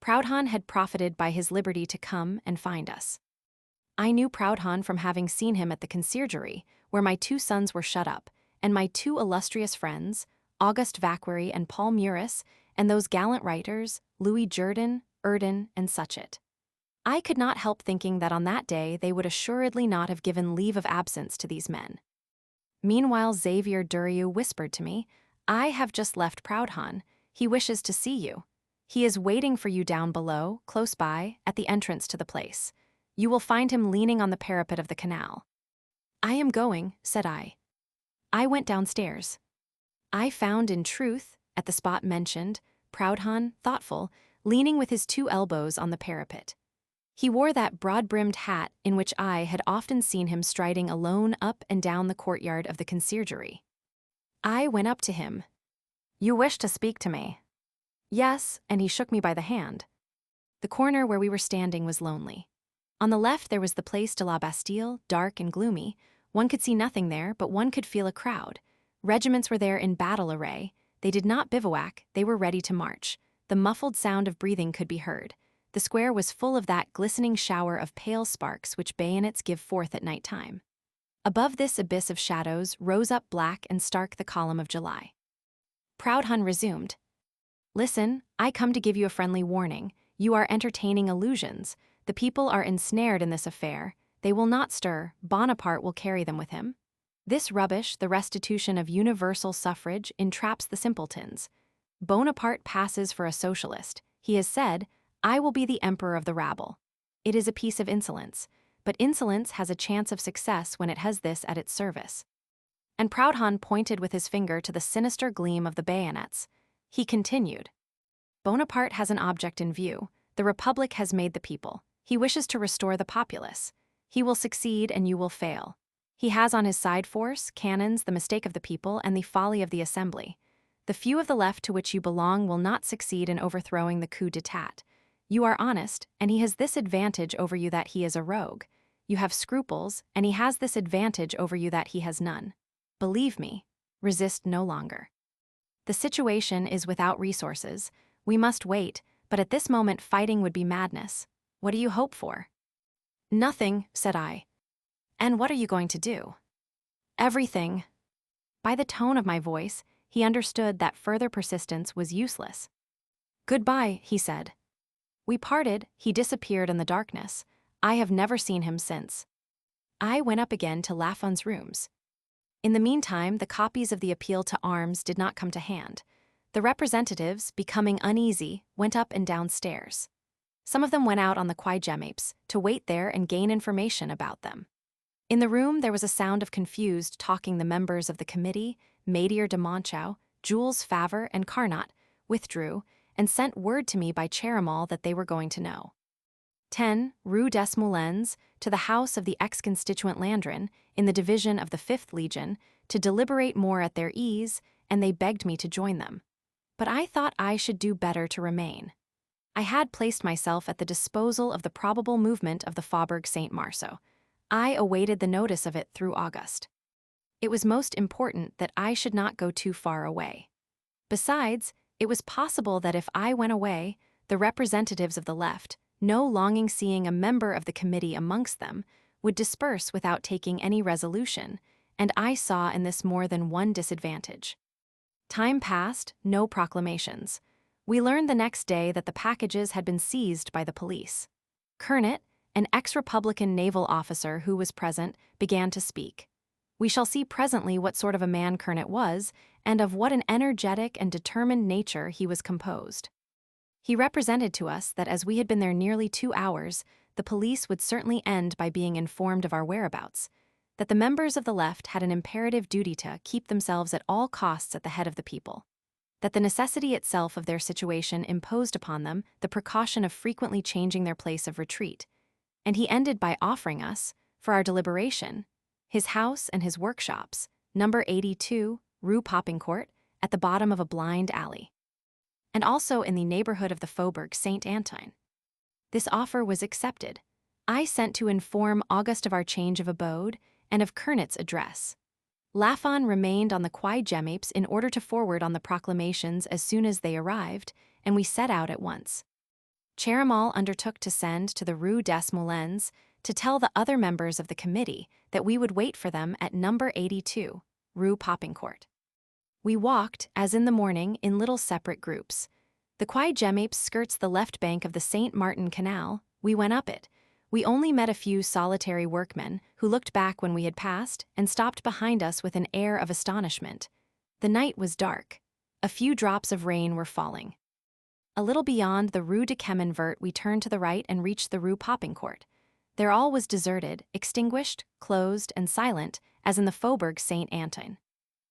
Proudhon had profited by his liberty to come and find us. I knew Proudhon from having seen him at the conciergerie, where my 2 sons were shut up, and my 2 illustrious friends, Auguste Vacquerie and Paul Muris, and those gallant writers, Louis Jourdan, Erdin, and Suchet. I could not help thinking that on that day they would assuredly not have given leave of absence to these men. Meanwhile Xavier Durieux whispered to me, "I have just left Proudhon. He wishes to see you. He is waiting for you down below, close by, at the entrance to the place. You will find him leaning on the parapet of the canal." "I am going," said I. I went downstairs. I found, in truth, at the spot mentioned, Proudhon, thoughtful, leaning with his 2 elbows on the parapet. He wore that broad-brimmed hat in which I had often seen him striding alone up and down the courtyard of the conciergerie. I went up to him. "You wish to speak to me?" "Yes," and he shook me by the hand. The corner where we were standing was lonely. On the left there was the Place de la Bastille, dark and gloomy. One could see nothing there, but one could feel a crowd. Regiments were there in battle array. They did not bivouac, they were ready to march. The muffled sound of breathing could be heard. The square was full of that glistening shower of pale sparks which bayonets give forth at night time. Above this abyss of shadows rose up black and stark the column of July. Proudhon resumed. "Listen, I come to give you a friendly warning. You are entertaining illusions. The people are ensnared in this affair. They will not stir. Bonaparte will carry them with him. This rubbish, the restitution of universal suffrage, entraps the simpletons. Bonaparte passes for a socialist. He has said, 'I will be the emperor of the rabble.' It is a piece of insolence, but insolence has a chance of success when it has this at its service." And Proudhon pointed with his finger to the sinister gleam of the bayonets. He continued, "Bonaparte has an object in view. The Republic has made the people. He wishes to restore the populace. He will succeed and you will fail. He has on his side force, cannons, the mistake of the people, and the folly of the assembly. The few of the left to which you belong will not succeed in overthrowing the coup d'etat. You are honest, and he has this advantage over you that he is a rogue. You have scruples, and he has this advantage over you that he has none. Believe me, resist no longer. The situation is without resources. We must wait, but at this moment fighting would be madness. What do you hope for?" "Nothing," said I. "And what are you going to do?" "Everything." By the tone of my voice, he understood that further persistence was useless. "Goodbye," he said. We parted, he disappeared in the darkness. I have never seen him since. I went up again to Lafon's rooms. In the meantime, the copies of the appeal to arms did not come to hand. The representatives, becoming uneasy, went up and down stairs. Some of them went out on the Quai Gemapes to wait there and gain information about them. In the room there was a sound of confused talking. The members of the committee, Madier de Monchau, Jules Favre, and Carnot, withdrew and sent word to me by Cherimal that they were going to know. 10. Rue des Moulins, to the house of the ex-constituent Landrin, in the division of the 5th Legion, to deliberate more at their ease, and they begged me to join them. But I thought I should do better to remain. I had placed myself at the disposal of the probable movement of the Faubourg Saint-Marceau. I awaited the notice of it through August. It was most important that I should not go too far away. Besides, it was possible that if I went away, the representatives of the left, no longing seeing a member of the committee amongst them, would disperse without taking any resolution, and I saw in this more than one disadvantage. Time passed, no proclamations. We learned the next day that the packages had been seized by the police. Kernet, an ex-Republican naval officer who was present, began to speak. We shall see presently what sort of a man Kernet was, and of what an energetic and determined nature he was composed. He represented to us that as we had been there nearly 2 hours, the police would certainly end by being informed of our whereabouts, that the members of the left had an imperative duty to keep themselves at all costs at the head of the people, that the necessity itself of their situation imposed upon them the precaution of frequently changing their place of retreat, and he ended by offering us, for our deliberation, his house and his workshops, number 82, Rue Popincourt, at the bottom of a blind alley, and also in the neighborhood of the Faubourg Saint-Antoine. This offer was accepted. I sent to inform Auguste of our change of abode and of Kernet's address. Lafon remained on the Quai Gemapes in order to forward on the proclamations as soon as they arrived, and we set out at once. Charamal undertook to send to the Rue des Moulins to tell the other members of the committee that we would wait for them at number 82, Rue Popincourt. We walked, as in the morning, in little separate groups. The Quai Gemapes skirts the left bank of the Saint Martin Canal. We went up it. We only met a few solitary workmen, who looked back when we had passed and stopped behind us with an air of astonishment. The night was dark. A few drops of rain were falling. A little beyond the Rue de Cheminvert we turned to the right and reached the Rue Popincourt. There all was deserted, extinguished, closed, and silent, as in the Faubourg Saint-Antoine.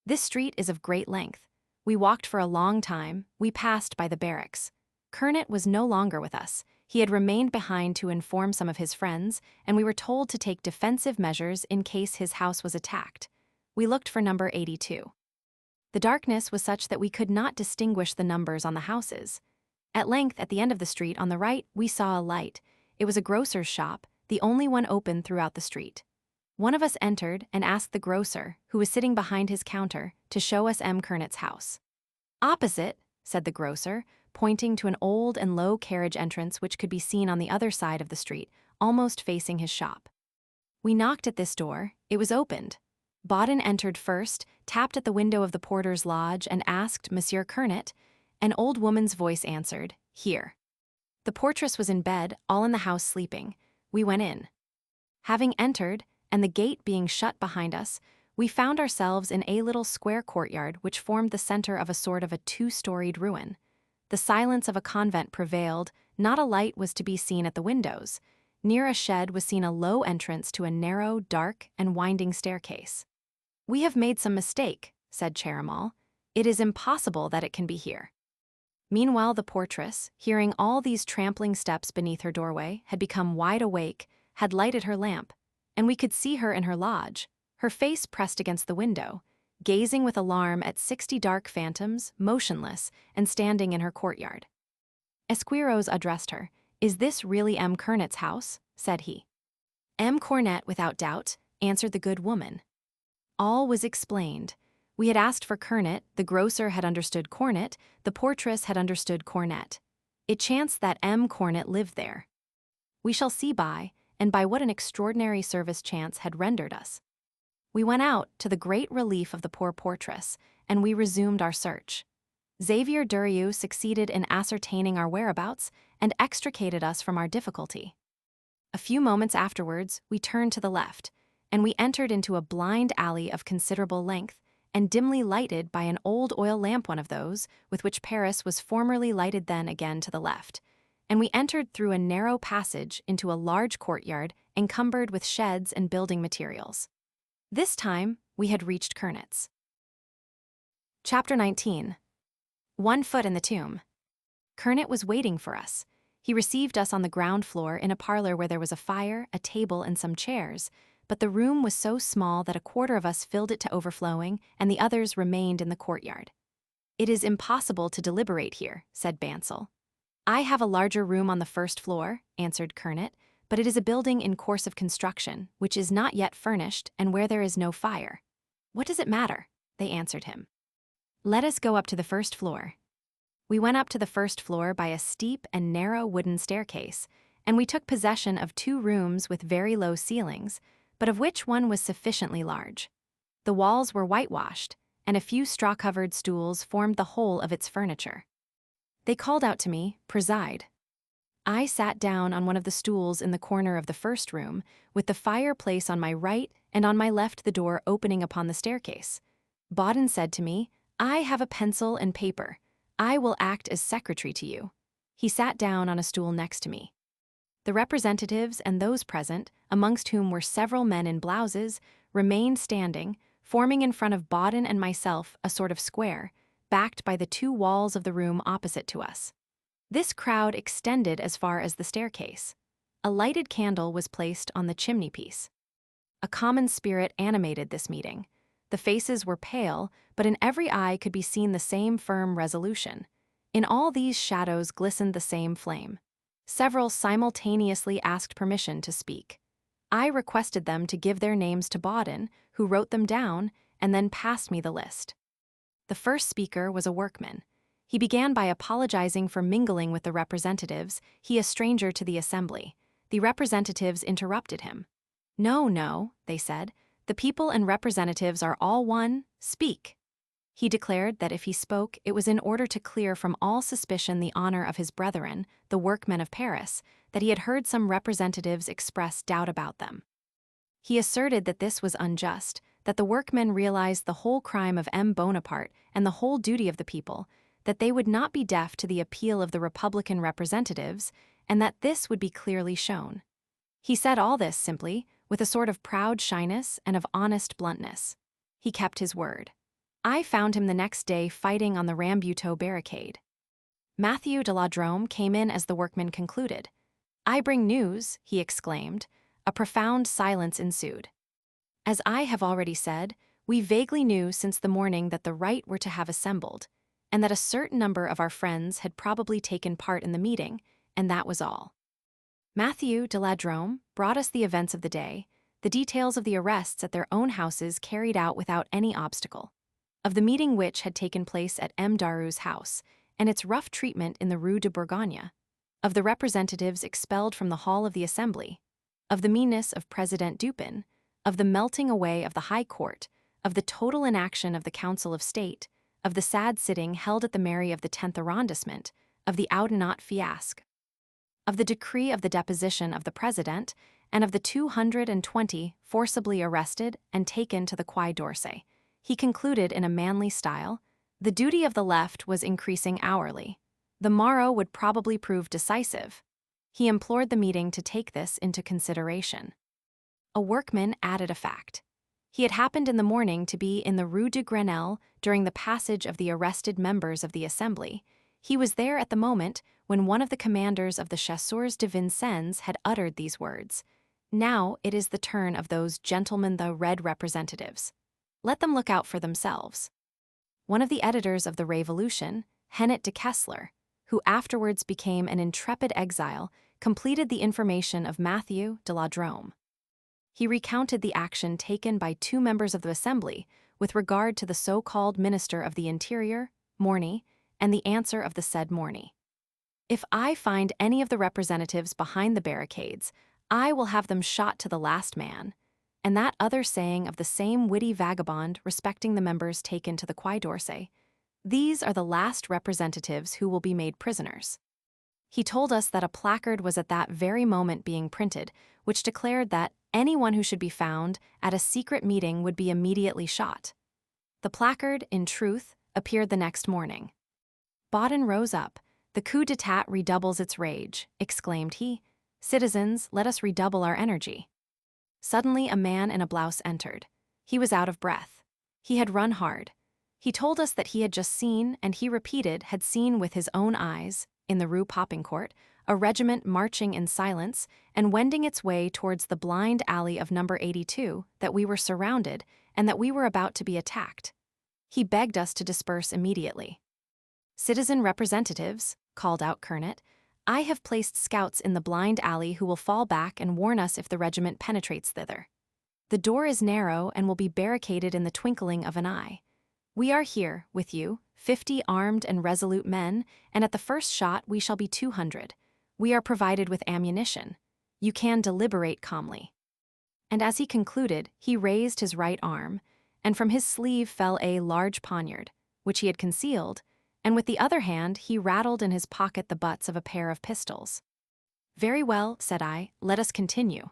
This street is of great length. We walked for a long time. We passed by the barracks. Kernet was no longer with us. He had remained behind to inform some of his friends, and we were told to take defensive measures in case his house was attacked. We looked for number 82. The darkness was such that we could not distinguish the numbers on the houses. At length, at the end of the street on the right, we saw a light. It was a grocer's shop, the only one open throughout the street. One of us entered and asked the grocer, who was sitting behind his counter, to show us M. Kernet's house. "Opposite," said the grocer, pointing to an old and low carriage entrance which could be seen on the other side of the street, almost facing his shop. We knocked at this door. It was opened. Baudin entered first, tapped at the window of the porter's lodge, and asked Monsieur Kernet. An old woman's voice answered, "Here." The portress was in bed, all in the house sleeping. We went in. Having entered, and the gate being shut behind us, we found ourselves in a little square courtyard which formed the center of a sort of a 2-storied ruin. The silence of a convent prevailed, not a light was to be seen at the windows. Near a shed was seen a low entrance to a narrow, dark, and winding staircase. "We have made some mistake," said Charamal. "It is impossible that it can be here." Meanwhile the portress, hearing all these trampling steps beneath her doorway, had become wide awake, had lighted her lamp, and we could see her in her lodge, her face pressed against the window, gazing with alarm at 60 dark phantoms, motionless, and standing in her courtyard. Esquiros addressed her. "Is this really M. Kernet's house?" said he. "M. Cornet, without doubt," answered the good woman. All was explained. We had asked for Kernet, the grocer had understood cornet, the portress had understood cornet. It chanced that M. Cornet lived there. We shall see by what an extraordinary service chance had rendered us. We went out, to the great relief of the poor portress, and we resumed our search. Xavier Durieux succeeded in ascertaining our whereabouts and extricated us from our difficulty. A few moments afterwards, we turned to the left, and we entered into a blind alley of considerable length, and dimly lighted by an old oil lamp, one of those with which Paris was formerly lighted, then again to the left, and we entered through a narrow passage into a large courtyard encumbered with sheds and building materials. This time, we had reached Kernet's. Chapter 19. 1 foot in the tomb. Kernet was waiting for us. He received us on the ground floor in a parlor where there was a fire, a table, and some chairs, but the room was so small that a quarter of us filled it to overflowing and the others remained in the courtyard. "It is impossible to deliberate here," said Bansal. "I have a larger room on the first floor," answered Kernet, "but it is a building in course of construction, which is not yet furnished and where there is no fire." "What does it matter?" they answered him. "Let us go up to the first floor." We went up to the first floor by a steep and narrow wooden staircase, and we took possession of 2 rooms with very low ceilings, but of which one was sufficiently large. The walls were whitewashed, and a few straw-covered stools formed the whole of its furniture. They called out to me, "Preside." I sat down on one of the stools in the corner of the first room, with the fireplace on my right and on my left the door opening upon the staircase. Bauden said to me, "I have a pencil and paper. I will act as secretary to you." He sat down on a stool next to me. The representatives and those present, amongst whom were several men in blouses, remained standing, forming in front of Bauden and myself a sort of square, backed by the 2 walls of the room opposite to us. This crowd extended as far as the staircase. A lighted candle was placed on the chimney-piece. A common spirit animated this meeting. The faces were pale, but in every eye could be seen the same firm resolution. In all these shadows glistened the same flame. Several simultaneously asked permission to speak. I requested them to give their names to Bauden, who wrote them down, and then passed me the list. The first speaker was a workman. He began by apologizing for mingling with the representatives, he a stranger to the assembly. The representatives interrupted him. "No, no," they said. "The people and representatives are all one. Speak." He declared that if he spoke, it was in order to clear from all suspicion the honor of his brethren, the workmen of Paris, that he had heard some representatives express doubt about them. He asserted that this was unjust, that the workmen realized the whole crime of Bonaparte and the whole duty of the people, that they would not be deaf to the appeal of the Republican representatives, and that this would be clearly shown. He said all this simply, with a sort of proud shyness and of honest bluntness. He kept his word. I found him the next day fighting on the Rambuteau barricade. Matthew de la Drome came in as the workmen concluded. "I bring news," he exclaimed. A profound silence ensued. As I have already said, we vaguely knew since the morning that the right were to have assembled, and that a certain number of our friends had probably taken part in the meeting, and that was all. Matthew de la Drome brought us the events of the day, the details of the arrests at their own houses carried out without any obstacle, of the meeting which had taken place at M. Daru's house, and its rough treatment in the Rue de Bourgogne, of the representatives expelled from the hall of the Assembly, of the meanness of President Dupin, of the melting away of the High Court, of the total inaction of the Council of State, of the sad sitting held at the mairie of the 10th arrondissement, of the Audinot fiasco, of the decree of the deposition of the President, and of the 220 forcibly arrested and taken to the Quai d'Orsay. He concluded in a manly style, the duty of the left was increasing hourly. The morrow would probably prove decisive. He implored the meeting to take this into consideration. A workman added a fact. He had happened in the morning to be in the Rue de Grenelle during the passage of the arrested members of the Assembly. He was there at the moment when one of the commanders of the Chasseurs de Vincennes had uttered these words. Now it is the turn of those gentlemen the red representatives. Let them look out for themselves. One of the editors of the Revolution, Hennet de Kessler, who afterwards became an intrepid exile, completed the information of Matthew de la Drome. He recounted the action taken by 2 members of the Assembly with regard to the so-called Minister of the Interior, Morny, and the answer of the said Morny. "If I find any of the representatives behind the barricades, I will have them shot to the last man," and that other saying of the same witty vagabond respecting the members taken to the Quai d'Orsay. These are the last representatives who will be made prisoners. He told us that a placard was at that very moment being printed, which declared that anyone who should be found at a secret meeting would be immediately shot. The placard, in truth, appeared the next morning. Bauden rose up. "The coup d'etat redoubles its rage," exclaimed he. "Citizens, let us redouble our energy." Suddenly a man in a blouse entered. He was out of breath. He had run hard. He told us that he had just seen, and he repeated, had seen with his own eyes, in the Rue Popincourt, a regiment marching in silence and wending its way towards the blind alley of number 82, that we were surrounded and that we were about to be attacked. He begged us to disperse immediately. "Citizen representatives," called out Kernet, "I have placed scouts in the blind alley who will fall back and warn us if the regiment penetrates thither. The door is narrow and will be barricaded in the twinkling of an eye. We are here, with you, 50 armed and resolute men, and at the first shot we shall be 200. We are provided with ammunition. You can deliberate calmly." And as he concluded, he raised his right arm, and from his sleeve fell a large poniard, which he had concealed, and with the other hand he rattled in his pocket the butts of a pair of pistols. "Very well," said I, "let us continue."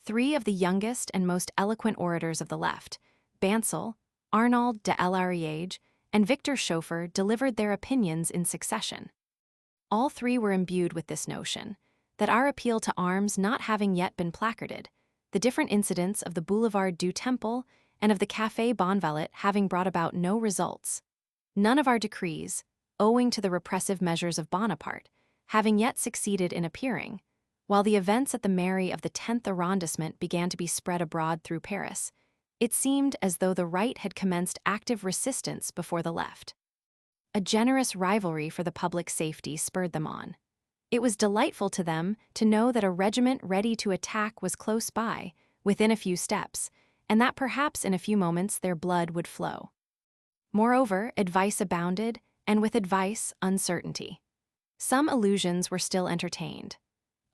3 of the youngest and most eloquent orators of the left, Bansal, Arnauld de l'Ariege, and Victor Chauffeur, delivered their opinions in succession. All 3 were imbued with this notion, that our appeal to arms not having yet been placarded, the different incidents of the Boulevard du Temple and of the Café Bonvalet having brought about no results, none of our decrees, owing to the repressive measures of Bonaparte, having yet succeeded in appearing, while the events at the mairie of the 10th arrondissement began to be spread abroad through Paris, it seemed as though the right had commenced active resistance before the left. A generous rivalry for the public safety spurred them on. It was delightful to them to know that a regiment ready to attack was close by, within a few steps, and that perhaps in a few moments their blood would flow. Moreover, advice abounded, and with advice, uncertainty. Some illusions were still entertained.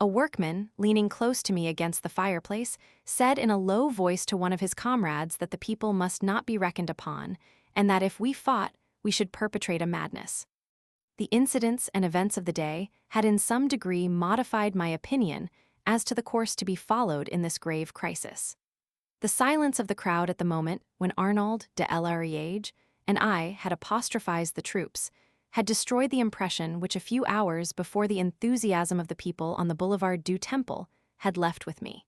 A workman, leaning close to me against the fireplace, said in a low voice to one of his comrades that the people must not be reckoned upon, and that if we fought, we should perpetrate a madness. The incidents and events of the day had in some degree modified my opinion as to the course to be followed in this grave crisis. The silence of the crowd at the moment when Arnauld de l'Ariege and I had apostrophized the troops had destroyed the impression which a few hours before the enthusiasm of the people on the Boulevard du Temple had left with me.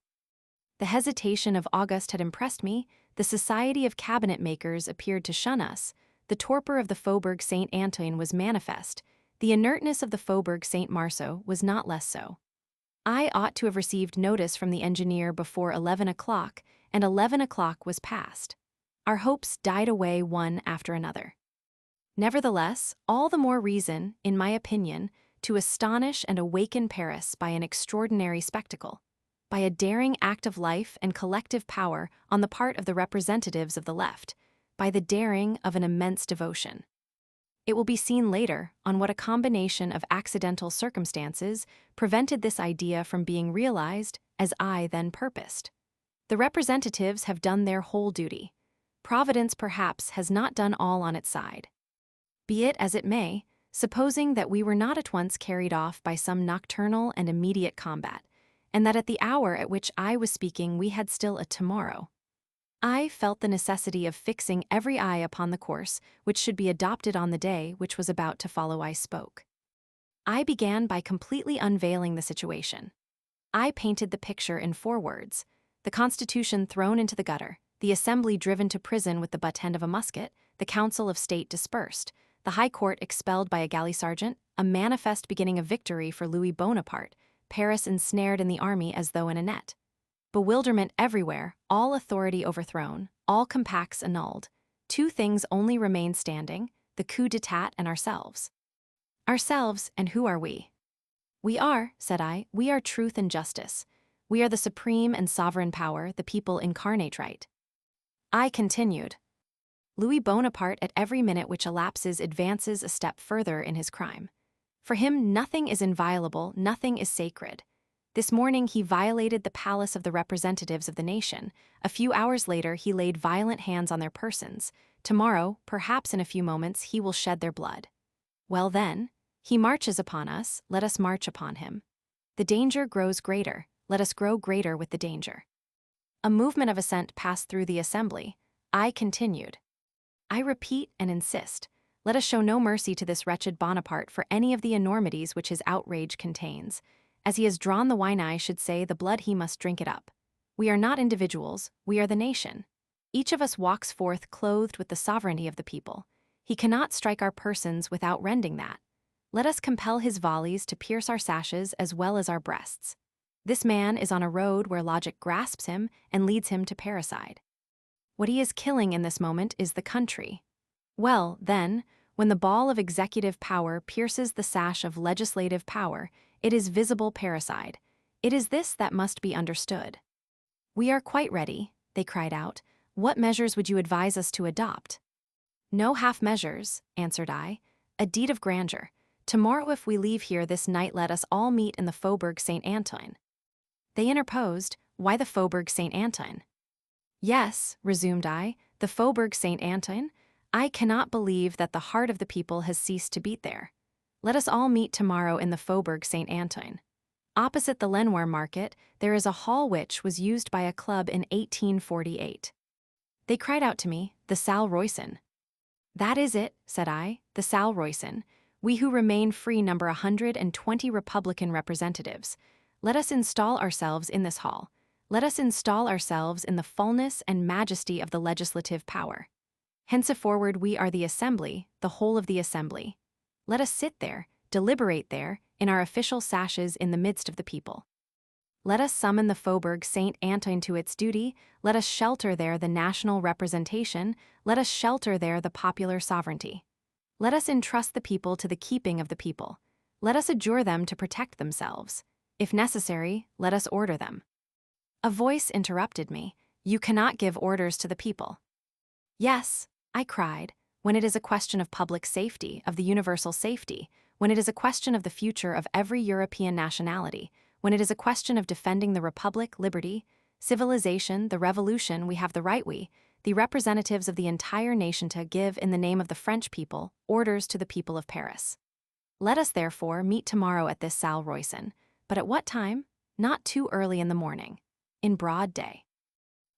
The hesitation of Auguste had impressed me, the society of cabinet makers appeared to shun us, the torpor of the Faubourg Saint-Antoine was manifest, the inertness of the Faubourg Saint-Marceau was not less so. I ought to have received notice from the engineer before 11 o'clock, and 11 o'clock was past. Our hopes died away one after another. Nevertheless, all the more reason, in my opinion, to astonish and awaken Paris by an extraordinary spectacle, by a daring act of life and collective power on the part of the representatives of the left, by the daring of an immense devotion. It will be seen later on what a combination of accidental circumstances prevented this idea from being realized as I then purposed. The representatives have done their whole duty. Providence perhaps has not done all on its side. Be it as it may, supposing that we were not at once carried off by some nocturnal and immediate combat, and that at the hour at which I was speaking we had still a tomorrow, I felt the necessity of fixing every eye upon the course which should be adopted on the day which was about to follow. I spoke. I began by completely unveiling the situation. I painted the picture in 4 words: the Constitution thrown into the gutter, the Assembly driven to prison with the butt end of a musket, the Council of State dispersed, the High Court expelled by a galley sergeant, a manifest beginning of victory for Louis Bonaparte, Paris ensnared in the army as though in a net. Bewilderment everywhere, all authority overthrown, all compacts annulled. 2 things only remained standing, the coup d'etat and ourselves. Ourselves, and who are we? We are, said I, we are truth and justice. We are the supreme and sovereign power, the people incarnate right. I continued. Louis Bonaparte at every minute which elapses advances a step further in his crime. For him nothing is inviolable, nothing is sacred. This morning he violated the palace of the representatives of the nation. A few hours later he laid violent hands on their persons. Tomorrow, perhaps in a few moments, he will shed their blood. Well then, he marches upon us, let us march upon him. The danger grows greater, let us grow greater with the danger. A movement of assent passed through the assembly. I continued. I repeat and insist, let us show no mercy to this wretched Bonaparte for any of the enormities which his outrage contains. As he has drawn the wine, I should say the blood he must drink it up. We are not individuals, we are the nation. Each of us walks forth clothed with the sovereignty of the people. He cannot strike our persons without rending that. Let us compel his volleys to pierce our sashes as well as our breasts. This man is on a road where logic grasps him and leads him to parricide. What he is killing in this moment is the country. Well, then, when the ball of executive power pierces the sash of legislative power, it is visible parricide. It is this that must be understood. "We are quite ready," they cried out. "What measures would you advise us to adopt?" "No half measures," answered I. "A deed of grandeur. Tomorrow, if we leave here this night, let us all meet in the Faubourg Saint-Antoine." They interposed, "Why the Faubourg Saint-Antoine?" "Yes," resumed I, "the Faubourg Saint-Antoine. I cannot believe that the heart of the people has ceased to beat there. Let us all meet tomorrow in the Faubourg Saint-Antoine. Opposite the Lenoir market, there is a hall which was used by a club in 1848. They cried out to me, "The Salle Royston." "That is it," said I, "the Salle Royston. We who remain free number 120 Republican representatives. Let us install ourselves in this hall. Let us install ourselves in the fullness and majesty of the legislative power. Henceforward we are the Assembly, the whole of the Assembly. Let us sit there, deliberate there, in our official sashes in the midst of the people. Let us summon the Faubourg Saint-Antoine to its duty, let us shelter there the national representation, let us shelter there the popular sovereignty. Let us entrust the people to the keeping of the people. Let us adjure them to protect themselves. If necessary, let us order them." A voice interrupted me. "You cannot give orders to the people." "Yes," I cried, "when it is a question of public safety, of the universal safety, when it is a question of the future of every European nationality, when it is a question of defending the Republic, liberty, civilization, the revolution, we have the right, we, the representatives of the entire nation, to give, in the name of the French people, orders to the people of Paris. Let us, therefore, meet tomorrow at this Salle Royston. But at what time? Not too early in the morning. In broad day.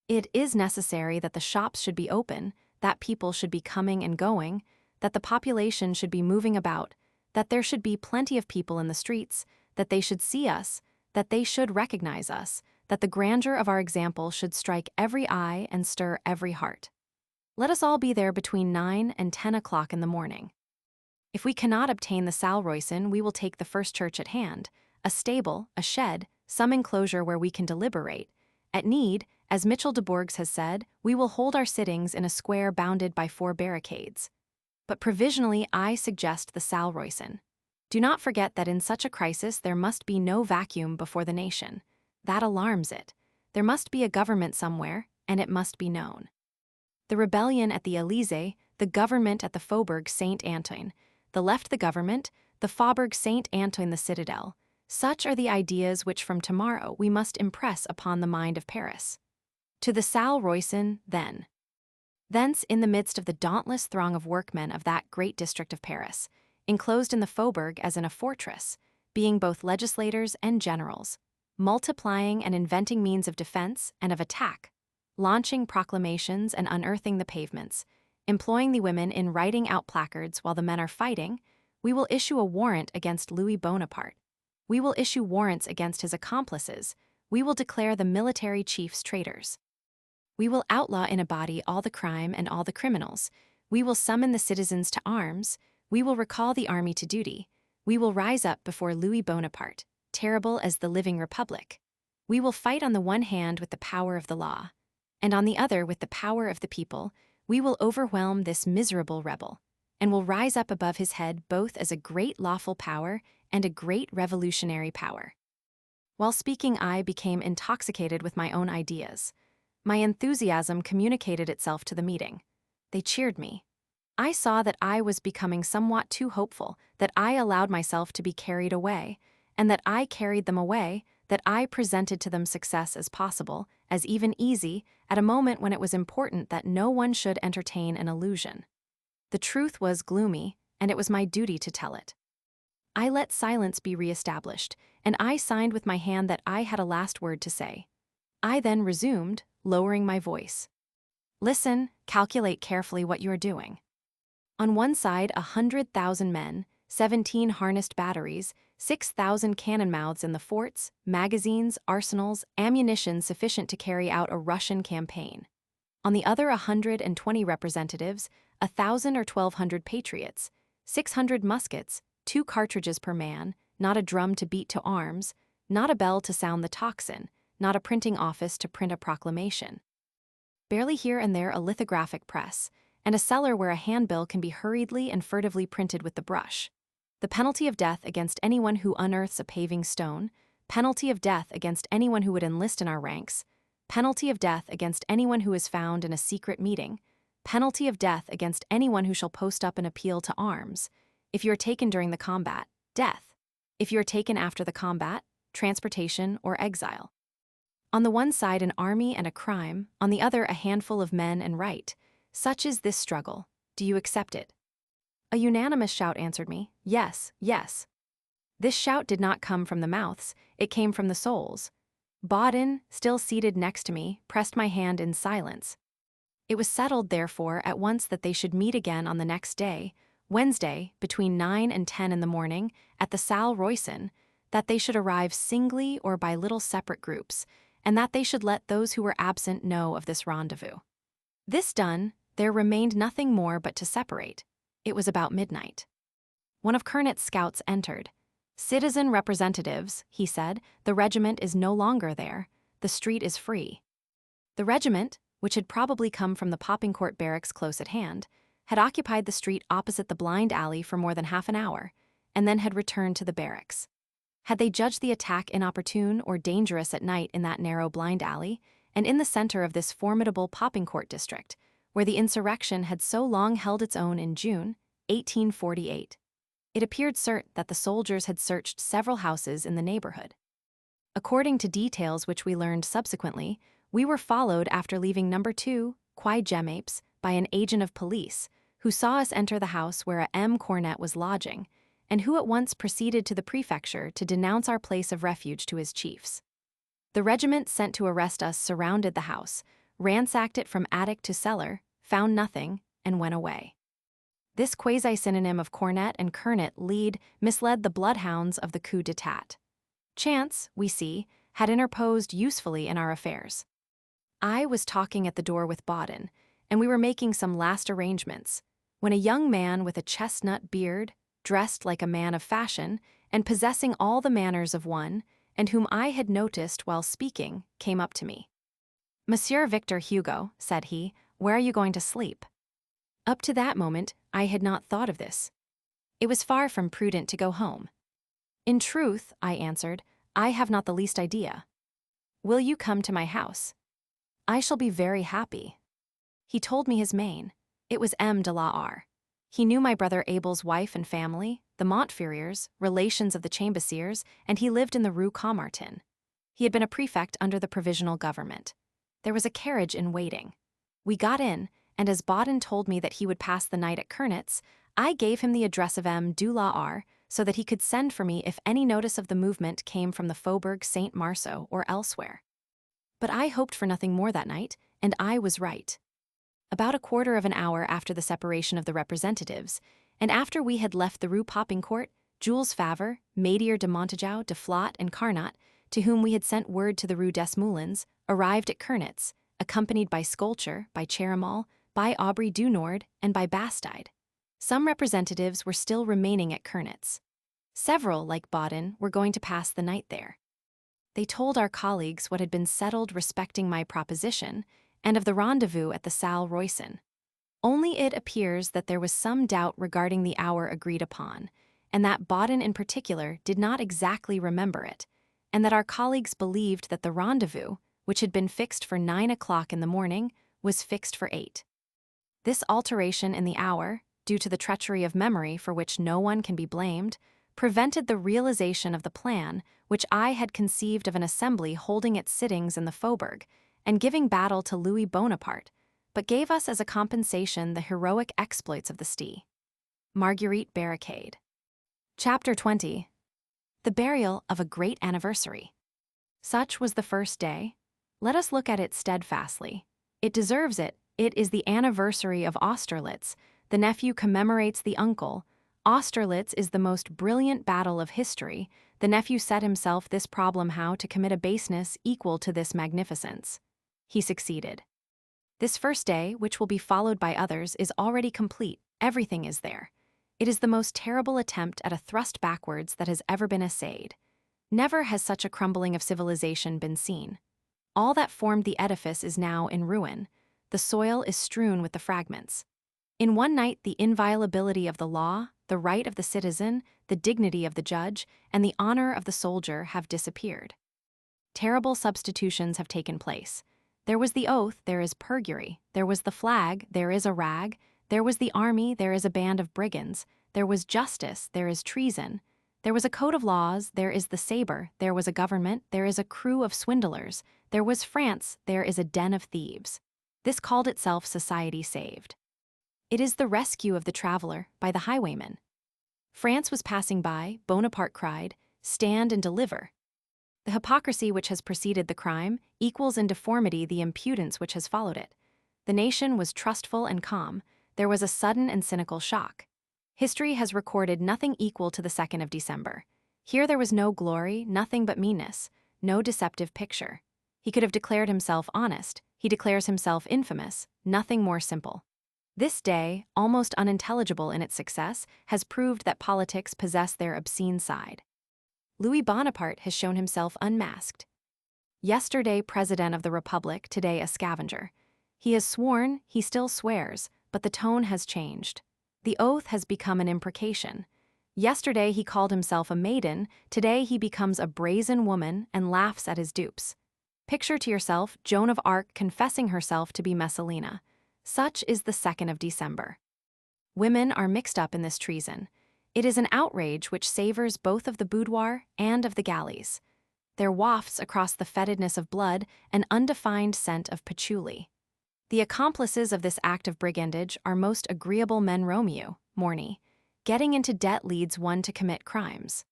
It is necessary that the shops should be open, that people should be coming and going, that the population should be moving about, that there should be plenty of people in the streets, that they should see us, that they should recognize us, that the grandeur of our example should strike every eye and stir every heart. Let us all be there between 9 and 10 o'clock in the morning. If we cannot obtain the Salle Royston, we will take the first church at hand, a stable, a shed, some enclosure where we can deliberate. At need, as Michel de Bourges has said, we will hold our sittings in a square bounded by 4 barricades. But provisionally I suggest the Salle Royston. Do not forget that in such a crisis there must be no vacuum before the nation. That alarms it. There must be a government somewhere, and it must be known. The rebellion at the Élysée, the government at the Faubourg Saint-Antoine, the left the government, the Faubourg Saint-Antoine the citadel. Such are the ideas which from tomorrow we must impress upon the mind of Paris. To the Salle Royston, then. Thence, in the midst of the dauntless throng of workmen of that great district of Paris, enclosed in the Faubourg as in a fortress, being both legislators and generals, multiplying and inventing means of defense and of attack, launching proclamations and unearthing the pavements, employing the women in writing out placards while the men are fighting, we will issue a warrant against Louis Bonaparte. We will issue warrants against his accomplices. We will declare the military chiefs traitors. We will outlaw in a body all the crime and all the criminals. We will summon the citizens to arms. We will recall the army to duty. We will rise up before Louis Bonaparte, terrible as the living republic. We will fight on the one hand with the power of the law, and on the other with the power of the people. We will overwhelm this miserable rebel, and will rise up above his head both as a great lawful power and a great revolutionary power. While speaking, I became intoxicated with my own ideas. My enthusiasm communicated itself to the meeting. They cheered me. I saw that I was becoming somewhat too hopeful, that I allowed myself to be carried away, and that I carried them away, that I presented to them success as possible, as even easy, at a moment when it was important that no one should entertain an illusion. The truth was gloomy, and it was my duty to tell it. I let silence be re-established, and I signed with my hand that I had a last word to say. I then resumed, lowering my voice. Listen, calculate carefully what you are doing. On one side, 100,000 men, 17 harnessed batteries, 6,000 cannon mouths in the forts, magazines, arsenals, ammunition sufficient to carry out a Russian campaign. On the other, 120 representatives, 1,000 or 1,200 patriots, 600 muskets, 2 cartridges per man, not a drum to beat to arms, not a bell to sound the tocsin, not a printing office to print a proclamation. Barely here and there a lithographic press, and a cellar where a handbill can be hurriedly and furtively printed with the brush. The penalty of death against anyone who unearths a paving stone, penalty of death against anyone who would enlist in our ranks, penalty of death against anyone who is found in a secret meeting, penalty of death against anyone who shall post up an appeal to arms. If you are taken during the combat, death. If you are taken after the combat, transportation or exile. On the one side an army and a crime, on the other a handful of men and right. Such is this struggle. Do you accept it? A unanimous shout answered me, yes, yes. This shout did not come from the mouths, it came from the souls. Baudin, still seated next to me, pressed my hand in silence. It was settled, therefore, at once that they should meet again on the next day, Wednesday, between 9 and 10 in the morning, at the Salle Royston, that they should arrive singly or by little separate groups, and that they should let those who were absent know of this rendezvous. This done, there remained nothing more but to separate. It was about midnight. One of Kernit's scouts entered. "Citizen representatives," he said, "the regiment is no longer there. The street is free." The regiment, which had probably come from the Poppingcourt barracks close at hand, had occupied the street opposite the blind alley for more than half an hour, and then had returned to the barracks. Had they judged the attack inopportune or dangerous at night in that narrow blind alley, and in the center of this formidable Poppingcourt district, where the insurrection had so long held its own in June, 1848? It appeared certain that the soldiers had searched several houses in the neighborhood. According to details which we learned subsequently, we were followed after leaving number 2, Quai Gemapes, by an agent of police, who saw us enter the house where a M. Cornet was lodging, and who at once proceeded to the prefecture to denounce our place of refuge to his chiefs. The regiment sent to arrest us surrounded the house, ransacked it from attic to cellar, found nothing, and went away. This quasi-synonym of Cornet and Kernet misled the bloodhounds of the coup d'etat. Chance, we see, had interposed usefully in our affairs. I was talking at the door with Baudin, and we were making some last arrangements, when a young man with a chestnut beard, dressed like a man of fashion, and possessing all the manners of one, and whom I had noticed while speaking, came up to me. "Monsieur Victor Hugo," said he, "where are you going to sleep?" Up to that moment, I had not thought of this. It was far from prudent to go home. "In truth," I answered, "I have not the least idea." "Will you come to my house?" "I shall be very happy." He told me his main. It was M. de la R. He knew my brother Abel's wife and family, the Montferriers, relations of the Chambassiers, and he lived in the Rue Caumartin. He had been a prefect under the provisional government. There was a carriage in waiting. We got in, and as Baudin told me that he would pass the night at Kernit's, I gave him the address of M. de la R. so that he could send for me if any notice of the movement came from the Faubourg Saint-Marceau or elsewhere. But I hoped for nothing more that night, and I was right. About a quarter of an hour after the separation of the representatives, and after we had left the Rue Poppingcourt, Jules Favre, Maidier de Montague, de Flot, and Carnot, to whom we had sent word to the Rue des Moulins, arrived at Kernit's, accompanied by Sculpture, by Cherimal, by Aubry du Nord, and by Bastide. Some representatives were still remaining at Kernit's. Several, like Baudin, were going to pass the night there. They told our colleagues what had been settled respecting my proposition, and of the rendezvous at the Salle Royston. Only it appears that there was some doubt regarding the hour agreed upon, and that Baudin in particular did not exactly remember it, and that our colleagues believed that the rendezvous, which had been fixed for 9 o'clock in the morning, was fixed for 8. This alteration in the hour, due to the treachery of memory for which no one can be blamed, prevented the realization of the plan which I had conceived of an assembly holding its sittings in the Faubourg, and giving battle to Louis Bonaparte, but gave us as a compensation the heroic exploits of the Stee. Marguerite Barricade. Chapter 20. The burial of a great anniversary. Such was the first day. Let us look at it steadfastly. It deserves it. It is the anniversary of Austerlitz. The nephew commemorates the uncle. Austerlitz is the most brilliant battle of history. The nephew set himself this problem: how to commit a baseness equal to this magnificence. He succeeded. This first day, which will be followed by others, is already complete. Everything is there. It is the most terrible attempt at a thrust backwards that has ever been essayed. Never has such a crumbling of civilization been seen. All that formed the edifice is now in ruin. The soil is strewn with the fragments. In one night, the inviolability of the law, the right of the citizen, the dignity of the judge, and the honor of the soldier have disappeared. Terrible substitutions have taken place. There was the oath, there is purgatory. There was the flag, there is a rag. There was the army, there is a band of brigands. There was justice, there is treason. There was a code of laws, there is the saber. There was a government, there is a crew of swindlers. There was France, there is a den of thieves. This called itself society saved. It is the rescue of the traveler by the highwayman. France was passing by, Bonaparte cried, "Stand and deliver." The hypocrisy which has preceded the crime equals in deformity the impudence which has followed it. The nation was trustful and calm. There was a sudden and cynical shock. History has recorded nothing equal to the 2nd of December. Here there was no glory, nothing but meanness, no deceptive picture. He could have declared himself honest. He declares himself infamous, nothing more simple. This day, almost unintelligible in its success, has proved that politics possess their obscene side. Louis Bonaparte has shown himself unmasked. Yesterday President of the Republic, today a scavenger. He has sworn, he still swears, but the tone has changed. The oath has become an imprecation. Yesterday he called himself a maiden, today he becomes a brazen woman and laughs at his dupes. Picture to yourself Joan of Arc confessing herself to be Messalina. Such is the 2nd of December. Women are mixed up in this treason. It is an outrage which savors both of the boudoir and of the galleys. There wafts across the fetidness of blood an undefined scent of patchouli. The accomplices of this act of brigandage are most agreeable men. Romeo, Morny. Getting into debt leads one to commit crimes.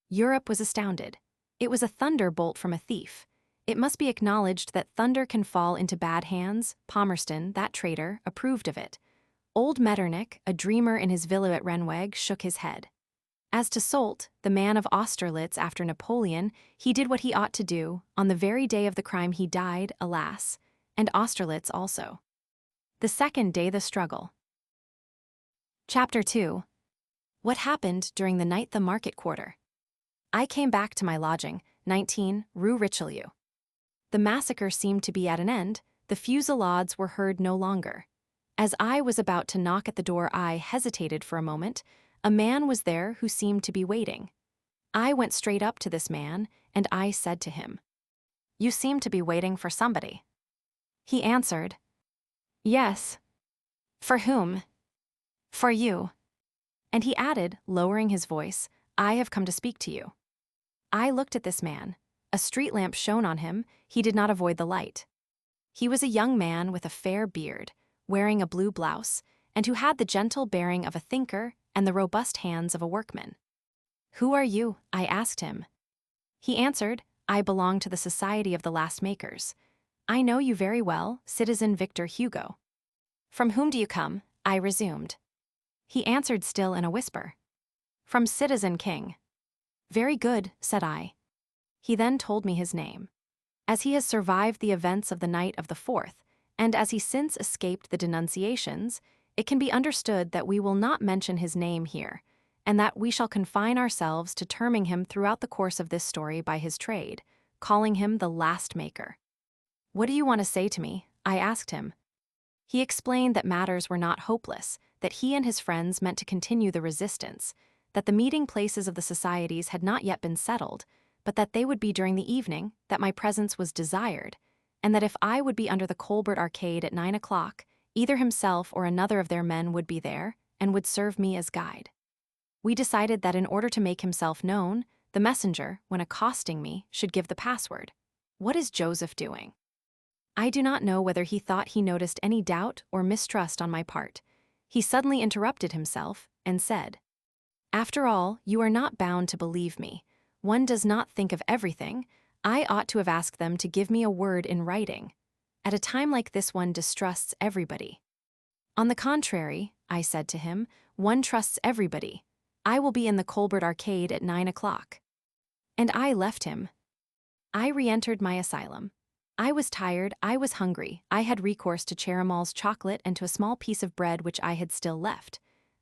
Europe was astounded. It was a thunderbolt from a thief. It must be acknowledged that thunder can fall into bad hands. Palmerston, that traitor, approved of it. Old Metternich, a dreamer in his villa at Renweg, shook his head. As to Soult, the man of Austerlitz after Napoleon, he did what he ought to do. On the very day of the crime he died, alas, and Austerlitz also. The second day the struggle. Chapter 2. What happened during the night the market quarter? I came back to my lodging, 19, Rue Richelieu. The massacre seemed to be at an end. The fusillades were heard no longer. As I was about to knock at the door, I hesitated for a moment. A man was there who seemed to be waiting. I went straight up to this man, and I said to him, "You seem to be waiting for somebody." He answered, "Yes." "For whom?" "For you." And he added, lowering his voice, "I have come to speak to you." I looked at this man. A street lamp shone on him. He did not avoid the light. He was a young man with a fair beard, wearing a blue blouse, and who had the gentle bearing of a thinker and the robust hands of a workman. "Who are you?" I asked him. He answered, "I belong to the Society of the Last Makers. I know you very well, citizen Victor Hugo." "From whom do you come?" I resumed. He answered still in a whisper, "From Citizen King." "Very good," said I. He then told me his name. As he has survived the events of the night of the 4th, and as he since escaped the denunciations, it can be understood that we will not mention his name here, and that we shall confine ourselves to terming him throughout the course of this story by his trade, calling him the Last Maker. "What do you want to say to me?" I asked him. He explained that matters were not hopeless, that he and his friends meant to continue the resistance, that the meeting places of the societies had not yet been settled, but that they would be during the evening, that my presence was desired, and that if I would be under the Colbert Arcade at 9 o'clock, either himself or another of their men would be there and would serve me as guide. We decided that in order to make himself known, the messenger, when accosting me, should give the password. What is Joseph doing? I do not know whether he thought he noticed any doubt or mistrust on my part. He suddenly interrupted himself and said, "After all, you are not bound to believe me. One does not think of everything. I ought to have asked them to give me a word in writing. At a time like this one distrusts everybody." "On the contrary," I said to him, "one trusts everybody. I will be in the Colbert Arcade at 9 o'clock." And I left him. I re-entered my asylum. I was tired, I was hungry, I had recourse to Charamal's chocolate and to a small piece of bread which I had still left.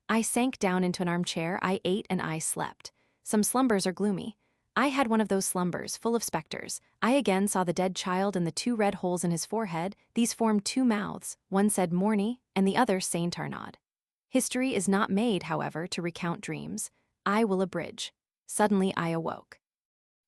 I sank down into an armchair, I ate and I slept. Some slumbers are gloomy. I had one of those slumbers, full of specters. I again saw the dead child and the two red holes in his forehead. These formed two mouths. One said Morny, and the other Saint Arnaud. History is not made, however, to recount dreams. I will abridge. Suddenly I awoke.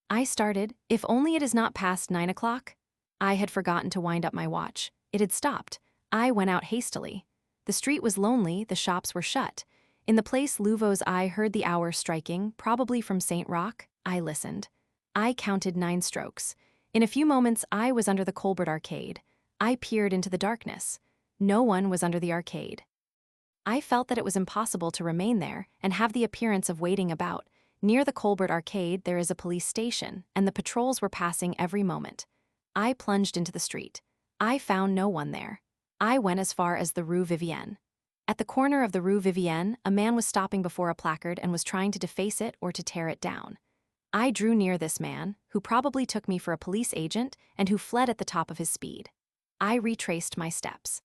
I started, if only it is not past 9 o'clock. I had forgotten to wind up my watch. It had stopped. I went out hastily. The street was lonely, the shops were shut. In the place Louvo's eye heard the hour striking, probably from St. Roch. I listened. I counted 9 strokes. In a few moments I was under the Colbert Arcade. I peered into the darkness. No one was under the arcade. I felt that it was impossible to remain there and have the appearance of waiting about. Near the Colbert Arcade there is a police station, and the patrols were passing every moment. I plunged into the street. I found no one there. I went as far as the Rue Vivienne. At the corner of the Rue Vivienne, a man was stopping before a placard and was trying to deface it or to tear it down. I drew near this man, who probably took me for a police agent and who fled at the top of his speed. I retraced my steps.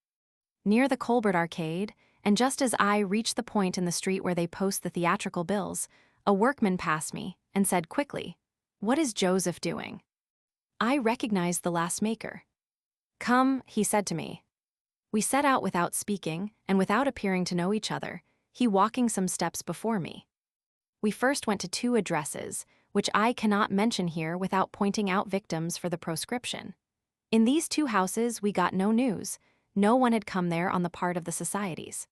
Near the Colbert Arcade, and just as I reached the point in the street where they post the theatrical bills, a workman passed me and said quickly, "What is Joseph doing?" I recognized the last maker. "Come," he said to me. We set out without speaking and without appearing to know each other, he walking some steps before me. We first went to 2 addresses, which I cannot mention here without pointing out victims for the proscription. In these 2 houses we got no news. No one had come there on the part of the societies.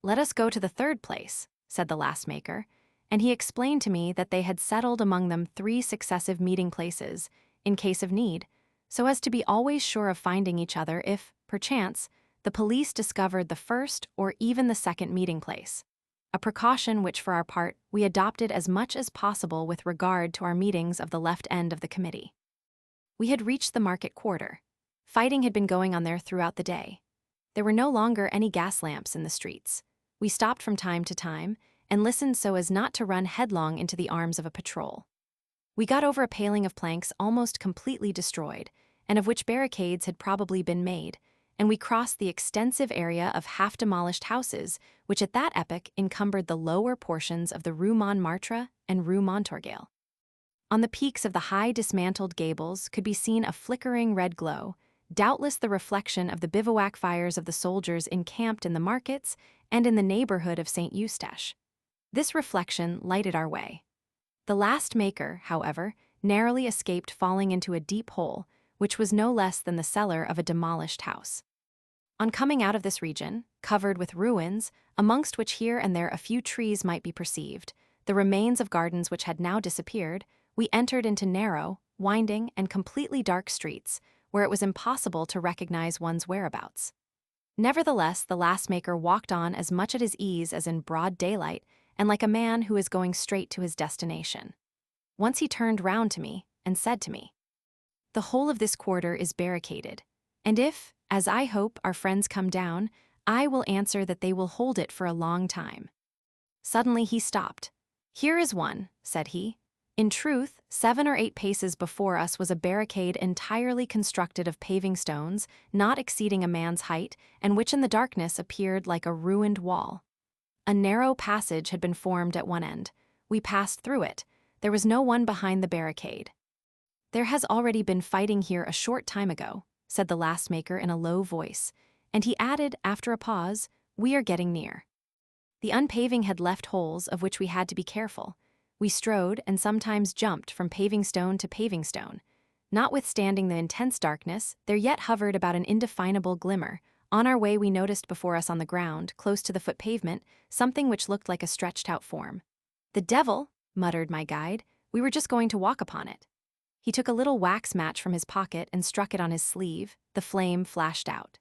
"Let us go to the 3rd place," said the last maker, and he explained to me that they had settled among them 3 successive meeting places, in case of need, so as to be always sure of finding each other if, perchance, the police discovered the first or even the second meeting place. A precaution which, for our part, we adopted as much as possible with regard to our meetings of the left end of the committee. We had reached the market quarter. Fighting had been going on there throughout the day. There were no longer any gas lamps in the streets. We stopped from time to time and listened so as not to run headlong into the arms of a patrol. We got over a paling of planks almost completely destroyed, and of which barricades had probably been made, and we crossed the extensive area of half-demolished houses which at that epoch encumbered the lower portions of the Rue Montmartre and Rue Montorgueil. On the peaks of the high dismantled gables could be seen a flickering red glow, doubtless the reflection of the bivouac fires of the soldiers encamped in the markets and in the neighborhood of St. Eustache. This reflection lighted our way. The last maker, however, narrowly escaped falling into a deep hole, which was no less than the cellar of a demolished house. On coming out of this region, covered with ruins, amongst which here and there a few trees might be perceived, the remains of gardens which had now disappeared, we entered into narrow, winding, and completely dark streets, where it was impossible to recognize one's whereabouts. Nevertheless, the last maker walked on as much at his ease as in broad daylight, and like a man who is going straight to his destination. Once he turned round to me and said to me, "The whole of this quarter is barricaded, and if, as I hope, our friends come down, I will answer that they will hold it for a long time." Suddenly he stopped. "Here is one," said he. In truth, 7 or 8 paces before us was a barricade entirely constructed of paving stones, not exceeding a man's height, and which in the darkness appeared like a ruined wall. A narrow passage had been formed at one end. We passed through it. There was no one behind the barricade. "There has already been fighting here a short time ago," said the last maker in a low voice, and he added, after a pause, "We are getting near." The unpaving had left holes of which we had to be careful. We strode and sometimes jumped from paving stone to paving stone. Notwithstanding the intense darkness, there yet hovered about an indefinable glimmer. On our way we noticed before us on the ground, close to the foot pavement, something which looked like a stretched-out form. "The devil," muttered my guide, "we were just going to walk upon it." He took a little wax match from his pocket and struck it on his sleeve. The flame flashed out.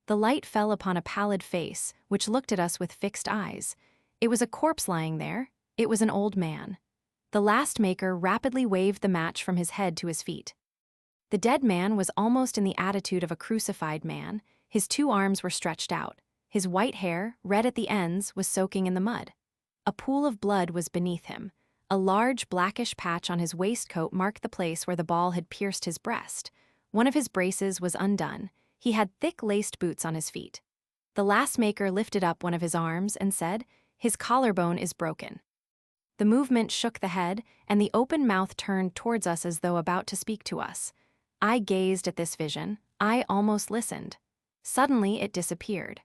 The light fell upon a pallid face, which looked at us with fixed eyes. It was a corpse lying there. It was an old man. The last maker rapidly waved the match from his head to his feet. The dead man was almost in the attitude of a crucified man. His 2 arms were stretched out. His white hair, red at the ends, was soaking in the mud. A pool of blood was beneath him. A large blackish patch on his waistcoat marked the place where the ball had pierced his breast. One of his braces was undone. He had thick laced boots on his feet. The last maker lifted up one of his arms and said, "His collarbone is broken." The movement shook the head, and the open mouth turned towards us as though about to speak to us. I gazed at this vision. I almost listened. Suddenly it disappeared.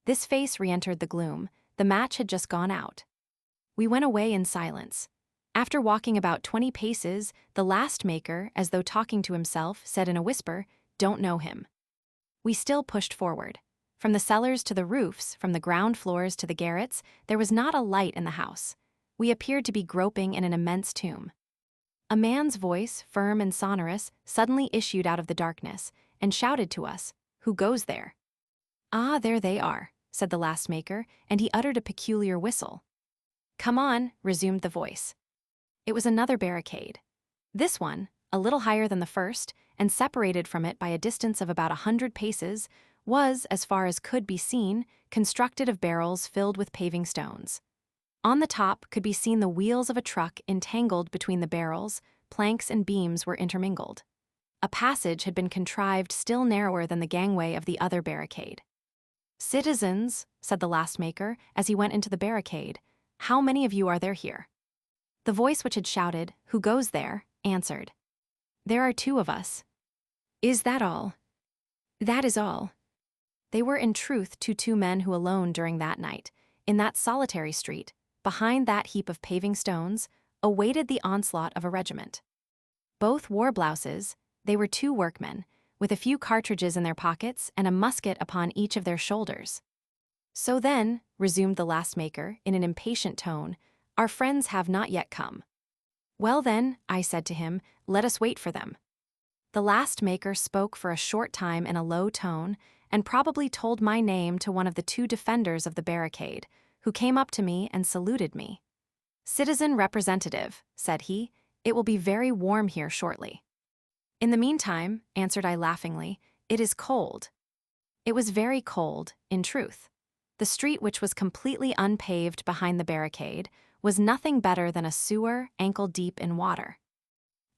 This face re-entered the gloom. The match had just gone out. We went away in silence. After walking about 20 paces, the last maker, as though talking to himself, said in a whisper, "Don't know him." We still pushed forward. From the cellars to the roofs, from the ground floors to the garrets, there was not a light in the house. We appeared to be groping in an immense tomb. A man's voice, firm and sonorous, suddenly issued out of the darkness and shouted to us, "Who goes there?" "Ah, there they are," said the last maker, and he uttered a peculiar whistle. "Come on," resumed the voice. It was another barricade. This one, a little higher than the first, and separated from it by a distance of about 100 paces, was, as far as could be seen, constructed of barrels filled with paving stones. On the top could be seen the wheels of a truck entangled between the barrels, planks and beams were intermingled. A passage had been contrived still narrower than the gangway of the other barricade. "Citizens," said the last maker, as he went into the barricade, "how many of you are there here?" The voice which had shouted, "Who goes there?" answered, "There are 2 of us." "Is that all?" "That is all." They were in truth two men who alone during that night, in that solitary street, behind that heap of paving stones, awaited the onslaught of a regiment. Both wore blouses. They were 2 workmen, with a few cartridges in their pockets and a musket upon each of their shoulders. "So then," resumed the last maker, in an impatient tone, "our friends have not yet come." "Well then," I said to him, "let us wait for them." The last maker spoke for a short time in a low tone, and probably told my name to one of the 2 defenders of the barricade, who came up to me and saluted me. "Citizen representative," said he, "it will be very warm here shortly." "In the meantime," answered I laughingly, "it is cold." It was very cold, in truth. The street, which was completely unpaved behind the barricade, was nothing better than a sewer ankle-deep in water.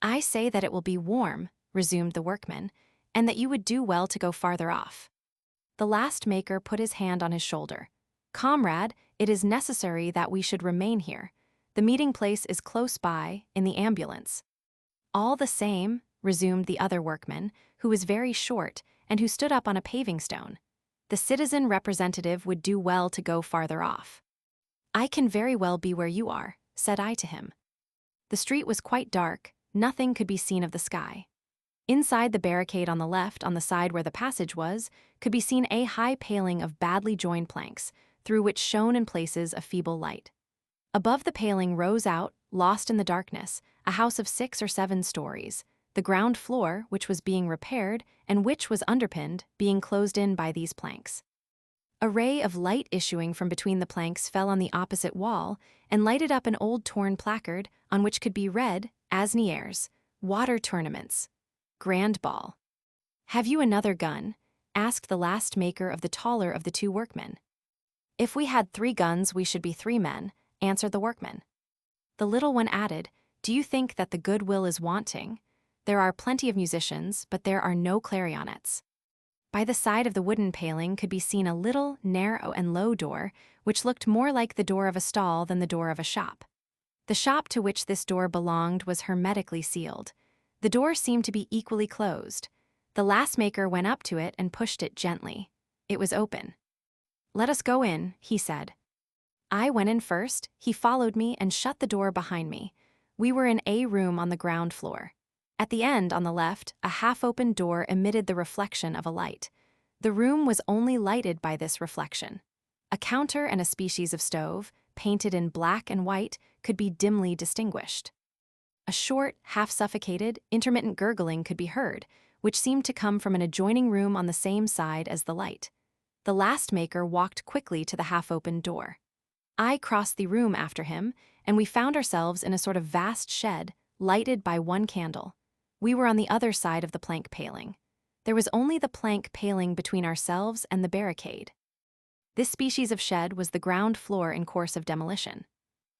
"I say that it will be warm," resumed the workman, "and that you would do well to go farther off." The last maker put his hand on his shoulder. "Comrade, it is necessary that we should remain here. The meeting place is close by, in the ambulance." "All the same," resumed the other workman, who was very short and who stood up on a paving stone, "the citizen representative would do well to go farther off." "I can very well be where you are," said I to him. The street was quite dark. Nothing could be seen of the sky. Inside the barricade on the left, on the side where the passage was, could be seen a high paling of badly joined planks, through which shone in places a feeble light. Above the paling rose out, lost in the darkness, a house of 6 or 7 stories, the ground floor, which was being repaired, and which was underpinned, being closed in by these planks. A ray of light issuing from between the planks fell on the opposite wall, and lighted up an old torn placard, on which could be read, Asnières, Water Tournaments, Grand Ball. "Have you another gun?" asked the last maker of the taller of the 2 workmen. "If we had 3 guns, we should be 3 men," answered the workman. The little one added, "Do you think that the goodwill is wanting? There are plenty of musicians, but there are no clarionets." By the side of the wooden paling could be seen a little, narrow and low door, which looked more like the door of a stall than the door of a shop. The shop to which this door belonged was hermetically sealed. The door seemed to be equally closed. The last maker went up to it and pushed it gently. It was open. "Let us go in," he said. I went in first, he followed me and shut the door behind me. We were in a room on the ground floor. At the end, on the left, a half-open door emitted the reflection of a light. The room was only lighted by this reflection. A counter and a species of stove, painted in black and white, could be dimly distinguished. A short, half-suffocated, intermittent gurgling could be heard, which seemed to come from an adjoining room on the same side as the light. The last maker walked quickly to the half-opened door. I crossed the room after him, and we found ourselves in a sort of vast shed, lighted by 1 candle. We were on the other side of the plank paling. There was only the plank paling between ourselves and the barricade. This species of shed was the ground floor in course of demolition.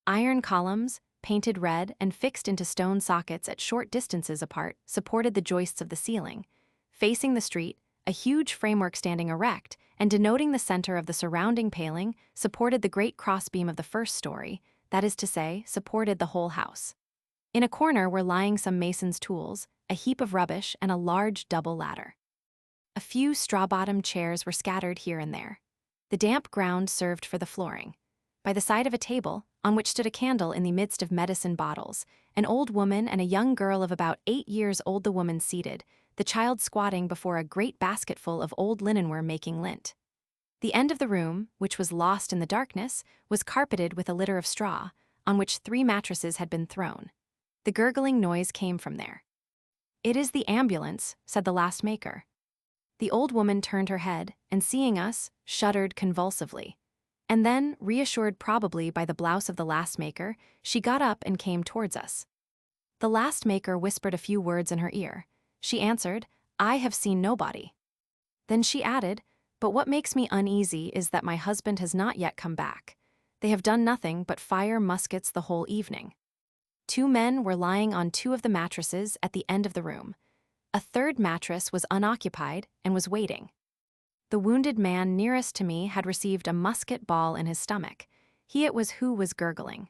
Iron columns, painted red and fixed into stone sockets at short distances apart, supported the joists of the ceiling. Facing the street, a huge framework standing erect and denoting the center of the surrounding paling supported the great crossbeam of the first story, that is to say, supported the whole house. In a corner were lying some mason's tools, a heap of rubbish, and a large double ladder. A few straw-bottomed chairs were scattered here and there. The damp ground served for the flooring. By the side of a table, on which stood a candle in the midst of medicine bottles, an old woman and a young girl of about 8 years old, the woman seated, the child squatting before a great basketful of old linen were making lint. The end of the room, which was lost in the darkness, was carpeted with a litter of straw, on which 3 mattresses had been thrown. The gurgling noise came from there. "It is the ambulance," said the last maker. The old woman turned her head, and seeing us, shuddered convulsively. And then, reassured probably by the blouse of the last maker, she got up and came towards us. The last maker whispered a few words in her ear. She answered, "I have seen nobody." Then she added, "But what makes me uneasy is that my husband has not yet come back. They have done nothing but fire muskets the whole evening." 2 men were lying on 2 of the mattresses at the end of the room. A 3rd mattress was unoccupied and was waiting. The wounded man nearest to me had received a musket ball in his stomach. He it was who was gurgling.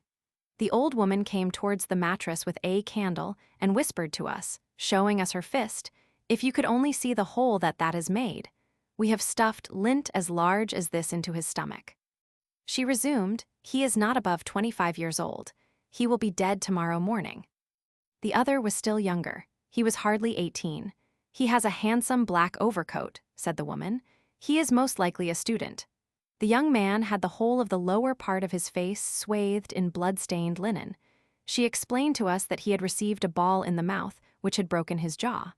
The old woman came towards the mattress with a candle and whispered to us, showing us her fist, "If you could only see the hole that has made. We have stuffed lint as large as this into his stomach." She resumed, "He is not above 25 years old. He will be dead tomorrow morning." The other was still younger. He was hardly 18. "He has a handsome black overcoat," said the woman. "He is most likely a student." The young man had the whole of the lower part of his face swathed in blood-stained linen. She explained to us that he had received a ball in the mouth, which had broken his jaw.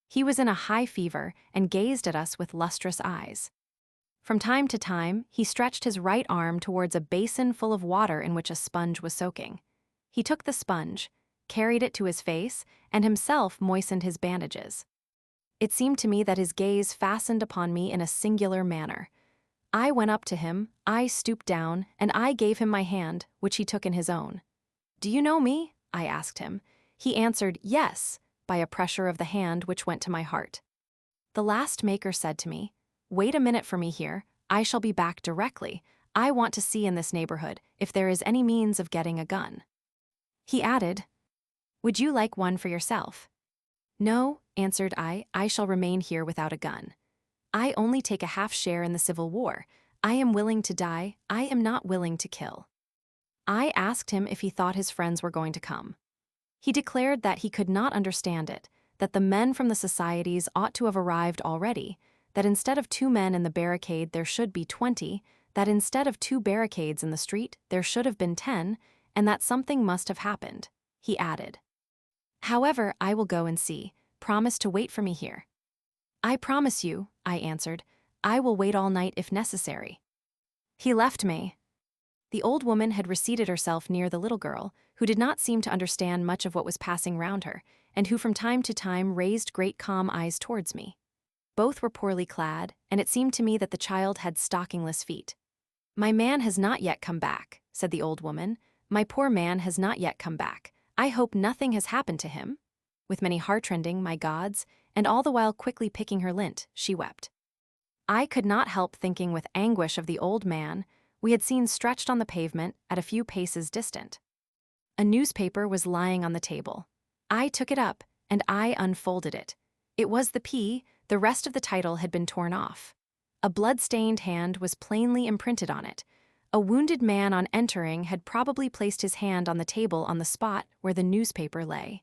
He was in a high fever and gazed at us with lustrous eyes. From time to time, he stretched his right arm towards a basin full of water in which a sponge was soaking. He took the sponge, carried it to his face, and himself moistened his bandages. It seemed to me that his gaze fastened upon me in a singular manner. I went up to him, I stooped down, and I gave him my hand, which he took in his own. "Do you know me?" I asked him. He answered, "Yes," by a pressure of the hand which went to my heart. The last maker said to me, "Wait a minute for me here, I shall be back directly. I want to see in this neighborhood if there is any means of getting a gun." He added, "Would you like one for yourself?" "No," answered I shall remain here without a gun. I only take a half share in the Civil War. I am willing to die, I am not willing to kill." I asked him if he thought his friends were going to come. He declared that he could not understand it, that the men from the societies ought to have arrived already, that instead of 2 men in the barricade there should be 20, that instead of 2 barricades in the street there should have been 10, and that something must have happened, he added. "However, I will go and see. Promise to wait for me here." "I promise you," I answered. "I will wait all night if necessary." He left me. The old woman had reseated herself near the little girl, who did not seem to understand much of what was passing round her, and who from time to time raised great calm eyes towards me. Both were poorly clad, and it seemed to me that the child had stockingless feet. "My man has not yet come back," said the old woman. "My poor man has not yet come back. I hope nothing has happened to him." With many heartrending, my gods, and all the while quickly picking her lint, she wept. I could not help thinking with anguish of the old man we had seen stretched on the pavement at a few paces distant. A newspaper was lying on the table. I took it up, and I unfolded it. It was the rest of the title had been torn off. A blood-stained hand was plainly imprinted on it. A wounded man on entering had probably placed his hand on the table on the spot where the newspaper lay.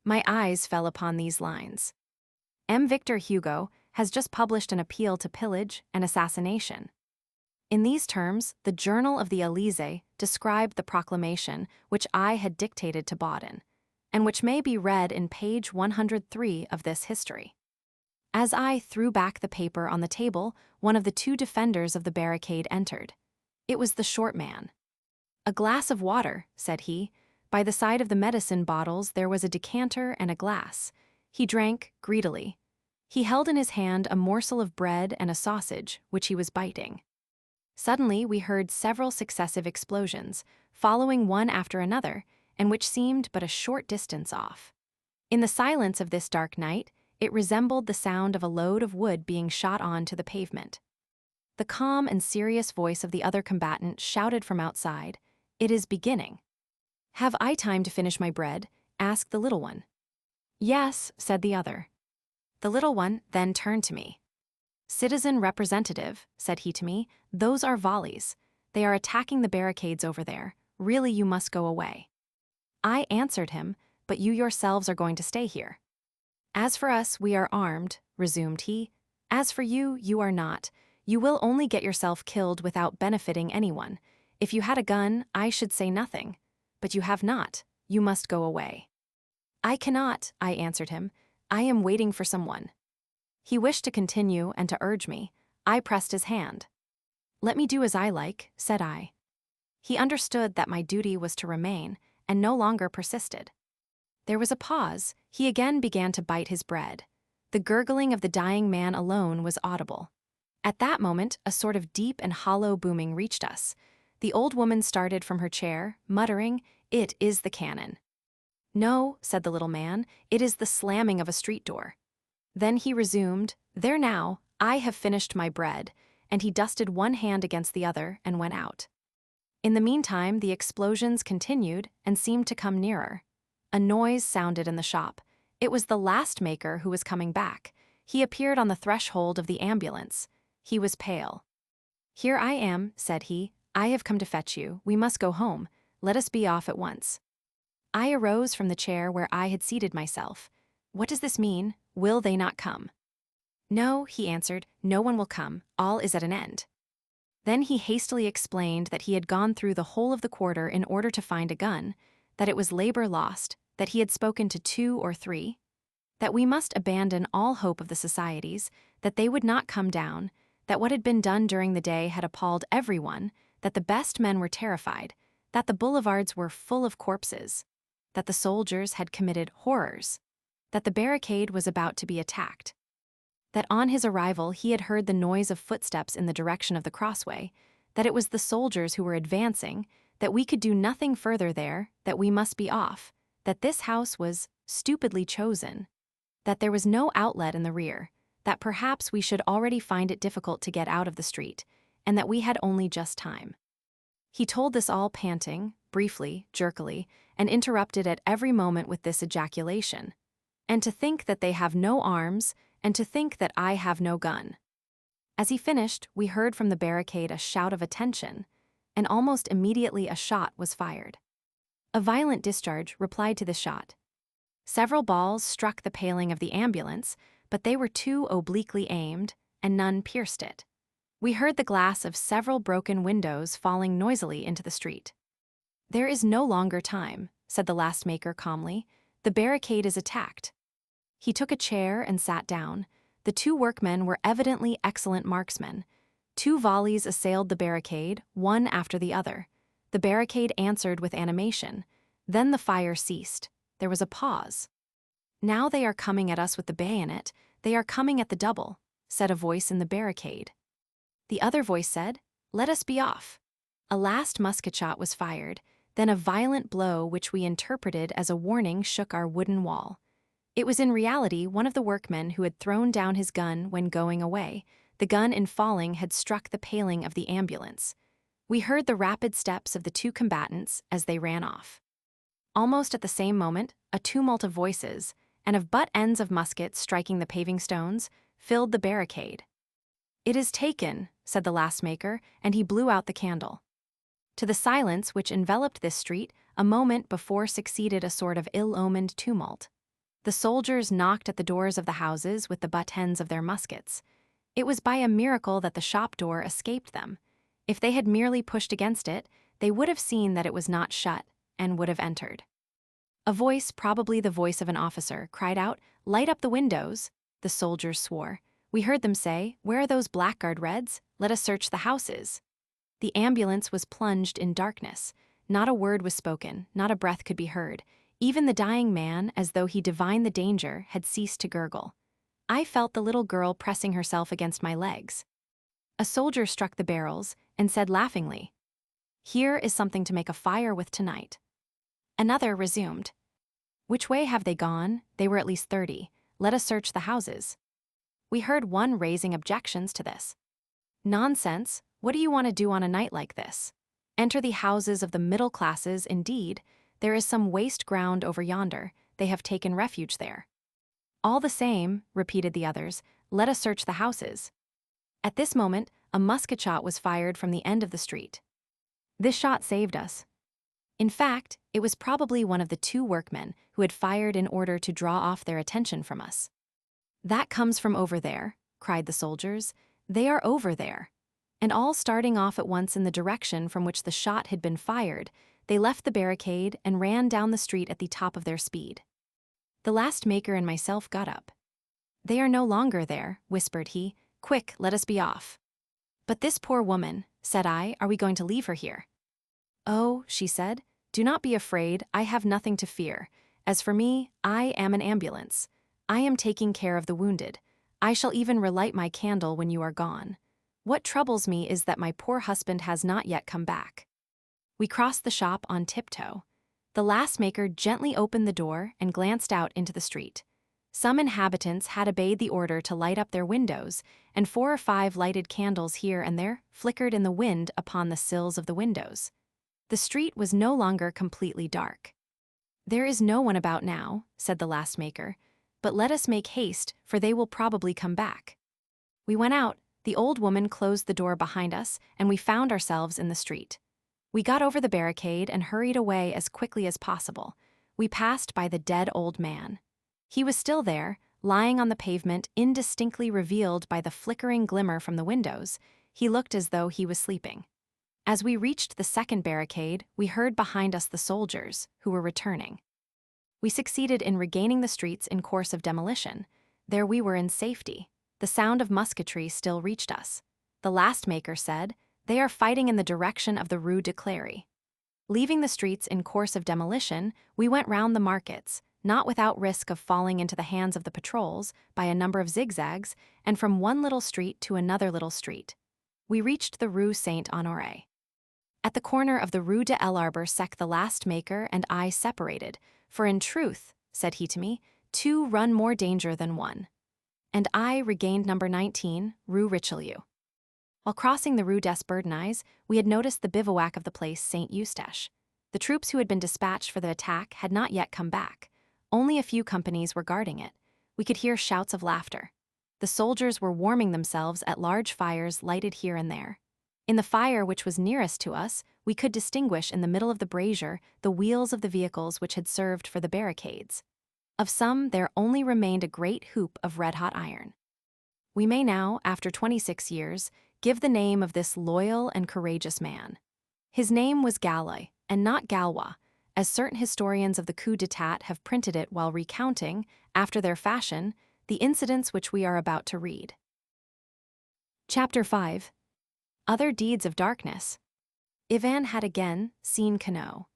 My eyes fell upon these lines. Victor Hugo has just published an appeal to pillage and assassination. In these terms, the Journal of the Élysée described the proclamation which I had dictated to Baudin, and which may be read in page 103 of this history. As I threw back the paper on the table, one of the 2 defenders of the barricade entered. It was the short man. "A glass of water," said he. By the side of the medicine bottles there was a decanter and a glass. He drank greedily. He held in his hand a morsel of bread and a sausage, which he was biting. Suddenly we heard several successive explosions, following one after another, and which seemed but a short distance off. In the silence of this dark night, It resembled the sound of a load of wood being shot onto the pavement. The calm and serious voice of the other combatant shouted from outside, "It is beginning." "Have I time to finish my bread?" asked the little one. "Yes," said the other. The little one then turned to me. "Citizen representative," said he to me, "those are volleys. They are attacking the barricades over there. Really, you must go away." I answered him, "But you yourselves are going to stay here." "As for us, we are armed," resumed he. "As for you, you are not. You will only get yourself killed without benefiting anyone. If you had a gun, I should say nothing. But you have not. You must go away." "I cannot," I answered him. "I am waiting for someone." He wished to continue and to urge me. I pressed his hand. "Let me do as I like," said I. He understood that my duty was to remain, and no longer persisted. There was a pause. He again began to bite his bread. The gurgling of the dying man alone was audible. At that moment, a sort of deep and hollow booming reached us. The old woman started from her chair, muttering, "It is the cannon." "No," said the little man, "it is the slamming of a street door." Then he resumed, "There now, I have finished my bread," and he dusted one hand against the other and went out. In the meantime, the explosions continued and seemed to come nearer. A noise sounded in the shop. It was the last maker who was coming back. He appeared on the threshold of the ambulance. He was pale. "Here I am," said he. "I have come to fetch you. We must go home. Let us be off at once." I arose from the chair where I had seated myself. "What does this mean? Will they not come?" "No," he answered, "no one will come. All is at an end." Then he hastily explained that he had gone through the whole of the quarter in order to find a gun, that it was labor lost, that he had spoken to 2 or 3, that we must abandon all hope of the societies, that they would not come down, that what had been done during the day had appalled everyone, that the best men were terrified, that the boulevards were full of corpses, that the soldiers had committed horrors, that the barricade was about to be attacked, that on his arrival he had heard the noise of footsteps in the direction of the crossway, that it was the soldiers who were advancing, that we could do nothing further there, that we must be off, that this house was stupidly chosen, that there was no outlet in the rear, that perhaps we should already find it difficult to get out of the street, and that we had only just time. He told this all panting, briefly, jerkily, and interrupted at every moment with this ejaculation, "And to think that they have no arms, and to think that I have no gun." As he finished, we heard from the barricade a shout of attention, and almost immediately a shot was fired. A violent discharge replied to the shot. Several balls struck the paling of the ambulance, but they were too obliquely aimed, and none pierced it. We heard the glass of several broken windows falling noisily into the street. "There is no longer time," said the last maker calmly. "The barricade is attacked." He took a chair and sat down. The 2 workmen were evidently excellent marksmen. 2 volleys assailed the barricade, one after the other. The barricade answered with animation. Then the fire ceased. There was a pause. "Now they are coming at us with the bayonet. They are coming at the double," said a voice in the barricade. The other voice said, "Let us be off." A last musket shot was fired. Then a violent blow which we interpreted as a warning shook our wooden wall. It was in reality one of the workmen who had thrown down his gun when going away. The gun in falling had struck the paling of the ambulance. We heard the rapid steps of the 2 combatants as they ran off. Almost at the same moment, a tumult of voices, and of butt ends of muskets striking the paving stones, filled the barricade. "It is taken," said the last maker, and he blew out the candle. To the silence which enveloped this street, a moment before succeeded a sort of ill-omened tumult. The soldiers knocked at the doors of the houses with the butt ends of their muskets. It was by a miracle that the shop door escaped them. If they had merely pushed against it, they would have seen that it was not shut, and would have entered. A voice, probably the voice of an officer, cried out, "Light up the windows!" The soldiers swore. We heard them say, "Where are those blackguard Reds? Let us search the houses." The ambulance was plunged in darkness. Not a word was spoken, not a breath could be heard. Even the dying man, as though he divined the danger, had ceased to gurgle. I felt the little girl pressing herself against my legs. A soldier struck the barrels and said laughingly, "Here is something to make a fire with tonight." Another resumed, "Which way have they gone? They were at least 30. let us search the houses. We heard one raising objections to this. Nonsense, what do you want to do on a night like this? Enter the houses of the middle classes, indeed. There is some waste ground over yonder, they have taken refuge there. All the same, repeated the others, let us search the houses. At this moment, a musket shot was fired from the end of the street. This shot saved us. In fact, it was probably one of the two workmen who had fired in order to draw off their attention from us. That comes from over there, cried the soldiers. They are over there. And all starting off at once in the direction from which the shot had been fired, they left the barricade and ran down the street at the top of their speed. The last maker and myself got up. They are no longer there, whispered he. Quick, let us be off. But this poor woman, said I, are we going to leave her here? Oh, she said, do not be afraid, I have nothing to fear. As for me, I am an ambulance. I am taking care of the wounded. I shall even relight my candle when you are gone. What troubles me is that my poor husband has not yet come back. We crossed the shop on tiptoe. The last maker gently opened the door and glanced out into the street. Some inhabitants had obeyed the order to light up their windows, and 4 or 5 lighted candles here and there flickered in the wind upon the sills of the windows. The street was no longer completely dark. There is no one about now, said the last maker, but let us make haste, for they will probably come back. We went out, the old woman closed the door behind us, and we found ourselves in the street. We got over the barricade and hurried away as quickly as possible. We passed by the dead old man. He was still there, lying on the pavement, indistinctly revealed by the flickering glimmer from the windows. He looked as though he was sleeping. As we reached the second barricade, we heard behind us the soldiers, who were returning. We succeeded in regaining the streets in course of demolition. There we were in safety. The sound of musketry still reached us. The last maker said, they are fighting in the direction of the Rue de Cléry. Leaving the streets in course of demolition, we went round the markets, not without risk of falling into the hands of the patrols by a number of zigzags, and from one little street to another little street. We reached the Rue Saint-Honoré. At the corner of the Rue de l'Arbre-Sec the last maker and I separated, for in truth, said he to me, 2 run more danger than 1. And I regained number 19, Rue Richelieu. While crossing the Rue des Bourdonnais, we had noticed the bivouac of the place Saint-Eustache. The troops who had been dispatched for the attack had not yet come back. Only a few companies were guarding it. We could hear shouts of laughter. The soldiers were warming themselves at large fires lighted here and there. In the fire which was nearest to us, we could distinguish in the middle of the brazier the wheels of the vehicles which had served for the barricades. Of some there only remained a great hoop of red-hot iron. We may now, after 26 years, give the name of this loyal and courageous man. His name was Gallois, and not Gallois, as certain historians of the coup d'etat have printed it while recounting, after their fashion, the incidents which we are about to read. Chapter 5. Other Deeds of Darkness. Ivan had again seen Queneau.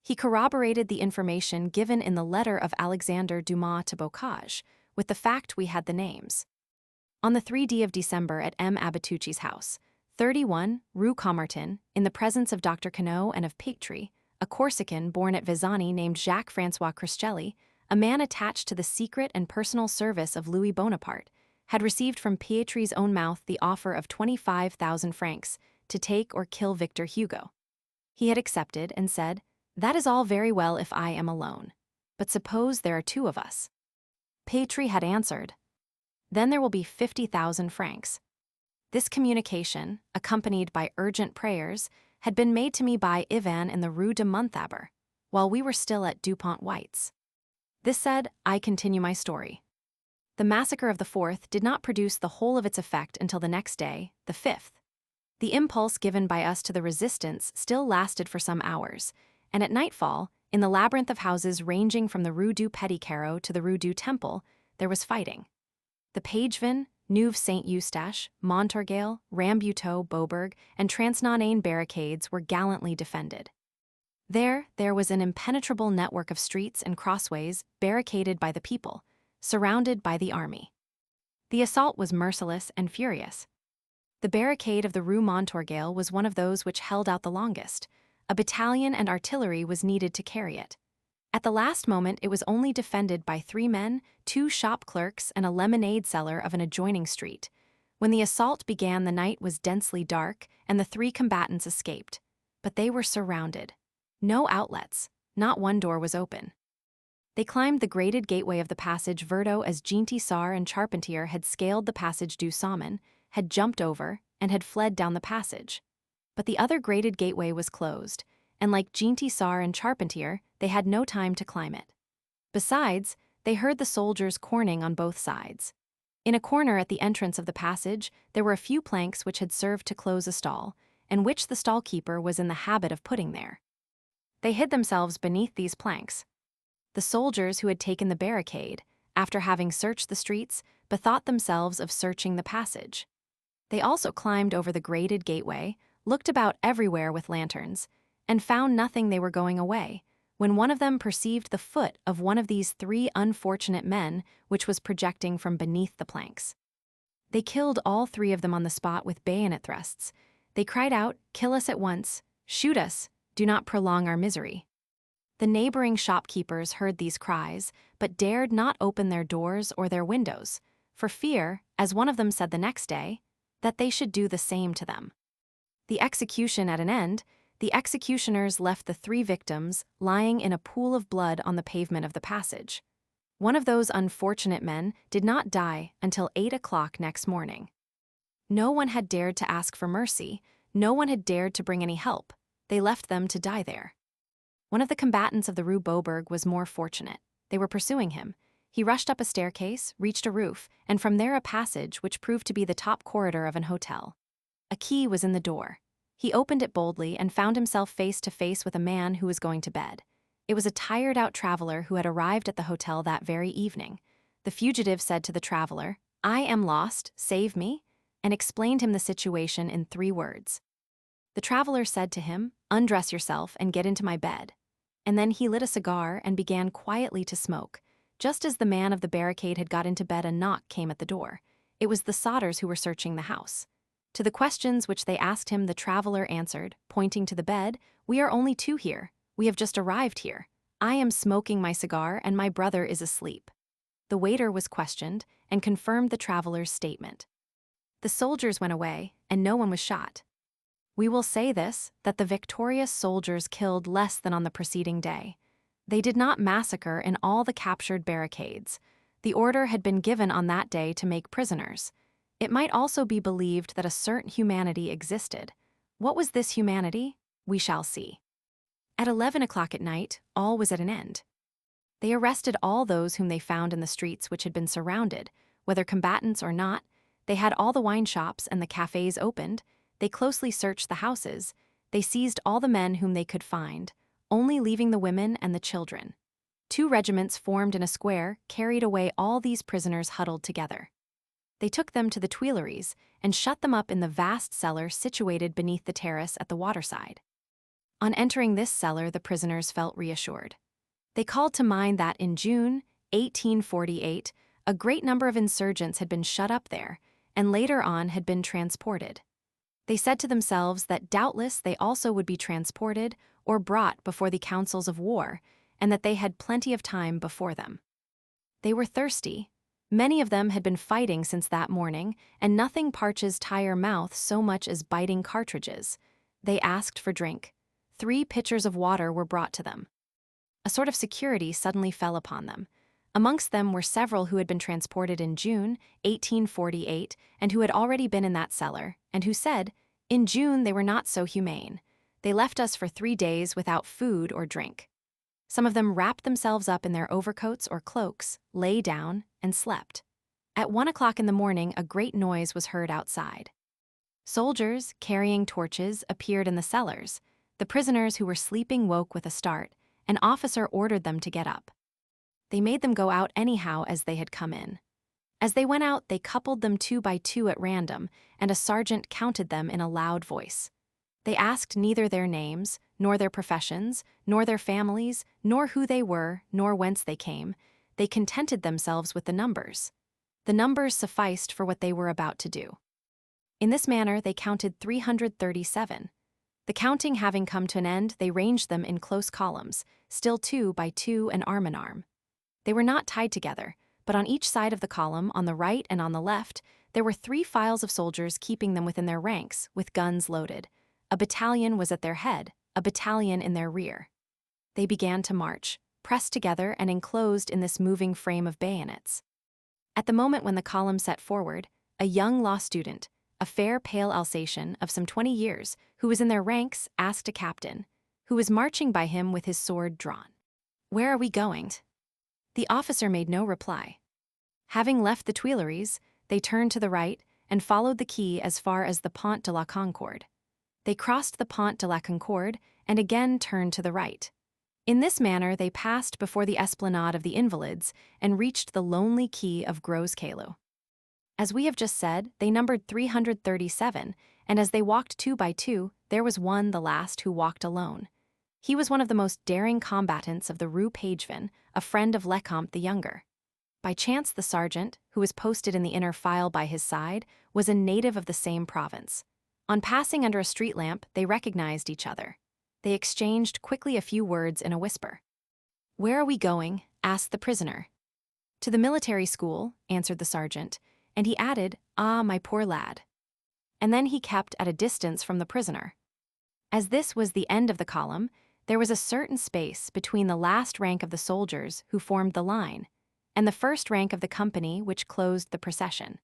He corroborated the information given in the letter of Alexander Dumas to Bocage, with the fact we had the names. On the 3d of December at M. Abitucci's house, 31, Rue Caumartin, in the presence of Dr. Queneau and of Pietri, a Corsican born at Vezani named Jacques-François Criscelli, a man attached to the secret and personal service of Louis Bonaparte, had received from Pietri's own mouth the offer of 25,000 francs to take or kill Victor Hugo. He had accepted and said, "That is all very well if I am alone. But suppose there are 2 of us." Pietri had answered, "Then there will be 50,000 francs. This communication, accompanied by urgent prayers, had been made to me by Ivan in the Rue de Monthaber, while we were still at Dupont White's. This said, I continue my story. The massacre of the 4th did not produce the whole of its effect until the next day, the 5th. The impulse given by us to the resistance still lasted for some hours, and at nightfall, in the labyrinth of houses ranging from the Rue du Petit Carreau to the Rue du Temple, there was fighting. The Pagevin, Neuve Saint-Eustache, Montorgueil, Rambuteau, Beaubourg, and Transnonain barricades were gallantly defended. There was an impenetrable network of streets and crossways barricaded by the people, surrounded by the army. The assault was merciless and furious. The barricade of the Rue Montorgueil was one of those which held out the longest. A battalion and artillery was needed to carry it. At the last moment, it was only defended by 3 men, 2 shop clerks, and a lemonade seller of an adjoining street. When the assault began, the night was densely dark, and the 3 combatants escaped. But they were surrounded. No outlets, not one door was open. They climbed the grated gateway of the passage Verdo as Ginty Sar and Charpentier had scaled the passage du Saumon, had jumped over, and had fled down the passage. But the other grated gateway was closed, and like Ginty Sar and Charpentier, they had no time to climb it. Besides, they heard the soldiers corning on both sides. In a corner at the entrance of the passage, there were a few planks which had served to close a stall, and which the stall-keeper was in the habit of putting there. They hid themselves beneath these planks. The soldiers who had taken the barricade, after having searched the streets, bethought themselves of searching the passage. They also climbed over the grated gateway, looked about everywhere with lanterns, and found nothing. They were going away, when one of them perceived the foot of one of these 3 unfortunate men which was projecting from beneath the planks. They killed all 3 of them on the spot with bayonet thrusts. They cried out, "Kill us at once! Shoot us! Do not prolong our misery!" The neighboring shopkeepers heard these cries, but dared not open their doors or their windows, for fear, as one of them said the next day, that they should do the same to them. The execution at an end, the executioners left the 3 victims lying in a pool of blood on the pavement of the passage. One of those unfortunate men did not die until 8 o'clock next morning. No one had dared to ask for mercy, no one had dared to bring any help. They left them to die there. One of the combatants of the Rue Beaubourg was more fortunate. They were pursuing him. He rushed up a staircase, reached a roof, and from there a passage which proved to be the top corridor of an hotel. A key was in the door. He opened it boldly and found himself face to face with a man who was going to bed. It was a tired-out traveler who had arrived at the hotel that very evening. The fugitive said to the traveler, "I am lost, save me," and explained him the situation in 3 words. The traveler said to him, "Undress yourself and get into my bed." And then he lit a cigar and began quietly to smoke. Just as the man of the barricade had got into bed, a knock came at the door. It was the Sodders who were searching the house. To the questions which they asked him, the traveler answered, pointing to the bed, "We are only 2 here. We have just arrived here. I am smoking my cigar and my brother is asleep." The waiter was questioned and confirmed the traveler's statement. The soldiers went away and no one was shot. We will say this, that the victorious soldiers killed less than on the preceding day. They did not massacre in all the captured barricades. The order had been given on that day to make prisoners. It might also be believed that a certain humanity existed. What was this humanity? We shall see. At 11 o'clock at night, all was at an end. They arrested all those whom they found in the streets which had been surrounded, whether combatants or not. They had all the wine shops and the cafes opened. They closely searched the houses. They seized all the men whom they could find, only leaving the women and the children. 2 regiments formed in a square carried away all these prisoners huddled together. They took them to the Tuileries and shut them up in the vast cellar situated beneath the terrace at the waterside. On entering this cellar, the prisoners felt reassured. They called to mind that in June 1848, a great number of insurgents had been shut up there, and later on had been transported. They said to themselves that doubtless they also would be transported or brought before the councils of war, and that they had plenty of time before them. They were thirsty. Many of them had been fighting since that morning, and nothing parches tire mouth so much as biting cartridges. They asked for drink. 3 pitchers of water were brought to them. A sort of security suddenly fell upon them. Amongst them were several who had been transported in June 1848 and who had already been in that cellar, and who said, "In June they were not so humane. They left us for 3 days without food or drink." Some of them wrapped themselves up in their overcoats or cloaks, lay down, and slept. At 1 o'clock in the morning, a great noise was heard outside. Soldiers, carrying torches, appeared in the cellars. The prisoners who were sleeping woke with a start. An officer ordered them to get up. They made them go out anyhow as they had come in. As they went out, they coupled them 2 by 2 at random, and a sergeant counted them in a loud voice. They asked neither their names, nor their professions, nor their families, nor who they were, nor whence they came. They contented themselves with the numbers. The numbers sufficed for what they were about to do. In this manner, they counted 337. The counting having come to an end, they ranged them in close columns, still 2 by 2 and arm in arm. They were not tied together, but on each side of the column, on the right and on the left, there were 3 files of soldiers keeping them within their ranks, with guns loaded. A battalion was at their head, a battalion in their rear. They began to march, pressed together and enclosed in this moving frame of bayonets. At the moment when the column set forward, a young law student, a fair, pale Alsatian of some 20 years, who was in their ranks, asked a captain, who was marching by him with his sword drawn, "Where are we going?" The officer made no reply. Having left the Tuileries, they turned to the right and followed the quay as far as the Pont de la Concorde. They crossed the Pont de la Concorde and again turned to the right. In this manner they passed before the esplanade of the Invalids and reached the lonely quay of Gros Caillou. As we have just said, they numbered 337, and as they walked 2 by 2, there was one, the last, who walked alone. He was one of the most daring combatants of the Rue Pagevin, a friend of Lecomte the Younger. By chance the sergeant, who was posted in the inner file by his side, was a native of the same province. On passing under a street lamp, they recognized each other. They exchanged quickly a few words in a whisper. "Where are we going?" asked the prisoner. "To the military school," answered the sergeant, and he added, "Ah, my poor lad." And then he kept at a distance from the prisoner. As this was the end of the column, there was a certain space between the last rank of the soldiers who formed the line and the first rank of the company which closed the procession.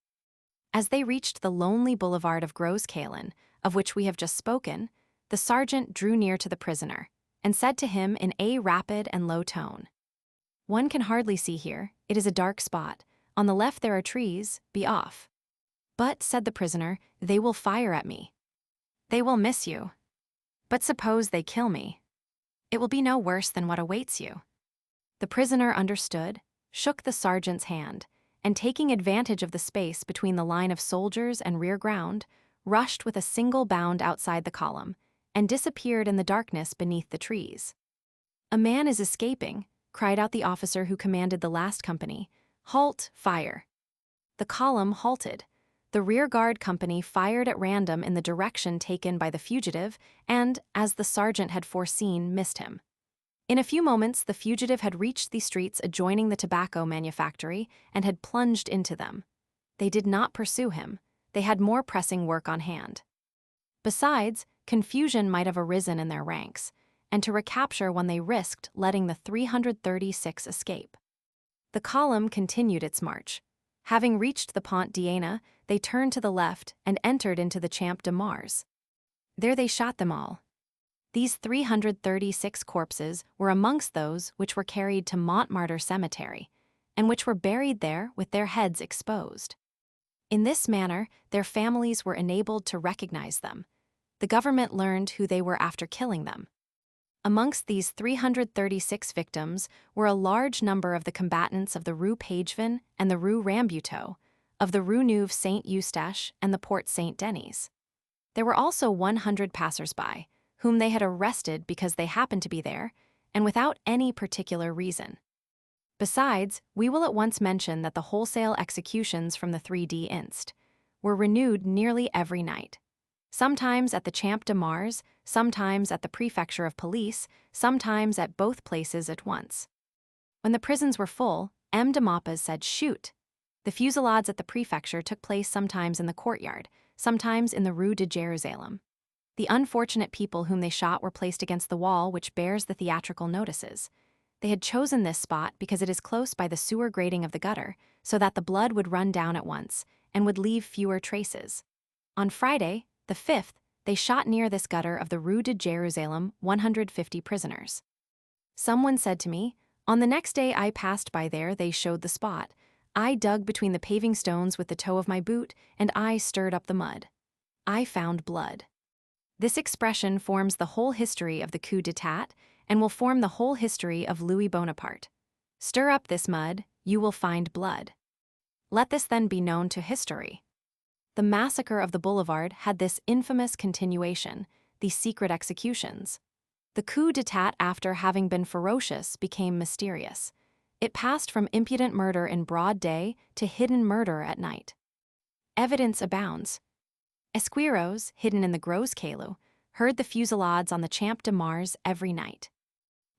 As they reached the lonely boulevard of Gros Caillou, of which we have just spoken, the sergeant drew near to the prisoner and said to him in a rapid and low tone, "One can hardly see here, it is a dark spot. On the left there are trees, be off." "But," said the prisoner, "they will fire at me." "They will miss you." "But suppose they kill me?" "It will be no worse than what awaits you." The prisoner understood, shook the sergeant's hand, and taking advantage of the space between the line of soldiers and rear ground, rushed with a single bound outside the column, and disappeared in the darkness beneath the trees. "A man is escaping," cried out the officer who commanded the last company. "Halt, fire." The column halted. The rear-guard company fired at random in the direction taken by the fugitive and, as the sergeant had foreseen, missed him. In a few moments, the fugitive had reached the streets adjoining the tobacco manufactory and had plunged into them. They did not pursue him. They had more pressing work on hand. Besides, confusion might have arisen in their ranks, and to recapture one they risked letting the 336 escape. The column continued its march. Having reached the Pont d'Iéna, they turned to the left and entered into the Champ de Mars. There they shot them all. These 336 corpses were amongst those which were carried to Montmartre Cemetery, and which were buried there with their heads exposed. In this manner, their families were enabled to recognize them. The government learned who they were after killing them. Amongst these 336 victims were a large number of the combatants of the Rue Pagevin and the Rue Rambuteau, of the Rue Neuve Saint-Eustache and the Porte Saint-Denis. There were also 100 passers-by, whom they had arrested because they happened to be there, and without any particular reason. Besides, we will at once mention that the wholesale executions from the 3D Inst. Were renewed nearly every night. Sometimes at the Champ de Mars, sometimes at the Prefecture of Police, sometimes at both places at once. When the prisons were full, M. de Maupas said, "Shoot." The fusillades at the Prefecture took place sometimes in the courtyard, sometimes in the Rue de Jérusalem. The unfortunate people whom they shot were placed against the wall which bears the theatrical notices. They had chosen this spot because it is close by the sewer grating of the gutter, so that the blood would run down at once, and would leave fewer traces. On Friday, the 5th, they shot near this gutter of the Rue de Jérusalem 150 prisoners. Someone said to me, "On the next day I passed by there, they showed the spot. I dug between the paving stones with the toe of my boot, and I stirred up the mud. I found blood." This expression forms the whole history of the coup d'etat and will form the whole history of Louis Bonaparte. Stir up this mud, you will find blood. Let this then be known to history. The massacre of the boulevard had this infamous continuation, these secret executions. The coup d'etat, after having been ferocious, became mysterious. It passed from impudent murder in broad day to hidden murder at night. Evidence abounds. Esquiros, hidden in the Gros Caillou, heard the fusillades on the Champ de Mars every night.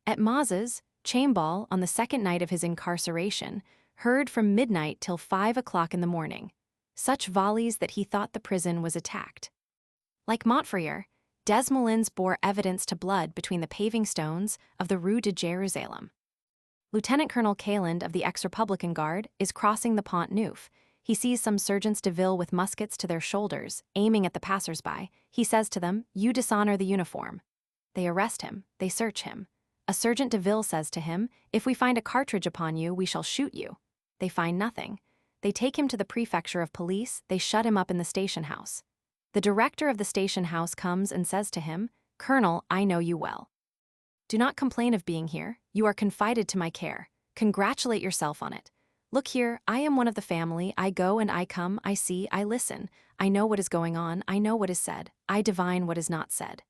At Maz's, Chambal, on the second night of his incarceration, heard from midnight till 5 o'clock in the morning, such volleys that he thought the prison was attacked. Like Montfrier, Desmoulins bore evidence to blood between the paving stones of the Rue de Jérusalem. Lieutenant Colonel Caland of the ex-Republican Guard is crossing the Pont Neuf. He sees some sergeants de ville with muskets to their shoulders, aiming at the passers-by. He says to them, "You dishonor the uniform." They arrest him. They search him. A sergeant de ville says to him, "If we find a cartridge upon you, we shall shoot you." They find nothing. They take him to the prefecture of police. They shut him up in the station house. The director of the station house comes and says to him, "Colonel, I know you well. Do not complain of being here. You are confided to my care. Congratulate yourself on it. Look here, I am one of the family. I go and I come, I see, I listen. I know what is going on, I know what is said. I divine what is not said.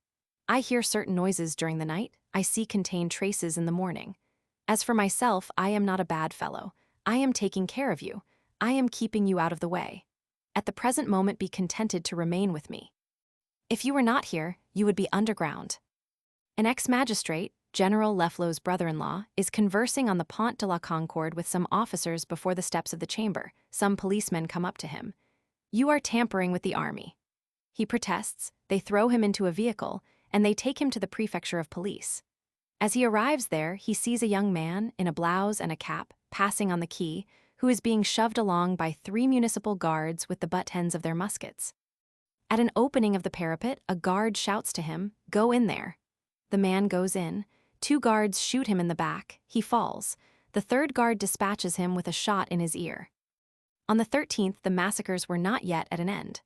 I hear certain noises during the night. I see contained traces in the morning. As for myself, I am not a bad fellow. I am taking care of you. I am keeping you out of the way. At the present moment be contented to remain with me. If you were not here, you would be underground." An ex-magistrate, General Leflow's brother-in-law, is conversing on the Pont de la Concorde with some officers before the steps of the chamber. Some policemen come up to him. "You are tampering with the army." He protests. They throw him into a vehicle, and they take him to the prefecture of police. As he arrives there, he sees a young man, in a blouse and a cap, passing on the quay, who is being shoved along by 3 municipal guards with the butt ends of their muskets. At an opening of the parapet, a guard shouts to him, "Go in there." The man goes in. 2 guards shoot him in the back. He falls. The 3rd guard dispatches him with a shot in his ear. On the 13th, the massacres were not yet at an end.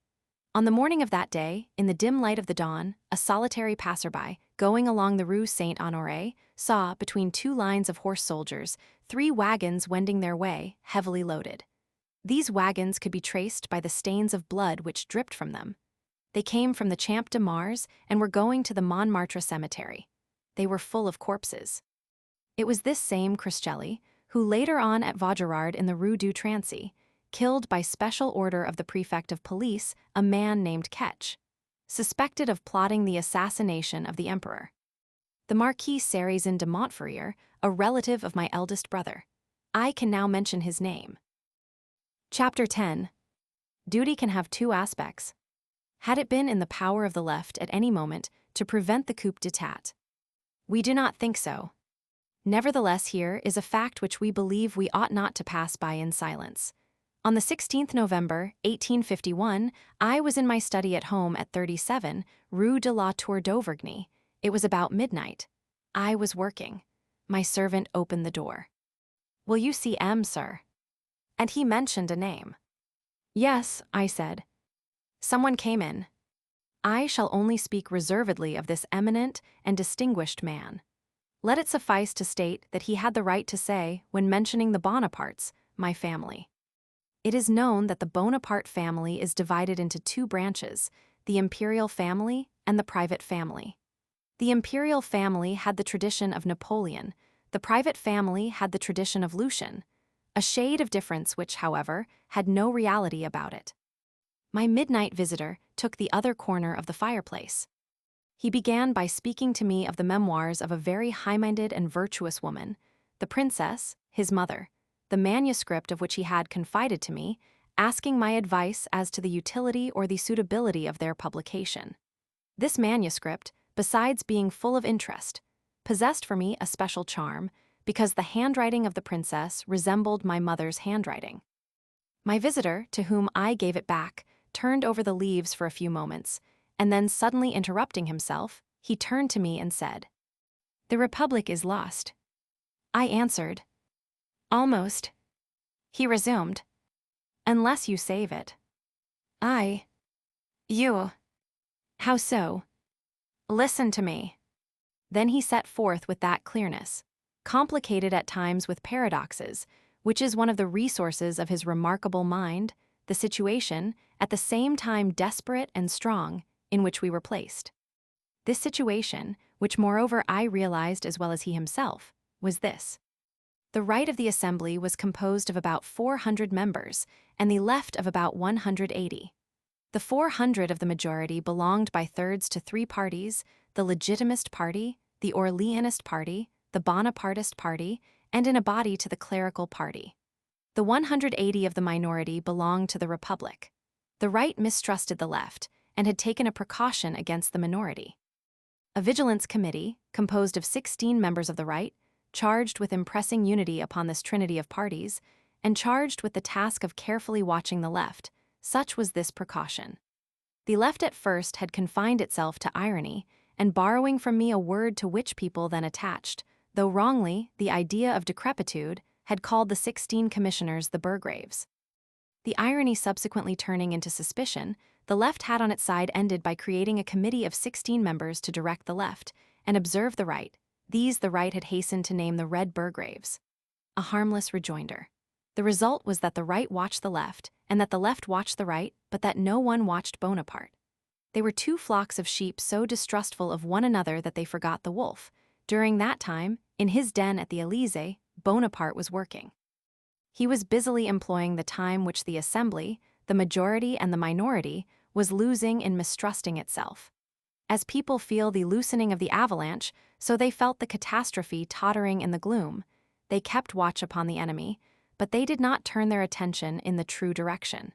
On the morning of that day, in the dim light of the dawn, a solitary passerby, going along the Rue Saint-Honoré, saw, between 2 lines of horse soldiers, 3 wagons wending their way, heavily loaded. These wagons could be traced by the stains of blood which dripped from them. They came from the Champ de Mars and were going to the Montmartre cemetery. They were full of corpses. It was this same Criscelli, who later on at Vaugirard in the Rue du Trancy, killed by special order of the prefect of police a man named Ketch, suspected of plotting the assassination of the emperor. The Marquis Sarrazin de Montfrier, a relative of my eldest brother. I can now mention his name. Chapter 10. Duty can have 2 aspects. Had it been in the power of the left at any moment to prevent the coup d'etat? We do not think so. Nevertheless, here is a fact which we believe we ought not to pass by in silence. On the 16th November, 1851, I was in my study at home at 37, Rue de la Tour d'Auvergne. It was about midnight. I was working. My servant opened the door. "Will you see M, sir?" And he mentioned a name. "Yes," I said. Someone came in. I shall only speak reservedly of this eminent and distinguished man. Let it suffice to state that he had the right to say, when mentioning the Bonapartes, my family. It is known that the Bonaparte family is divided into 2 branches, the imperial family and the private family. The imperial family had the tradition of Napoleon, the private family had the tradition of Lucien, a shade of difference which, however, had no reality about it. My midnight visitor took the other corner of the fireplace. He began by speaking to me of the memoirs of a very high-minded and virtuous woman, the princess, his mother, the manuscript of which he had confided to me, asking my advice as to the utility or the suitability of their publication. This manuscript, besides being full of interest, possessed for me a special charm, because the handwriting of the princess resembled my mother's handwriting. My visitor, to whom I gave it back, turned over the leaves for a few moments, and then suddenly interrupting himself, he turned to me and said, "The Republic is lost." I answered, "Almost." He resumed, "Unless you save it." You. How so?" "Listen to me." Then he set forth with that clearness, complicated at times with paradoxes, which is one of the resources of his remarkable mind, the situation, at the same time desperate and strong, in which we were placed. This situation, which moreover I realized as well as he himself, was this. The right of the assembly was composed of about 400 members, and the left of about 180. The 400 of the majority belonged by thirds to three parties: the Legitimist Party, the Orleanist Party, the Bonapartist Party, and in a body to the Clerical Party. The 180 of the minority belonged to the Republic. The right mistrusted the left and had taken a precaution against the minority. A vigilance committee, composed of 16 members of the right, charged with impressing unity upon this trinity of parties, and charged with the task of carefully watching the left. Such was this precaution. The left at first had confined itself to irony and borrowing from me a word to which people then attached, though wrongly, the idea of decrepitude, had called the 16 commissioners the Burgraves. The irony subsequently turning into suspicion, the left had on its side ended by creating a committee of 16 members to direct the left and observe the right. These the right had hastened to name the Red Burgraves. A harmless rejoinder. The result was that the right watched the left, and that the left watched the right, but that no one watched Bonaparte. They were two flocks of sheep so distrustful of one another that they forgot the wolf. During that time, in his den at the Élysée, Bonaparte was working. He was busily employing the time which the Assembly, the majority and the minority, was losing in mistrusting itself. As people feel the loosening of the avalanche, so they felt the catastrophe tottering in the gloom. They kept watch upon the enemy, but they did not turn their attention in the true direction.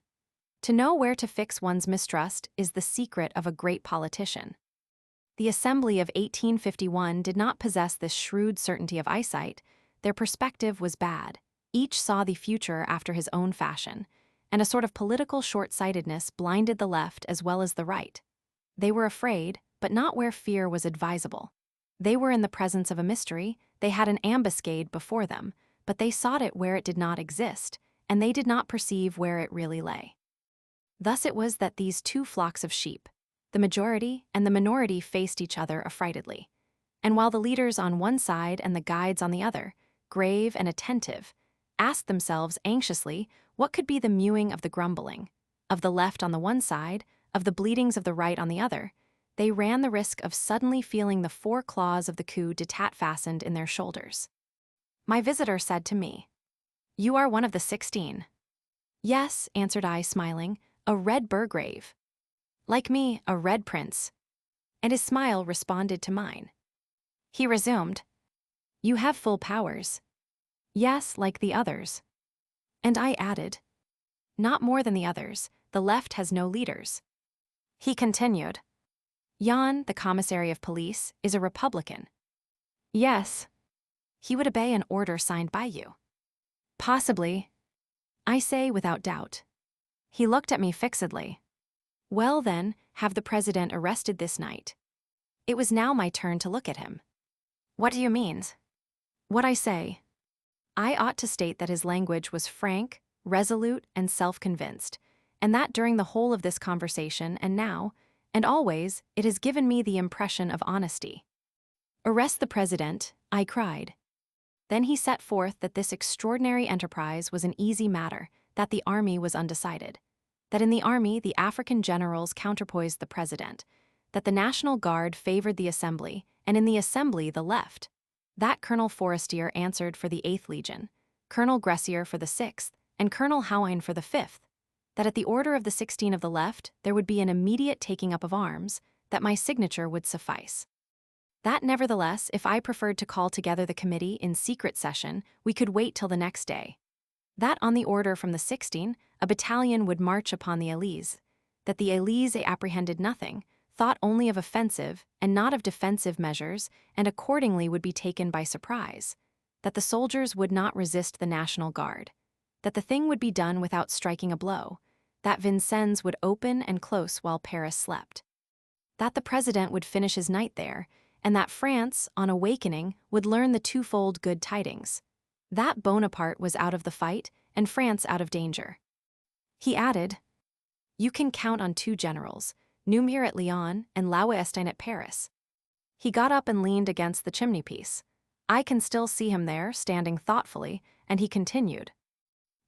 To know where to fix one's mistrust is the secret of a great politician. The Assembly of 1851 did not possess this shrewd certainty of eyesight. Their perspective was bad. Each saw the future after his own fashion, and a sort of political short-sightedness blinded the left as well as the right. They were afraid, but not where fear was advisable. They were in the presence of a mystery, they had an ambuscade before them, but they sought it where it did not exist, and they did not perceive where it really lay. Thus it was that these two flocks of sheep, the majority and the minority, faced each other affrightedly. And while the leaders on one side and the guides on the other, grave and attentive, asked themselves anxiously what could be the mewing of the grumbling, of the left on the one side, of the bleatings of the right on the other, they ran the risk of suddenly feeling the four claws of the coup fastened in their shoulders. My visitor said to me, "You are one of the 16. "Yes," answered I, smiling, "a red Burgrave." "Like me, a red prince." And his smile responded to mine. He resumed, "You have full powers." "Yes, like the others." And I added, "Not more than the others, the left has no leaders." He continued, "Jan, the commissary of police, is a Republican." "Yes." "He would obey an order signed by you." "Possibly." I say without doubt. He looked at me fixedly. "Well then, have the president arrested this night?" It was now my turn to look at him. "What do you mean?" "What I say." I ought to state that his language was frank, resolute, and self-convinced, and that during the whole of this conversation and now, and always, it has given me the impression of honesty. "Arrest the president," I cried. Then he set forth that this extraordinary enterprise was an easy matter, that the army was undecided, that in the army the African generals counterpoised the president, that the National Guard favored the Assembly, and in the Assembly the left, that Colonel Forestier answered for the 8th Legion, Colonel Gressier for the 6th, and Colonel Howine for the 5th, that at the order of the 16 of the left there would be an immediate taking up of arms, that my signature would suffice. That nevertheless, if I preferred to call together the committee in secret session, we could wait till the next day. That on the order from the 16, a battalion would march upon the Élysée, that the Élysée apprehended nothing, thought only of offensive and not of defensive measures, and accordingly would be taken by surprise, that the soldiers would not resist the National Guard, that the thing would be done without striking a blow, that Vincennes would open and close while Paris slept, that the president would finish his night there, and that France, on awakening, would learn the twofold good tidings, that Bonaparte was out of the fight and France out of danger. He added, "You can count on 2 generals, Numir at Lyon and Lauestein at Paris." He got up and leaned against the chimney-piece. I can still see him there, standing thoughtfully, and he continued,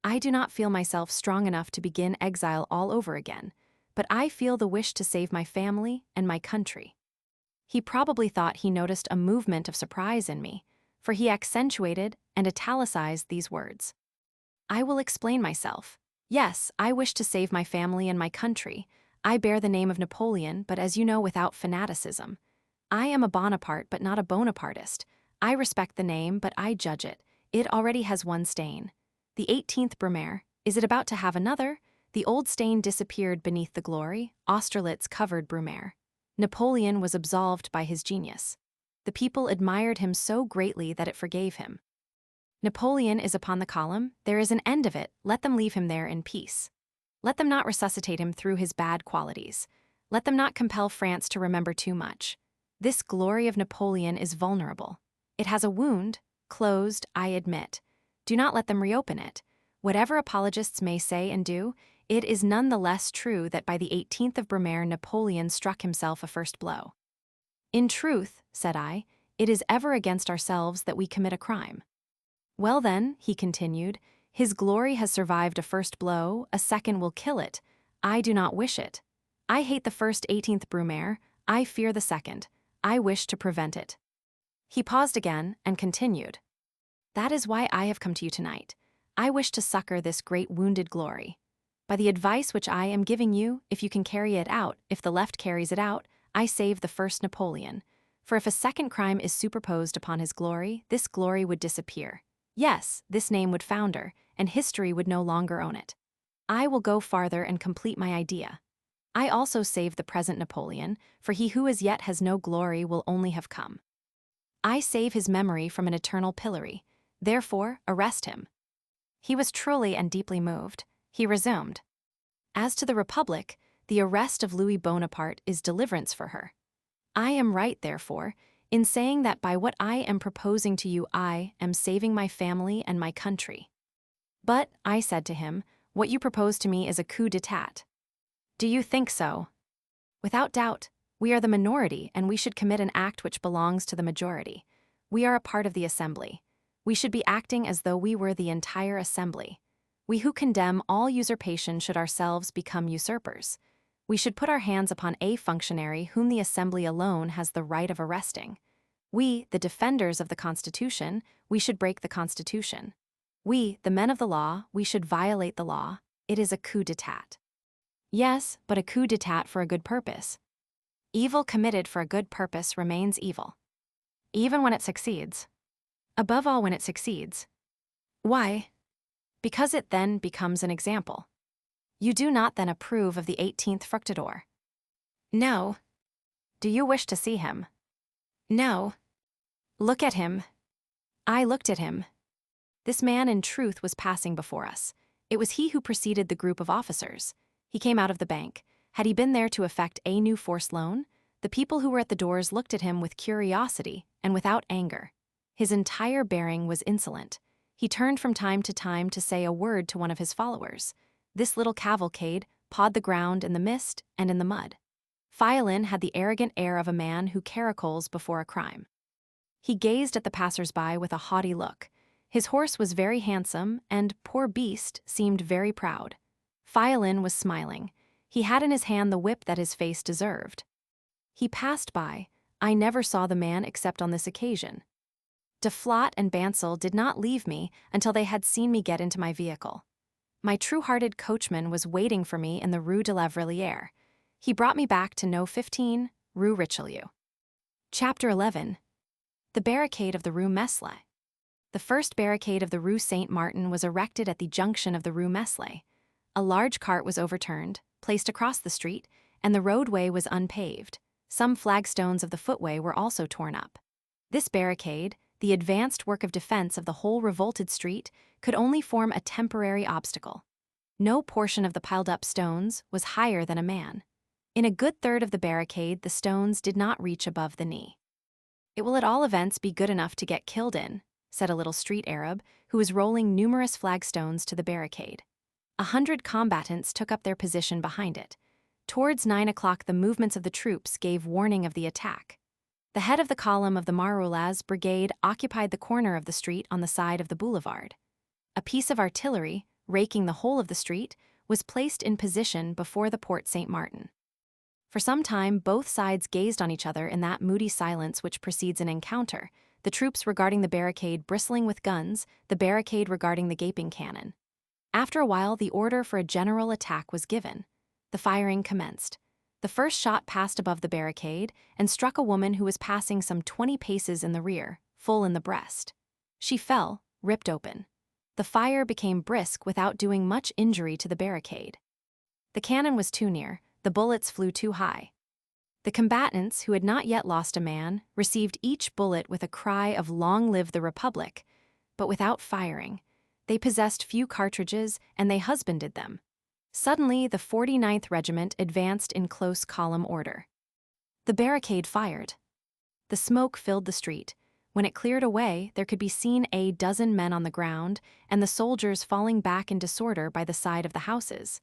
"I do not feel myself strong enough to begin exile all over again, but I feel the wish to save my family and my country." He probably thought he noticed a movement of surprise in me, for he accentuated and italicized these words. "I will explain myself. Yes, I wish to save my family and my country. I bear the name of Napoleon, but as you know, without fanaticism. I am a Bonaparte, but not a Bonapartist. I respect the name, but I judge it. It already has one stain. The 18th Brumaire, is it about to have another? The old stain disappeared beneath the glory. Austerlitz covered Brumaire. Napoleon was absolved by his genius. The people admired him so greatly that it forgave him. Napoleon is upon the column. There is an end of it. Let them leave him there in peace. Let them not resuscitate him through his bad qualities. Let them not compel France to remember too much. This glory of Napoleon is vulnerable. It has a wound, closed, I admit. Do not let them reopen it. Whatever apologists may say and do, it is none the less true that by the 18th of Brumaire Napoleon struck himself a first blow. In truth, said I, it is ever against ourselves that we commit a crime. Well then, he continued, his glory has survived a first blow, a second will kill it. I do not wish it. I hate the first 18th Brumaire, I fear the second. I wish to prevent it. He paused again and continued. That is why I have come to you tonight. I wish to succor this great wounded glory. By the advice which I am giving you, if you can carry it out, if the left carries it out, I save the first Napoleon. For if a second crime is superposed upon his glory, this glory would disappear. Yes, this name would founder, and history would no longer own it. I will go farther and complete my idea. I also save the present Napoleon, for he who as yet has no glory will only have come. I save his memory from an eternal pillory. Therefore, arrest him. He was truly and deeply moved. He resumed. As to the Republic, the arrest of Louis Bonaparte is deliverance for her. I am right, therefore, in saying that by what I am proposing to you I am saving my family and my country. But, I said to him, what you propose to me is a coup d'etat. Do you think so? Without doubt, we are the minority and we should commit an act which belongs to the majority. We are a part of the assembly. We should be acting as though we were the entire assembly. We who condemn all usurpation should ourselves become usurpers. We should put our hands upon a functionary whom the assembly alone has the right of arresting. We, the defenders of the Constitution, we should break the Constitution. We, the men of the law, we should violate the law. It is a coup d'etat. Yes, but a coup d'etat for a good purpose. Evil committed for a good purpose remains evil. Even when it succeeds. Above all when it succeeds. Why? Because it then becomes an example. You do not then approve of the 18th Fructidor? No. Do you wish to see him? No. Look at him. I looked at him. This man in truth was passing before us. It was he who preceded the group of officers. He came out of the bank. Had he been there to effect a new forced loan? The people who were at the doors looked at him with curiosity and without anger. His entire bearing was insolent. He turned from time to say a word to one of his followers. This little cavalcade pawed the ground in the mist and in the mud. Philin had the arrogant air of a man who caracoles before a crime. He gazed at the passers-by with a haughty look. His horse was very handsome, and, poor beast, seemed very proud. Philin was smiling. He had in his hand the whip that his face deserved. He passed by. I never saw the man except on this occasion. Deflat and Bansal did not leave me until they had seen me get into my vehicle. My true-hearted coachman was waiting for me in the Rue de la Verrière. He brought me back to No. 15, Rue Richelieu. Chapter 11. The barricade of the Rue Mesle. The first barricade of the Rue Saint-Martin was erected at the junction of the Rue Mesle. A large cart was overturned, placed across the street, and the roadway was unpaved. Some flagstones of the footway were also torn up. This barricade, the advanced work of defense of the whole revolted street, could only form a temporary obstacle. No portion of the piled-up stones was higher than a man. In a good third of the barricade, the stones did not reach above the knee. It will at all events be good enough to get killed in, said a little street Arab, who was rolling numerous flagstones to the barricade. 100 combatants took up their position behind it. Towards 9 o'clock, the movements of the troops gave warning of the attack. The head of the column of the Maroulas brigade occupied the corner of the street on the side of the boulevard. A piece of artillery, raking the whole of the street, was placed in position before the Porte Saint-Martin. For some time, both sides gazed on each other in that moody silence which precedes an encounter, the troops regarding the barricade bristling with guns, the barricade regarding the gaping cannon. After a while, the order for a general attack was given. The firing commenced. The first shot passed above the barricade and struck a woman who was passing some 20 paces in the rear, full in the breast. She fell, ripped open. The fire became brisk without doing much injury to the barricade. The cannon was too near, the bullets flew too high. The combatants, who had not yet lost a man, received each bullet with a cry of "Long live the Republic," but without firing. They possessed few cartridges, and they husbanded them. Suddenly, the 49th Regiment advanced in close column order. The barricade fired. The smoke filled the street. When it cleared away, there could be seen a dozen men on the ground, and the soldiers falling back in disorder by the side of the houses.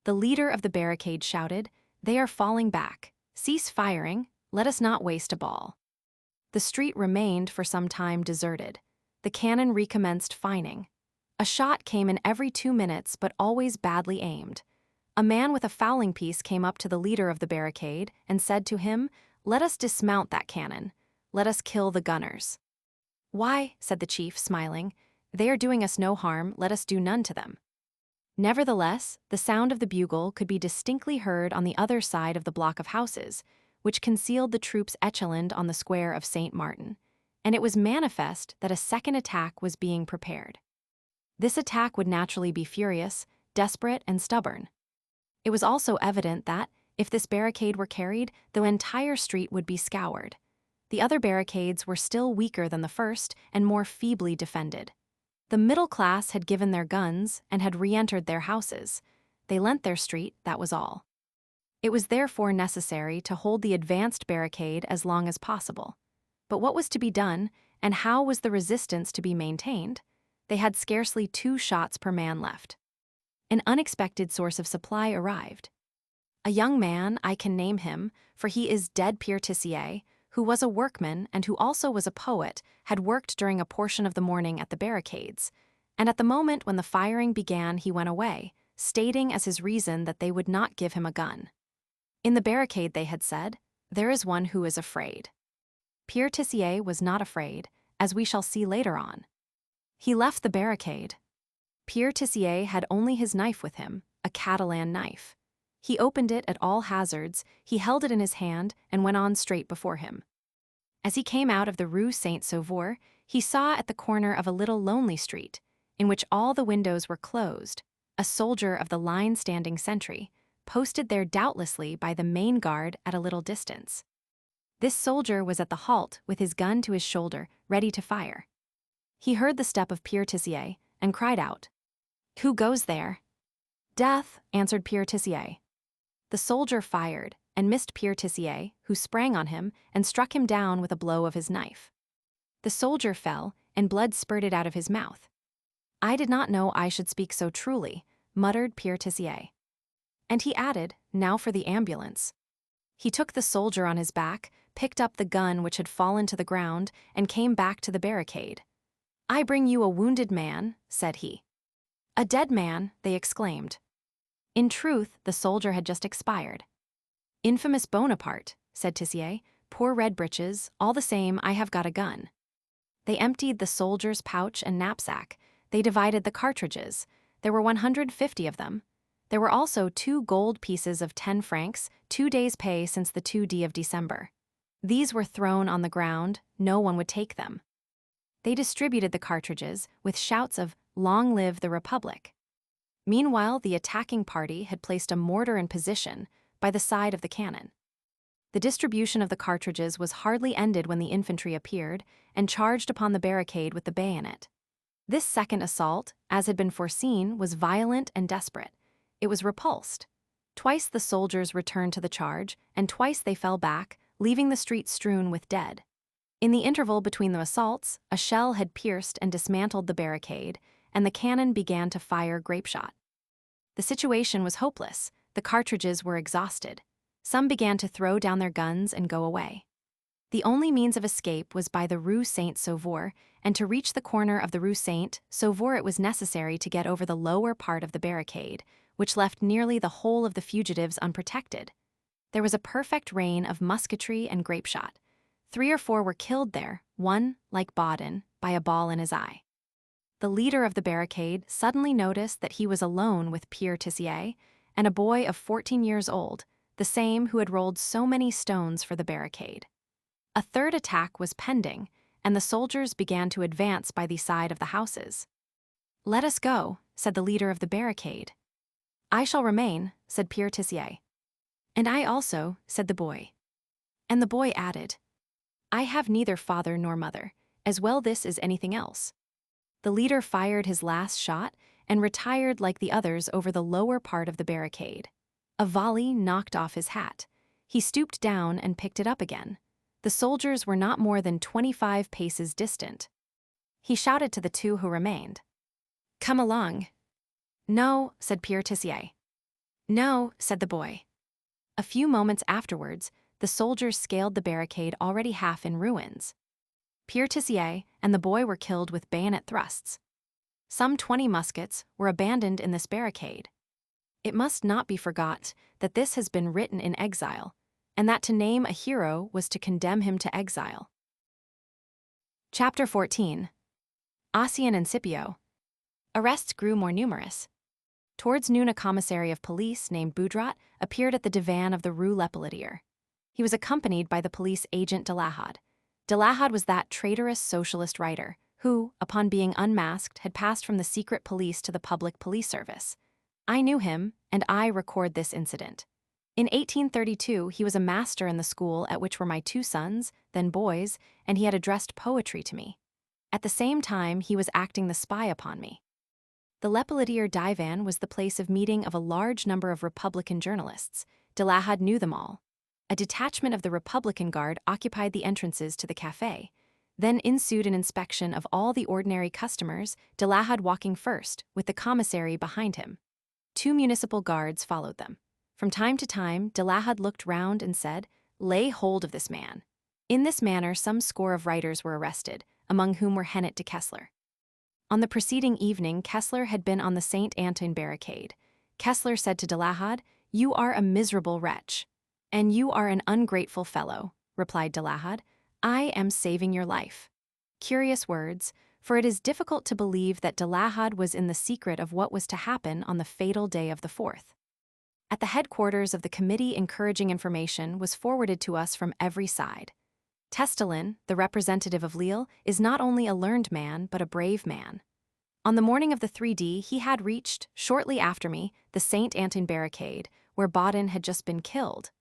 The leader of the barricade shouted, "They are falling back. Cease firing, let us not waste a ball." The street remained for some time deserted. The cannon recommenced firing. A shot came in every 2 minutes, but always badly aimed. A man with a fowling piece came up to the leader of the barricade and said to him, "Let us dismount that cannon. Let us kill the gunners." "Why," said the chief, smiling, "they are doing us no harm, let us do none to them." Nevertheless, the sound of the bugle could be distinctly heard on the other side of the block of houses, which concealed the troops echeloned on the square of St. Martin, and it was manifest that a second attack was being prepared. This attack would naturally be furious, desperate, and stubborn. It was also evident that, if this barricade were carried, the entire street would be scoured. The other barricades were still weaker than the first and more feebly defended. The middle class had given their guns and had re-entered their houses. They lent their street, that was all. It was therefore necessary to hold the advanced barricade as long as possible. But what was to be done, and how was the resistance to be maintained? They had scarcely 2 shots per man left. An unexpected source of supply arrived. A young man, I can name him, for he is dead Pierre Tissier, who was a workman and who also was a poet, had worked during a portion of the morning at the barricades, and at the moment when the firing began he went away, stating as his reason that they would not give him a gun. In the barricade they had said, "There is one who is afraid." Pierre Tissier was not afraid, as we shall see later on. He left the barricade. Pierre Tissier had only his knife with him, a Catalan knife. He opened it at all hazards, he held it in his hand, and went on straight before him. As he came out of the Rue Saint-Sauveur, he saw at the corner of a little lonely street, in which all the windows were closed, a soldier of the line standing sentry, posted there doubtlessly by the main guard at a little distance. This soldier was at the halt with his gun to his shoulder, ready to fire. He heard the step of Pierre Tissier and cried out, "Who goes there?" "Death," answered Pierre Tissier. The soldier fired and missed Pierre Tissier, who sprang on him and struck him down with a blow of his knife. The soldier fell, and blood spurted out of his mouth. "I did not know I should speak so truly," muttered Pierre Tissier. And he added, "Now for the ambulance." He took the soldier on his back, picked up the gun which had fallen to the ground, and came back to the barricade. "I bring you a wounded man," said he. "A dead man," they exclaimed. In truth, the soldier had just expired. "Infamous Bonaparte," said Tissier, "poor red breeches, all the same I have got a gun." They emptied the soldier's pouch and knapsack. They divided the cartridges. There were 150 of them. There were also 2 gold pieces of 10 francs, 2 days' pay since the 2d of December. These were thrown on the ground, no one would take them. They distributed the cartridges with shouts of "Long live the Republic." Meanwhile, the attacking party had placed a mortar in position by the side of the cannon. The distribution of the cartridges was hardly ended when the infantry appeared and charged upon the barricade with the bayonet. This second assault, as had been foreseen, was violent and desperate. It was repulsed. Twice the soldiers returned to the charge, and twice they fell back, leaving the street strewn with dead. In the interval between the assaults, a shell had pierced and dismantled the barricade, and the cannon began to fire grapeshot. The situation was hopeless. The cartridges were exhausted. Some began to throw down their guns and go away. The only means of escape was by the Rue Saint-Sauveur, and to reach the corner of the Rue Saint-Sauveur it was necessary to get over the lower part of the barricade, which left nearly the whole of the fugitives unprotected. There was a perfect rain of musketry and grapeshot. 3 or 4 were killed there, one, like Baudin, by a ball in his eye. The leader of the barricade suddenly noticed that he was alone with Pierre Tissier, and a boy of 14 years old, the same who had rolled so many stones for the barricade. A third attack was pending, and the soldiers began to advance by the side of the houses. "Let us go," said the leader of the barricade. "I shall remain," said Pierre Tissier. "And I also," said the boy. And the boy added, "I have neither father nor mother, as well this as anything else." The leader fired his last shot and retired like the others over the lower part of the barricade. A volley knocked off his hat. He stooped down and picked it up again. The soldiers were not more than 25 paces distant. He shouted to the two who remained, "Come along." "No," said Pierre Tissier. "No," said the boy. A few moments afterwards, the soldiers scaled the barricade already half in ruins. Pierre Tissier and the boy were killed with bayonet thrusts. Some 20 muskets were abandoned in this barricade. It must not be forgot that this has been written in exile, and that to name a hero was to condemn him to exile. Chapter 14. Ossian and Scipio. Arrests grew more numerous. Towards noon, a commissary of police named Boudrat appeared at the divan of the Rue Lepelletier. He was accompanied by the police agent Delahad. Delahad was that traitorous socialist writer who, upon being unmasked, had passed from the secret police to the public police service. I knew him, and I record this incident. In 1832, he was a master in the school at which were my 2 sons, then boys, and he had addressed poetry to me. At the same time, he was acting the spy upon me. The Lepelletier divan was the place of meeting of a large number of Republican journalists. Delahad knew them all. A detachment of the Republican Guard occupied the entrances to the café. Then ensued an inspection of all the ordinary customers, Delahad walking first, with the commissary behind him. 2 municipal guards followed them. From time to time, Delahad looked round and said, "Lay hold of this man." In this manner, some score of writers were arrested, among whom were Hennet de Kessler. On the preceding evening, Kessler had been on the St. Antoine barricade. Kessler said to Delahad, "You are a miserable wretch." "And you are an ungrateful fellow," replied Delahad. "I am saving your life." Curious words, for it is difficult to believe that Delahad was in the secret of what was to happen on the fatal day of the 4th. At the headquarters of the committee, encouraging information was forwarded to us from every side. Testelin, the representative of Lille, is not only a learned man, but a brave man. On the morning of the 3D, he had reached, shortly after me, the St. Antoine barricade, where Baudin had just been killed.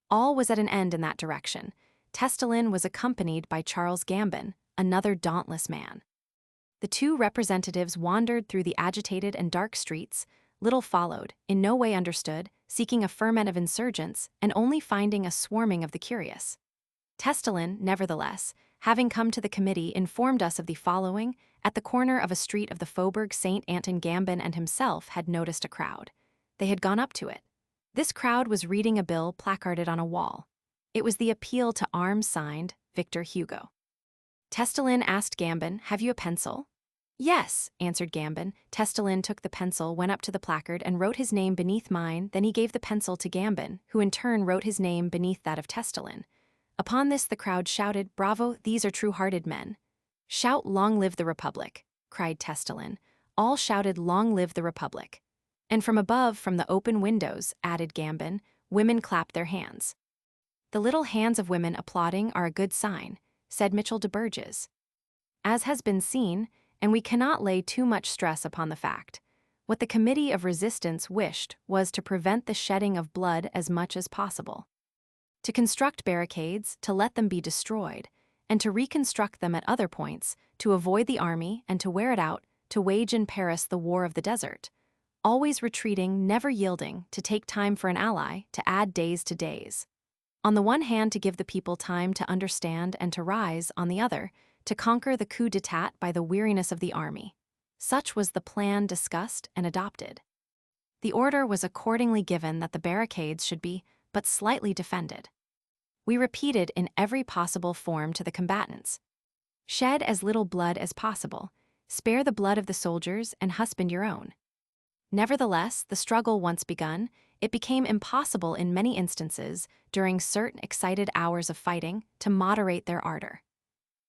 All was at an end in that direction. Testelin was accompanied by Charles Gambin, another dauntless man. The 2 representatives wandered through the agitated and dark streets. Little followed, in no way understood, seeking a ferment of insurgents, and only finding a swarming of the curious. Testelin, nevertheless, having come to the committee, informed us of the following. At the corner of a street of the Faubourg St. Antoine, Gambin and himself had noticed a crowd. They had gone up to it. This crowd was reading a bill placarded on a wall. It was the appeal to arms signed Victor Hugo. Testelin asked Gambin, "Have you a pencil?" "Yes," answered Gambin. Testelin took the pencil, went up to the placard, and wrote his name beneath mine. Then he gave the pencil to Gambin, who in turn wrote his name beneath that of Testelin. Upon this the crowd shouted, "Bravo, these are true-hearted men." "Shout, 'Long live the Republic,'" cried Testelin. All shouted, "Long live the Republic." And from above, from the open windows, added Gambin, women clapped their hands. "The little hands of women applauding are a good sign," said Mitchell de Burgess. As has been seen, and we cannot lay too much stress upon the fact, what the Committee of Resistance wished was to prevent the shedding of blood as much as possible. To construct barricades, to let them be destroyed, and to reconstruct them at other points, to avoid the army and to wear it out, to wage in Paris the war of the desert. Always retreating, never yielding, to take time for an ally, to add days to days. On the one hand, to give the people time to understand and to rise, on the other, to conquer the coup d'etat by the weariness of the army. Such was the plan discussed and adopted. The order was accordingly given that the barricades should be but slightly defended. We repeated in every possible form to the combatants: shed as little blood as possible, spare the blood of the soldiers and husband your own. Nevertheless, the struggle once begun, it became impossible in many instances, during certain excited hours of fighting, to moderate their ardor.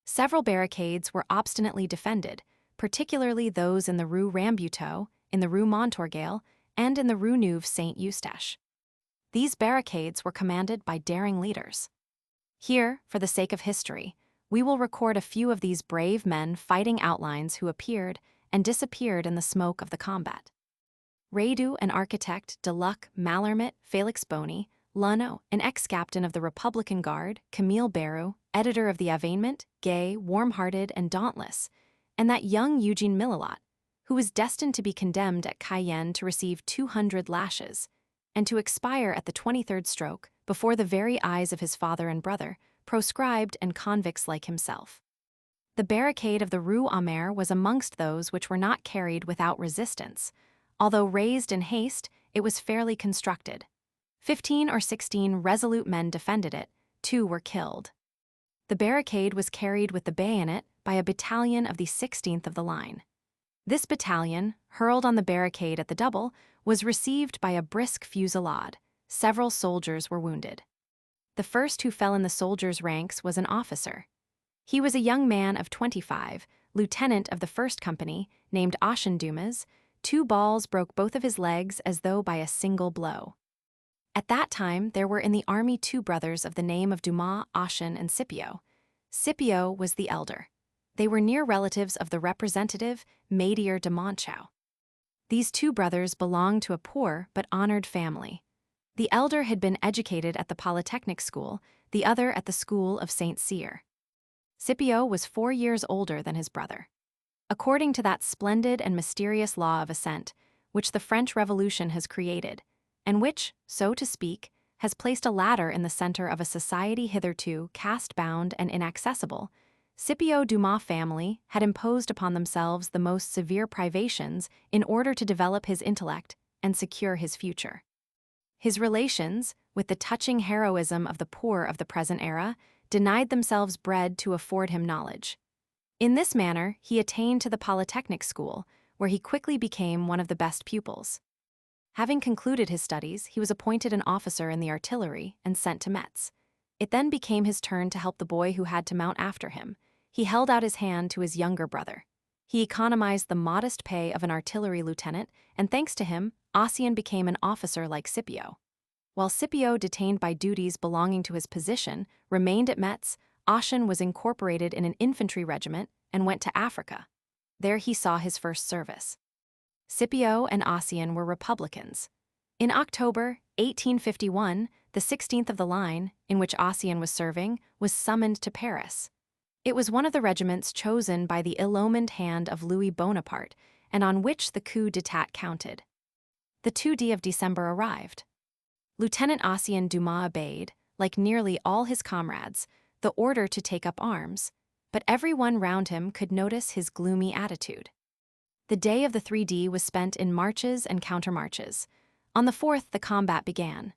Several barricades were obstinately defended, particularly those in the Rue Rambuteau, in the Rue Montorgueil, and in the Rue Neuve Saint-Eustache. These barricades were commanded by daring leaders. Here, for the sake of history, we will record a few of these brave men fighting outlines who appeared and disappeared in the smoke of the combat. Radu, an architect, de Luc, Mallarmé, Félix Bony, Luno, an ex-captain of the Republican Guard, Camille Barrou, editor of the Avènement, gay, warm-hearted, and dauntless, and that young Eugene Millalot, who was destined to be condemned at Cayenne to receive 200 lashes, and to expire at the 23rd stroke before the very eyes of his father and brother, proscribed and convicts like himself. The barricade of the Rue Amère was amongst those which were not carried without resistance. Although raised in haste, it was fairly constructed. 15 or 16 resolute men defended it, 2 were killed. The barricade was carried with the bayonet by a battalion of the 16th of the line. This battalion, hurled on the barricade at the double, was received by a brisk fusillade. Several soldiers were wounded. The first who fell in the soldiers' ranks was an officer. He was a young man of 25, lieutenant of the 1st Company, named Auchin Dumas. 2 balls broke both of his legs as though by a single blow. At that time, there were in the army 2 brothers of the name of Dumas, Auchin, and Scipio. Scipio was the elder. They were near relatives of the representative, Maidier de Montchau. These 2 brothers belonged to a poor but honored family. The elder had been educated at the Polytechnic School, the other at the School of St. Cyr. Scipio was 4 years older than his brother. According to that splendid and mysterious law of ascent, which the French Revolution has created, and which, so to speak, has placed a ladder in the center of a society hitherto caste-bound and inaccessible, Scipio Dumas family had imposed upon themselves the most severe privations in order to develop his intellect and secure his future. His relations, with the touching heroism of the poor of the present era, denied themselves bread to afford him knowledge. In this manner, he attained to the Polytechnic School, where he quickly became one of the best pupils. Having concluded his studies, he was appointed an officer in the artillery and sent to Metz. It then became his turn to help the boy who had to mount after him. He held out his hand to his younger brother. He economized the modest pay of an artillery lieutenant, and thanks to him, Ossian became an officer like Scipio. While Scipio, detained by duties belonging to his position, remained at Metz, Ossian was incorporated in an infantry regiment and went to Africa. There he saw his first service. Scipio and Ossian were Republicans. In October 1851, the 16th of the line, in which Ossian was serving, was summoned to Paris. It was one of the regiments chosen by the ill-omened hand of Louis Bonaparte, and on which the coup d'état counted. The 2d of December arrived. Lieutenant Ossian Dumas obeyed, like nearly all his comrades, the order to take up arms, but everyone round him could notice his gloomy attitude. The day of the 3d was spent in marches and countermarches. On the 4th, the combat began.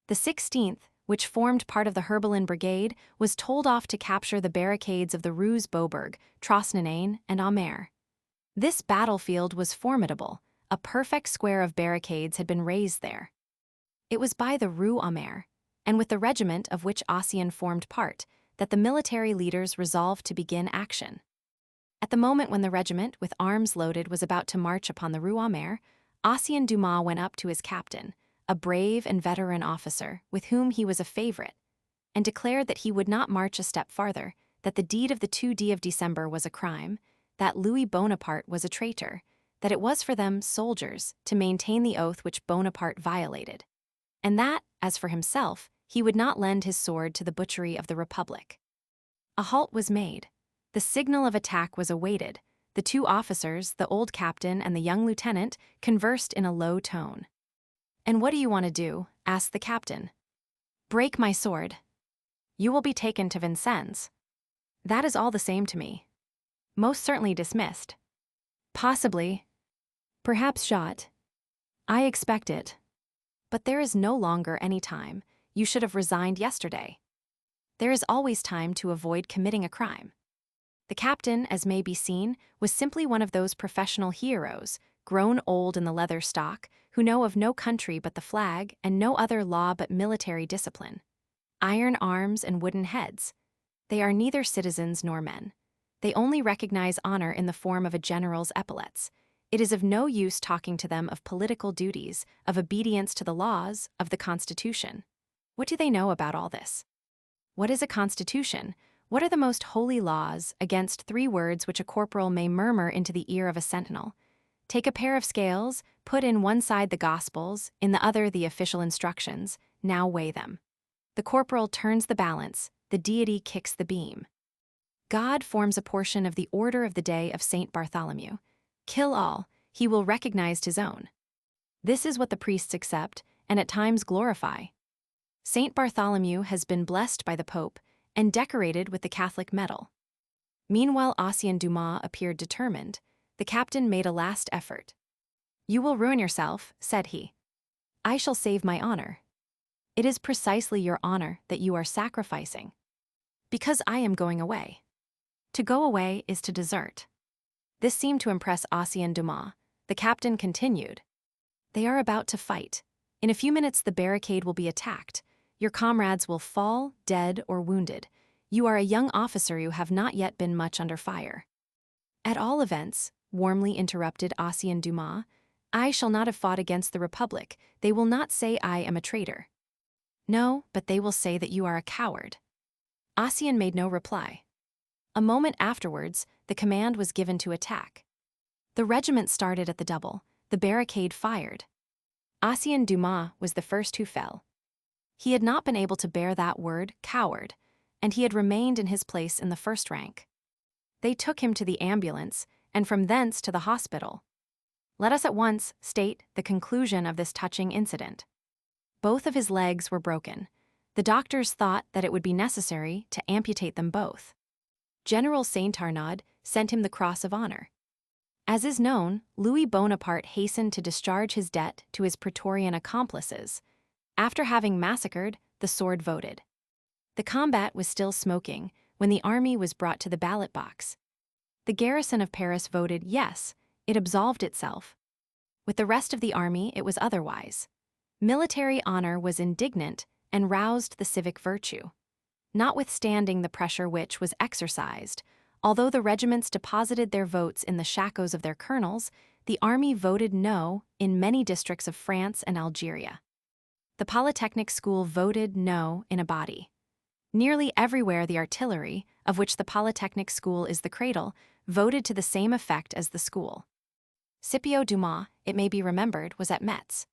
The 16th, which formed part of the Herbelin Brigade, was told off to capture the barricades of the Rues Beaubourg, Trosnanane, and Amère. This battlefield was formidable. A perfect square of barricades had been raised there. It was by the Rue Amère, and with the regiment of which Ossian formed part, that the military leaders resolved to begin action. At the moment when the regiment, with arms loaded, was about to march upon the Rue Amère, Ossian Dumas went up to his captain, a brave and veteran officer with whom he was a favorite, and declared that he would not march a step farther, that the deed of the 2d of December was a crime, that Louis Bonaparte was a traitor, that it was for them, soldiers, to maintain the oath which Bonaparte violated, and that, as for himself, he would not lend his sword to the butchery of the Republic. A halt was made. The signal of attack was awaited. The 2 officers, the old captain and the young lieutenant, conversed in a low tone. "And what do you want to do?" asked the captain. "Break my sword." "You will be taken to Vincennes." "That is all the same to me." "Most certainly dismissed." "Possibly. Perhaps shot." "I expect it. But there is no longer any time. You should have resigned yesterday." "There is always time to avoid committing a crime." The captain, as may be seen, was simply one of those professional heroes, grown old in the leather stock, who know of no country but the flag and no other law but military discipline. Iron arms and wooden heads. They are neither citizens nor men. They only recognize honor in the form of a general's epaulets. It is of no use talking to them of political duties, of obedience to the laws, of the Constitution. What do they know about all this? What is a constitution? What are the most holy laws against 3 words which a corporal may murmur into the ear of a sentinel? Take a pair of scales, put in one side the Gospels, in the other the official instructions, now weigh them. The corporal turns the balance, the deity kicks the beam. God forms a portion of the order of the day of Saint Bartholomew. Kill all, he will recognize his own. This is what the priests accept, and at times glorify. Saint Bartholomew has been blessed by the Pope and decorated with the Catholic medal. Meanwhile, Ossien Dumas appeared determined. The captain made a last effort. "You will ruin yourself," said he. "I shall save my honor." "It is precisely your honor that you are sacrificing." "Because I am going away." To go away is to desert. This seemed to impress Ossien Dumas. The captain continued. "They are about to fight. In a few minutes the barricade will be attacked. Your comrades will fall, dead or wounded. You are a young officer who have not yet been much under fire." "At all events," warmly interrupted Ossien Dumas, "I shall not have fought against the Republic. They will not say I am a traitor." "No, but they will say that you are a coward." Ossien made no reply. A moment afterwards, the command was given to attack. The regiment started at the double. The barricade fired. Ossien Dumas was the first who fell. He had not been able to bear that word, coward, and he had remained in his place in the first rank. They took him to the ambulance, and from thence to the hospital. Let us at once state the conclusion of this touching incident. Both of his legs were broken. The doctors thought that it would be necessary to amputate them both. General Saint-Arnaud sent him the Cross of Honor. As is known, Louis Bonaparte hastened to discharge his debt to his Praetorian accomplices. After having massacred, the sword voted. The combat was still smoking when the army was brought to the ballot box. The garrison of Paris voted yes, it absolved itself. With the rest of the army, it was otherwise. Military honor was indignant and roused the civic virtue. Notwithstanding the pressure which was exercised, although the regiments deposited their votes in the shakos of their colonels, the army voted no in many districts of France and Algeria. The Polytechnic School voted no in a body. Nearly everywhere the artillery, of which the Polytechnic School is the cradle, voted to the same effect as the school. Scipio Dumas, it may be remembered, was at Metz.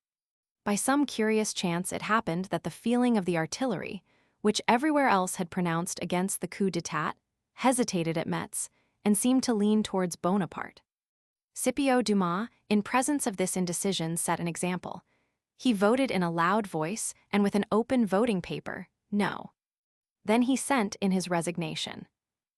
By some curious chance it happened that the feeling of the artillery, which everywhere else had pronounced against the coup d'état, hesitated at Metz and seemed to lean towards Bonaparte. Scipio Dumas, in presence of this indecision, set an example. He voted in a loud voice and with an open voting paper, no. Then he sent in his resignation.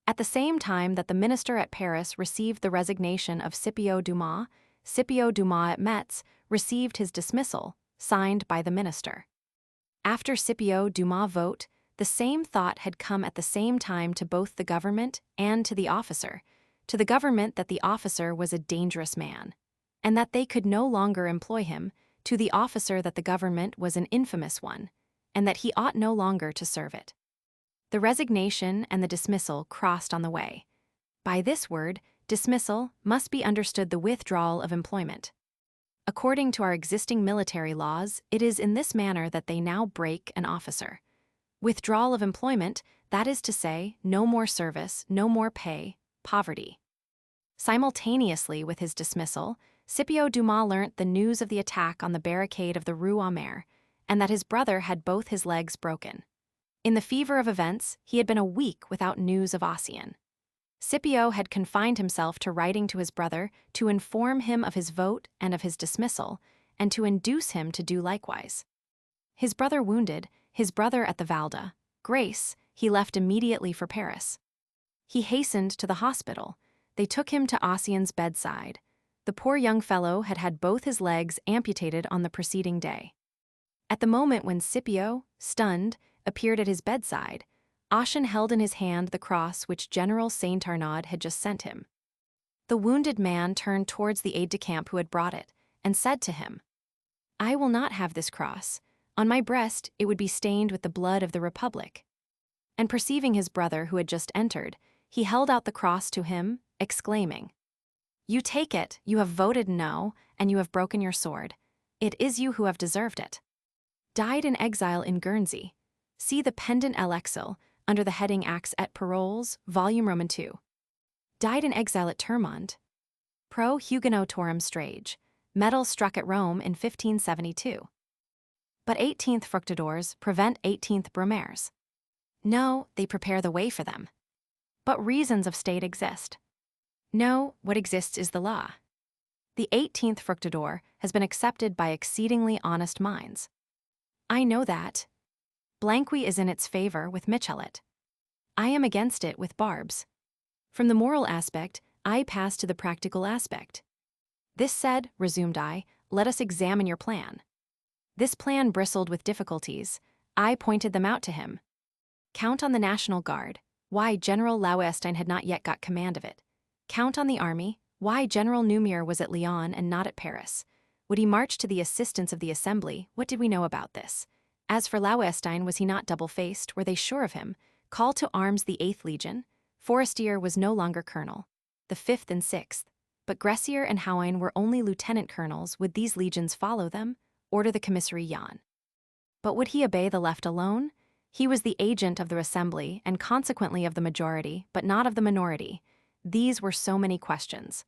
At the same time that the minister at Paris received the resignation of Scipio Dumas at Metz received his dismissal, signed by the minister. After Scipio Dumas' vote, the same thought had come at the same time to both the government and to the officer. To the government that the officer was a dangerous man, and that they could no longer employ him, to the officer that the government was an infamous one, and that he ought no longer to serve it. The resignation and the dismissal crossed on the way. By this word, dismissal must be understood the withdrawal of employment. According to our existing military laws, it is in this manner that they now break an officer. Withdrawal of employment, that is to say, no more service, no more pay, poverty. Simultaneously with his dismissal, Scipio Dumas learnt the news of the attack on the barricade of the Rue aux Mers, and that his brother had both his legs broken. In the fever of events, he had been a week without news of Ossien. Scipio had confined himself to writing to his brother to inform him of his vote and of his dismissal, and to induce him to do likewise. His brother wounded, his brother at the Val Grace, he left immediately for Paris. He hastened to the hospital. They took him to Ossien's bedside. The poor young fellow had had both his legs amputated on the preceding day. At the moment when Scipio, stunned, appeared at his bedside, Ossien held in his hand the cross which General Saint-Arnaud had just sent him. The wounded man turned towards the aide-de-camp who had brought it, and said to him, "I will not have this cross. On my breast it would be stained with the blood of the Republic." And perceiving his brother who had just entered, he held out the cross to him, exclaiming, You take it, you have voted no, and you have broken your sword. It is you who have deserved it. Died in exile in Guernsey. See the pendant à l'exil, under the heading Acts et Paroles, volume Roman 2. Died in exile at Termonde. Pro Huguenotorum strage. Medal struck at Rome in 1572. But 18th Fructidors prevent 18th Brumaires. No, they prepare the way for them. But reasons of state exist. No, what exists is the law. The 18th Fructidor has been accepted by exceedingly honest minds. I know that. Blanqui is in its favor with Michelet. I am against it with Barbes. From the moral aspect, I pass to the practical aspect. This said, resumed I, let us examine your plan. This plan bristled with difficulties. I pointed them out to him. Count on the National Guard. Why General Lauestein had not yet got command of it. Count on the army. Why General Numier was at Lyon and not at Paris. Would he march to the assistance of the assembly? What did we know about this? As for Lauestein, was he not double-faced? Were they sure of him? Call to arms the 8th Legion. Forestier was no longer colonel. The 5th and 6th. But Gressier and Houin were only lieutenant colonels. Would these legions follow them? Order the commissary Jan. But would he obey the left alone? He was the agent of the assembly, and consequently of the majority, but not of the minority. These were so many questions.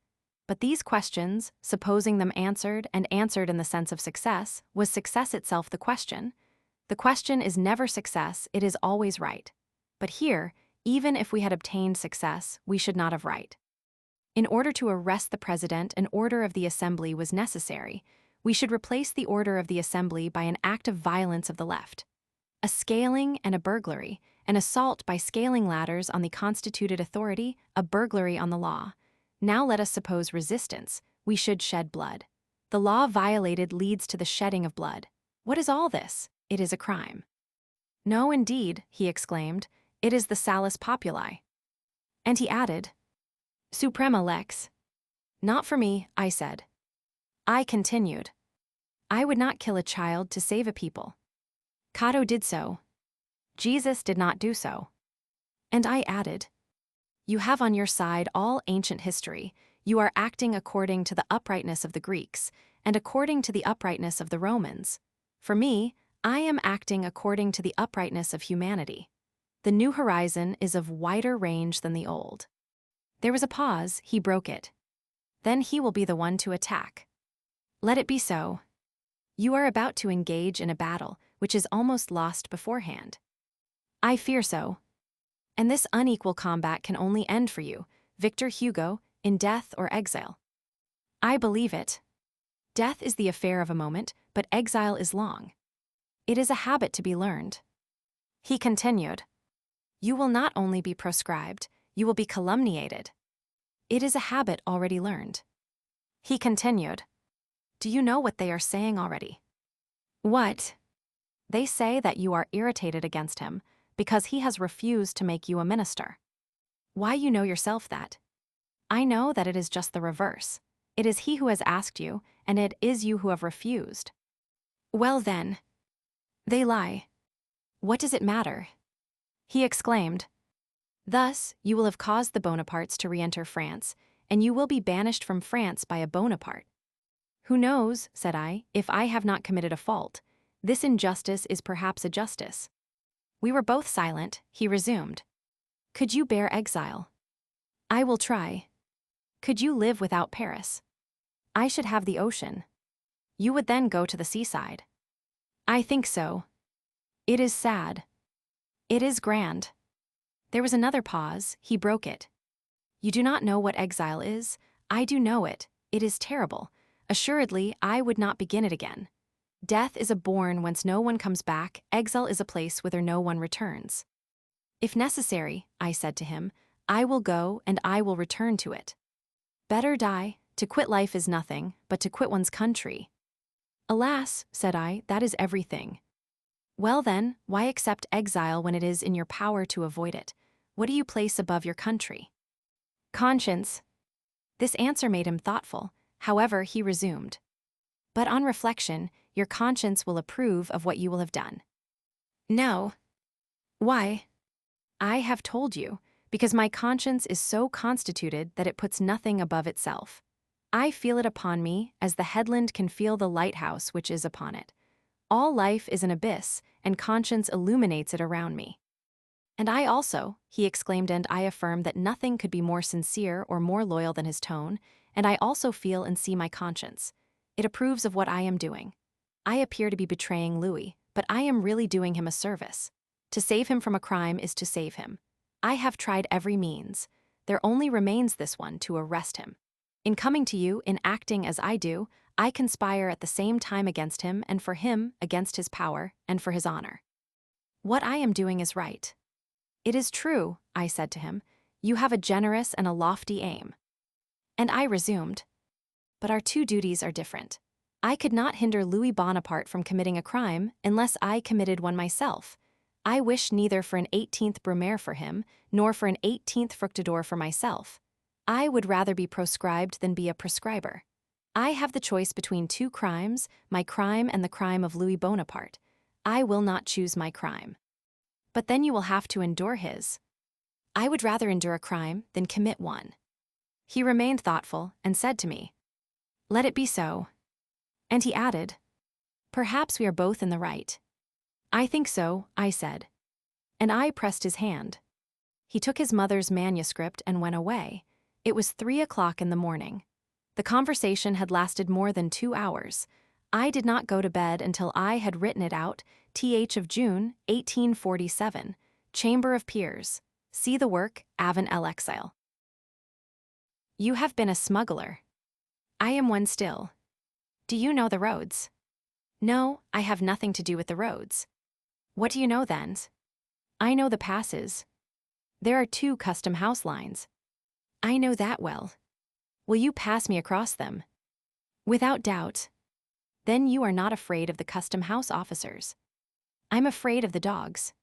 But these questions, supposing them answered, and answered in the sense of success, was success itself the question? The question is never success, it is always right. But here, even if we had obtained success, we should not have right. In order to arrest the president, an order of the assembly was necessary. We should replace the order of the assembly by an act of violence of the left. A scaling and a burglary, an assault by scaling ladders on the constituted authority, a burglary on the law. Now let us suppose resistance. We should shed blood. The law violated leads to the shedding of blood. What is all this? It is a crime. No, indeed, he exclaimed, it is the salus populi. And he added, Suprema lex. Not for me, I said. I continued. I would not kill a child to save a people. Cato did so. Jesus did not do so. And I added, you have on your side all ancient history. You are acting according to the uprightness of the Greeks, and according to the uprightness of the Romans. For me, I am acting according to the uprightness of humanity. The new horizon is of wider range than the old. There was a pause, he broke it. Then he will be the one to attack. Let it be so. You are about to engage in a battle which is almost lost beforehand. I fear so. And this unequal combat can only end for you, Victor Hugo, in death or exile. I believe it. Death is the affair of a moment, but exile is long. It is a habit to be learned. He continued. You will not only be proscribed, you will be calumniated. It is a habit already learned. He continued. Do you know what they are saying already? What? They say that you are irritated against him because he has refused to make you a minister. Why, you know yourself that. I know that it is just the reverse. It is he who has asked you, and it is you who have refused. Well then, they lie. What does it matter? He exclaimed. Thus, you will have caused the Bonapartes to re-enter France, and you will be banished from France by a Bonaparte. Who knows, said I, if I have not committed a fault. This injustice is perhaps a justice. We were both silent. He resumed. Could you bear exile? I will try. Could you live without Paris? I should have the ocean. You would then go to the seaside. I think so. It is sad. It is grand. There was another pause. He broke it. You do not know what exile is. I do know it. It is terrible. Assuredly, I would not begin it again. Death is a bourne whence no one comes back. Exile is a place whither no one returns. If necessary, I said to him, I will go and I will return to it. Better die. To quit life is nothing, but to quit one's country. Alas, said I, that is everything. Well then, why accept exile when it is in your power to avoid it? What do you place above your country? Conscience. This answer made him thoughtful. However, he resumed. But on reflection, your conscience will approve of what you will have done. No. Why? I have told you, because my conscience is so constituted that it puts nothing above itself. I feel it upon me as the headland can feel the lighthouse which is upon it. All life is an abyss, and conscience illuminates it around me. And I also, he exclaimed, and I affirm that nothing could be more sincere or more loyal than his tone, and I also feel and see my conscience. It approves of what I am doing. I appear to be betraying Louis, but I am really doing him a service. To save him from a crime is to save him. I have tried every means. There only remains this one, to arrest him. In coming to you, in acting as I do, I conspire at the same time against him and for him against his power and for his honor. What I am doing is right. It is true, I said to him, you have a generous and a lofty aim. And I resumed, but our two duties are different. I could not hinder Louis Bonaparte from committing a crime unless I committed one myself. I wish neither for an 18th Brumaire for him, nor for an 18th Fructidor for myself. I would rather be proscribed than be a prescriber. I have the choice between two crimes, my crime and the crime of Louis Bonaparte. I will not choose my crime. But then you will have to endure his. I would rather endure a crime than commit one. He remained thoughtful and said to me, let it be so. And he added, perhaps we are both in the right. I think so, I said. And I pressed his hand. He took his mother's manuscript and went away. It was 3 o'clock in the morning. The conversation had lasted more than 2 hours. I did not go to bed until I had written it out, th of June, 1847, Chamber of Peers. See the work, avant l'exile. You have been a smuggler. I am one still. Do you know the roads? No, I have nothing to do with the roads. What do you know then? I know the passes. There are 2 custom house lines. I know that well. Will you pass me across them? Without doubt. Then you are not afraid of the custom house officers. I'm afraid of the dogs.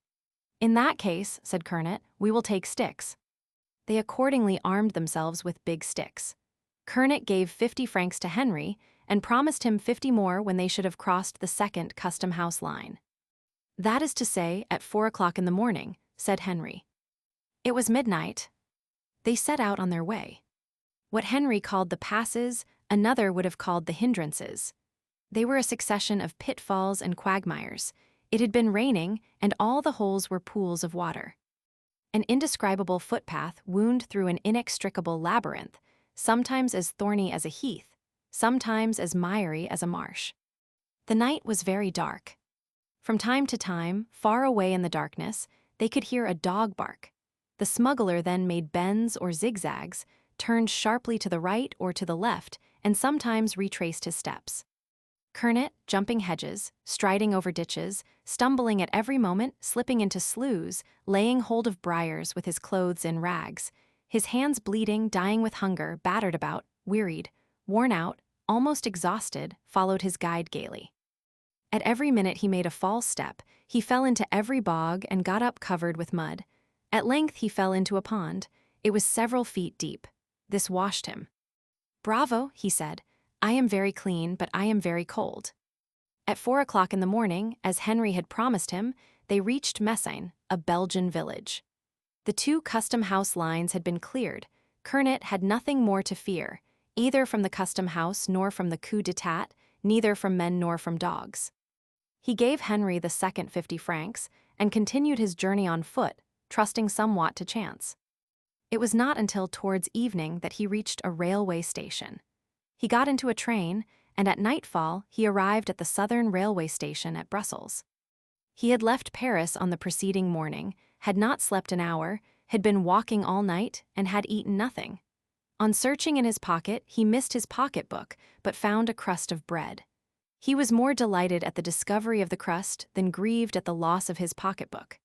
In that case, said Kernet, we will take sticks. They accordingly armed themselves with big sticks. Kernet gave 50 francs to Henry and promised him 50 more when they should have crossed the 2nd custom house line. That is to say, at 4 o'clock in the morning, said Henry. It was midnight. They set out on their way. What Henry called the passes, another would have called the hindrances. They were a succession of pitfalls and quagmires. It had been raining, and all the holes were pools of water. An indescribable footpath wound through an inextricable labyrinth, sometimes as thorny as a heath, sometimes as miry as a marsh. The night was very dark. From time to time, far away in the darkness, they could hear a dog bark. The smuggler then made bends or zigzags, turned sharply to the right or to the left, and sometimes retraced his steps. Kernet, jumping hedges, striding over ditches, stumbling at every moment, slipping into sloughs, laying hold of briars with his clothes in rags, his hands bleeding, dying with hunger, battered about, wearied, worn out, almost exhausted, followed his guide gaily. At every minute he made a false step, he fell into every bog and got up covered with mud. At length he fell into a pond. It was several feet deep. This washed him. Bravo, he said. I am very clean, but I am very cold. At 4 o'clock in the morning, as Henry had promised him, they reached Messines, a Belgian village. The 2 custom house lines had been cleared. Kernet had nothing more to fear, either from the custom house nor from the coup d'etat, neither from men nor from dogs. He gave Henry the second 50 francs and continued his journey on foot, trusting somewhat to chance. It was not until towards evening that he reached a railway station. He got into a train, and at nightfall he arrived at the southern railway station at Brussels. He had left Paris on the preceding morning, had not slept an hour, had been walking all night, and had eaten nothing. On searching in his pocket, he missed his pocketbook, but found a crust of bread. He was more delighted at the discovery of the crust than grieved at the loss of his pocketbook.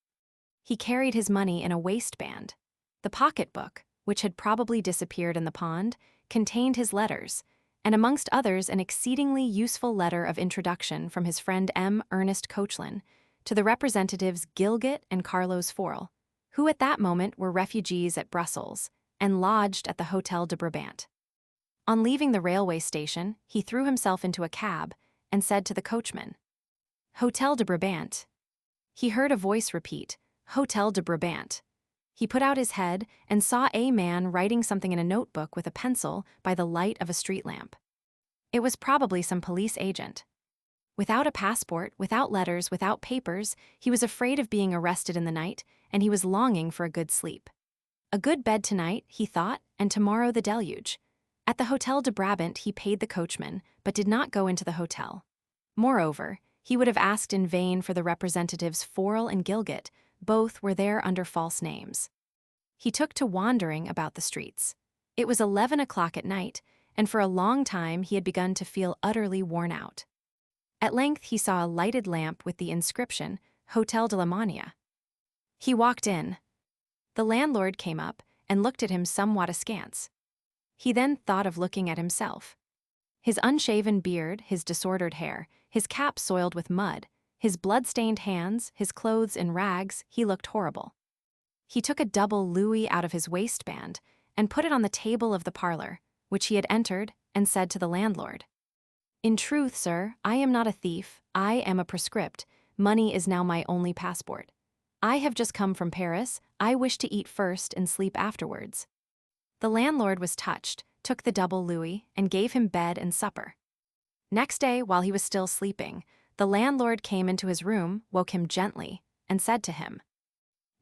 He carried his money in a waistband. The pocketbook, which had probably disappeared in the pond, contained his letters, and amongst others an exceedingly useful letter of introduction from his friend M. Ernest Coechlin to the representatives Gilgit and Carlos Forel, who at that moment were refugees at Brussels and lodged at the Hôtel de Brabant. On leaving the railway station, he threw himself into a cab and said to the coachman, "Hôtel de Brabant." He heard a voice repeat, "Hôtel de Brabant." He put out his head and saw a man writing something in a notebook with a pencil by the light of a street lamp. It was probably some police agent. Without a passport, without letters, without papers, he was afraid of being arrested in the night, and he was longing for a good sleep. A good bed tonight, he thought, and tomorrow the deluge. At the Hotel de Brabant he paid the coachman, but did not go into the hotel. Moreover, he would have asked in vain for the representatives Forel and Gilgit. Both were there under false names. He took to wandering about the streets. It was 11 o'clock at night, and for a long time he had begun to feel utterly worn out. At length he saw a lighted lamp with the inscription, Hotel de la Mania. He walked in. The landlord came up and looked at him somewhat askance. He then thought of looking at himself. His unshaven beard, his disordered hair, his cap soiled with mud, his blood-stained hands, his clothes in rags, he looked horrible. He took a double louis out of his waistband and put it on the table of the parlor, which he had entered, and said to the landlord, "In truth, sir, I am not a thief, I am a proscript. Money is now my only passport. I have just come from Paris, I wish to eat first and sleep afterwards." The landlord was touched, took the double louis, and gave him bed and supper. Next day, while he was still sleeping, the landlord came into his room, woke him gently, and said to him,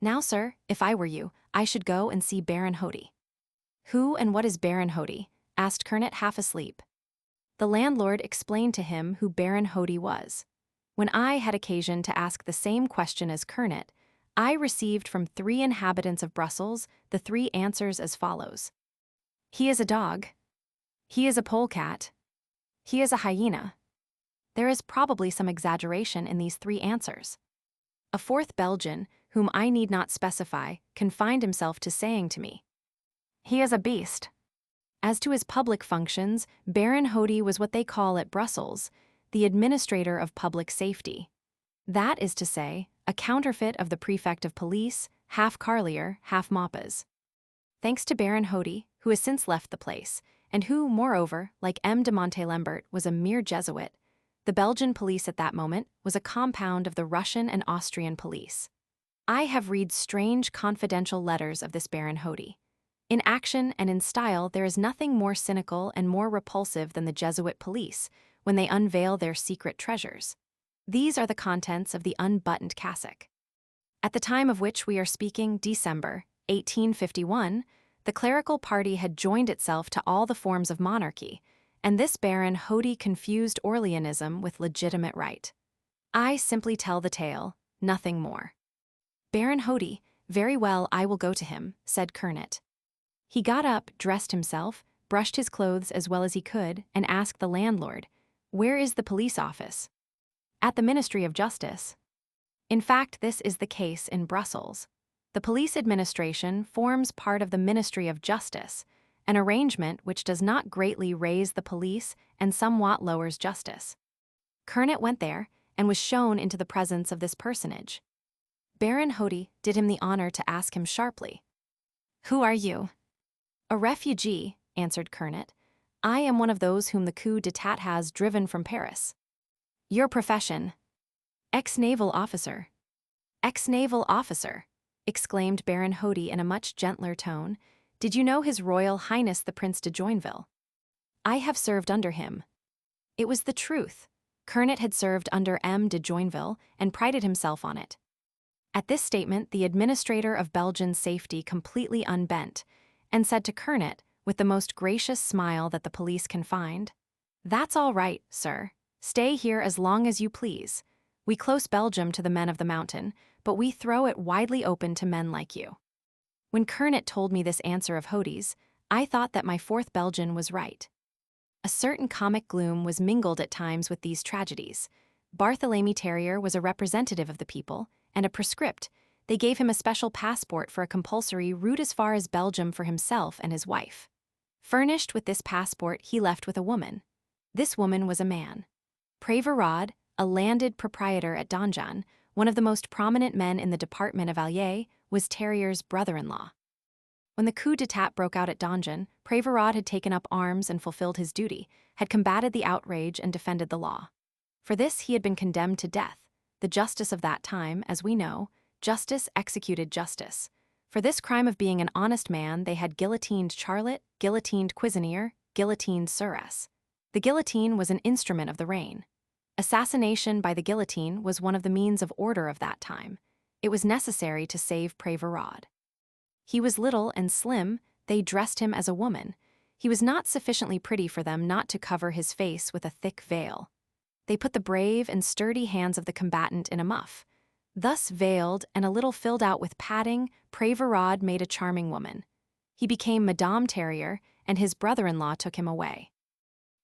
"Now, sir, if I were you, I should go and see Baron Hody." "Who and what is Baron Hody?" asked Kernet half asleep. The landlord explained to him who Baron Hody was. When I had occasion to ask the same question as Kernet, I received from 3 inhabitants of Brussels the 3 answers as follows. He is a dog. He is a polecat. He is a hyena. There is probably some exaggeration in these 3 answers. A 4th Belgian, whom I need not specify, confined himself to saying to me, "He is a beast." As to his public functions, Baron Hody was what they call at Brussels the administrator of public safety. That is to say, a counterfeit of the prefect of police, half Carlier, half Maupas. Thanks to Baron Hody, who has since left the place, and who, moreover, like M. de Montelembert, was a mere Jesuit, the Belgian police at that moment was a compound of the Russian and Austrian police. I have read strange confidential letters of this Baron Hody. In action and in style there is nothing more cynical and more repulsive than the Jesuit police when they unveil their secret treasures. These are the contents of the unbuttoned cassock. At the time of which we are speaking, December 1851, the clerical party had joined itself to all the forms of monarchy, and this Baron Hody confused Orleanism with legitimate right. I simply tell the tale, nothing more. "Baron Hody, very well, I will go to him," said Kernet. He got up, dressed himself, brushed his clothes as well as he could, and asked the landlord, "Where is the police office?" "At the Ministry of Justice." In fact, this is the case in Brussels. The police administration forms part of the Ministry of Justice, an arrangement which does not greatly raise the police and somewhat lowers justice. Kernet went there and was shown into the presence of this personage. Baron Hody did him the honor to ask him sharply, "Who are you?" "A refugee," answered Kernet. "I am one of those whom the coup d'etat has driven from Paris." "Your profession?" "Ex-naval officer." "Ex-naval officer," exclaimed Baron Hody in a much gentler tone. "Did you know His Royal Highness the Prince de Joinville?" "I have served under him." It was the truth. Kernet had served under M. de Joinville and prided himself on it. At this statement, the administrator of Belgian safety completely unbent, and said to Kernet, with the most gracious smile that the police can find, "That's all right, sir. Stay here as long as you please. We close Belgium to the men of the mountain, but we throw it widely open to men like you." When Kernet told me this answer of Hody's, I thought that my 4th Belgian was right. A certain comic gloom was mingled at times with these tragedies. Barthélemy Terrier was a representative of the people, and a proscript. They gave him a special passport for a compulsory route as far as Belgium for himself and his wife. Furnished with this passport, he left with a woman. This woman was a man. Préverod, a landed proprietor at Donjon, one of the most prominent men in the department of Allier, was Terrier's brother-in-law. When the coup d'etat broke out at Donjon, Préverod had taken up arms and fulfilled his duty, had combated the outrage and defended the law. For this he had been condemned to death. The justice of that time, as we know, justice executed justice. For this crime of being an honest man, they had guillotined Charlotte, guillotined Cuisinier, guillotined Sures. The guillotine was an instrument of the reign. Assassination by the guillotine was one of the means of order of that time. It was necessary to save Prévost. He was little and slim, they dressed him as a woman. He was not sufficiently pretty for them not to cover his face with a thick veil. They put the brave and sturdy hands of the combatant in a muff. Thus veiled and a little filled out with padding, Prévost made a charming woman. He became Madame Terrier, and his brother-in-law took him away.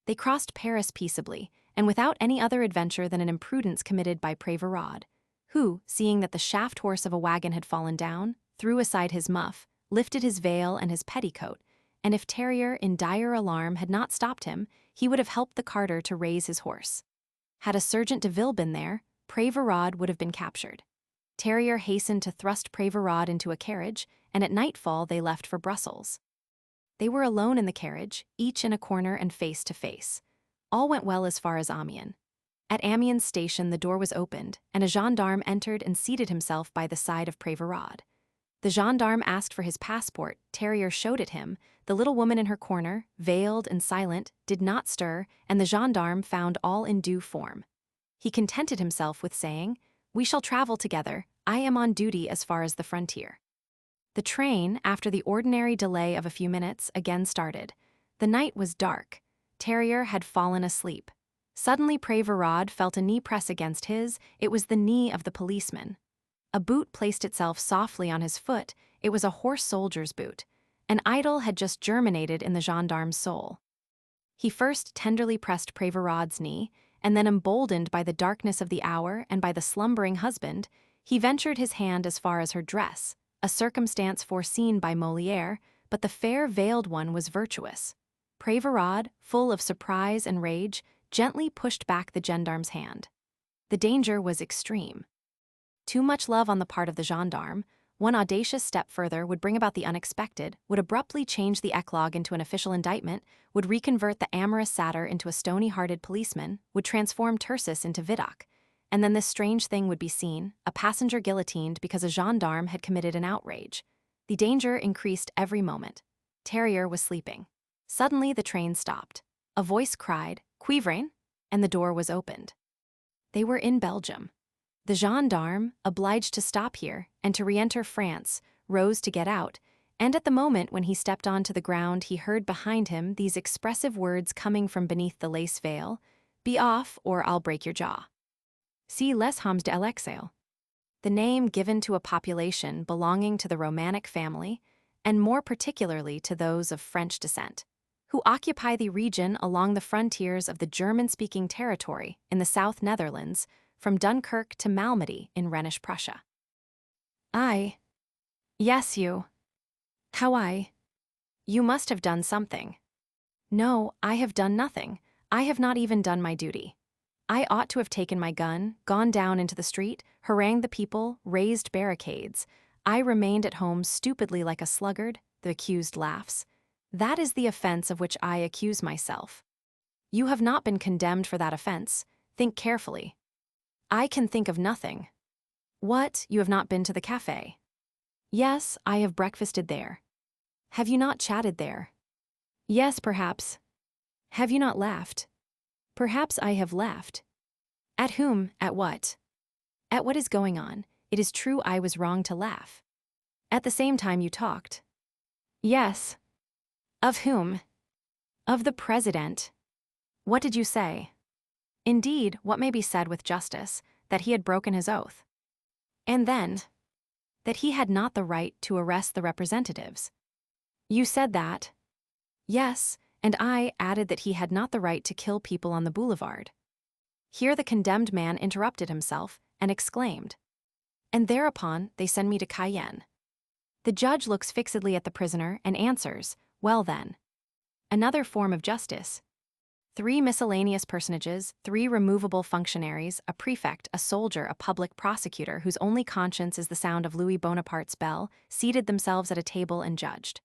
They crossed Paris peaceably, and without any other adventure than an imprudence committed by Prévost, who, seeing that the shaft horse of a wagon had fallen down, threw aside his muff, lifted his veil and his petticoat, and if Terrier, in dire alarm, had not stopped him, he would have helped the carter to raise his horse. Had a Sergeant de Ville been there, Prévost would have been captured. Terrier hastened to thrust Prévost into a carriage, and at nightfall they left for Brussels. They were alone in the carriage, each in a corner and face to face. All went well as far as Amiens. At Amiens station the door was opened, and a gendarme entered and seated himself by the side of Prévost. The gendarme asked for his passport, Terrier showed it him, the little woman in her corner, veiled and silent, did not stir, and the gendarme found all in due form. He contented himself with saying, "We shall travel together, I am on duty as far as the frontier." The train, after the ordinary delay of a few minutes, again started. The night was dark. Terrier had fallen asleep. Suddenly Prévost felt a knee press against his, it was the knee of the policeman. A boot placed itself softly on his foot, it was a horse soldier's boot. An idol had just germinated in the gendarme's soul. He first tenderly pressed Prévost's knee, and then emboldened by the darkness of the hour and by the slumbering husband, he ventured his hand as far as her dress, a circumstance foreseen by Molière, but the fair veiled one was virtuous. Prévost, full of surprise and rage, gently pushed back the gendarme's hand. The danger was extreme. Too much love on the part of the gendarme, one audacious step further would bring about the unexpected, would abruptly change the eclogue into an official indictment, would reconvert the amorous satyr into a stony-hearted policeman, would transform Tircis into Vidocq, and then this strange thing would be seen, a passenger guillotined because a gendarme had committed an outrage. The danger increased every moment. Terrier was sleeping. Suddenly the train stopped. A voice cried, "Cuivrain," and the door was opened. They were in Belgium. The gendarme, obliged to stop here and to re-enter France, rose to get out, and at the moment when he stepped onto the ground he heard behind him these expressive words coming from beneath the lace veil, "Be off, or I'll break your jaw." See Les Hommes de l'Exil. The name given to a population belonging to the Romanic family, and more particularly to those of French descent, who occupy the region along the frontiers of the German-speaking territory in the South Netherlands, from Dunkirk to Malmedy in Rhenish Prussia. Yes, you. How You must have done something. No, I have done nothing. I have not even done my duty. I ought to have taken my gun, gone down into the street, harangued the people, raised barricades. I remained at home stupidly like a sluggard, the accused laughs. That is the offense of which I accuse myself. You have not been condemned for that offense. Think carefully. I can think of nothing. What, you have not been to the café? Yes, I have breakfasted there. Have you not chatted there? Yes, perhaps. Have you not laughed? Perhaps I have laughed. At whom, at what? At what is going on. It is true I was wrong to laugh. At the same time you talked. Yes. Of whom? Of the president. What did you say? Indeed, what may be said with justice, that he had broken his oath. And then, that he had not the right to arrest the representatives. You said that. Yes, and I added that he had not the right to kill people on the boulevard. Here the condemned man interrupted himself and exclaimed, "And thereupon they send me to Cayenne." The judge looks fixedly at the prisoner and answers, "Well then." Another form of justice. 3 miscellaneous personages, 3 removable functionaries, a prefect, a soldier, a public prosecutor whose only conscience is the sound of Louis Bonaparte's bell, seated themselves at a table and judged.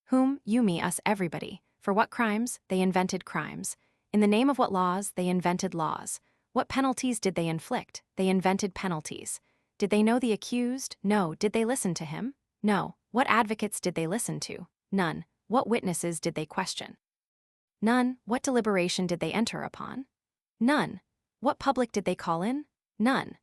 Whom, you, me, us, everybody. For what crimes? They invented crimes. In the name of what laws? They invented laws. What penalties did they inflict? They invented penalties. Did they know the accused? No. Did they listen to him? No. What advocates did they listen to? None. What witnesses did they question? None. What deliberation did they enter upon? None. What public did they call in? None.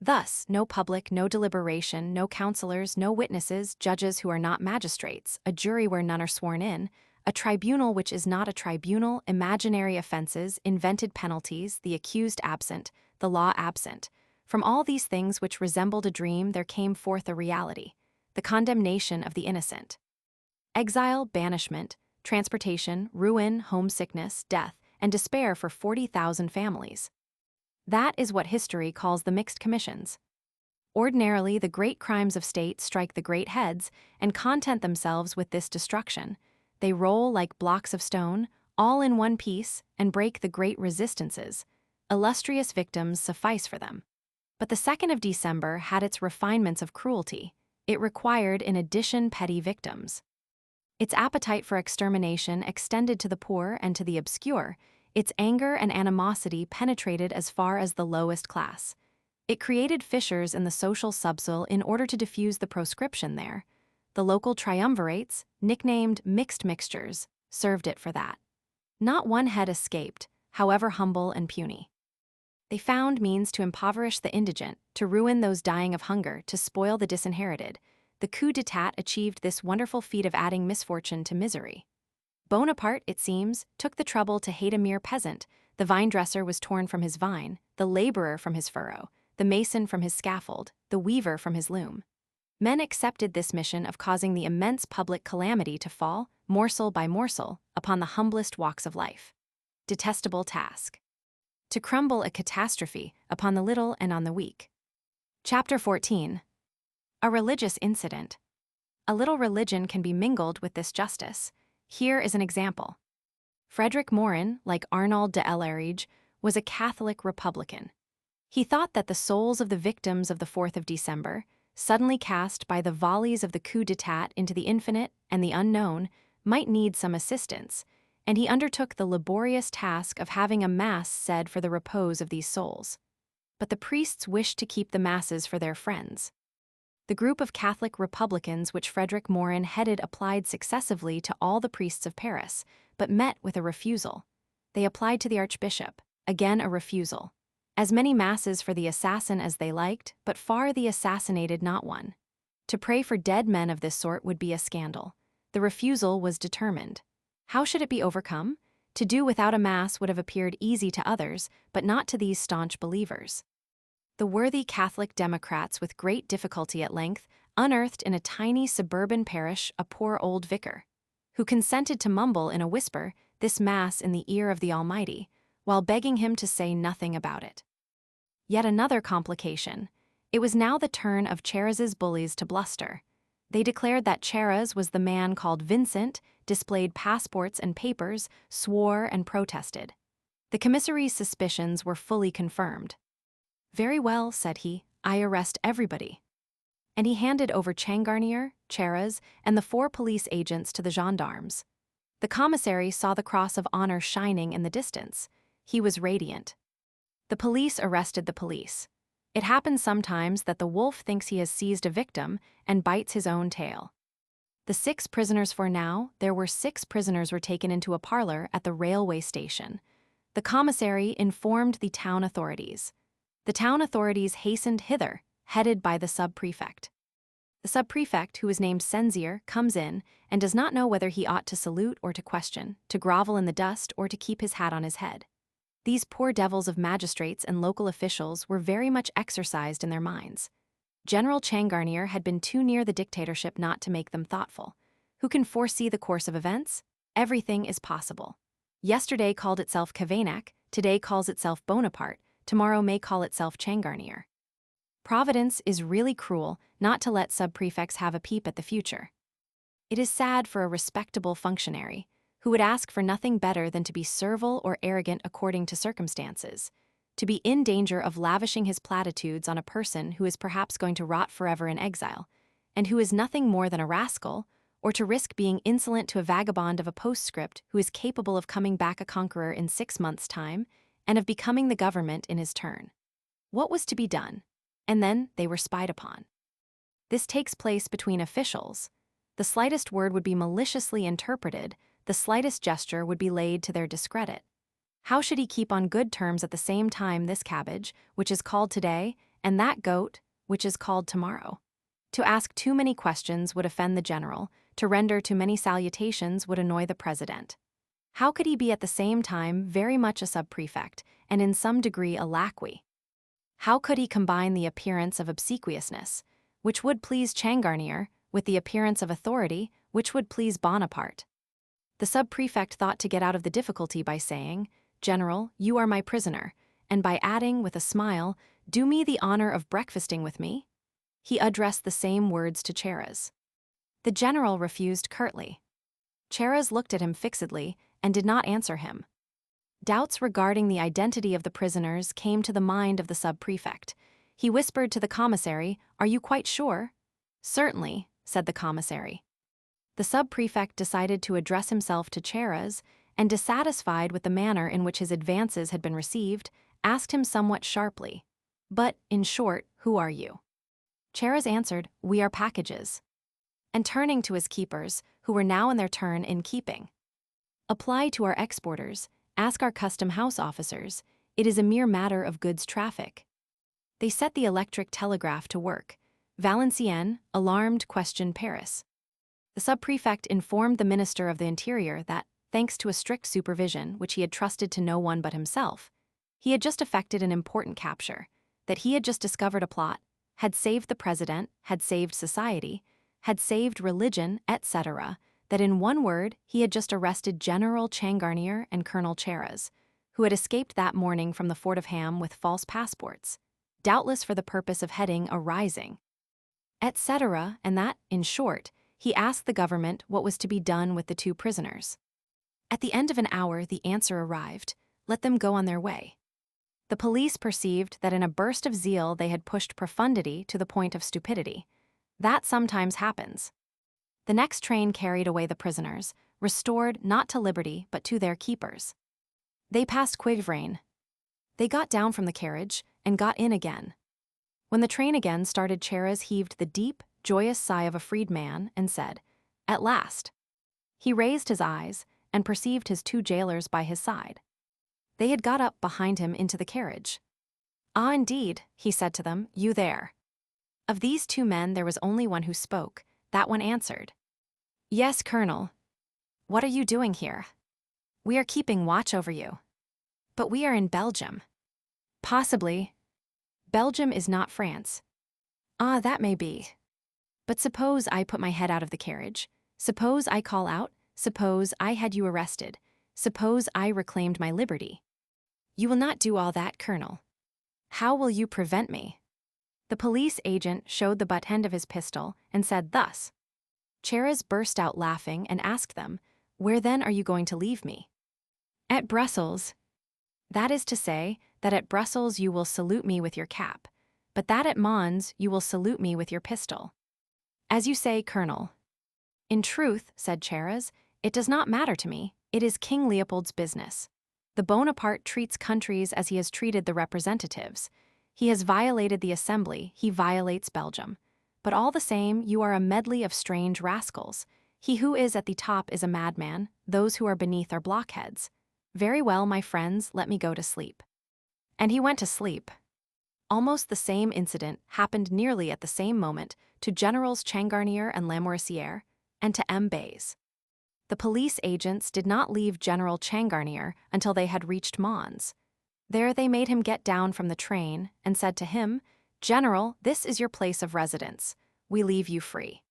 Thus, no public, no deliberation, no counselors, no witnesses, judges who are not magistrates, a jury where none are sworn in, a tribunal which is not a tribunal, imaginary offenses, invented penalties, the accused absent, the law absent. From all these things which resembled a dream there came forth a reality, the condemnation of the innocent. Exile, banishment, transportation, ruin, homesickness, death, and despair for 40,000 families. That is what history calls the mixed commissions. Ordinarily, the great crimes of state strike the great heads and content themselves with this destruction. They roll like blocks of stone, all in one piece, and break the great resistances. Illustrious victims suffice for them. But the 2nd of December had its refinements of cruelty. It required, in addition, petty victims. Its appetite for extermination extended to the poor and to the obscure. Its anger and animosity penetrated as far as the lowest class. It created fissures in the social subsoil in order to diffuse the proscription there. The local triumvirates, nicknamed mixed mixtures, served it for that. Not one head escaped, however humble and puny. They found means to impoverish the indigent, to ruin those dying of hunger, to spoil the disinherited. The coup d'etat achieved this wonderful feat of adding misfortune to misery. Bonaparte, it seems, took the trouble to hate a mere peasant. The vine-dresser was torn from his vine, the laborer from his furrow, the mason from his scaffold, the weaver from his loom. Men accepted this mission of causing the immense public calamity to fall, morsel by morsel, upon the humblest walks of life. Detestable task. To crumble a catastrophe upon the little and on the weak. Chapter 14. A religious incident. A little religion can be mingled with this justice. Here is an example. Frederick Morin, like Arnauld de Ellerige, was a Catholic Republican. He thought that the souls of the victims of the 4th of December, suddenly cast by the volleys of the coup d'etat into the infinite and the unknown, might need some assistance, and he undertook the laborious task of having a mass said for the repose of these souls. But the priests wished to keep the masses for their friends. The group of Catholic Republicans which Frederick Morin headed applied successively to all the priests of Paris, but met with a refusal. They applied to the Archbishop, again a refusal. As many masses for the assassin as they liked, but far the assassinated not one. To pray for dead men of this sort would be a scandal. The refusal was determined. How should it be overcome? To do without a mass would have appeared easy to others, but not to these staunch believers. The worthy Catholic Democrats with great difficulty at length unearthed in a tiny suburban parish a poor old vicar, who consented to mumble in a whisper this mass in the ear of the Almighty, while begging him to say nothing about it. Yet another complication. It was now the turn of Cheraz's bullies to bluster. They declared that Cheraz was the man called Vincent, displayed passports and papers, swore and protested. The commissary's suspicions were fully confirmed. "Very well," said he, "I arrest everybody." And he handed over Changarnier, Cheraz, and the 4 police agents to the gendarmes. The commissary saw the cross of honor shining in the distance. He was radiant. The police arrested the police. It happens sometimes that the wolf thinks he has seized a victim and bites his own tail. The 6 prisoners for now, there were 6 prisoners were taken into a parlor at the railway station. The commissary informed the town authorities. The town authorities hastened hither, headed by the sub-prefect. The sub-prefect, who is named Senzier, comes in and does not know whether he ought to salute or to question, to grovel in the dust or to keep his hat on his head. These poor devils of magistrates and local officials were very much exercised in their minds. General Changarnier had been too near the dictatorship not to make them thoughtful. Who can foresee the course of events? Everything is possible. Yesterday called itself Cavaignac, today calls itself Bonaparte, tomorrow may call itself Changarnier. Providence is really cruel not to let sub-prefects have a peep at the future. It is sad for a respectable functionary, who would ask for nothing better than to be servile or arrogant according to circumstances, to be in danger of lavishing his platitudes on a person who is perhaps going to rot forever in exile, and who is nothing more than a rascal, or to risk being insolent to a vagabond of a postscript who is capable of coming back a conqueror in 6 months' time, and of becoming the government in his turn. What was to be done? And then they were spied upon. This takes place between officials. The slightest word would be maliciously interpreted, the slightest gesture would be laid to their discredit. How should he keep on good terms at the same time this cabbage, which is called today, and that goat, which is called tomorrow? To ask too many questions would offend the general, to render too many salutations would annoy the president. How could he be at the same time very much a sub-prefect, and in some degree a laquey? How could he combine the appearance of obsequiousness, which would please Changarnier, with the appearance of authority, which would please Bonaparte? The sub-prefect thought to get out of the difficulty by saying, "General, you are my prisoner," and by adding, with a smile, "Do me the honor of breakfasting with me." He addressed the same words to Cheras. The general refused curtly. Cheras looked at him fixedly and did not answer him. Doubts regarding the identity of the prisoners came to the mind of the sub-prefect. He whispered to the commissary, "Are you quite sure?" "Certainly," said the commissary. The sub-prefect decided to address himself to Cheras, and dissatisfied with the manner in which his advances had been received, asked him somewhat sharply, "But, in short, who are you?" Cheras answered, "We are packages." And turning to his keepers, who were now in their turn in keeping, "Apply to our exporters, ask our custom house officers, it is a mere matter of goods traffic." They set the electric telegraph to work. Valenciennes, alarmed, questioned Paris. The sub-prefect informed the Minister of the Interior that, thanks to a strict supervision which he had trusted to no one but himself, he had just effected an important capture, that he had just discovered a plot, had saved the president, had saved society, had saved religion, etc., that in one word he had just arrested General Changarnier and Colonel Cheras, who had escaped that morning from the fort of Ham with false passports, doubtless for the purpose of heading a rising, etc., and that, in short, he asked the government what was to be done with the two prisoners. At the end of an hour the answer arrived, "Let them go on their way." The police perceived that in a burst of zeal they had pushed profundity to the point of stupidity. That sometimes happens. The next train carried away the prisoners, restored not to liberty but to their keepers. They passed Quievrain. They got down from the carriage and got in again. When the train again started, Cheras heaved the deep, joyous sigh of a freed man and said, "At last." He raised his eyes and perceived his two jailers by his side. They had got up behind him into the carriage. "Ah, indeed," he said to them, "you there." Of these two men there was only one who spoke. That one answered, "Yes, Colonel." "What are you doing here?" "We are keeping watch over you." "But we are in Belgium." "Possibly." "Belgium is not France." "Ah, that may be." "But suppose I put my head out of the carriage, suppose I call out, suppose I had you arrested, suppose I reclaimed my liberty." "You will not do all that, Colonel." "How will you prevent me?" The police agent showed the butt end of his pistol and said thus. Cheras burst out laughing and asked them, "Where then are you going to leave me?" "At Brussels." "That is to say, that at Brussels you will salute me with your cap, but that at Mons you will salute me with your pistol." "As you say, Colonel." "In truth," said Cheras, "it does not matter to me, it is King Leopold's business. The Bonaparte treats countries as he has treated the representatives. He has violated the Assembly, he violates Belgium. But all the same, you are a medley of strange rascals. He who is at the top is a madman, those who are beneath are blockheads. Very well, my friends, let me go to sleep." And he went to sleep. Almost the same incident happened nearly at the same moment to Generals Changarnier and Lamoricière, and to M. Bays. The police agents did not leave General Changarnier until they had reached Mons. There they made him get down from the train and said to him, "General, this is your place of residence. We leave you free."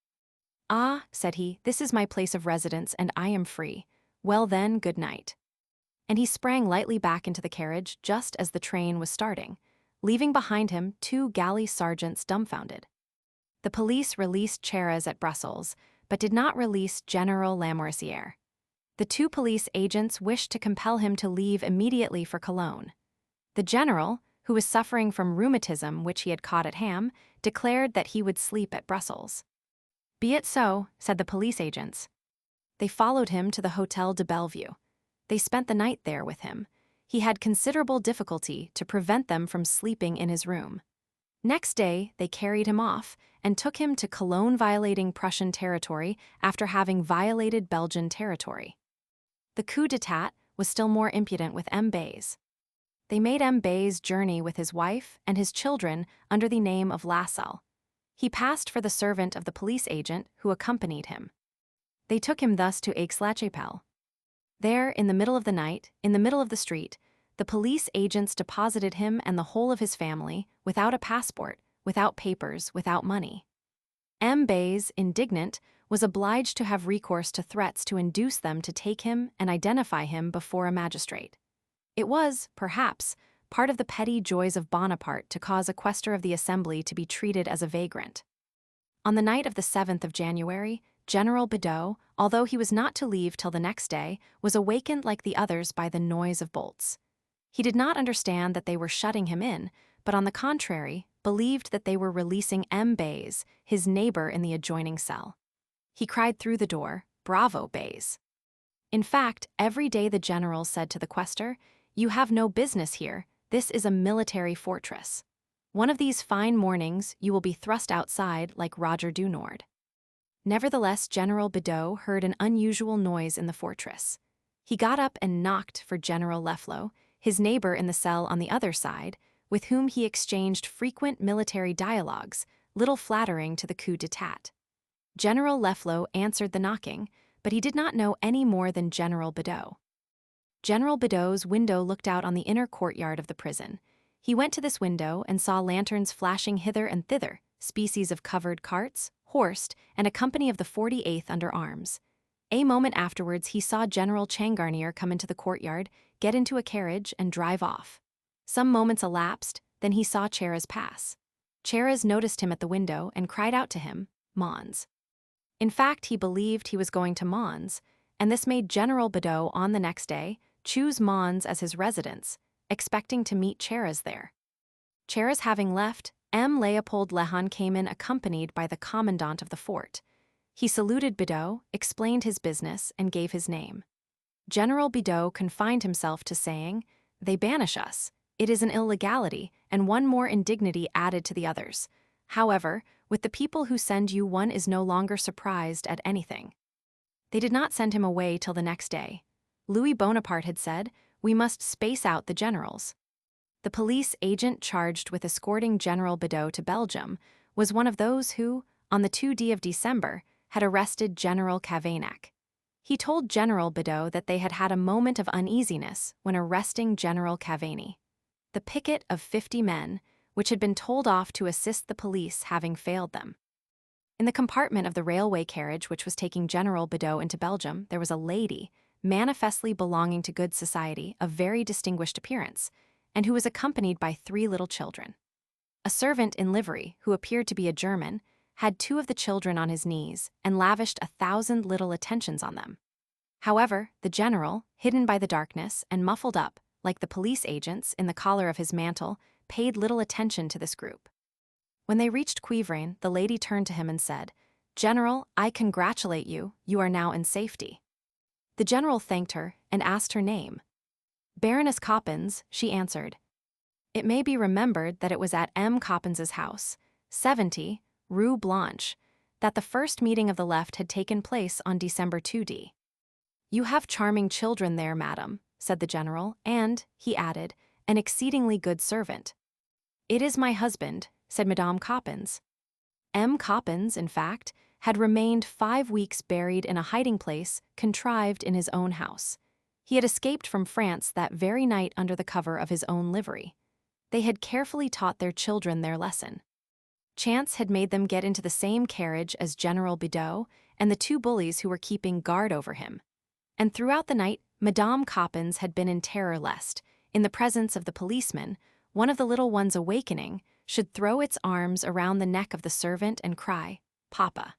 "Ah," said he, "this is my place of residence and I am free. Well then, good night." And he sprang lightly back into the carriage just as the train was starting, leaving behind him two galley sergeants dumbfounded. The police released Cheras at Brussels, but did not release General Lamoricière. The two police agents wished to compel him to leave immediately for Cologne. The general, who was suffering from rheumatism which he had caught at Ham, declared that he would sleep at Brussels. "Be it so," said the police agents. They followed him to the Hôtel de Bellevue. They spent the night there with him. He had considerable difficulty to prevent them from sleeping in his room. Next day, they carried him off and took him to Cologne, violating Prussian territory after having violated Belgian territory. The coup d'etat was still more impudent with M. Bays. They made M. Bays journey with his wife and his children under the name of Lasalle. He passed for the servant of the police agent who accompanied him. They took him thus to Aix-la-Chapelle. There, in the middle of the night, in the middle of the street, the police agents deposited him and the whole of his family, without a passport, without papers, without money. M. Bays, indignant, was obliged to have recourse to threats to induce them to take him and identify him before a magistrate. It was, perhaps, part of the petty joys of Bonaparte to cause a quaestor of the Assembly to be treated as a vagrant. On the night of the 7th of January, General Bidault, although he was not to leave till the next day, was awakened like the others by the noise of bolts. He did not understand that they were shutting him in, but on the contrary, believed that they were releasing M. Bays, his neighbor in the adjoining cell. He cried through the door, "Bravo, Bays!" In fact, every day the general said to the quaestor, "You have no business here, this is a military fortress. One of these fine mornings you will be thrust outside like Roger du Nord." Nevertheless, General Bidault heard an unusual noise in the fortress. He got up and knocked for General Leflo, his neighbor in the cell on the other side, with whom he exchanged frequent military dialogues, little flattering to the coup d'etat. General Leflo answered the knocking, but he did not know any more than General Bidault. General Bidault's window looked out on the inner courtyard of the prison. He went to this window and saw lanterns flashing hither and thither, species of covered carts, horsed, and a company of the 48th under arms. A moment afterwards he saw General Changarnier come into the courtyard, get into a carriage, and drive off. Some moments elapsed, then he saw Cheras pass. Cheras noticed him at the window and cried out to him, "Mons." In fact, he believed he was going to Mons, and this made General Bidault on the next day choose Mons as his residence, expecting to meet Cheras there. Cheras having left, M. Leopold Lehan came in accompanied by the commandant of the fort. He saluted Bidault, explained his business, and gave his name. General Bidault confined himself to saying, "They banish us. It is an illegality, and one more indignity added to the others. However, with the people who send you one is no longer surprised at anything." They did not send him away till the next day. Louis Bonaparte had said, "We must space out the generals." The police agent charged with escorting General Bidault to Belgium was one of those who, on the 2d of December, had arrested General Cavaignac. He told General Bidault that they had had a moment of uneasiness when arresting General Cavaignac. The picket of 50 men, which had been told off to assist the police having failed them. In the compartment of the railway carriage which was taking General Bidault into Belgium, there was a lady, manifestly belonging to good society, of very distinguished appearance, and who was accompanied by 3 little children. A servant in livery, who appeared to be a German, had 2 of the children on his knees and lavished 1,000 little attentions on them. However, the general, hidden by the darkness and muffled up, like the police agents, in the collar of his mantle, paid little attention to this group. When they reached Quievrain, the lady turned to him and said, "General, I congratulate you, you are now in safety." The general thanked her and asked her name. "Baroness Coppens," she answered. It may be remembered that it was at M. Coppens's house, 70, Rue Blanche, that the first meeting of the left had taken place on December 2d. "You have charming children there, madam," said the general, "and," he added, "an exceedingly good servant." "It is my husband," said Madame Coppens. M. Coppens, in fact, had remained 5 weeks buried in a hiding place contrived in his own house. He had escaped from France that very night under the cover of his own livery. They had carefully taught their children their lesson. Chance had made them get into the same carriage as General Bidault and the 2 bullies who were keeping guard over him. And throughout the night, Madame Coppens had been in terror lest, in the presence of the policeman, one of the little ones awakening should throw its arms around the neck of the servant and cry, "Papa."